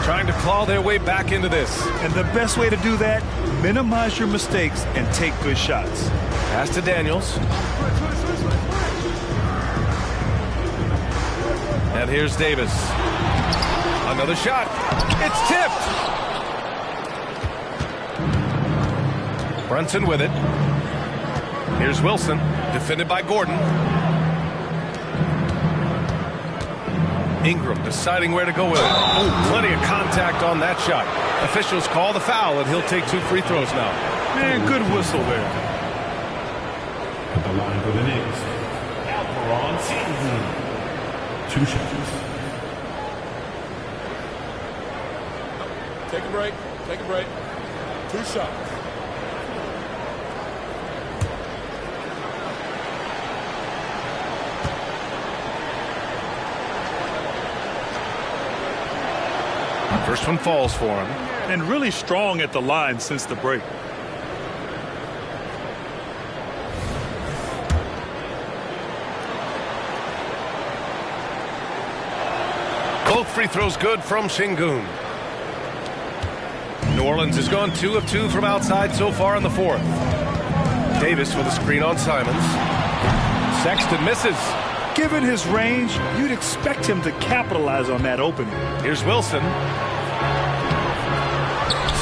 trying to claw their way back into this. And the best way to do that, minimize your mistakes and take good shots. Pass to Daniels. And here's Davis. Another shot. It's tipped. Brunson with it. Here's Wilson, defended by Gordon. Ingram deciding where to go with it. Oh, plenty of contact on that shot. Officials call the foul, and he'll take 2 free throws now. Man, good whistle there. At the line for the Knicks, Alperon Season. 2 shots. Take a break. Take a break. 2 shots. First one falls for him. And really strong at the line since the break. Both free throws good from Şengün. New Orleans has gone 2 of 2 from outside so far in the fourth. Davis with a screen on Simons. Sexton misses. Given his range, you'd expect him to capitalize on that opening. Here's Wilson.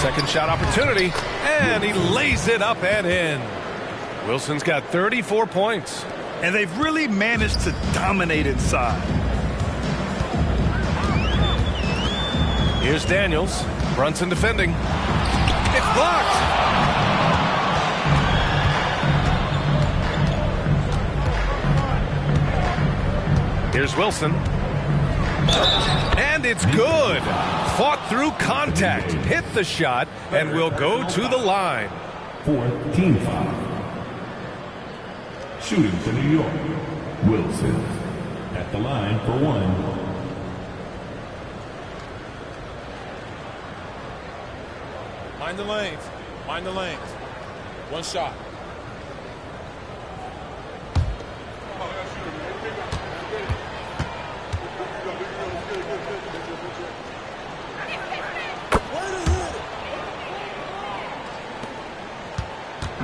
Second shot opportunity, and he lays it up and in. Wilson's got 34 points. And they've really managed to dominate inside. Here's Daniels. Brunson defending. It's blocked. Here's Wilson. And it's good. Fought through contact. Hit the shot and will go to the line. 4th team foul. Shooting for New York, Wilson. At the line for 1. Mind the lanes. Mind the lanes. 1 shot.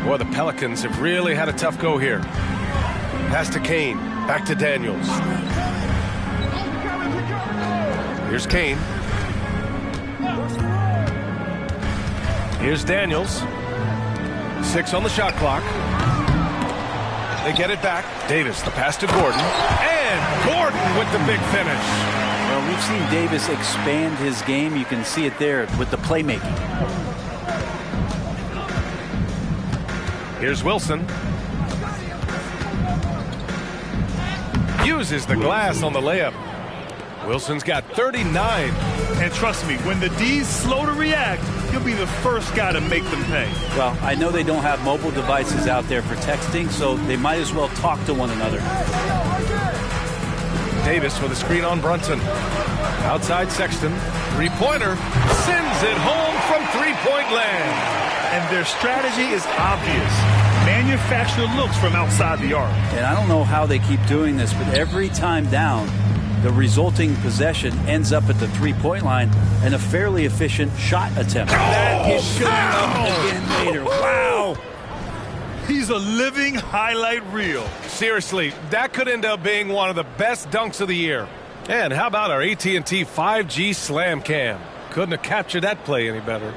Boy, the Pelicans have really had a tough go here. Pass to Kane. Back to Daniels. Here's Kane. Here's Daniels. 6 on the shot clock. They get it back. Davis, the pass to Gordon. And Gordon with the big finish. Well, we've seen Davis expand his game. You can see it there with the playmaking. Here's Wilson. Uses the glass on the layup. Wilson's got 39. And trust me, when the D's slow to react, he'll be the first guy to make them pay. Well, I know they don't have mobile devices out there for texting, so they might as well talk to one another. Davis with a screen on Brunson. Outside Sexton. Three-pointer. Sends it home from three-point land. And their strategy is obvious. Manufacture looks from outside the arc. And I don't know how they keep doing this, but every time down, the resulting possession ends up at the three-point line and a fairly efficient shot attempt. That is showing up again later. Wow. He's a living highlight reel. Seriously, that could end up being one of the best dunks of the year. And how about our AT&T 5G Slam Cam? Couldn't have captured that play any better.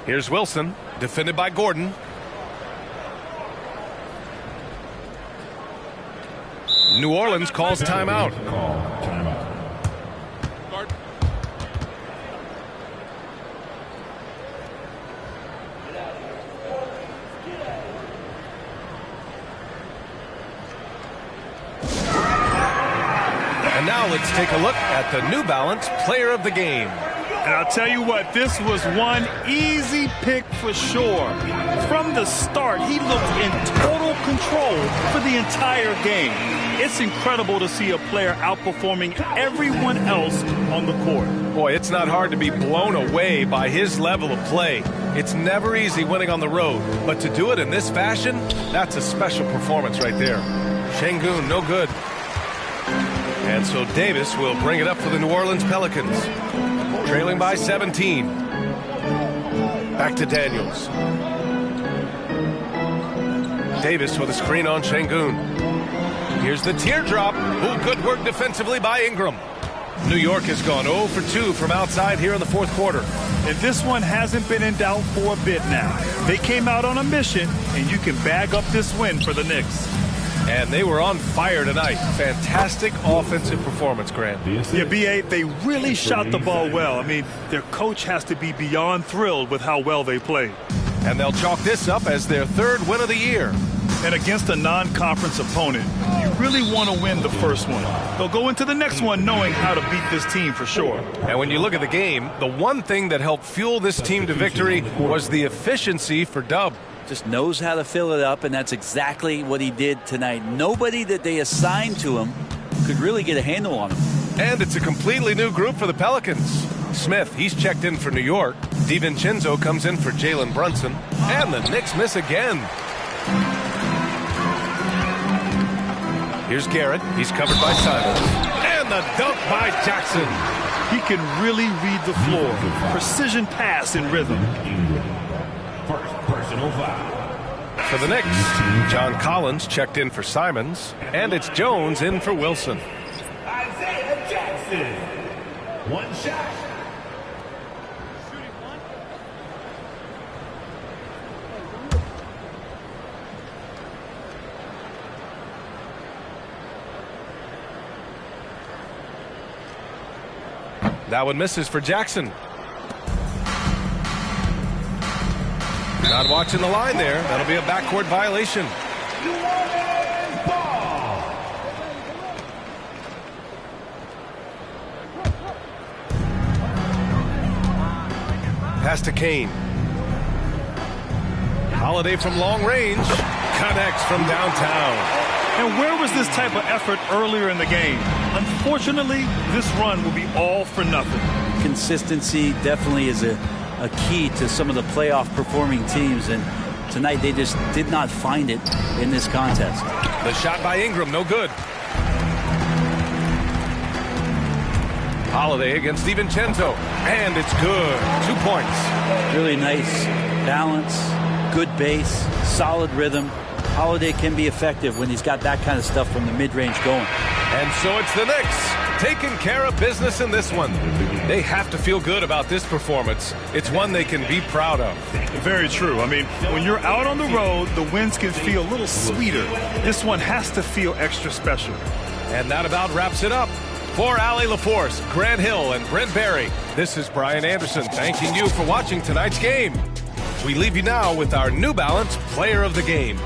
Here's Wilson, defended by Gordon. New Orleans calls timeout. And now let's take a look at the New Balance Player of the Game. And I'll tell you what, this was one easy pick for sure. From the start, he looked in total control for the entire game. It's incredible to see a player outperforming everyone else on the court. Boy, it's not hard to be blown away by his level of play. It's never easy winning on the road, but to do it in this fashion, that's a special performance right there. Şengün, no good. And so Davis will bring it up for the New Orleans Pelicans. Trailing by 17. Back to Daniels. Davis with a screen on Şengün. Here's the teardrop. Oh, good work defensively by Ingram. New York has gone 0 for 2 from outside here in the fourth quarter. And this one hasn't been in doubt for a bit now. They came out on a mission, and you can bag up this win for the Knicks. And they were on fire tonight. Fantastic offensive performance, Grant. Yeah, B.A., they really shot the ball well. I mean, their coach has to be beyond thrilled with how well they played. And they'll chalk this up as their third win of the year. And against a non-conference opponent, you really want to win the first one. They'll go into the next one knowing how to beat this team for sure. And when you look at the game, the one thing that helped fuel this team to victory was the efficiency for Dub. Just knows how to fill it up, and that's exactly what he did tonight. Nobody that they assigned to him could really get a handle on him. And it's a completely new group for the Pelicans. Smith, he's checked in for New York. DiVincenzo comes in for Jalen Brunson. And the Knicks miss again. Here's Garrett. He's covered by Simons. And the dunk by Jackson. He can really read the floor. Precision pass in rhythm. First personal foul. For the Knicks, John Collins checked in for Simons. And it's Jones in for Wilson. Isaiah Jackson. One shot. That one misses for Jackson. Not watching the line there. That'll be a backcourt violation. Pass to Kane. Holiday from long range. Connects from downtown. And where was this type of effort earlier in the game? Unfortunately, this run will be all for nothing. Consistency definitely is a key to some of the playoff performing teams, and tonight they just did not find it in this contest. The shot by Ingram, no good. Holiday against DiVincenzo, and it's good. 2 points. Really nice balance, good base, solid rhythm. Holiday can be effective when he's got that kind of stuff from the mid-range going. And so it's the Knicks taking care of business in this one. They have to feel good about this performance. It's one they can be proud of. Very true. I mean, when you're out on the road, the wins can feel a little sweeter. This one has to feel extra special. And that about wraps it up. For Allie LaForce, Grant Hill, and Brent Barry, this is Brian Anderson thanking you for watching tonight's game. We leave you now with our New Balance Player of the Game.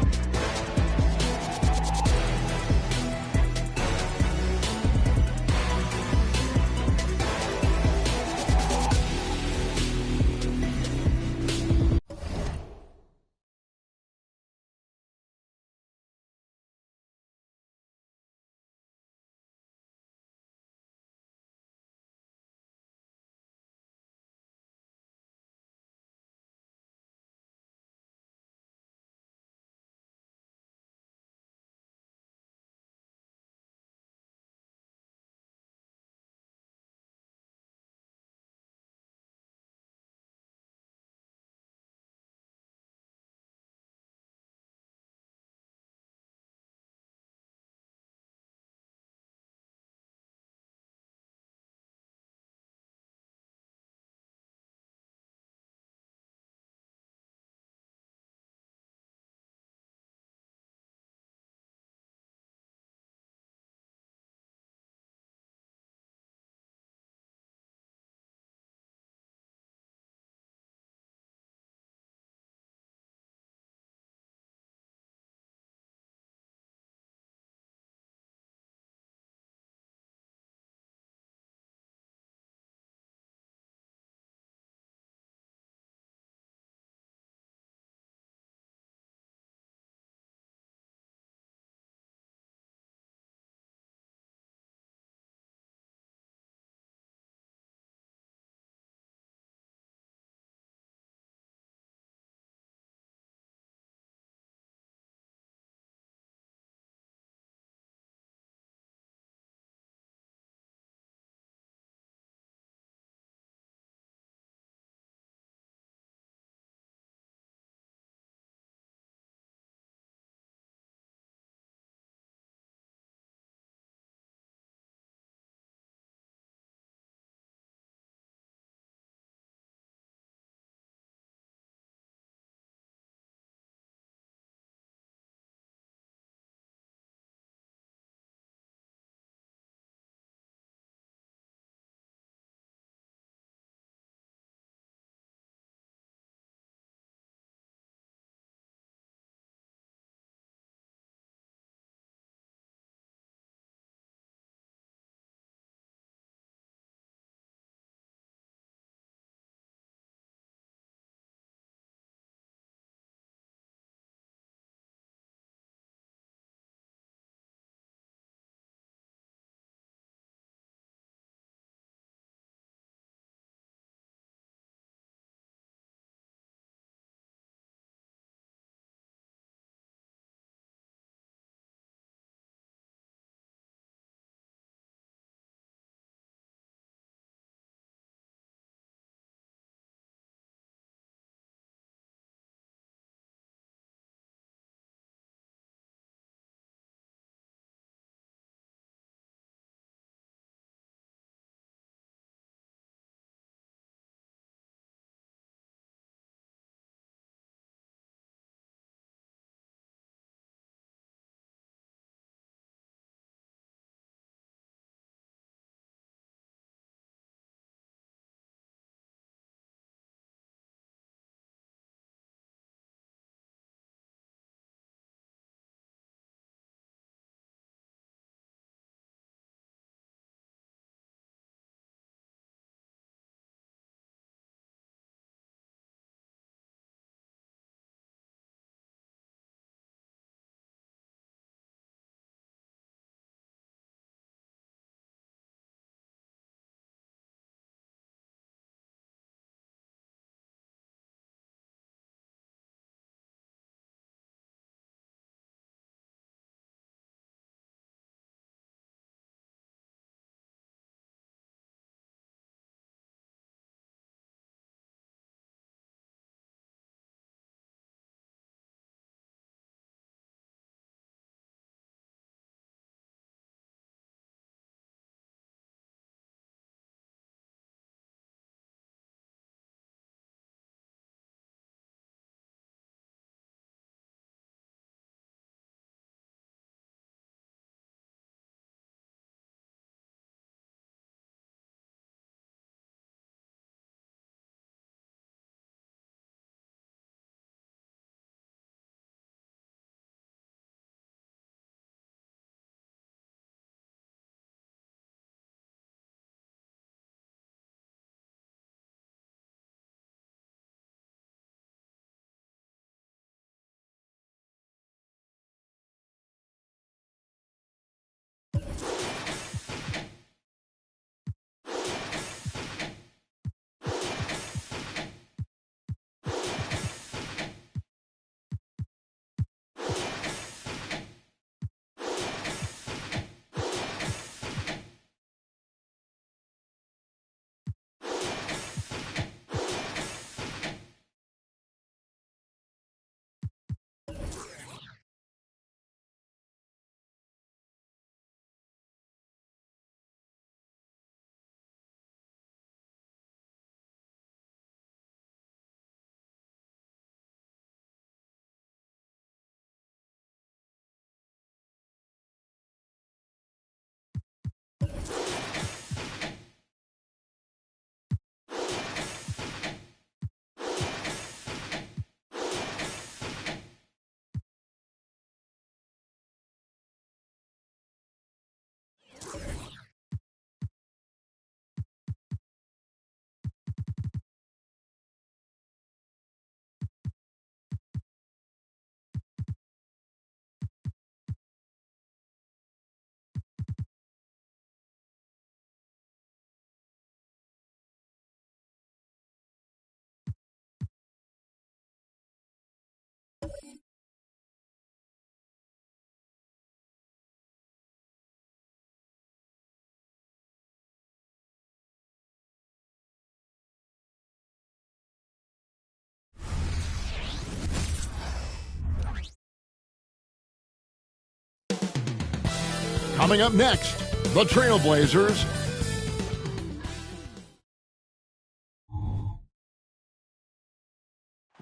Coming up next, the Trailblazers.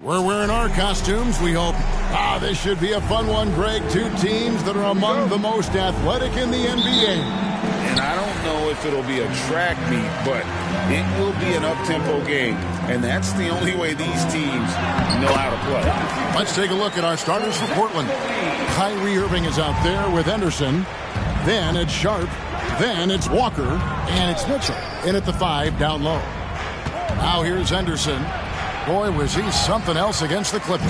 We're wearing our costumes, we hope. This should be a fun one, Greg. Two teams that are among the most athletic in the NBA. And I don't know if it'll be a track meet, but it will be an up-tempo game. And that's the only way these teams know how to play. Let's take a look at our starters for Portland. Kyrie Irving is out there with Henderson. Then it's Sharp. Then it's Walker. And it's Mitchell in at the 5 down low. Now here's Henderson. Boy, was he something else against the Clippers.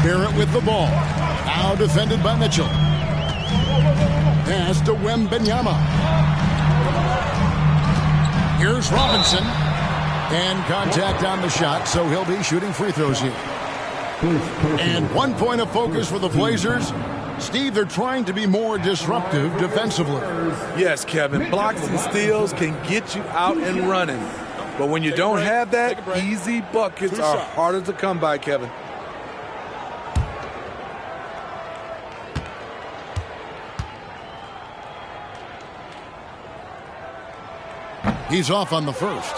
Barrett with the ball. Now defended by Mitchell. Pass to Wembanyama. Here's Robinson. And contact on the shot, so he'll be shooting free throws here. And 1 point of focus for the Blazers. Steve, they're trying to be more disruptive defensively. Yes, Kevin. Blocks and steals can get you out and running. But when you don't have that, easy buckets are harder to come by, Kevin. He's off on the first.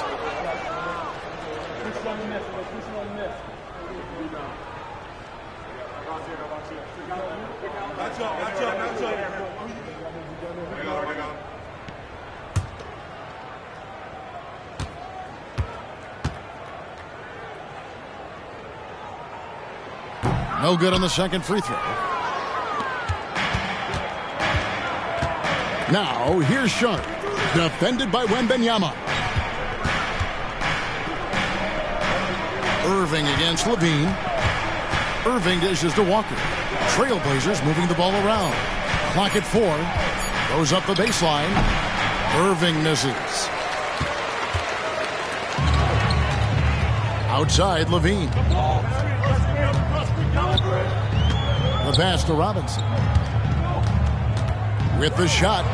No good on the second free throw. Now, here's Sharp. Defended by Wembanyama. Irving against Levine. Irving dishes to Walker. Trailblazers moving the ball around. Clock at 4. Goes up the baseline. Irving misses. Outside, Levine. The pass to Robinson. With the shot.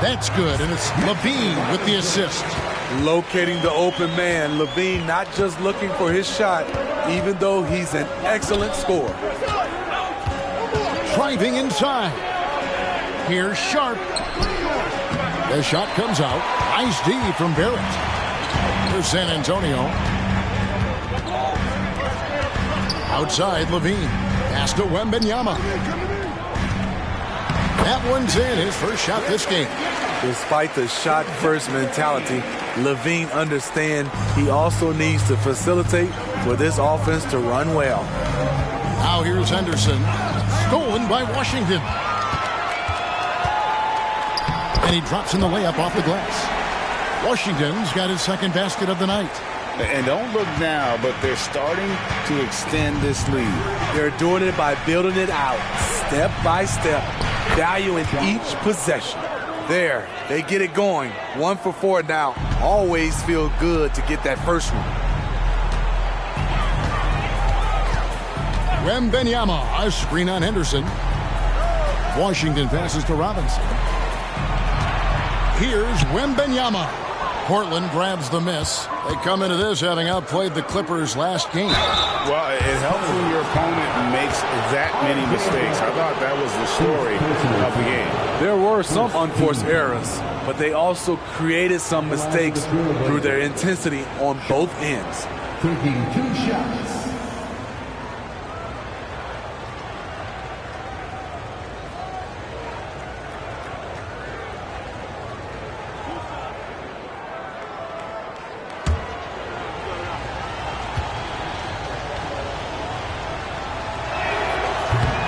That's good, and it's Levine with the assist. Locating the open man. Levine not just looking for his shot, even though he's an excellent scorer. Driving inside. Here's Sharp. The shot comes out. Nice D from Barrett. Here's San Antonio. Outside, Levine. Pass to Wembanyama. That one's in, his first shot this game. Despite the shot-first mentality, Levine understands he also needs to facilitate for this offense to run well. Now here's Henderson. Stolen by Washington. And he drops in the layup off the glass. Washington's got his second basket of the night. And don't look now, but they're starting to extend this lead. They're doing it by building it out, step by step, valuing each possession. There, they get it going. 1 for 4 now. Always feel good to get that first one. Wembanyama, a screen on Henderson. Washington passes to Robinson. Here's Wembanyama. Portland grabs the miss. They come into this having outplayed the Clippers last game. Well, it helps when your opponent makes that many mistakes. I thought that was the story of the game. There were some unforced errors, but they also created some mistakes through their intensity on both ends. Taking 2 shots.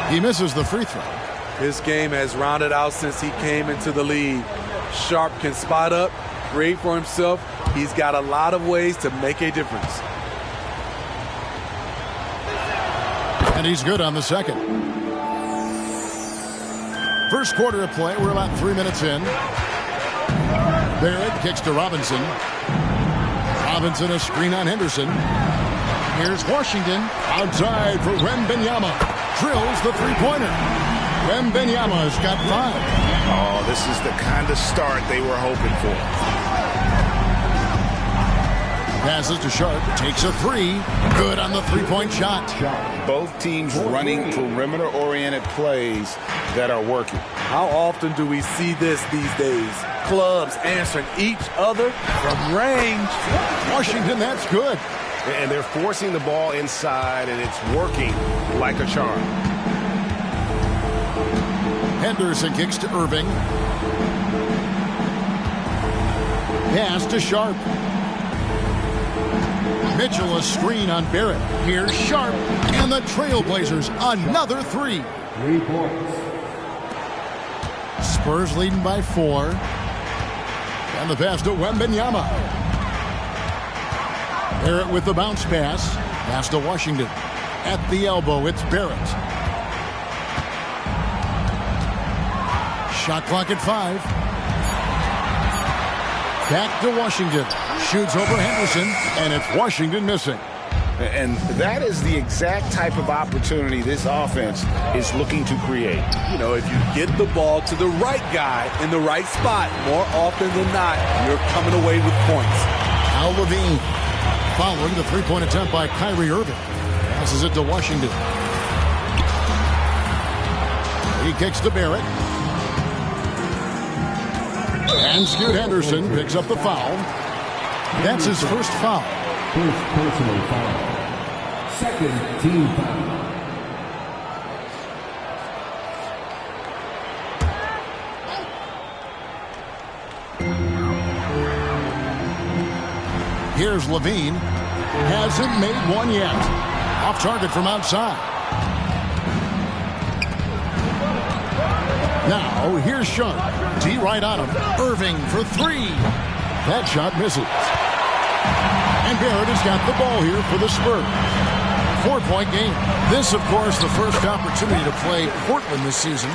He misses the free throw. His game has rounded out since he came into the league. Sharp can spot up, create for himself. He's got a lot of ways to make a difference. And he's good on the second. First quarter of play, we're about 3 minutes in. Barrett kicks to Robinson. Robinson a screen on Henderson. Here's Washington outside for Wembanyama. Drills the three-pointer. Wembanyama's got 5. Oh, this is the kind of start they were hoping for. Passes to Sharp. Takes a 3. Good on the three-point shot. Both teams running perimeter-oriented plays that are working. How often do we see this these days? Clubs answering each other from range. Washington, that's good. And they're forcing the ball inside, and it's working like a charm. Henderson kicks to Irving. Pass to Sharp. Mitchell a screen on Barrett. Here's Sharp. And the Trailblazers another 3. 3 points. Spurs leading by 4. And the pass to Wembanyama. Barrett with the bounce pass. Pass to Washington. At the elbow, it's Barrett. Shot clock at 5. Back to Washington. Shoots over Henderson, and it's Washington missing. And that is the exact type of opportunity this offense is looking to create. You know, if you get the ball to the right guy in the right spot, more often than not, you're coming away with points. Al Levine following the three-point attempt by Kyrie Irving. Passes it to Washington. He kicks to Barrett. And Scoot Henderson picks up the foul. That's his first foul. First personal foul. Second team foul. Here's Levine. Hasn't made one yet. Off target from outside. Now, here's Sharp. D right on him. Irving for 3. That shot misses. And Barrett has got the ball here for the Spurs. 4-point game. This, of course, the first opportunity to play Portland this season.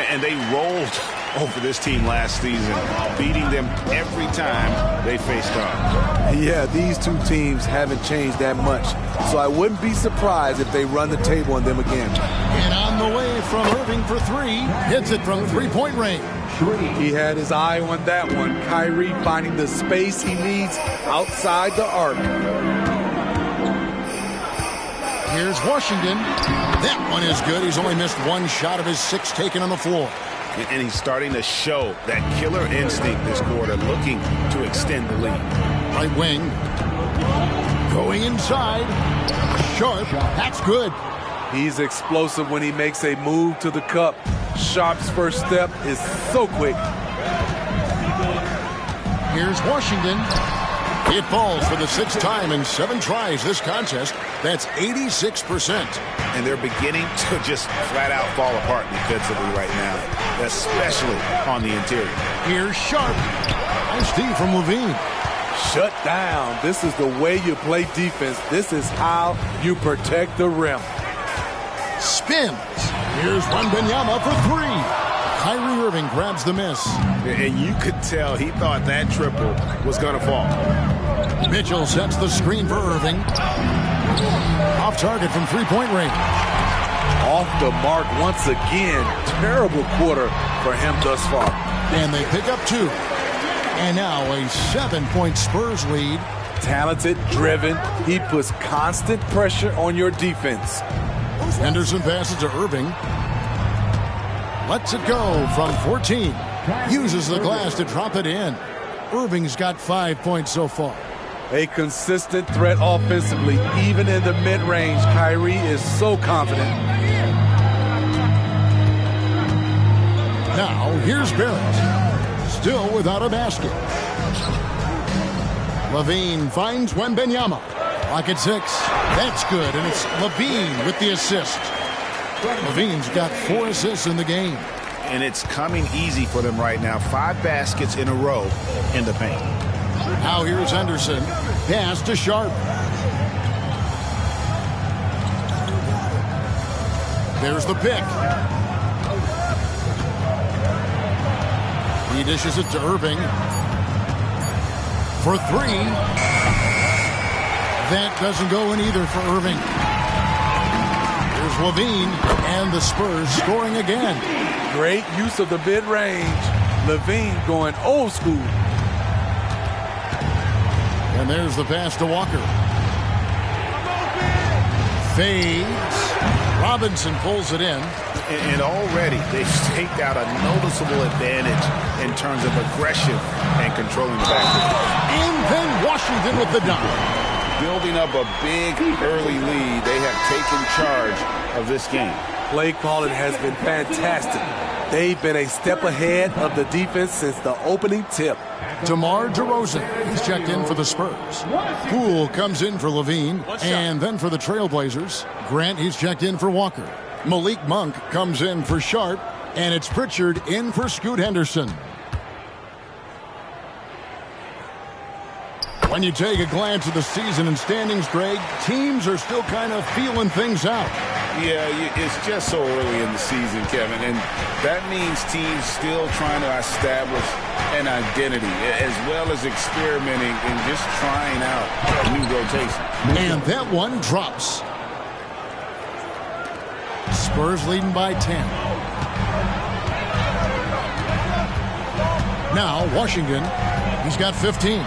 And they rolled over this team last season, beating them every time they faced off. Yeah, these two teams haven't changed that much. So I wouldn't be surprised if they run the table on them again. And on the way from Irving for 3. Hits it from 3-point range. He had his eye on that one. Kyrie finding the space he needs outside the arc. Here's Washington. That one is good. He's only missed one shot of his 6 taken on the floor. And he's starting to show that killer instinct this quarter, looking to extend the lead. Right wing. Going inside. Sharp. That's good. He's explosive when he makes a move to the cup. Sharp's first step is so quick. Here's Washington. It falls for the 6th time in 7 tries this contest. That's 86%. And they're beginning to just flat out fall apart defensively right now, especially on the interior. Here's Sharp. Nice D from Levine. Shut down. This is the way you play defense. This is how you protect the rim. Spins. Here's Wembanyama for 3. Kyrie Irving grabs the miss. And you could tell he thought that triple was going to fall. Mitchell sets the screen for Irving. Off target from 3-point range. Off the mark once again. Terrible quarter for him thus far. And they pick up 2. And now a 7-point Spurs lead. Talented, driven. He puts constant pressure on your defense. Henderson passes to Irving. Lets it go from 14. Uses the glass to drop it in. Irving's got 5 points so far. A consistent threat offensively, even in the mid-range. Kyrie is so confident. Now, here's Barrett. Still without a basket. Levine finds Wembanyama. Clock at 6. That's good, and it's Levine with the assist. Levine's got 4 assists in the game. And it's coming easy for them right now. 5 baskets in a row in the paint. Now here's Henderson. Pass to Sharp. There's the pick. He dishes it to Irving. For 3. That doesn't go in either for Irving. Here's Levine, and the Spurs scoring again. Great use of the mid-range. Levine going old school. And there's the pass to Walker. Fades. Robinson pulls it in. And already they've staked out a noticeable advantage in terms of aggression and controlling the backfield. And then Washington with the dunk. Building up a big early lead, they have taken charge of this game. Play calling has been fantastic. They've been a step ahead of the defense since the opening tip. DeMar DeRozan is checked in for the Spurs. Poole comes in for Levine, and then for the Trailblazers, Grant, he's checked in for Walker. Malik Monk comes in for Sharp, and it's Pritchard in for Scoot Henderson. When you take a glance at the season and standings, Greg, teams are still kind of feeling things out. Yeah, it's just so early in the season, Kevin, and that means teams still trying to establish an identity as well as experimenting and just trying out a new rotation. And that one drops. Spurs leading by 10. Now Washington, he's got 15.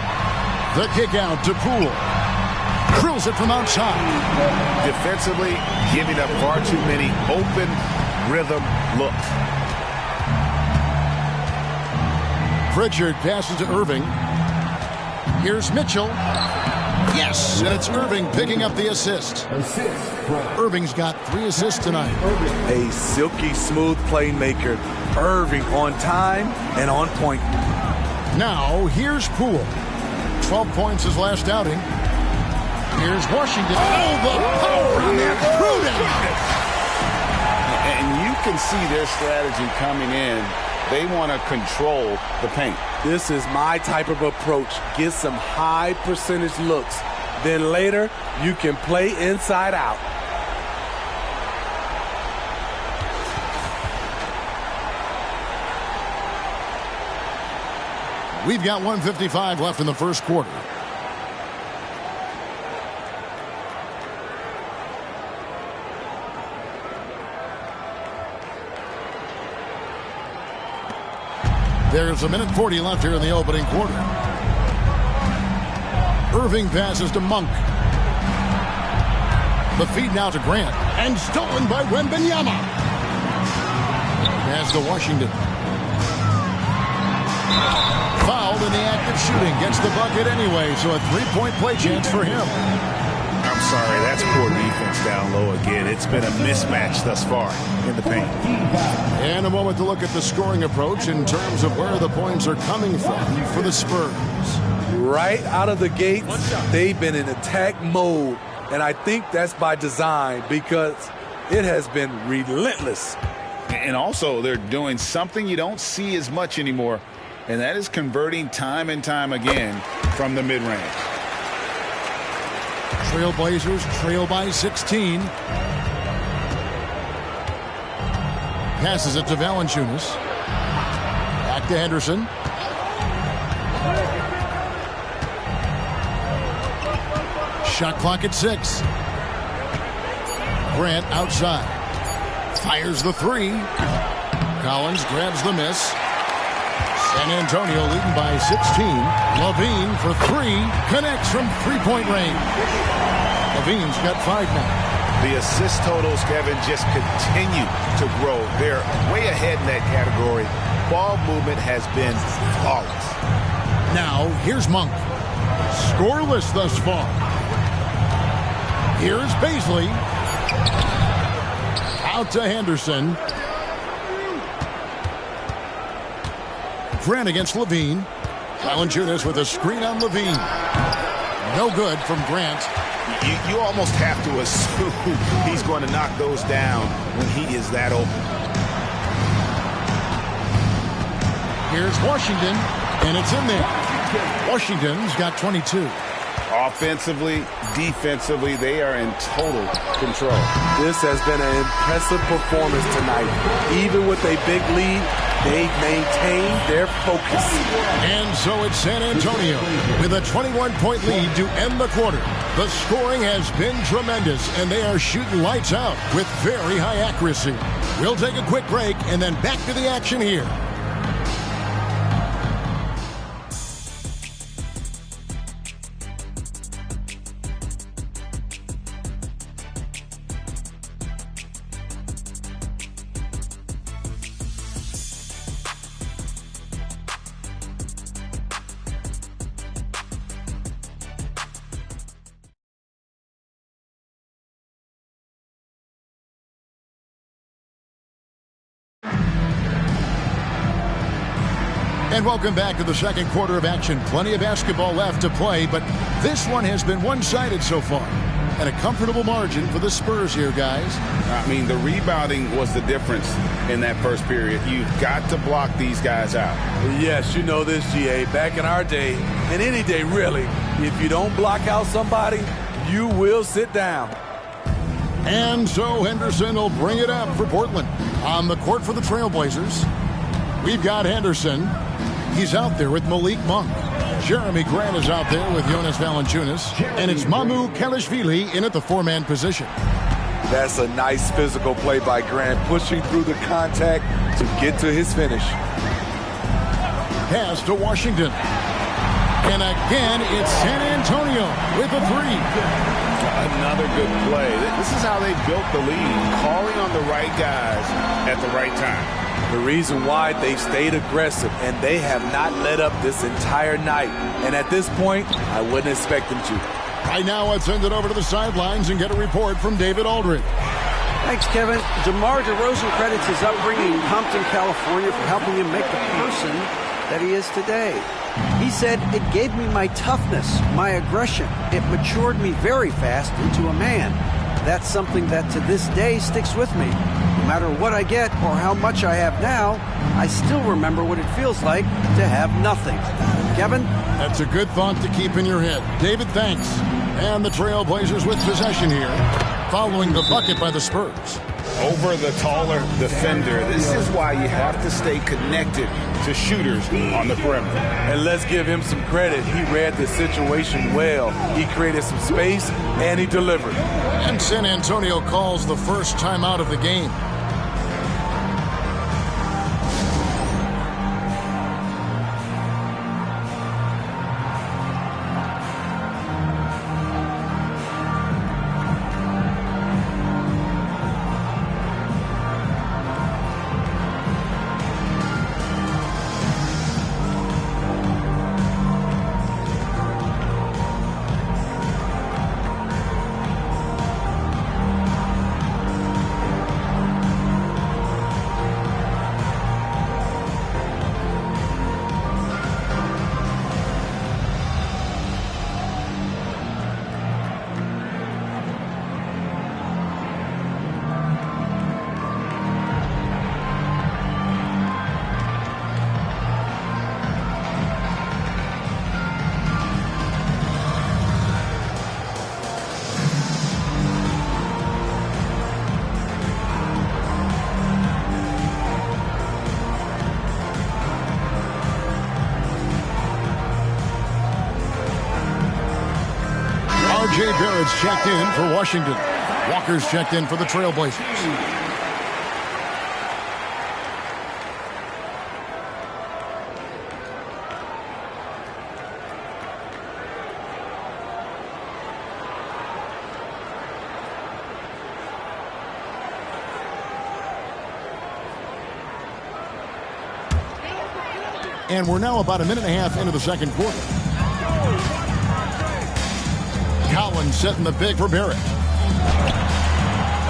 The kick out to Poole. Drills it from outside. Defensively, giving up far too many open rhythm looks. Pritchard passes to Irving. Here's Mitchell. Yes, and it's Irving picking up the assist. Irving's got 3 assists tonight. A silky smooth playmaker. Irving on time and on point. Now, here's Poole. 12 points his last outing. Here's Washington. Oh, the power on that prudence! And you can see their strategy coming in. They want to control the paint. This is my type of approach. Get some high percentage looks. Then later, you can play inside out. We've got 1:55 left in the first quarter. There's 1:40 left here in the opening quarter. Irving passes to Monk. The feed now to Grant. And stolen by Wembanyama. Pass to Washington. Fouled in the act of shooting. Gets the bucket anyway, so a three-point play chance for him. I'm sorry, that's poor defense down low again. It's been a mismatch thus far in the paint. And a moment to look at the scoring approach in terms of where the points are coming from for the Spurs. Right out of the gates, they've been in attack mode. And I think that's by design because it has been relentless. And also, they're doing something you don't see as much anymore, and that is converting time and time again from the mid-range. Trailblazers trail by 16. Passes it to Valanciunas. Back to Henderson. Shot clock at 6. Grant outside. Fires the 3. Collins grabs the miss. San Antonio leading by 16. Levine for 3. Connects from three-point range. Levine's got 5 now. The assist totals, Kevin, just continue to grow. They're way ahead in that category. Ball movement has been flawless. Now, here's Monk. Scoreless thus far. Here's Baisley. Out to Henderson. Grant against Levine. Valanciunas with a screen on Levine. No good from Grant. You almost have to assume he's going to knock those down when he is that open. Here's Washington, and it's in there. Washington's got 22. Offensively, defensively, they are in total control. This has been an impressive performance tonight. Even with a big lead, they've maintained their focus. And so it's San Antonio with a 21-point lead to end the quarter. The scoring has been tremendous, and they are shooting lights out with very high accuracy. We'll take a quick break and then back to the action here. And welcome back to the second quarter of action. Plenty of basketball left to play, but this one has been one-sided so far. And a comfortable margin for the Spurs here, guys. I mean, the rebounding was the difference in that first period. You've got to block these guys out. Yes, you know this, GA. Back in our day, and any day really, if you don't block out somebody, you will sit down. And so Henderson will bring it up for Portland. On the court for the Trailblazers, we've got Henderson. He's out there with Malik Monk. Jeremy Grant is out there with Jonas Valanciunas. And it's Mamu Kelishvili in at the four-man position. That's a nice physical play by Grant, pushing through the contact to get to his finish. Pass to Washington. And again, it's San Antonio with a three. Another good play. This is how they built the lead, calling on the right guys at the right time. The reason why they've stayed aggressive, and they have not let up this entire night. And at this point, I wouldn't expect them to. Right now, let's send it over to the sidelines and get a report from David Aldridge. Thanks, Kevin. DeMar DeRozan credits his upbringing in Compton, California for helping him make the person that he is today. He said, "It gave me my toughness, my aggression. It matured me very fast into a man. That's something that to this day sticks with me. No matter what I get or how much I have now, I still remember what it feels like to have nothing." Kevin? That's a good thought to keep in your head. David, thanks. And the Trailblazers with possession here, following the bucket by the Spurs. Over the taller defender. This is why you have to stay connected to shooters on the perimeter. And let's give him some credit. He read the situation well. He created some space, and he delivered. And San Antonio calls the first timeout of the game. R.J. Barrett's checked in for Washington. Walker's checked in for the Trailblazers. And we're now about a minute and a half into the second quarter. Collins setting the pick for Barrett.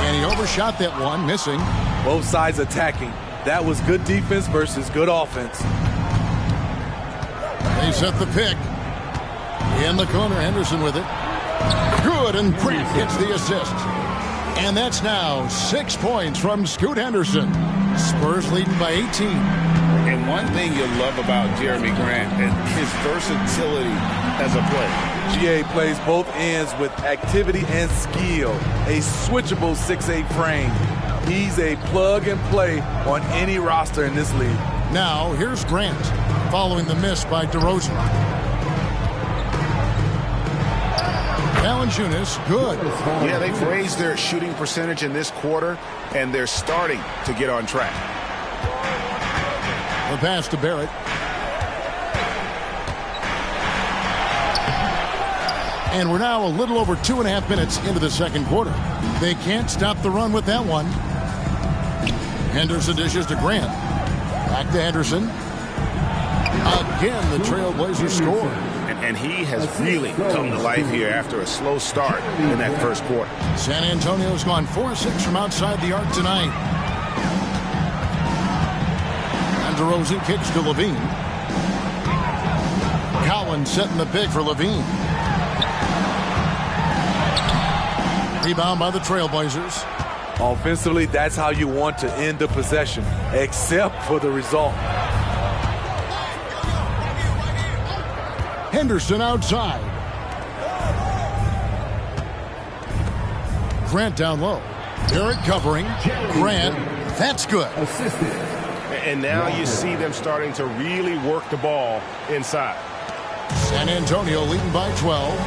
And he overshot that one, missing. Both sides attacking. That was good defense versus good offense. They set the pick. In the corner, Henderson with it. Good, and Grant gets the assist. And that's now 6 points from Scoot Henderson. Spurs leading by 18. And one thing you'll love about Jeremy Grant is his versatility as a player. GA plays both ends with activity and skill. A switchable 6'8" frame. He's a plug and play on any roster in this league. Now, here's Grant, following the miss by DeRozan. Valanciunas, good. Yeah, they've raised their shooting percentage in this quarter, and they're starting to get on track. The pass to Barrett. And we're now a little over 2.5 minutes into the second quarter. They can't stop the run with that one. Henderson dishes to Grant. Back to Henderson. Again, the Trailblazers score. And he has really come to life here after a slow start in that first quarter. San Antonio's gone 4-6 from outside the arc tonight. And DeRozan kicks to Levine. Collins setting the pick for Levine. Rebound by the Trailblazers. Offensively, that's how you want to end the possession, except for the result. Henderson outside. Grant down low. Barrett covering. Grant, that's good. And now you see them starting to really work the ball inside. San Antonio leading by 12.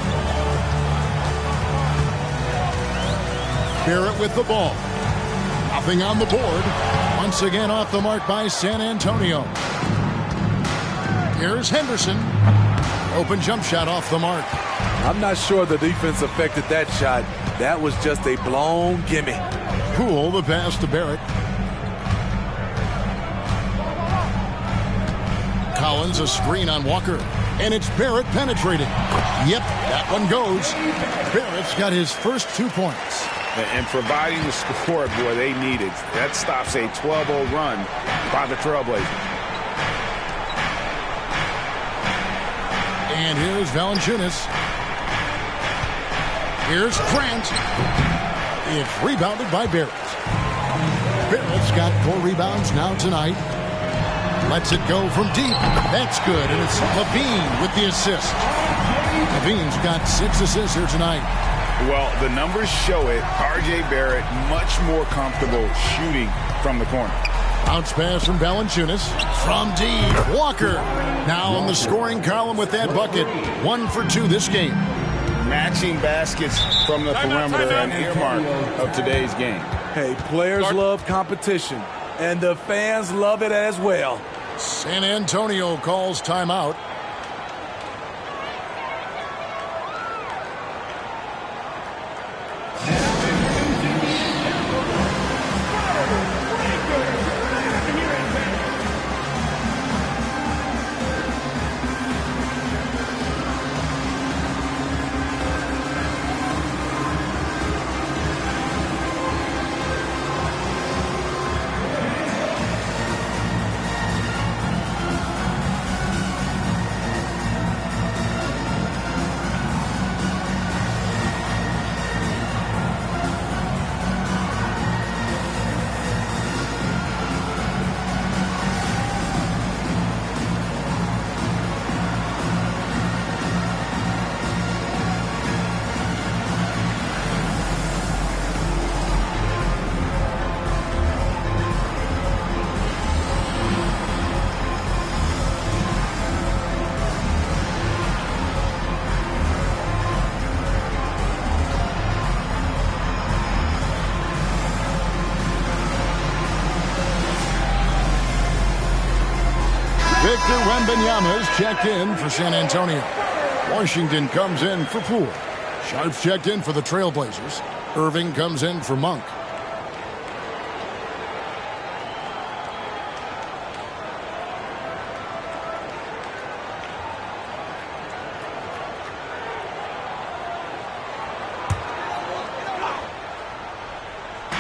Barrett with the ball. Nothing on the board. Once again off the mark by San Antonio. Here's Henderson. Open jump shot off the mark. I'm not sure the defense affected that shot. That was just a blown gimme. Poole the pass to Barrett. Collins a screen on Walker. And it's Barrett penetrating. Yep, that one goes. Barrett's got his first 2 points. And providing the score, boy, they needed. That stops a 12-0 run by the Trailblazers. And here's Valanciunas. Here's Grant. It's rebounded by Barrett. Barrett's got 4 rebounds now tonight. Lets it go from deep. That's good. And it's Levine with the assist. Levine's got 6 assists here tonight. Well, the numbers show it. R.J. Barrett much more comfortable shooting from the corner. Bounce pass from Valanciunas. From deep. Walker now in the scoring column with that bucket. 1 for 2 this game. Matching baskets from the perimeter, an earmark of today's game. Hey, players love competition, and the fans love it as well. San Antonio calls timeout. Victor Wembanyama is checked in for San Antonio. Washington comes in for Poole. Sharp's checked in for the Trailblazers. Irving comes in for Monk.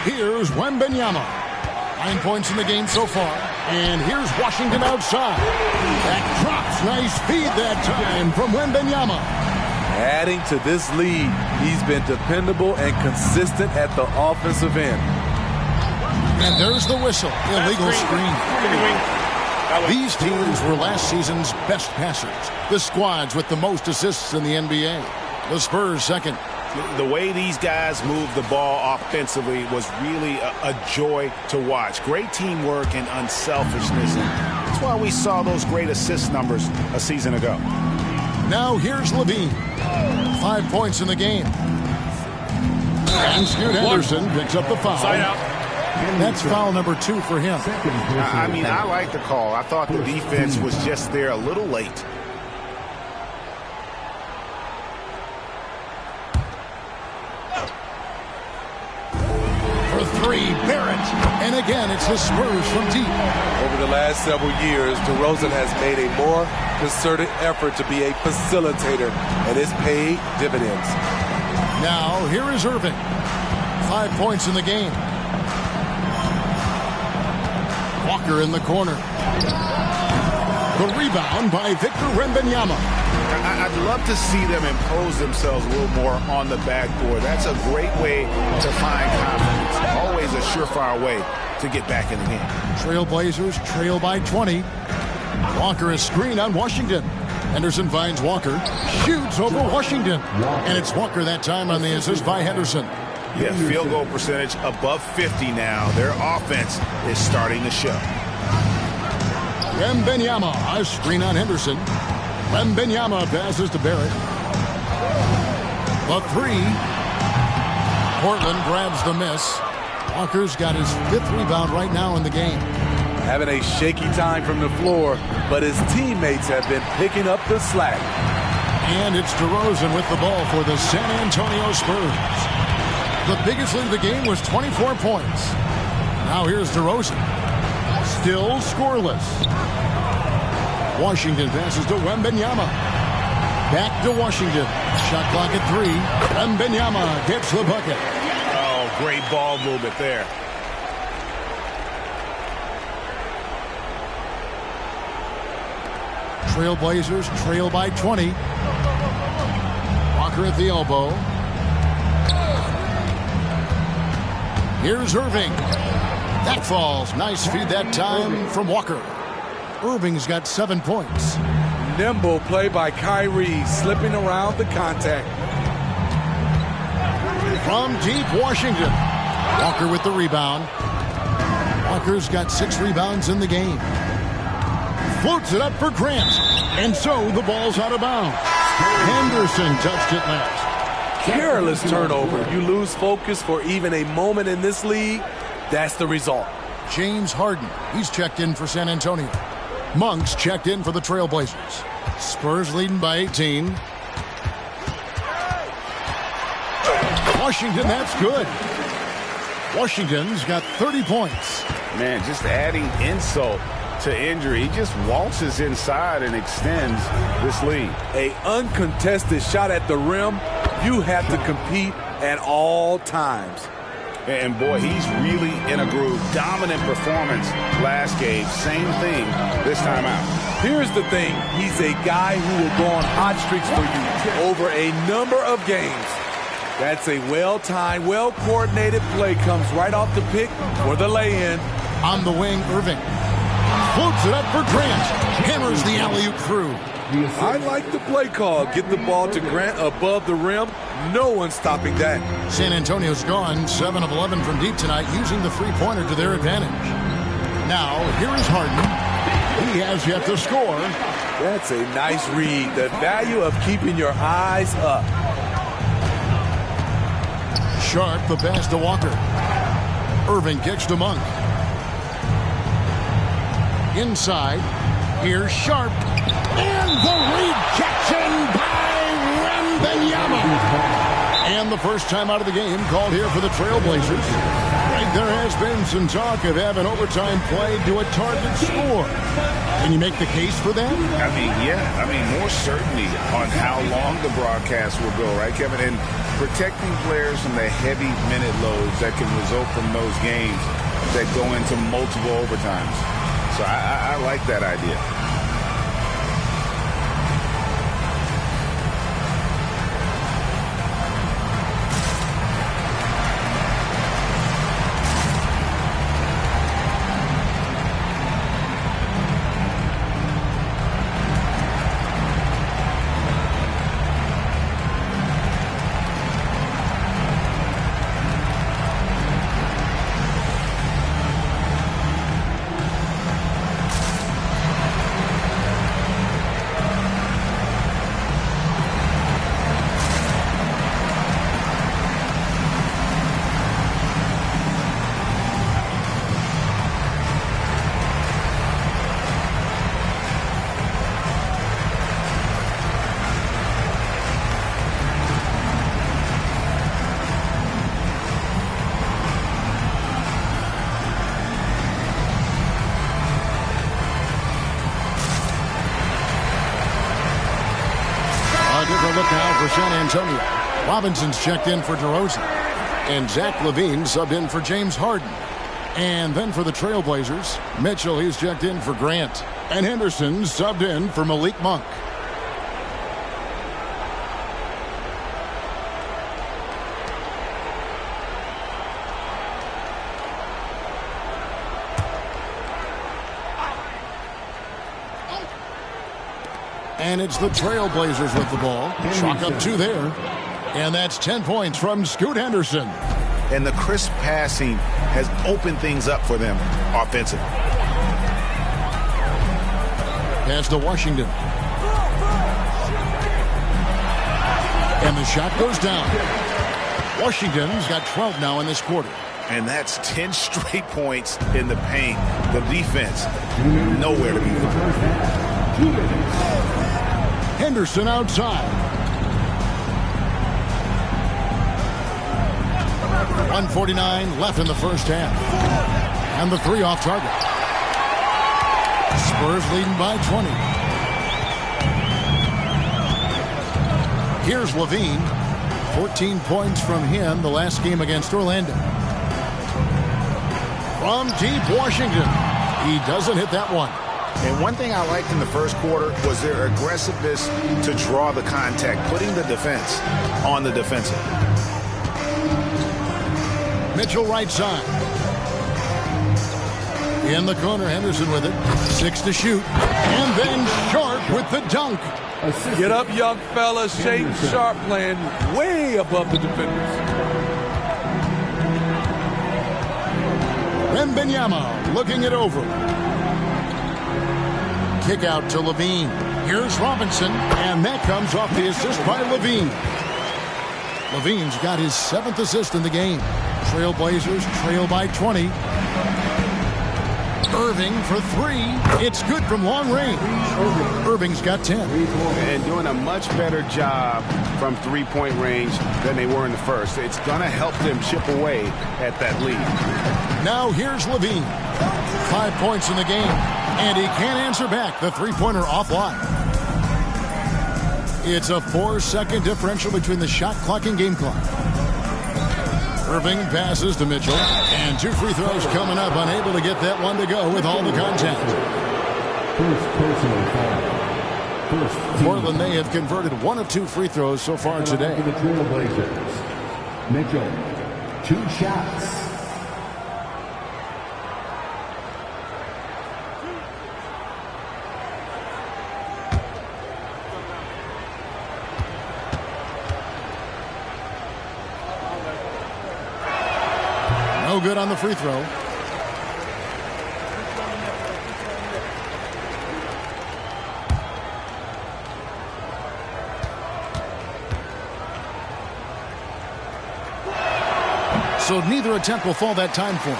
Here's Wembanyama. 9 points in the game so far. And here's Washington outside. That drops. Nice feed that time from Wembanyama. Adding to this lead, he's been dependable and consistent at the offensive end. And there's the whistle. Illegal screen. These teams were last season's best passers. The squads with the most assists in the NBA. The Spurs second. The way these guys move the ball offensively was really a joy to watch. Great teamwork and unselfishness. And that's why we saw those great assist numbers a season ago. Now here's Levine. 5 points in the game. And Scoot Henderson picks up the foul. Side out. That's foul number 2 for him. I mean, I like the call. I thought the defense was just there a little late. Barrett. And again, it's the Spurs from deep. Over the last several years, DeRozan has made a more concerted effort to be a facilitator, and it's paid dividends. Now, here is Irving. 5 points in the game. Walker in the corner. The rebound by Victor Wembanyama. I'd love to see them impose themselves a little more on the backboard. That's a great way to find confidence. Always a surefire way to get back in the game. Trailblazers trail by 20. Walker is screened on Washington. Henderson finds Walker, shoots over Washington. And it's Walker that time on the assist by Henderson. Yeah, field goal percentage above 50 now. Their offense is starting to show. Wembanyama, a screen on Henderson. Wembanyama passes to Barrett. The three. Portland grabs the miss. Walker's got his 5th rebound right now in the game. Having a shaky time from the floor, but his teammates have been picking up the slack. And it's DeRozan with the ball for the San Antonio Spurs. The biggest lead of the game was 24 points. Now here's DeRozan. Still scoreless. Washington passes to Wembanyama. Back to Washington. Shot clock at 3. Wembanyama gets the bucket. Oh, great ball movement there. Trailblazers trail by 20. Walker at the elbow. Here's Irving. That falls. Nice feed that time from Walker. Irving's got 7 points. Nimble play by Kyrie, slipping around the contact. From deep, Washington. Walker with the rebound. Walker's got 6 rebounds in the game. Floats it up for Grant. And so the ball's out of bounds. Henderson touched it last. Careless turnover. You lose focus for even a moment in this league. That's the result. James Harden. He's checked in for San Antonio. Monk's checked in for the Trailblazers. Spurs leading by 18. Washington, that's good. Washington's got 30 points. Man, just adding insult to injury. He just waltzes inside and extends this lead. A uncontested shot at the rim. You have to compete at all times. And boy, he's really in a groove. Dominant performance last game. Same thing this time out. Here's the thing. He's a guy who will go on hot streaks for you over a number of games. That's a well-timed, well-coordinated play. Comes right off the pick for the lay-in. On the wing, Irving. Floats it up for Grant. Hammers the alley-oop through. I like the play call. Get the ball to Grant above the rim. No one's stopping that. San Antonio's gone 7 of 11 from deep tonight, using the three-pointer to their advantage. Now, here is Harden. He has yet to score. That's a nice read. The value of keeping your eyes up. Sharp, the pass to Walker. Irving kicks to Monk. Inside. Here's Sharp. And the rejection by Wembanyama. And the first time out of the game called here for the Trailblazers. Right, there has been some talk of having overtime played to a target score. Can you make the case for that? I mean, yeah. I mean, more certainty on how long the broadcast will go, right, Kevin? And protecting players from the heavy minute loads that can result from those games that go into multiple overtimes. So I like that idea. Look now for San Antonio. Robinson's checked in for DeRozan. And Zach LaVine subbed in for James Harden. And then for the Trailblazers, Mitchell, he's checked in for Grant. And Henderson subbed in for Malik Monk. And it's the Trailblazers with the ball. Chalk up 2 there. And that's 10 points from Scoot Henderson. And the crisp passing has opened things up for them offensively. Pass to Washington. And the shot goes down. Washington's got 12 now in this quarter. And that's 10 straight points in the paint. The defense, nowhere to be found. Henderson outside. 1:49 left in the first half. And the 3 off target. Spurs leading by 20. Here's Levine. 14 points from him the last game against Orlando. From deep Washington. He doesn't hit that one. And one thing I liked in the first quarter was their aggressiveness to draw the contact, putting the defense on the defensive. Mitchell right side. In the corner, Henderson with it. 6 to shoot. And then Sharp with the dunk. Get up, young fellas. Shaden Sharp playing way above the defenders. Wembanyama looking it over. Kick out to Levine. Here's Robinson, and that comes off the assist by Levine. Levine's got his 7th assist in the game. Trailblazers trail by 20. Irving for 3. It's good from long range. Irving's got 10. And doing a much better job from three-point range than they were in the first. It's going to help them chip away at that lead. Now here's Levine. 5 points in the game. And he can't answer back. The three-pointer offline. It's a 4-second differential between the shot clock and game clock. Irving passes to Mitchell. And 2 free throws coming up. Unable to get that one to go with all the contact. Portland, they have converted 1 of 2 free throws so far today. The Trailblazers. Mitchell, 2 shots. No good on the free throw. So neither attempt will fall that time for him.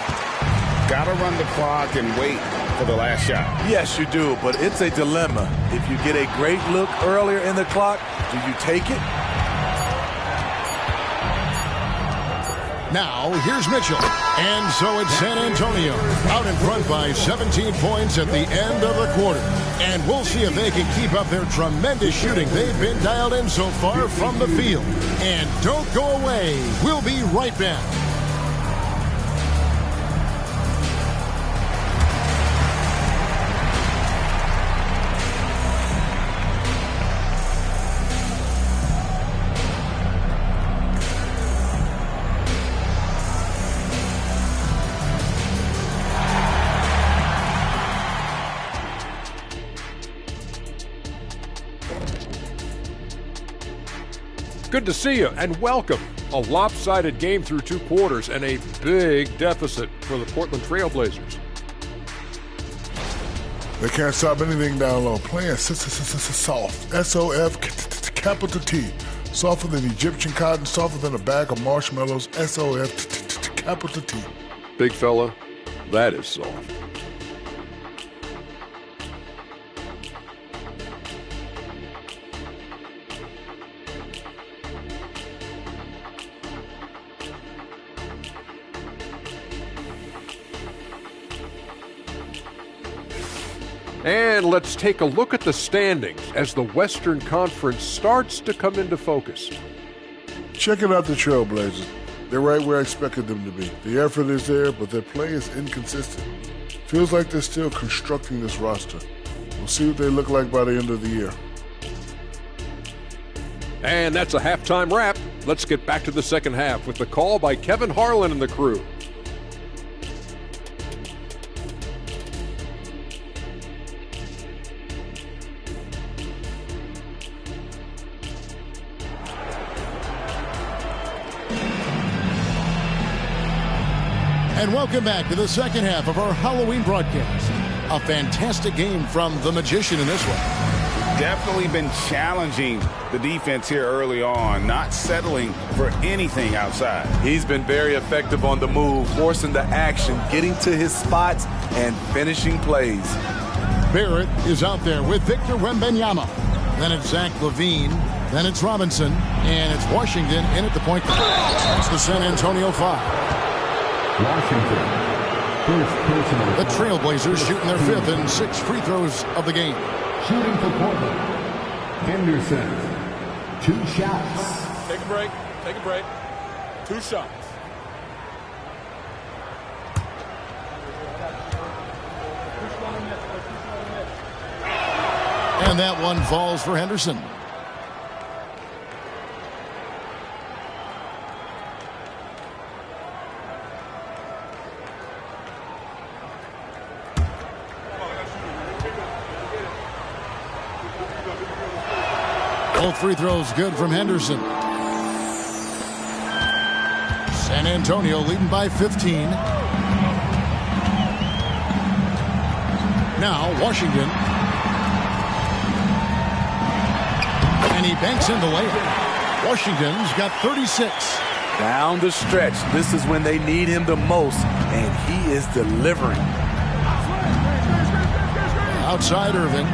Got to run the clock and wait for the last shot. Yes, you do, but it's a dilemma. If you get a great look earlier in the clock, do you take it? Now, here's Mitchell. And so it's San Antonio out in front by 17 points at the end of the quarter. And we'll see if they can keep up their tremendous shooting. They've been dialed in so far from the field. And don't go away. We'll be right back. Good to see you and welcome. A lopsided game through 2 quarters and a big deficit for the Portland Trailblazers. They can't stop anything down low. Playing soft. S-O-F, capital T. Softer than Egyptian cotton, softer than a bag of marshmallows. S-O-F, capital T. Big fella, that is soft. And let's take a look at the standings as the Western Conference starts to come into focus. Checking out the Trailblazers. They're right where I expected them to be. The effort is there, but their play is inconsistent. Feels like they're still constructing this roster. We'll see what they look like by the end of the year. And that's a halftime wrap. Let's get back to the second half with the call by Kevin Harlan and the crew. And welcome back to the second half of our Halloween broadcast. A fantastic game from the Magician in this one. Definitely been challenging the defense here early on, not settling for anything outside. He's been very effective on the move, forcing the action, getting to his spots, and finishing plays. Barrett is out there with Victor Wembanyama. Then it's Zach LaVine. Then it's Robinson. And it's Washington in at the point guard. That's the San Antonio foul. Washington. The Trailblazers shooting their 5th and 6th free throws of the game. Shooting for Portland. Henderson. 2 shots. Take a break. Take a break. 2 shots. And that one falls for Henderson. Both free throws good from Henderson. San Antonio leading by 15. Now Washington. And he banks in the layup. Washington's got 36. Down the stretch, this is when they need him the most, and he is delivering. Outside Irving.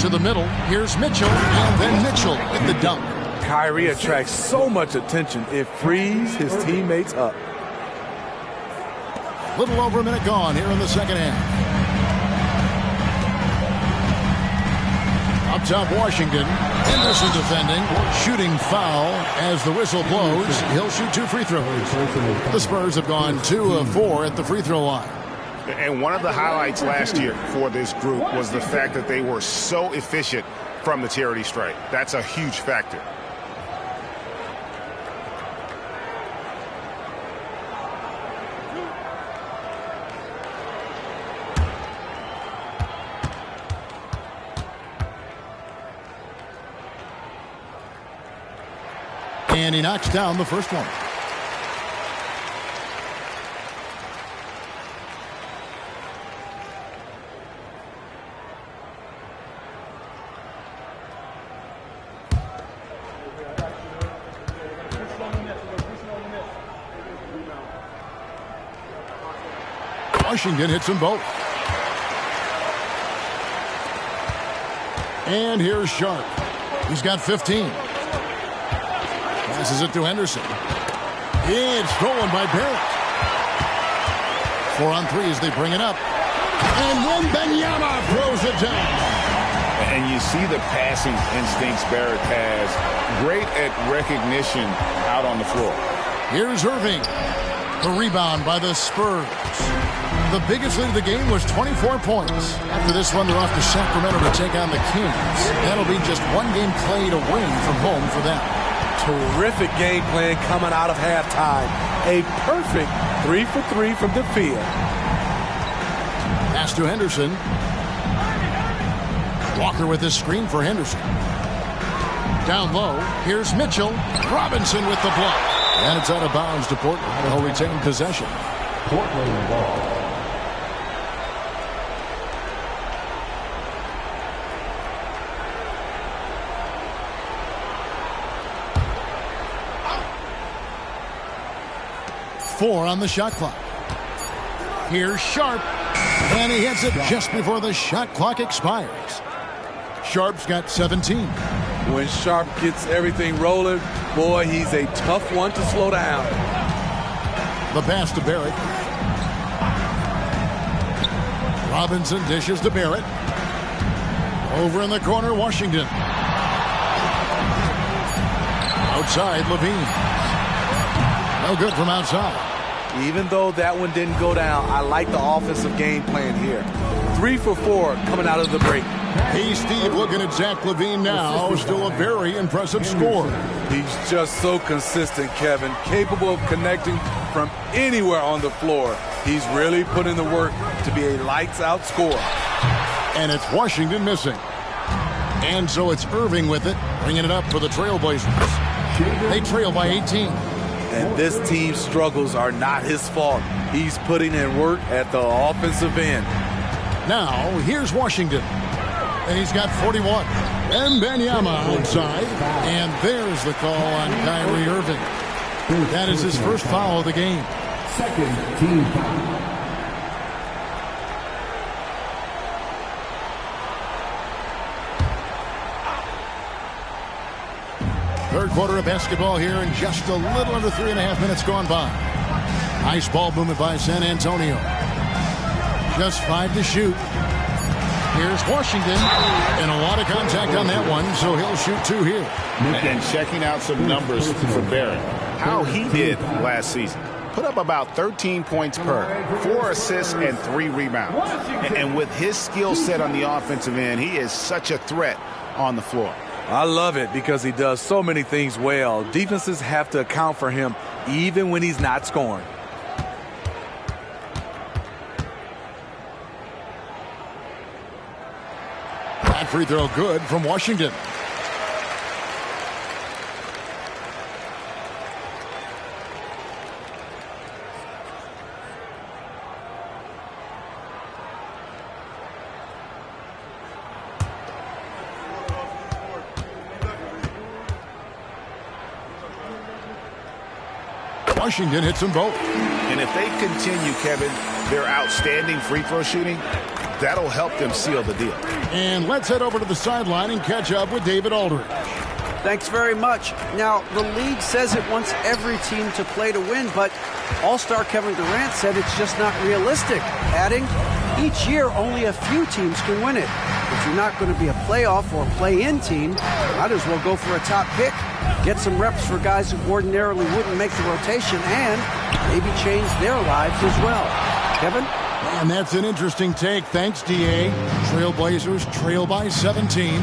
To the middle. Here's Mitchell. And then Mitchell with the dunk. Kyrie attracts so much attention, it frees his teammates up. Little over a minute gone here in the second half. Up top, Washington. Henderson defending. Shooting foul as the whistle blows. He'll shoot 2 free throws. The Spurs have gone 2 of 4 at the free throw line. And one of the highlights last year for this group was the fact that they were so efficient from the charity stripe. That's a huge factor. And he knocks down the first one. Washington hits them both. And here's Sharp. He's got 15. Passes it to Henderson. It's stolen by Barrett. 4 on 3 as they bring it up. And Wembanyama throws it down. And you see the passing instincts Barrett has. Great at recognition out on the floor. Here's Irving. The rebound by the Spurs. The biggest lead of the game was 24 points. After this one, they're off to Sacramento to take on the Kings. That'll be just 1 game played away from home for them. Terrific game plan coming out of halftime. A perfect 3 for 3 from the field. Pass to Henderson. Walker with his screen for Henderson. Down low, here's Mitchell. Robinson with the block. And it's out of bounds to Portland. They'll retain possession. Portland ball. Four on the shot clock. Here's Sharp. And he hits it just before the shot clock expires. Sharp's got 17. When Sharp gets everything rolling, boy, he's a tough one to slow down. The pass to Barrett. Robinson dishes to Barrett. Over in the corner, Washington. Outside, LaVine. No good from outside. Even though that one didn't go down, I like the offensive game plan here. 3 for 4 coming out of the break. Hey, Steve, looking at Zach LaVine now. Still a very impressive score. He's just so consistent, Kevin. Capable of connecting from anywhere on the floor. He's really put in the work to be a lights-out scorer. And it's Washington missing. And so it's Irving with it, bringing it up for the Trailblazers. They trail by 18. And this team's struggles are not his fault. He's putting in work at the offensive end. Now, here's Washington. And he's got 41. And Benyama outside. And there's the call on Kyrie Irving. That is his first foul of the game. Second team foul. Third quarter of basketball here, and just a little under 3.5 minutes gone by. Nice ball movement by San Antonio. Just 5 to shoot. Here's Washington, and a lot of contact on that one, so he'll shoot 2 here. And checking out some numbers for Barrett. How he did last season. Put up about 13 points per, 4 assists and 3 rebounds. And with his skill set on the offensive end, he is such a threat on the floor. I love it because he does so many things well. Defenses have to account for him even when he's not scoring. That free throw good from Washington. Washington hits them both. And if they continue, Kevin, their outstanding free throw shooting, that'll help them seal the deal. And let's head over to the sideline and catch up with David Aldridge. Thanks very much. Now, the league says it wants every team to play to win, but All-Star Kevin Durant said it's just not realistic, adding, each year only a few teams can win it. If you're not going to be a playoff or play-in team, might as well go for a top pick. Get some reps for guys who ordinarily wouldn't make the rotation and maybe change their lives as well. Kevin? And that's an interesting take. Thanks, D.A. Trailblazers trail by 17.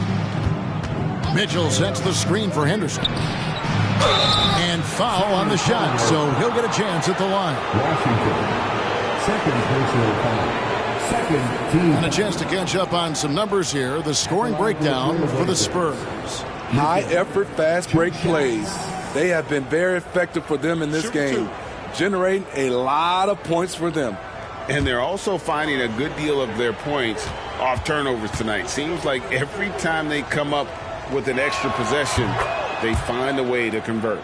Mitchell sets the screen for Henderson. And foul on the shot, so he'll get a chance at the line. Washington. Second personal foul. Second team. And a chance to catch up on some numbers here. The scoring breakdown for the Spurs. High-effort, fast-break plays. They have been very effective for them in this game, generating a lot of points for them. And they're also finding a good deal of their points off turnovers tonight. Seems like every time they come up with an extra possession, they find a way to convert.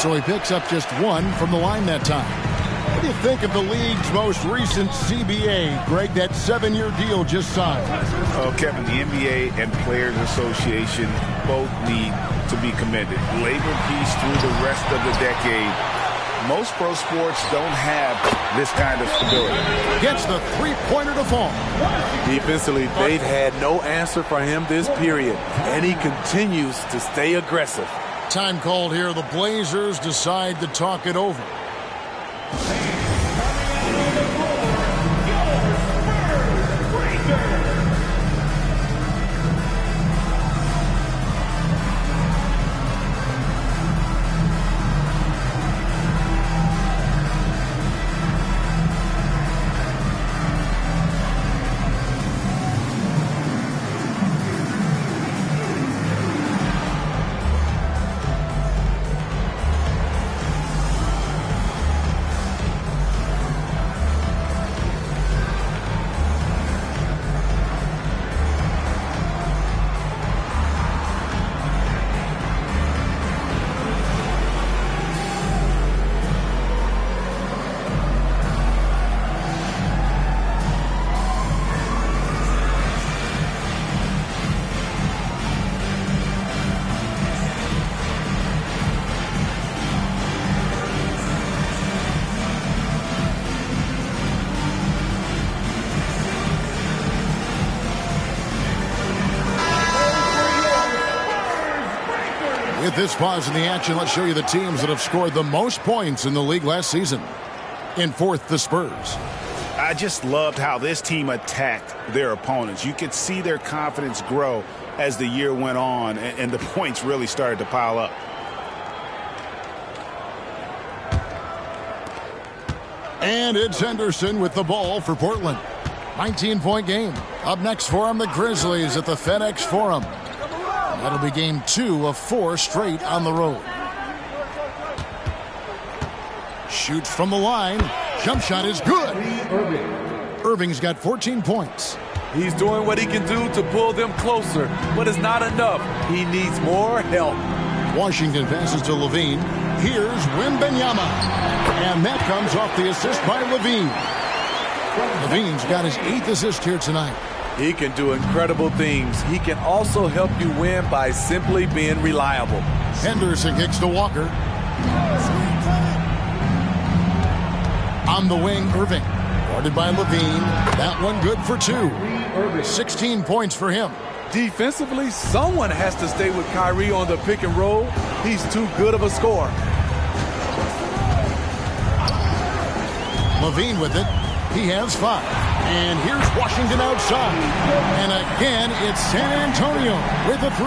So he picks up just 1 from the line that time. What do you think of the league's most recent CBA, Greg, that 7-year deal just signed? Oh, Kevin, the NBA and Players Association both need to be commended. Labor peace through the rest of the decade. Most pro sports don't have this kind of stability. Gets the three-pointer to fall. Defensively, they've had no answer for him this period, and he continues to stay aggressive. Time called here. The Blazers decide to talk it over. With this pause in the action, let's show you the teams that have scored the most points in the league last season. In fourth, the Spurs. I just loved how this team attacked their opponents. You could see their confidence grow as the year went on and the points really started to pile up. And it's Henderson with the ball for Portland. 19-point game. Up next for them, the Grizzlies at the FedEx Forum. That'll be game 2 of 4 straight on the road. Shoots from the line. Jump shot is good. Irving's got 14 points. He's doing what he can do to pull them closer, but it's not enough. He needs more help. Washington passes to Levine. Here's Wembanyama. And that comes off the assist by Levine. Levine's got his 8th assist here tonight. He can do incredible things. He can also help you win by simply being reliable. Henderson kicks to Walker. On the wing, Irving. Guarded by Levine. That one good for 2. 16 points for him. Defensively, someone has to stay with Kyrie on the pick and roll. He's too good of a scorer. Levine with it. He has 5. And here's Washington outside. And again, it's San Antonio with a 3.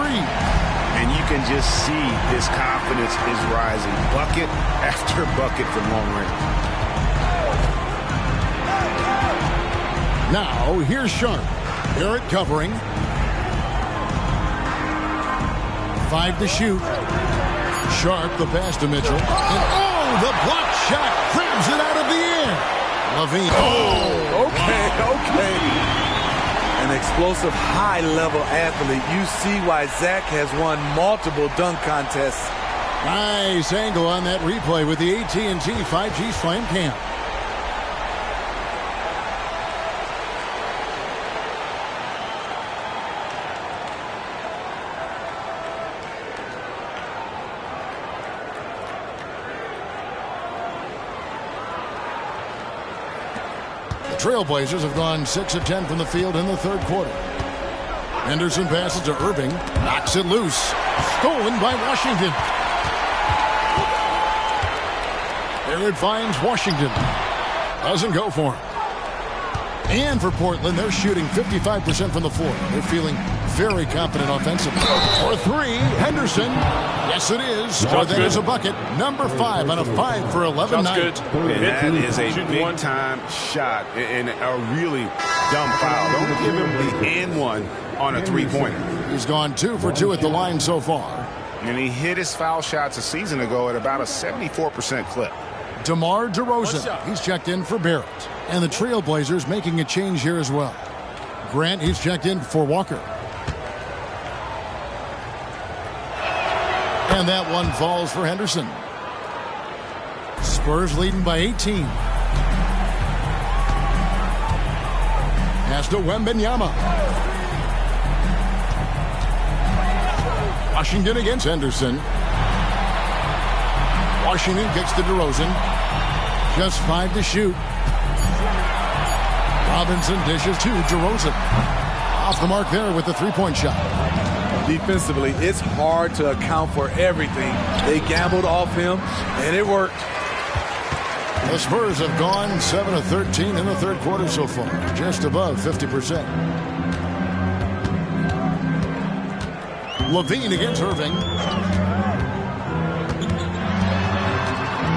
And you can just see his confidence is rising. Bucket after bucket from long range. Now, here's Sharp. Garrett covering. 5 to shoot. Sharp, the pass to Mitchell. And oh, the block shot grabs it out of the air. Levine. Oh, okay. An explosive, high-level athlete. You see why Zach has won multiple dunk contests. Nice angle on that replay with the AT&T 5G Slam Cam. Trailblazers have gone 6 of 10 from the field in the third quarter. Henderson passes to Irving, knocks it loose, stolen by Washington. There it finds Washington. Doesn't go for him. And for Portland, they're shooting 55% from the floor. They're feeling very confident offensively. For 3, Henderson. Yes, it is. Or that is a bucket. Number 5 on a 5 for 11 night. Good. And that is a big-time shot and a really dumb foul. Don't give him the and one on a 3-pointer. He's gone 2 for 2 at the line so far. And he hit his foul shots a season ago at about a 74% clip. DeMar DeRozan, he's checked in for Barrett. And the Trailblazers making a change here as well. Grant, he's checked in for Walker. And that one falls for Henderson. Spurs leading by 18. Pass to Wembanyama. Washington against Henderson. Washington kicks to DeRozan. Just 5 to shoot. Robinson dishes to DeRozan. Off the mark there with the 3-point shot. Defensively, it's hard to account for everything. They gambled off him, and it worked. The Spurs have gone 7 of 13 in the third quarter so far, just above 50%. Levine against Irving.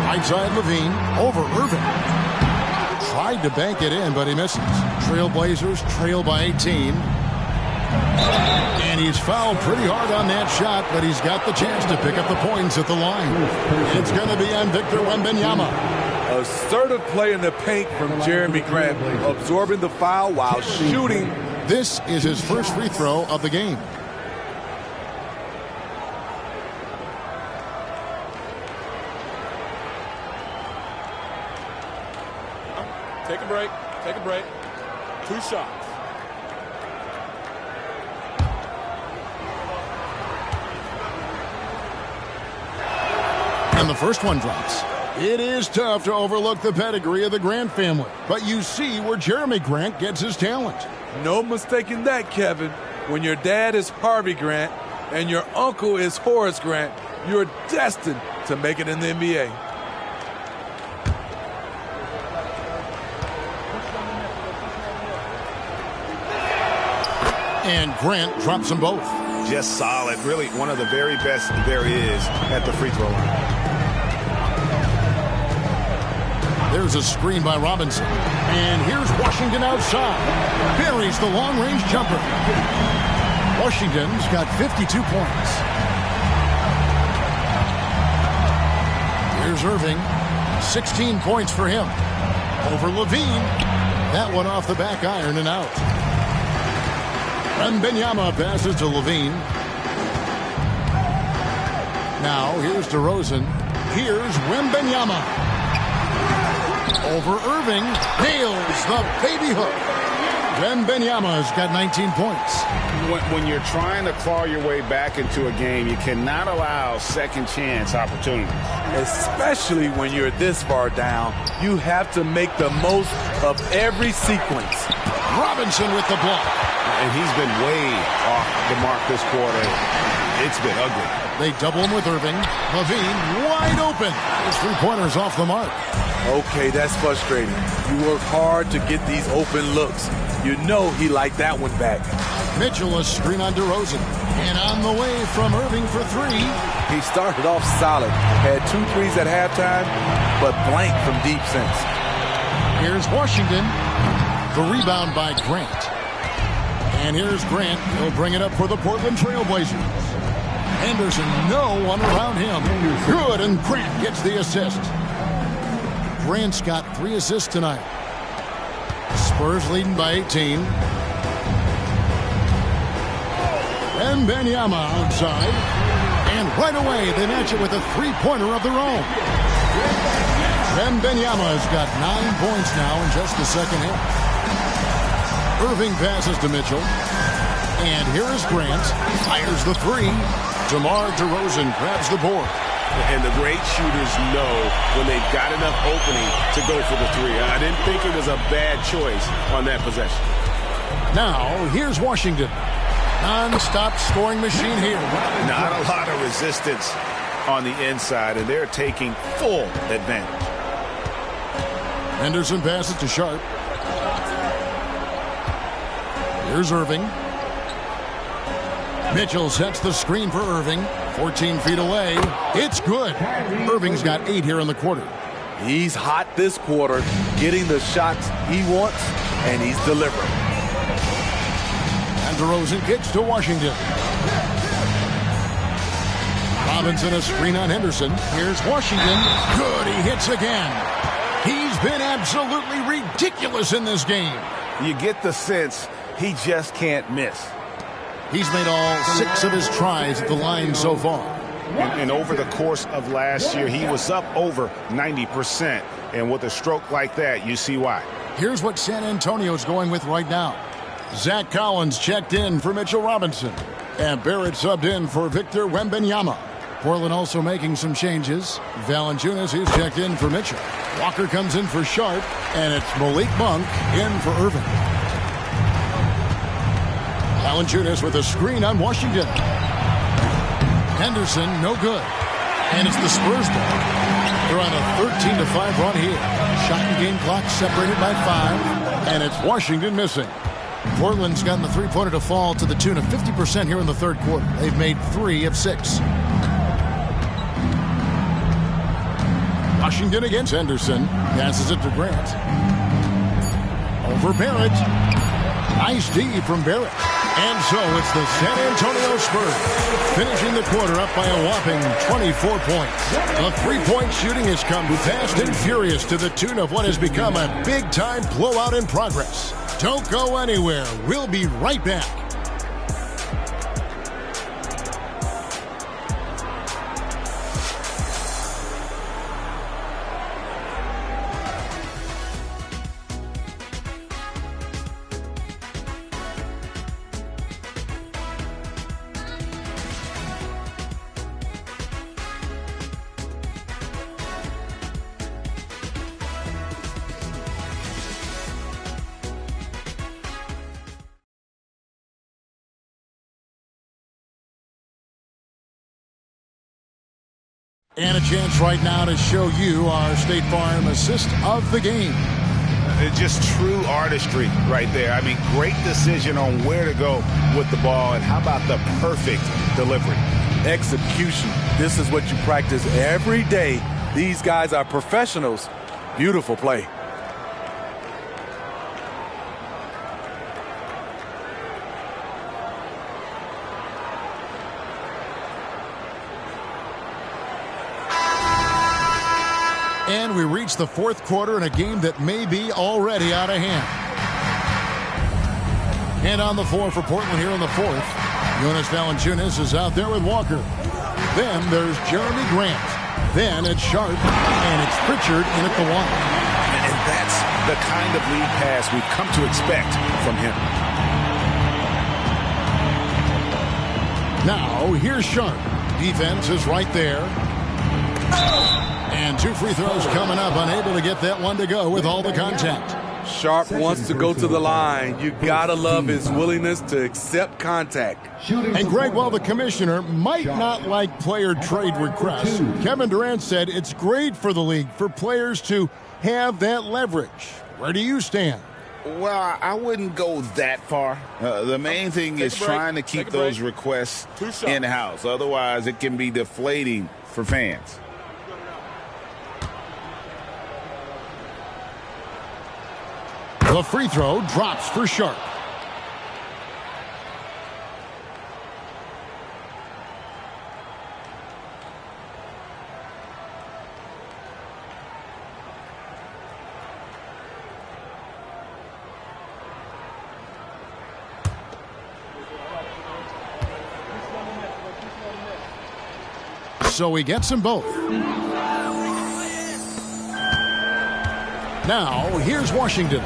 Right side Levine over Irving. Tried to bank it in, but he misses. Trailblazers trail by 18. And he's fouled pretty hard on that shot, but he's got the chance to pick up the points at the line. It's going to be on Victor Wembanyama. Assertive play in the paint from Jeremy Grant, absorbing the foul while shooting. This is his first free throw of the game. Take a break. Take a break. 2 shots. And the first one drops. It is tough to overlook the pedigree of the Grant family, but you see where Jeremy Grant gets his talent. No mistaking that, Kevin. When your dad is Harvey Grant and your uncle is Horace Grant, you're destined to make it in the NBA. And Grant drops them both. just solid. Really one of the very best there is at the free throw line. There's a screen by Robinson. And here's Washington outside. Buries the long-range jumper. Washington's got 52 points. Here's Irving. 16 points for him. Over Levine. That one off the back iron and out. Wembanyama passes to Levine. Now here's DeRozan. Here's Wembanyama. Over Irving. Nails the baby hook. Wembanyama's got 19 points. When you're trying to claw your way back into a game, you cannot allow second chance opportunities. Especially when you're this far down, you have to make the most of every sequence. Robinson with the block. And he's been way off the mark this quarter. It's been ugly. They double him with Irving. Levine wide open. His three-pointer's off the mark. Okay, that's frustrating. You work hard to get these open looks. You know he liked that one back. Mitchell a screen on DeRozan. And on the way from Irving for three. He started off solid. Had 2 threes at halftime, but blank from deep since. Here's Washington. The rebound by Grant. And here's Grant. He'll bring it up for the Portland Trail Blazers. Henderson, no one around him. Good, and Grant gets the assist. Grant's got 3 assists tonight. Spurs leading by 18. Wembanyama outside. And right away, they match it with a three-pointer of their own. Wembanyama's got 9 points now in just the second half. Irving passes to Mitchell. And here is Grant. Fires the three. DeMar DeRozan grabs the board. And the great shooters know when they've got enough opening to go for the three. I didn't think it was a bad choice on that possession. Now, here's Washington. Non-stop scoring machine here. Not a lot of resistance on the inside, and they're taking full advantage. Henderson passes to Sharp. Here's Irving. Mitchell sets the screen for Irving. 14 feet away. It's good. Irving's got 8 here in the quarter. He's hot this quarter, getting the shots he wants, and he's delivering. And DeRozan kicks to Washington. Robinson a screen on Henderson. Here's Washington. Good, he hits again. He's been absolutely ridiculous in this game. You get the sense he just can't miss. He's made all 6 of his tries at the line so far. And over the course of last year, he was up over 90%. And with a stroke like that, you see why. Here's what San Antonio's going with right now. Zach Collins checked in for Mitchell Robinson. And Barrett subbed in for Victor Wembanyama. Portland also making some changes. Valanciunas, who's checked in for Mitchell. Walker comes in for Sharp. And it's Malik Monk in for Irving. Valanciunas with a screen on Washington. Henderson, no good. And it's the Spurs ball. They're on a 13-5 run here. Shot and game clock separated by 5. And it's Washington missing. Portland's gotten the three-pointer to fall to the tune of 50% here in the third quarter. They've made 3 of 6. Washington against Henderson. Passes it to Grant. Over Barrett. Nice D from Barrett. And so it's the San Antonio Spurs finishing the quarter up by a whopping 24 points. The three-point shooting has come fast and furious to the tune of what has become a big-time blowout in progress. Don't go anywhere. We'll be right back. And a chance right now to show you our State Farm assist of the game. Just true artistry right there. I mean, great decision on where to go with the ball, and how about the perfect delivery? Execution. This is what you practice every day. These guys are professionals. Beautiful play. And we reach the fourth quarter in a game that may be already out of hand. And on the floor for Portland here in the fourth, Jonas Valanciunas is out there with Walker. Then there's Jeremy Grant. Then it's Sharp, and it's Pritchard in at the one. And that's the kind of lead pass we've come to expect from him. Now, here's Sharp. Defense is right there. And 2 free throws coming up, unable to get that one to go with all the contact. Sharp wants to go to the line. You gotta love his willingness to accept contact. And Greg, while the commissioner might not like player trade requests, Kevin Durant said it's great for the league for players to have that leverage. Where do you stand? Well, I wouldn't go that far. The main thing is trying to keep those requests in-house. Otherwise, it can be deflating for fans. The free throw drops for Sharp. So he gets them both. Now, here's Washington.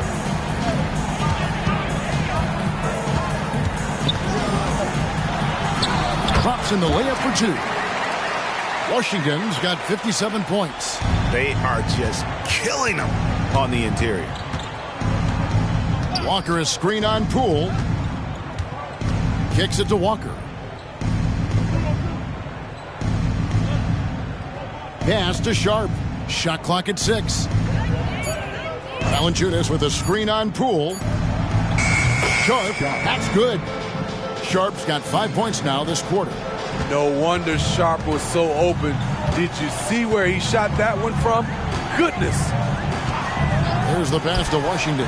Drops in the layup for 2. Washington's got 57 points. They are just killing them on the interior. Walker is screen on Poole. Kicks it to Walker. Pass to Sharp. Shot clock at 6. Valanciunas with a screen on Poole. Sharp, that's good. Sharp's got 5 points now this quarter. No wonder Sharp was so open. Did you see where he shot that one from? Goodness. There's the pass to Washington.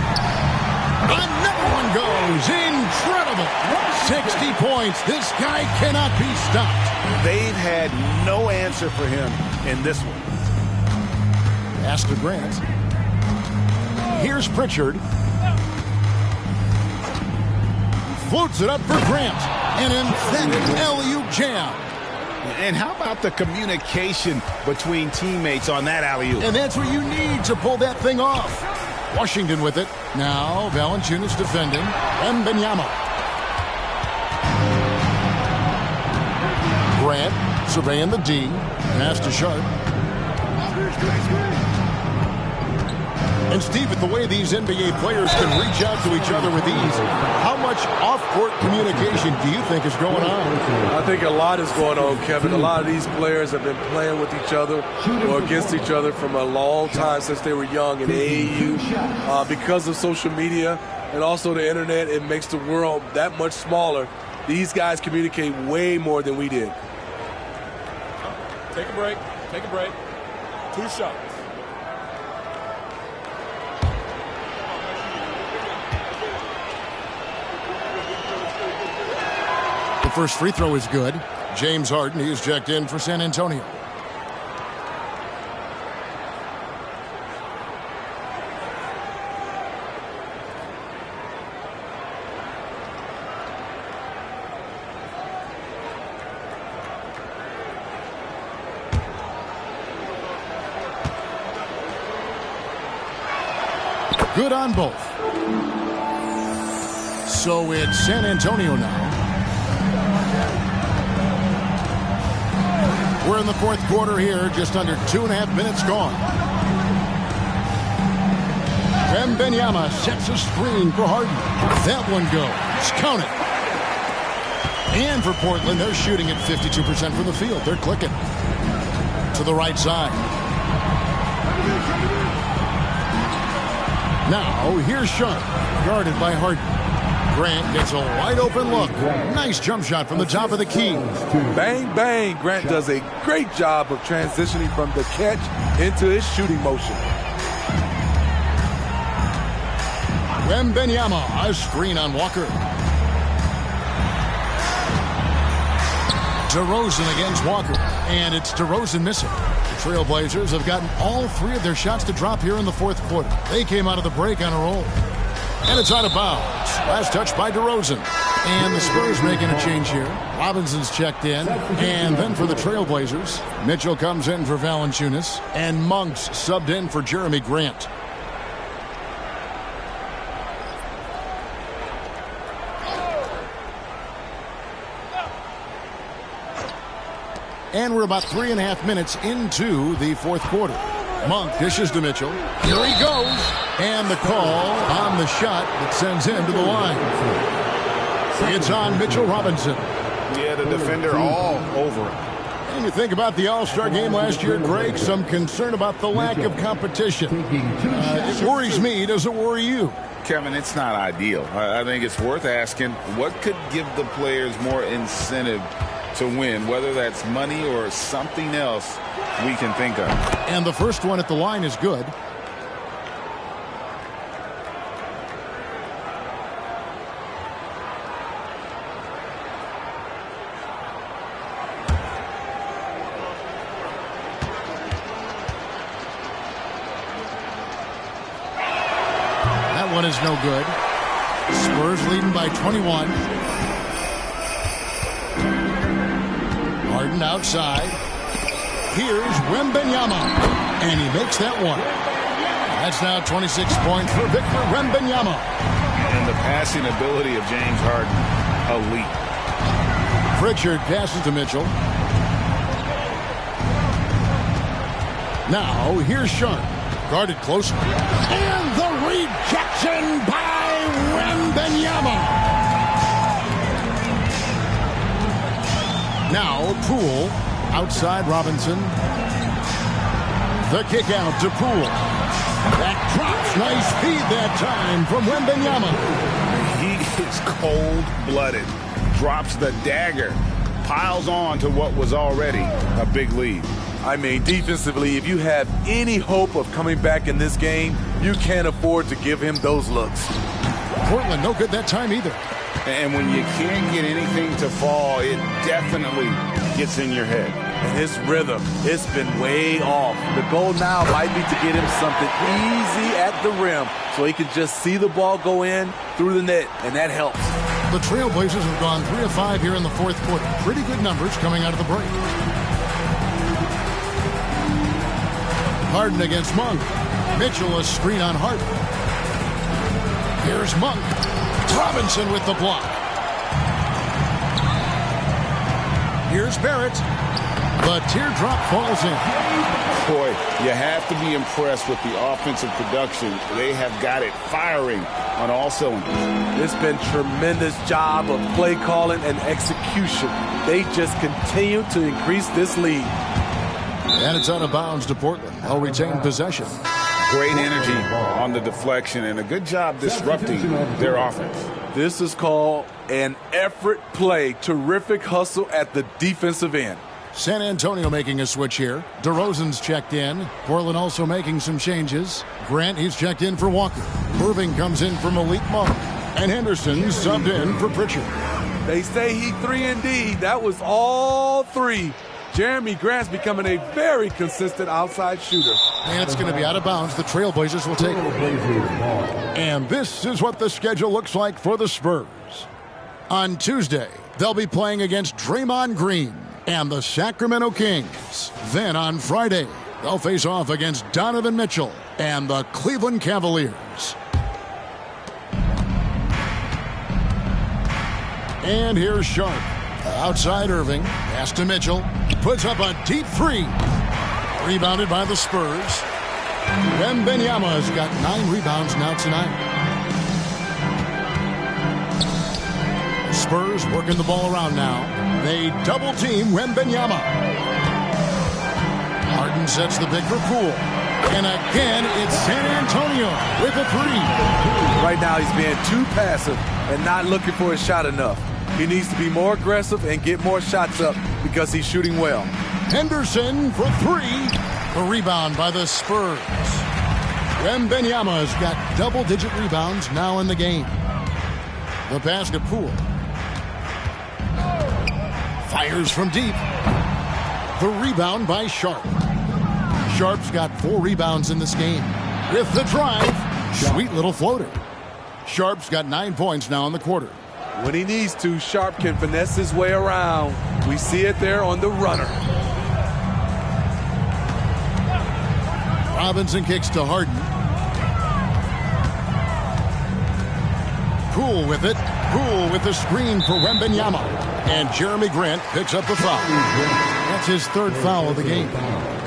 Another one goes. Incredible. 60 points. This guy cannot be stopped. They've had no answer for him in this one. Pass to Grant. Here's Pritchard. Floats it up for Grant. An emphatic alley-oop jam. And how about the communication between teammates on that alley-oop? And that's what you need to pull that thing off. Washington with it. Now Valanciunas defending. Wembanyama. Grant surveying the D. Pass to Sharp. And Steve, with the way these NBA players can reach out to each other with ease, how much off-court communication do you think is going on? I think a lot is going on, Kevin. A lot of these players have been playing with each other or against each other from a long time since they were young in AAU. Because of social media and also the internet, it makes the world that much smaller. These guys communicate way more than we did. Take a break. Take a break. 2 shots. The first free throw is good. James Harden, he is checked in for San Antonio. Good on both. So it's San Antonio now. We're in the fourth quarter here, just under 2.5 minutes gone. Wembanyama sets a screen for Harden. That one goes. Count it. And for Portland, they're shooting at 52% from the field. They're clicking to the right side. Now, here's Sharp, guarded by Harden. Grant gets a wide open look. Nice jump shot from the top of the key. Bang, bang. Grant does a great job of transitioning from the catch into his shooting motion. Wembanyama, a screen on Walker. DeRozan against Walker, and it's DeRozan missing. The Trailblazers have gotten all three of their shots to drop here in the fourth quarter. They came out of the break on a roll. And it's out of bounds. Last touch by DeRozan. And the Spurs making a change here. Robinson's checked in. And then for the Trailblazers, Mitchell comes in for Valanciunas. And Monk's subbed in for Jeremy Grant. And we're about 3.5 minutes into the fourth quarter. Monk dishes to Mitchell. Here he goes. And the call on the shot that sends him to the line. It's on Mitchell Robinson. Yeah, the defender all over him. And you think about the All-Star game last year, Greg, some concern about the lack of competition. It worries me. Does it worry you? Kevin, it's not ideal. I think it's worth asking what could give the players more incentive to win, whether that's money or something else we can think of. And the first one at the line is good. That one is no good. Spurs leading by 21. Harden outside. Here's Wembanyama. And he makes that one. That's now 26 points for Victor Wembanyama. And the passing ability of James Harden, elite. Pritchard passes to Mitchell. Now, here's Sharp. Guarded closely. And the rejection by Wembanyama. Now, Poole, outside Robinson. The kick out to Poole. That drops. Nice feed that time from Wembanyama. He is cold-blooded. Drops the dagger. Piles on to what was already a big lead. I mean, defensively, if you have any hope of coming back in this game, you can't afford to give him those looks. Portland, no good that time either. And when you can't get anything to fall, it definitely gets in your head. And his rhythm, it's been way off. The goal now might be to get him something easy at the rim so he can just see the ball go in through the net, and that helps. The Trailblazers have gone 3 of 5 here in the fourth quarter. Pretty good numbers coming out of the break. Harden against Monk. Mitchell a screen on Harden. Here's Monk. Robinson with the block. Here's Barrett. The teardrop falls in. Boy, you have to be impressed with the offensive production. They have got it firing on all cylinders. It's been tremendous job of play calling and execution. They just continue to increase this lead. And it's out of bounds to Portland. They'll retain possession. Great energy on the deflection and a good job disrupting their offense. This is called an effort play. Terrific hustle at the defensive end. San Antonio making a switch here. DeRozan's checked in. Portland also making some changes. Grant, he's checked in for Walker. Irving comes in for Malik Monk. And Henderson subbed in for Pritchard. They say he 3-and-D. That was all three. Jeremy Grant's becoming a very consistent outside shooter. And it's going to be out of bounds. The Trailblazers will take it. And this is what the schedule looks like for the Spurs. On Tuesday, they'll be playing against Draymond Green and the Sacramento Kings. Then on Friday, they'll face off against Donovan Mitchell and the Cleveland Cavaliers. And here's Sharp. Outside Irving. Pass to Mitchell. Puts up a deep three. Rebounded by the Spurs. Wembanyama's got 9 rebounds now tonight. Spurs working the ball around now. They double team Wembanyama. Harden sets the pick for Poole. And again, it's San Antonio with a three. Right now, he's being too passive and not looking for his shot enough. He needs to be more aggressive and get more shots up because he's shooting well. Henderson for three. The rebound by the Spurs. Wembanyama's got double-digit rebounds now in the game. The basket pool. Fires from deep. The rebound by Sharp. Sharp's got 4 rebounds in this game. With the drive, sweet little floater. Sharp's got 9 points now in the quarter. When he needs to, Sharp can finesse his way around. We see it there on the runner. Robinson kicks to Harden. Poole with it. Poole with the screen for Wembanyama. And Jeremy Grant picks up the foul. That's his 3rd foul of the game.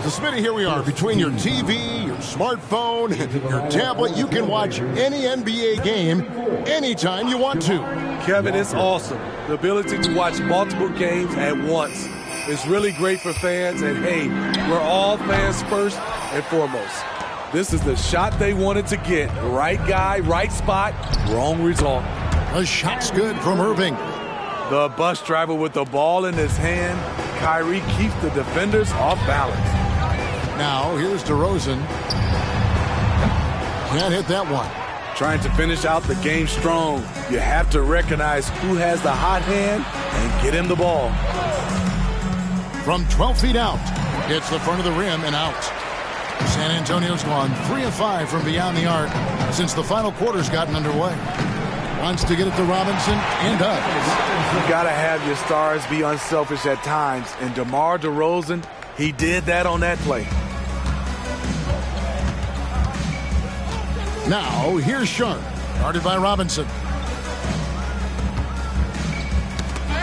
So, Smitty, here we are. Between your TV, your smartphone, your tablet, you can watch any NBA game anytime you want to. Kevin, it's awesome. The ability to watch multiple games at once is really great for fans. And, hey, we're all fans first and foremost. This is the shot they wanted to get. Right guy, right spot, wrong result. A shot's good from Irving. The bus driver with the ball in his hand. Kyrie keeps the defenders off balance. Now, here's DeRozan. Can't hit that one. Trying to finish out the game strong. You have to recognize who has the hot hand and get him the ball. From 12 feet out, hits the front of the rim and out. San Antonio's gone 3 of 5 from beyond the arc since the final quarter's gotten underway. Wants to get it to Robinson and does. You got to have your stars be unselfish at times. And DeMar DeRozan, he did that on that play. Now, here's Sharp. Guarded by Robinson.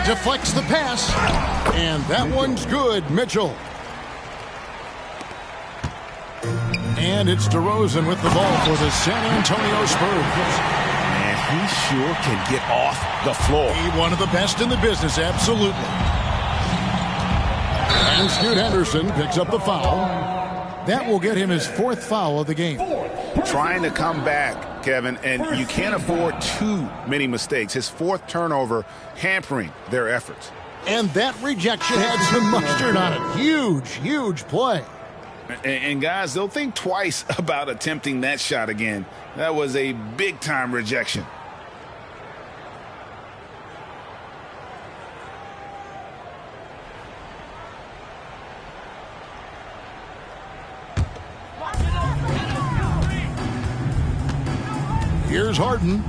Deflects the pass. And that one's good, Mitchell. And it's DeRozan with the ball for the San Antonio Spurs. He sure can get off the floor. He one of the best in the business, absolutely. And Scoot Henderson picks up the foul. That will get him his 4th foul of the game. Trying to come back, Kevin, and you can't afford too many mistakes. His 4th turnover hampering their efforts. And that rejection had some mustard on it. Huge, huge play. And guys, they'll think twice about attempting that shot again. That was a big-time rejection. Here's Harden.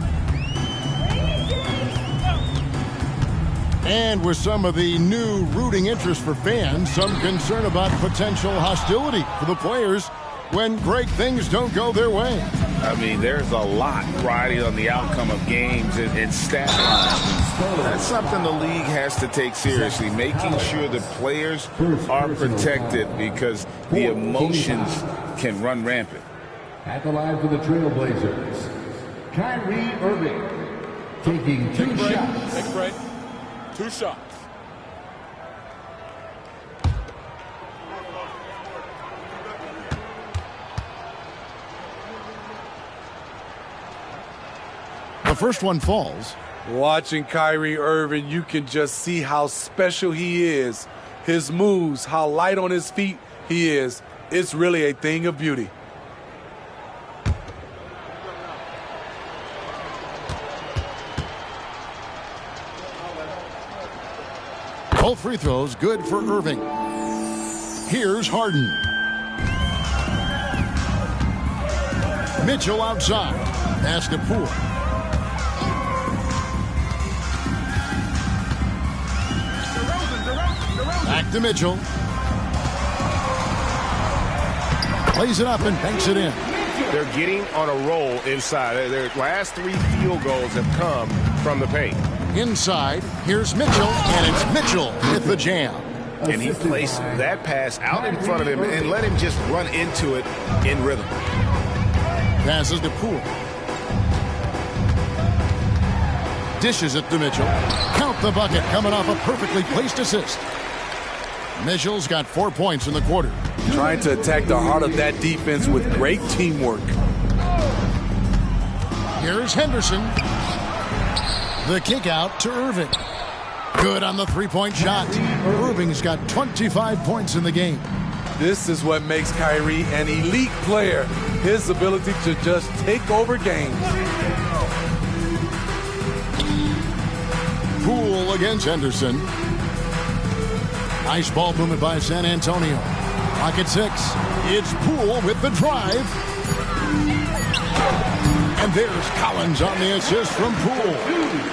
And with some of the new rooting interest for fans, some concern about potential hostility for the players when great things don't go their way. I mean, there's a lot riding on the outcome of games and stat lines. That's something the league has to take seriously, making sure the players are protected because the emotions can run rampant. At the line for the Trailblazers, Kyrie Irving taking 2 shots. Take a break. 2 shots. The first one falls. Watching Kyrie Irving, you can just see how special he is. His moves, how light on his feet he is. It's really a thing of beauty. Both free throws good for Irving. Here's Harden. Mitchell outside. Pass to Poole. Back to Mitchell. Plays it up and banks it in. They're getting on a roll inside. Their last 3 field goals have come from the paint. Inside, here's Mitchell, and it's Mitchell with the jam. And he placed that pass out in front of him and let him just run into it in rhythm. Passes to Poole. Dishes it to Mitchell. Count the bucket, coming off a perfectly placed assist. Mitchell's got 4 points in the quarter. Trying to attack the heart of that defense with great teamwork. Here's Henderson. The kick out to Irving. Good on the three-point shot. Irving's got 25 points in the game. This is what makes Kyrie an elite player. His ability to just take over games. Poole against Henderson. Nice ball movement by San Antonio. Clock at 6. It's Poole with the drive. And there's Collins on the assist from Poole.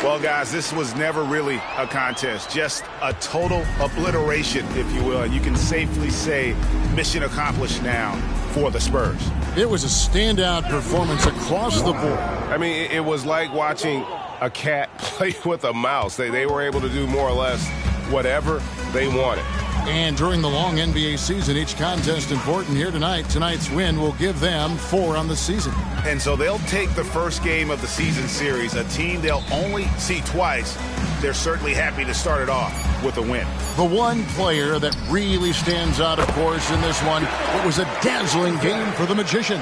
Well, guys, this was never really a contest. Just a total obliteration, if you will. And you can safely say mission accomplished now for the Spurs. It was a standout performance across the board. I mean, it was like watching a cat play with a mouse. They were able to do more or less whatever they wanted. And during the long NBA season, each contest important here tonight. Tonight's win will give them 4 on the season. And so they'll take the first game of the season series, a team they'll only see twice. They're certainly happy to start it off with a win. The one player that really stands out, of course, in this one, it was a dazzling game for the Magician.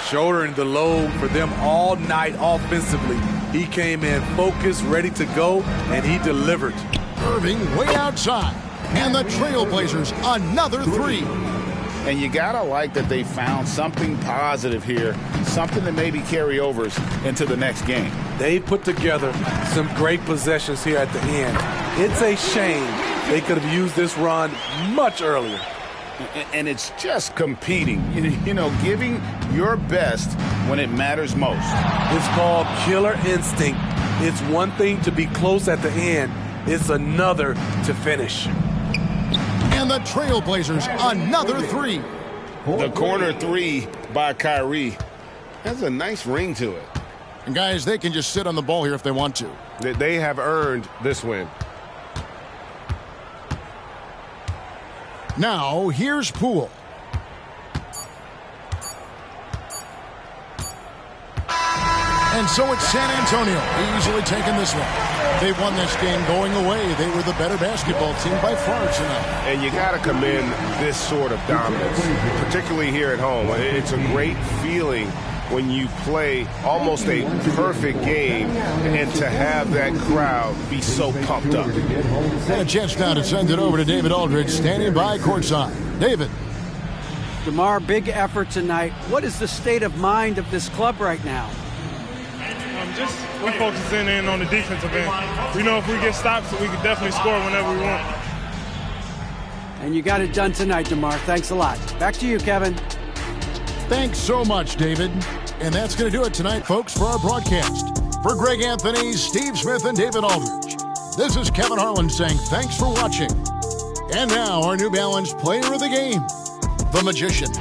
Shouldering the load for them all night offensively. He came in focused, ready to go, and he delivered. Irving way outside. And the Trailblazers, another 3. And you got to like that they found something positive here, something that maybe carry overs into the next game. They put together some great possessions here at the end. It's a shame they could have used this run much earlier. And it's just competing, you know, giving your best when it matters most. It's called killer instinct. It's one thing to be close at the end. It's another to finish. And the Trailblazers, another 3. The corner 3 by Kyrie has a nice ring to it. And guys, they can just sit on the ball here if they want to. They have earned this win. Now, here's Poole. And so it's San Antonio easily taking this one. They won this game going away. They were the better basketball team by far tonight. And you got to commend this sort of dominance, particularly here at home. It's a great feeling when you play almost a perfect game and to have that crowd be so pumped up. And a chance now to send it over to David Aldridge, standing by courtside. David. DeMar, big effort tonight. What is the state of mind of this club right now? We're focusing in on the defensive end. We know if we get stops, we can definitely score whenever we want. And you got it done tonight, DeMar. Thanks a lot. Back to you, Kevin. Thanks so much, David. And that's going to do it tonight, folks, for our broadcast. For Greg Anthony, Steve Smith, and David Aldridge, this is Kevin Harlan saying thanks for watching. And now our New Balance player of the game, the Magician.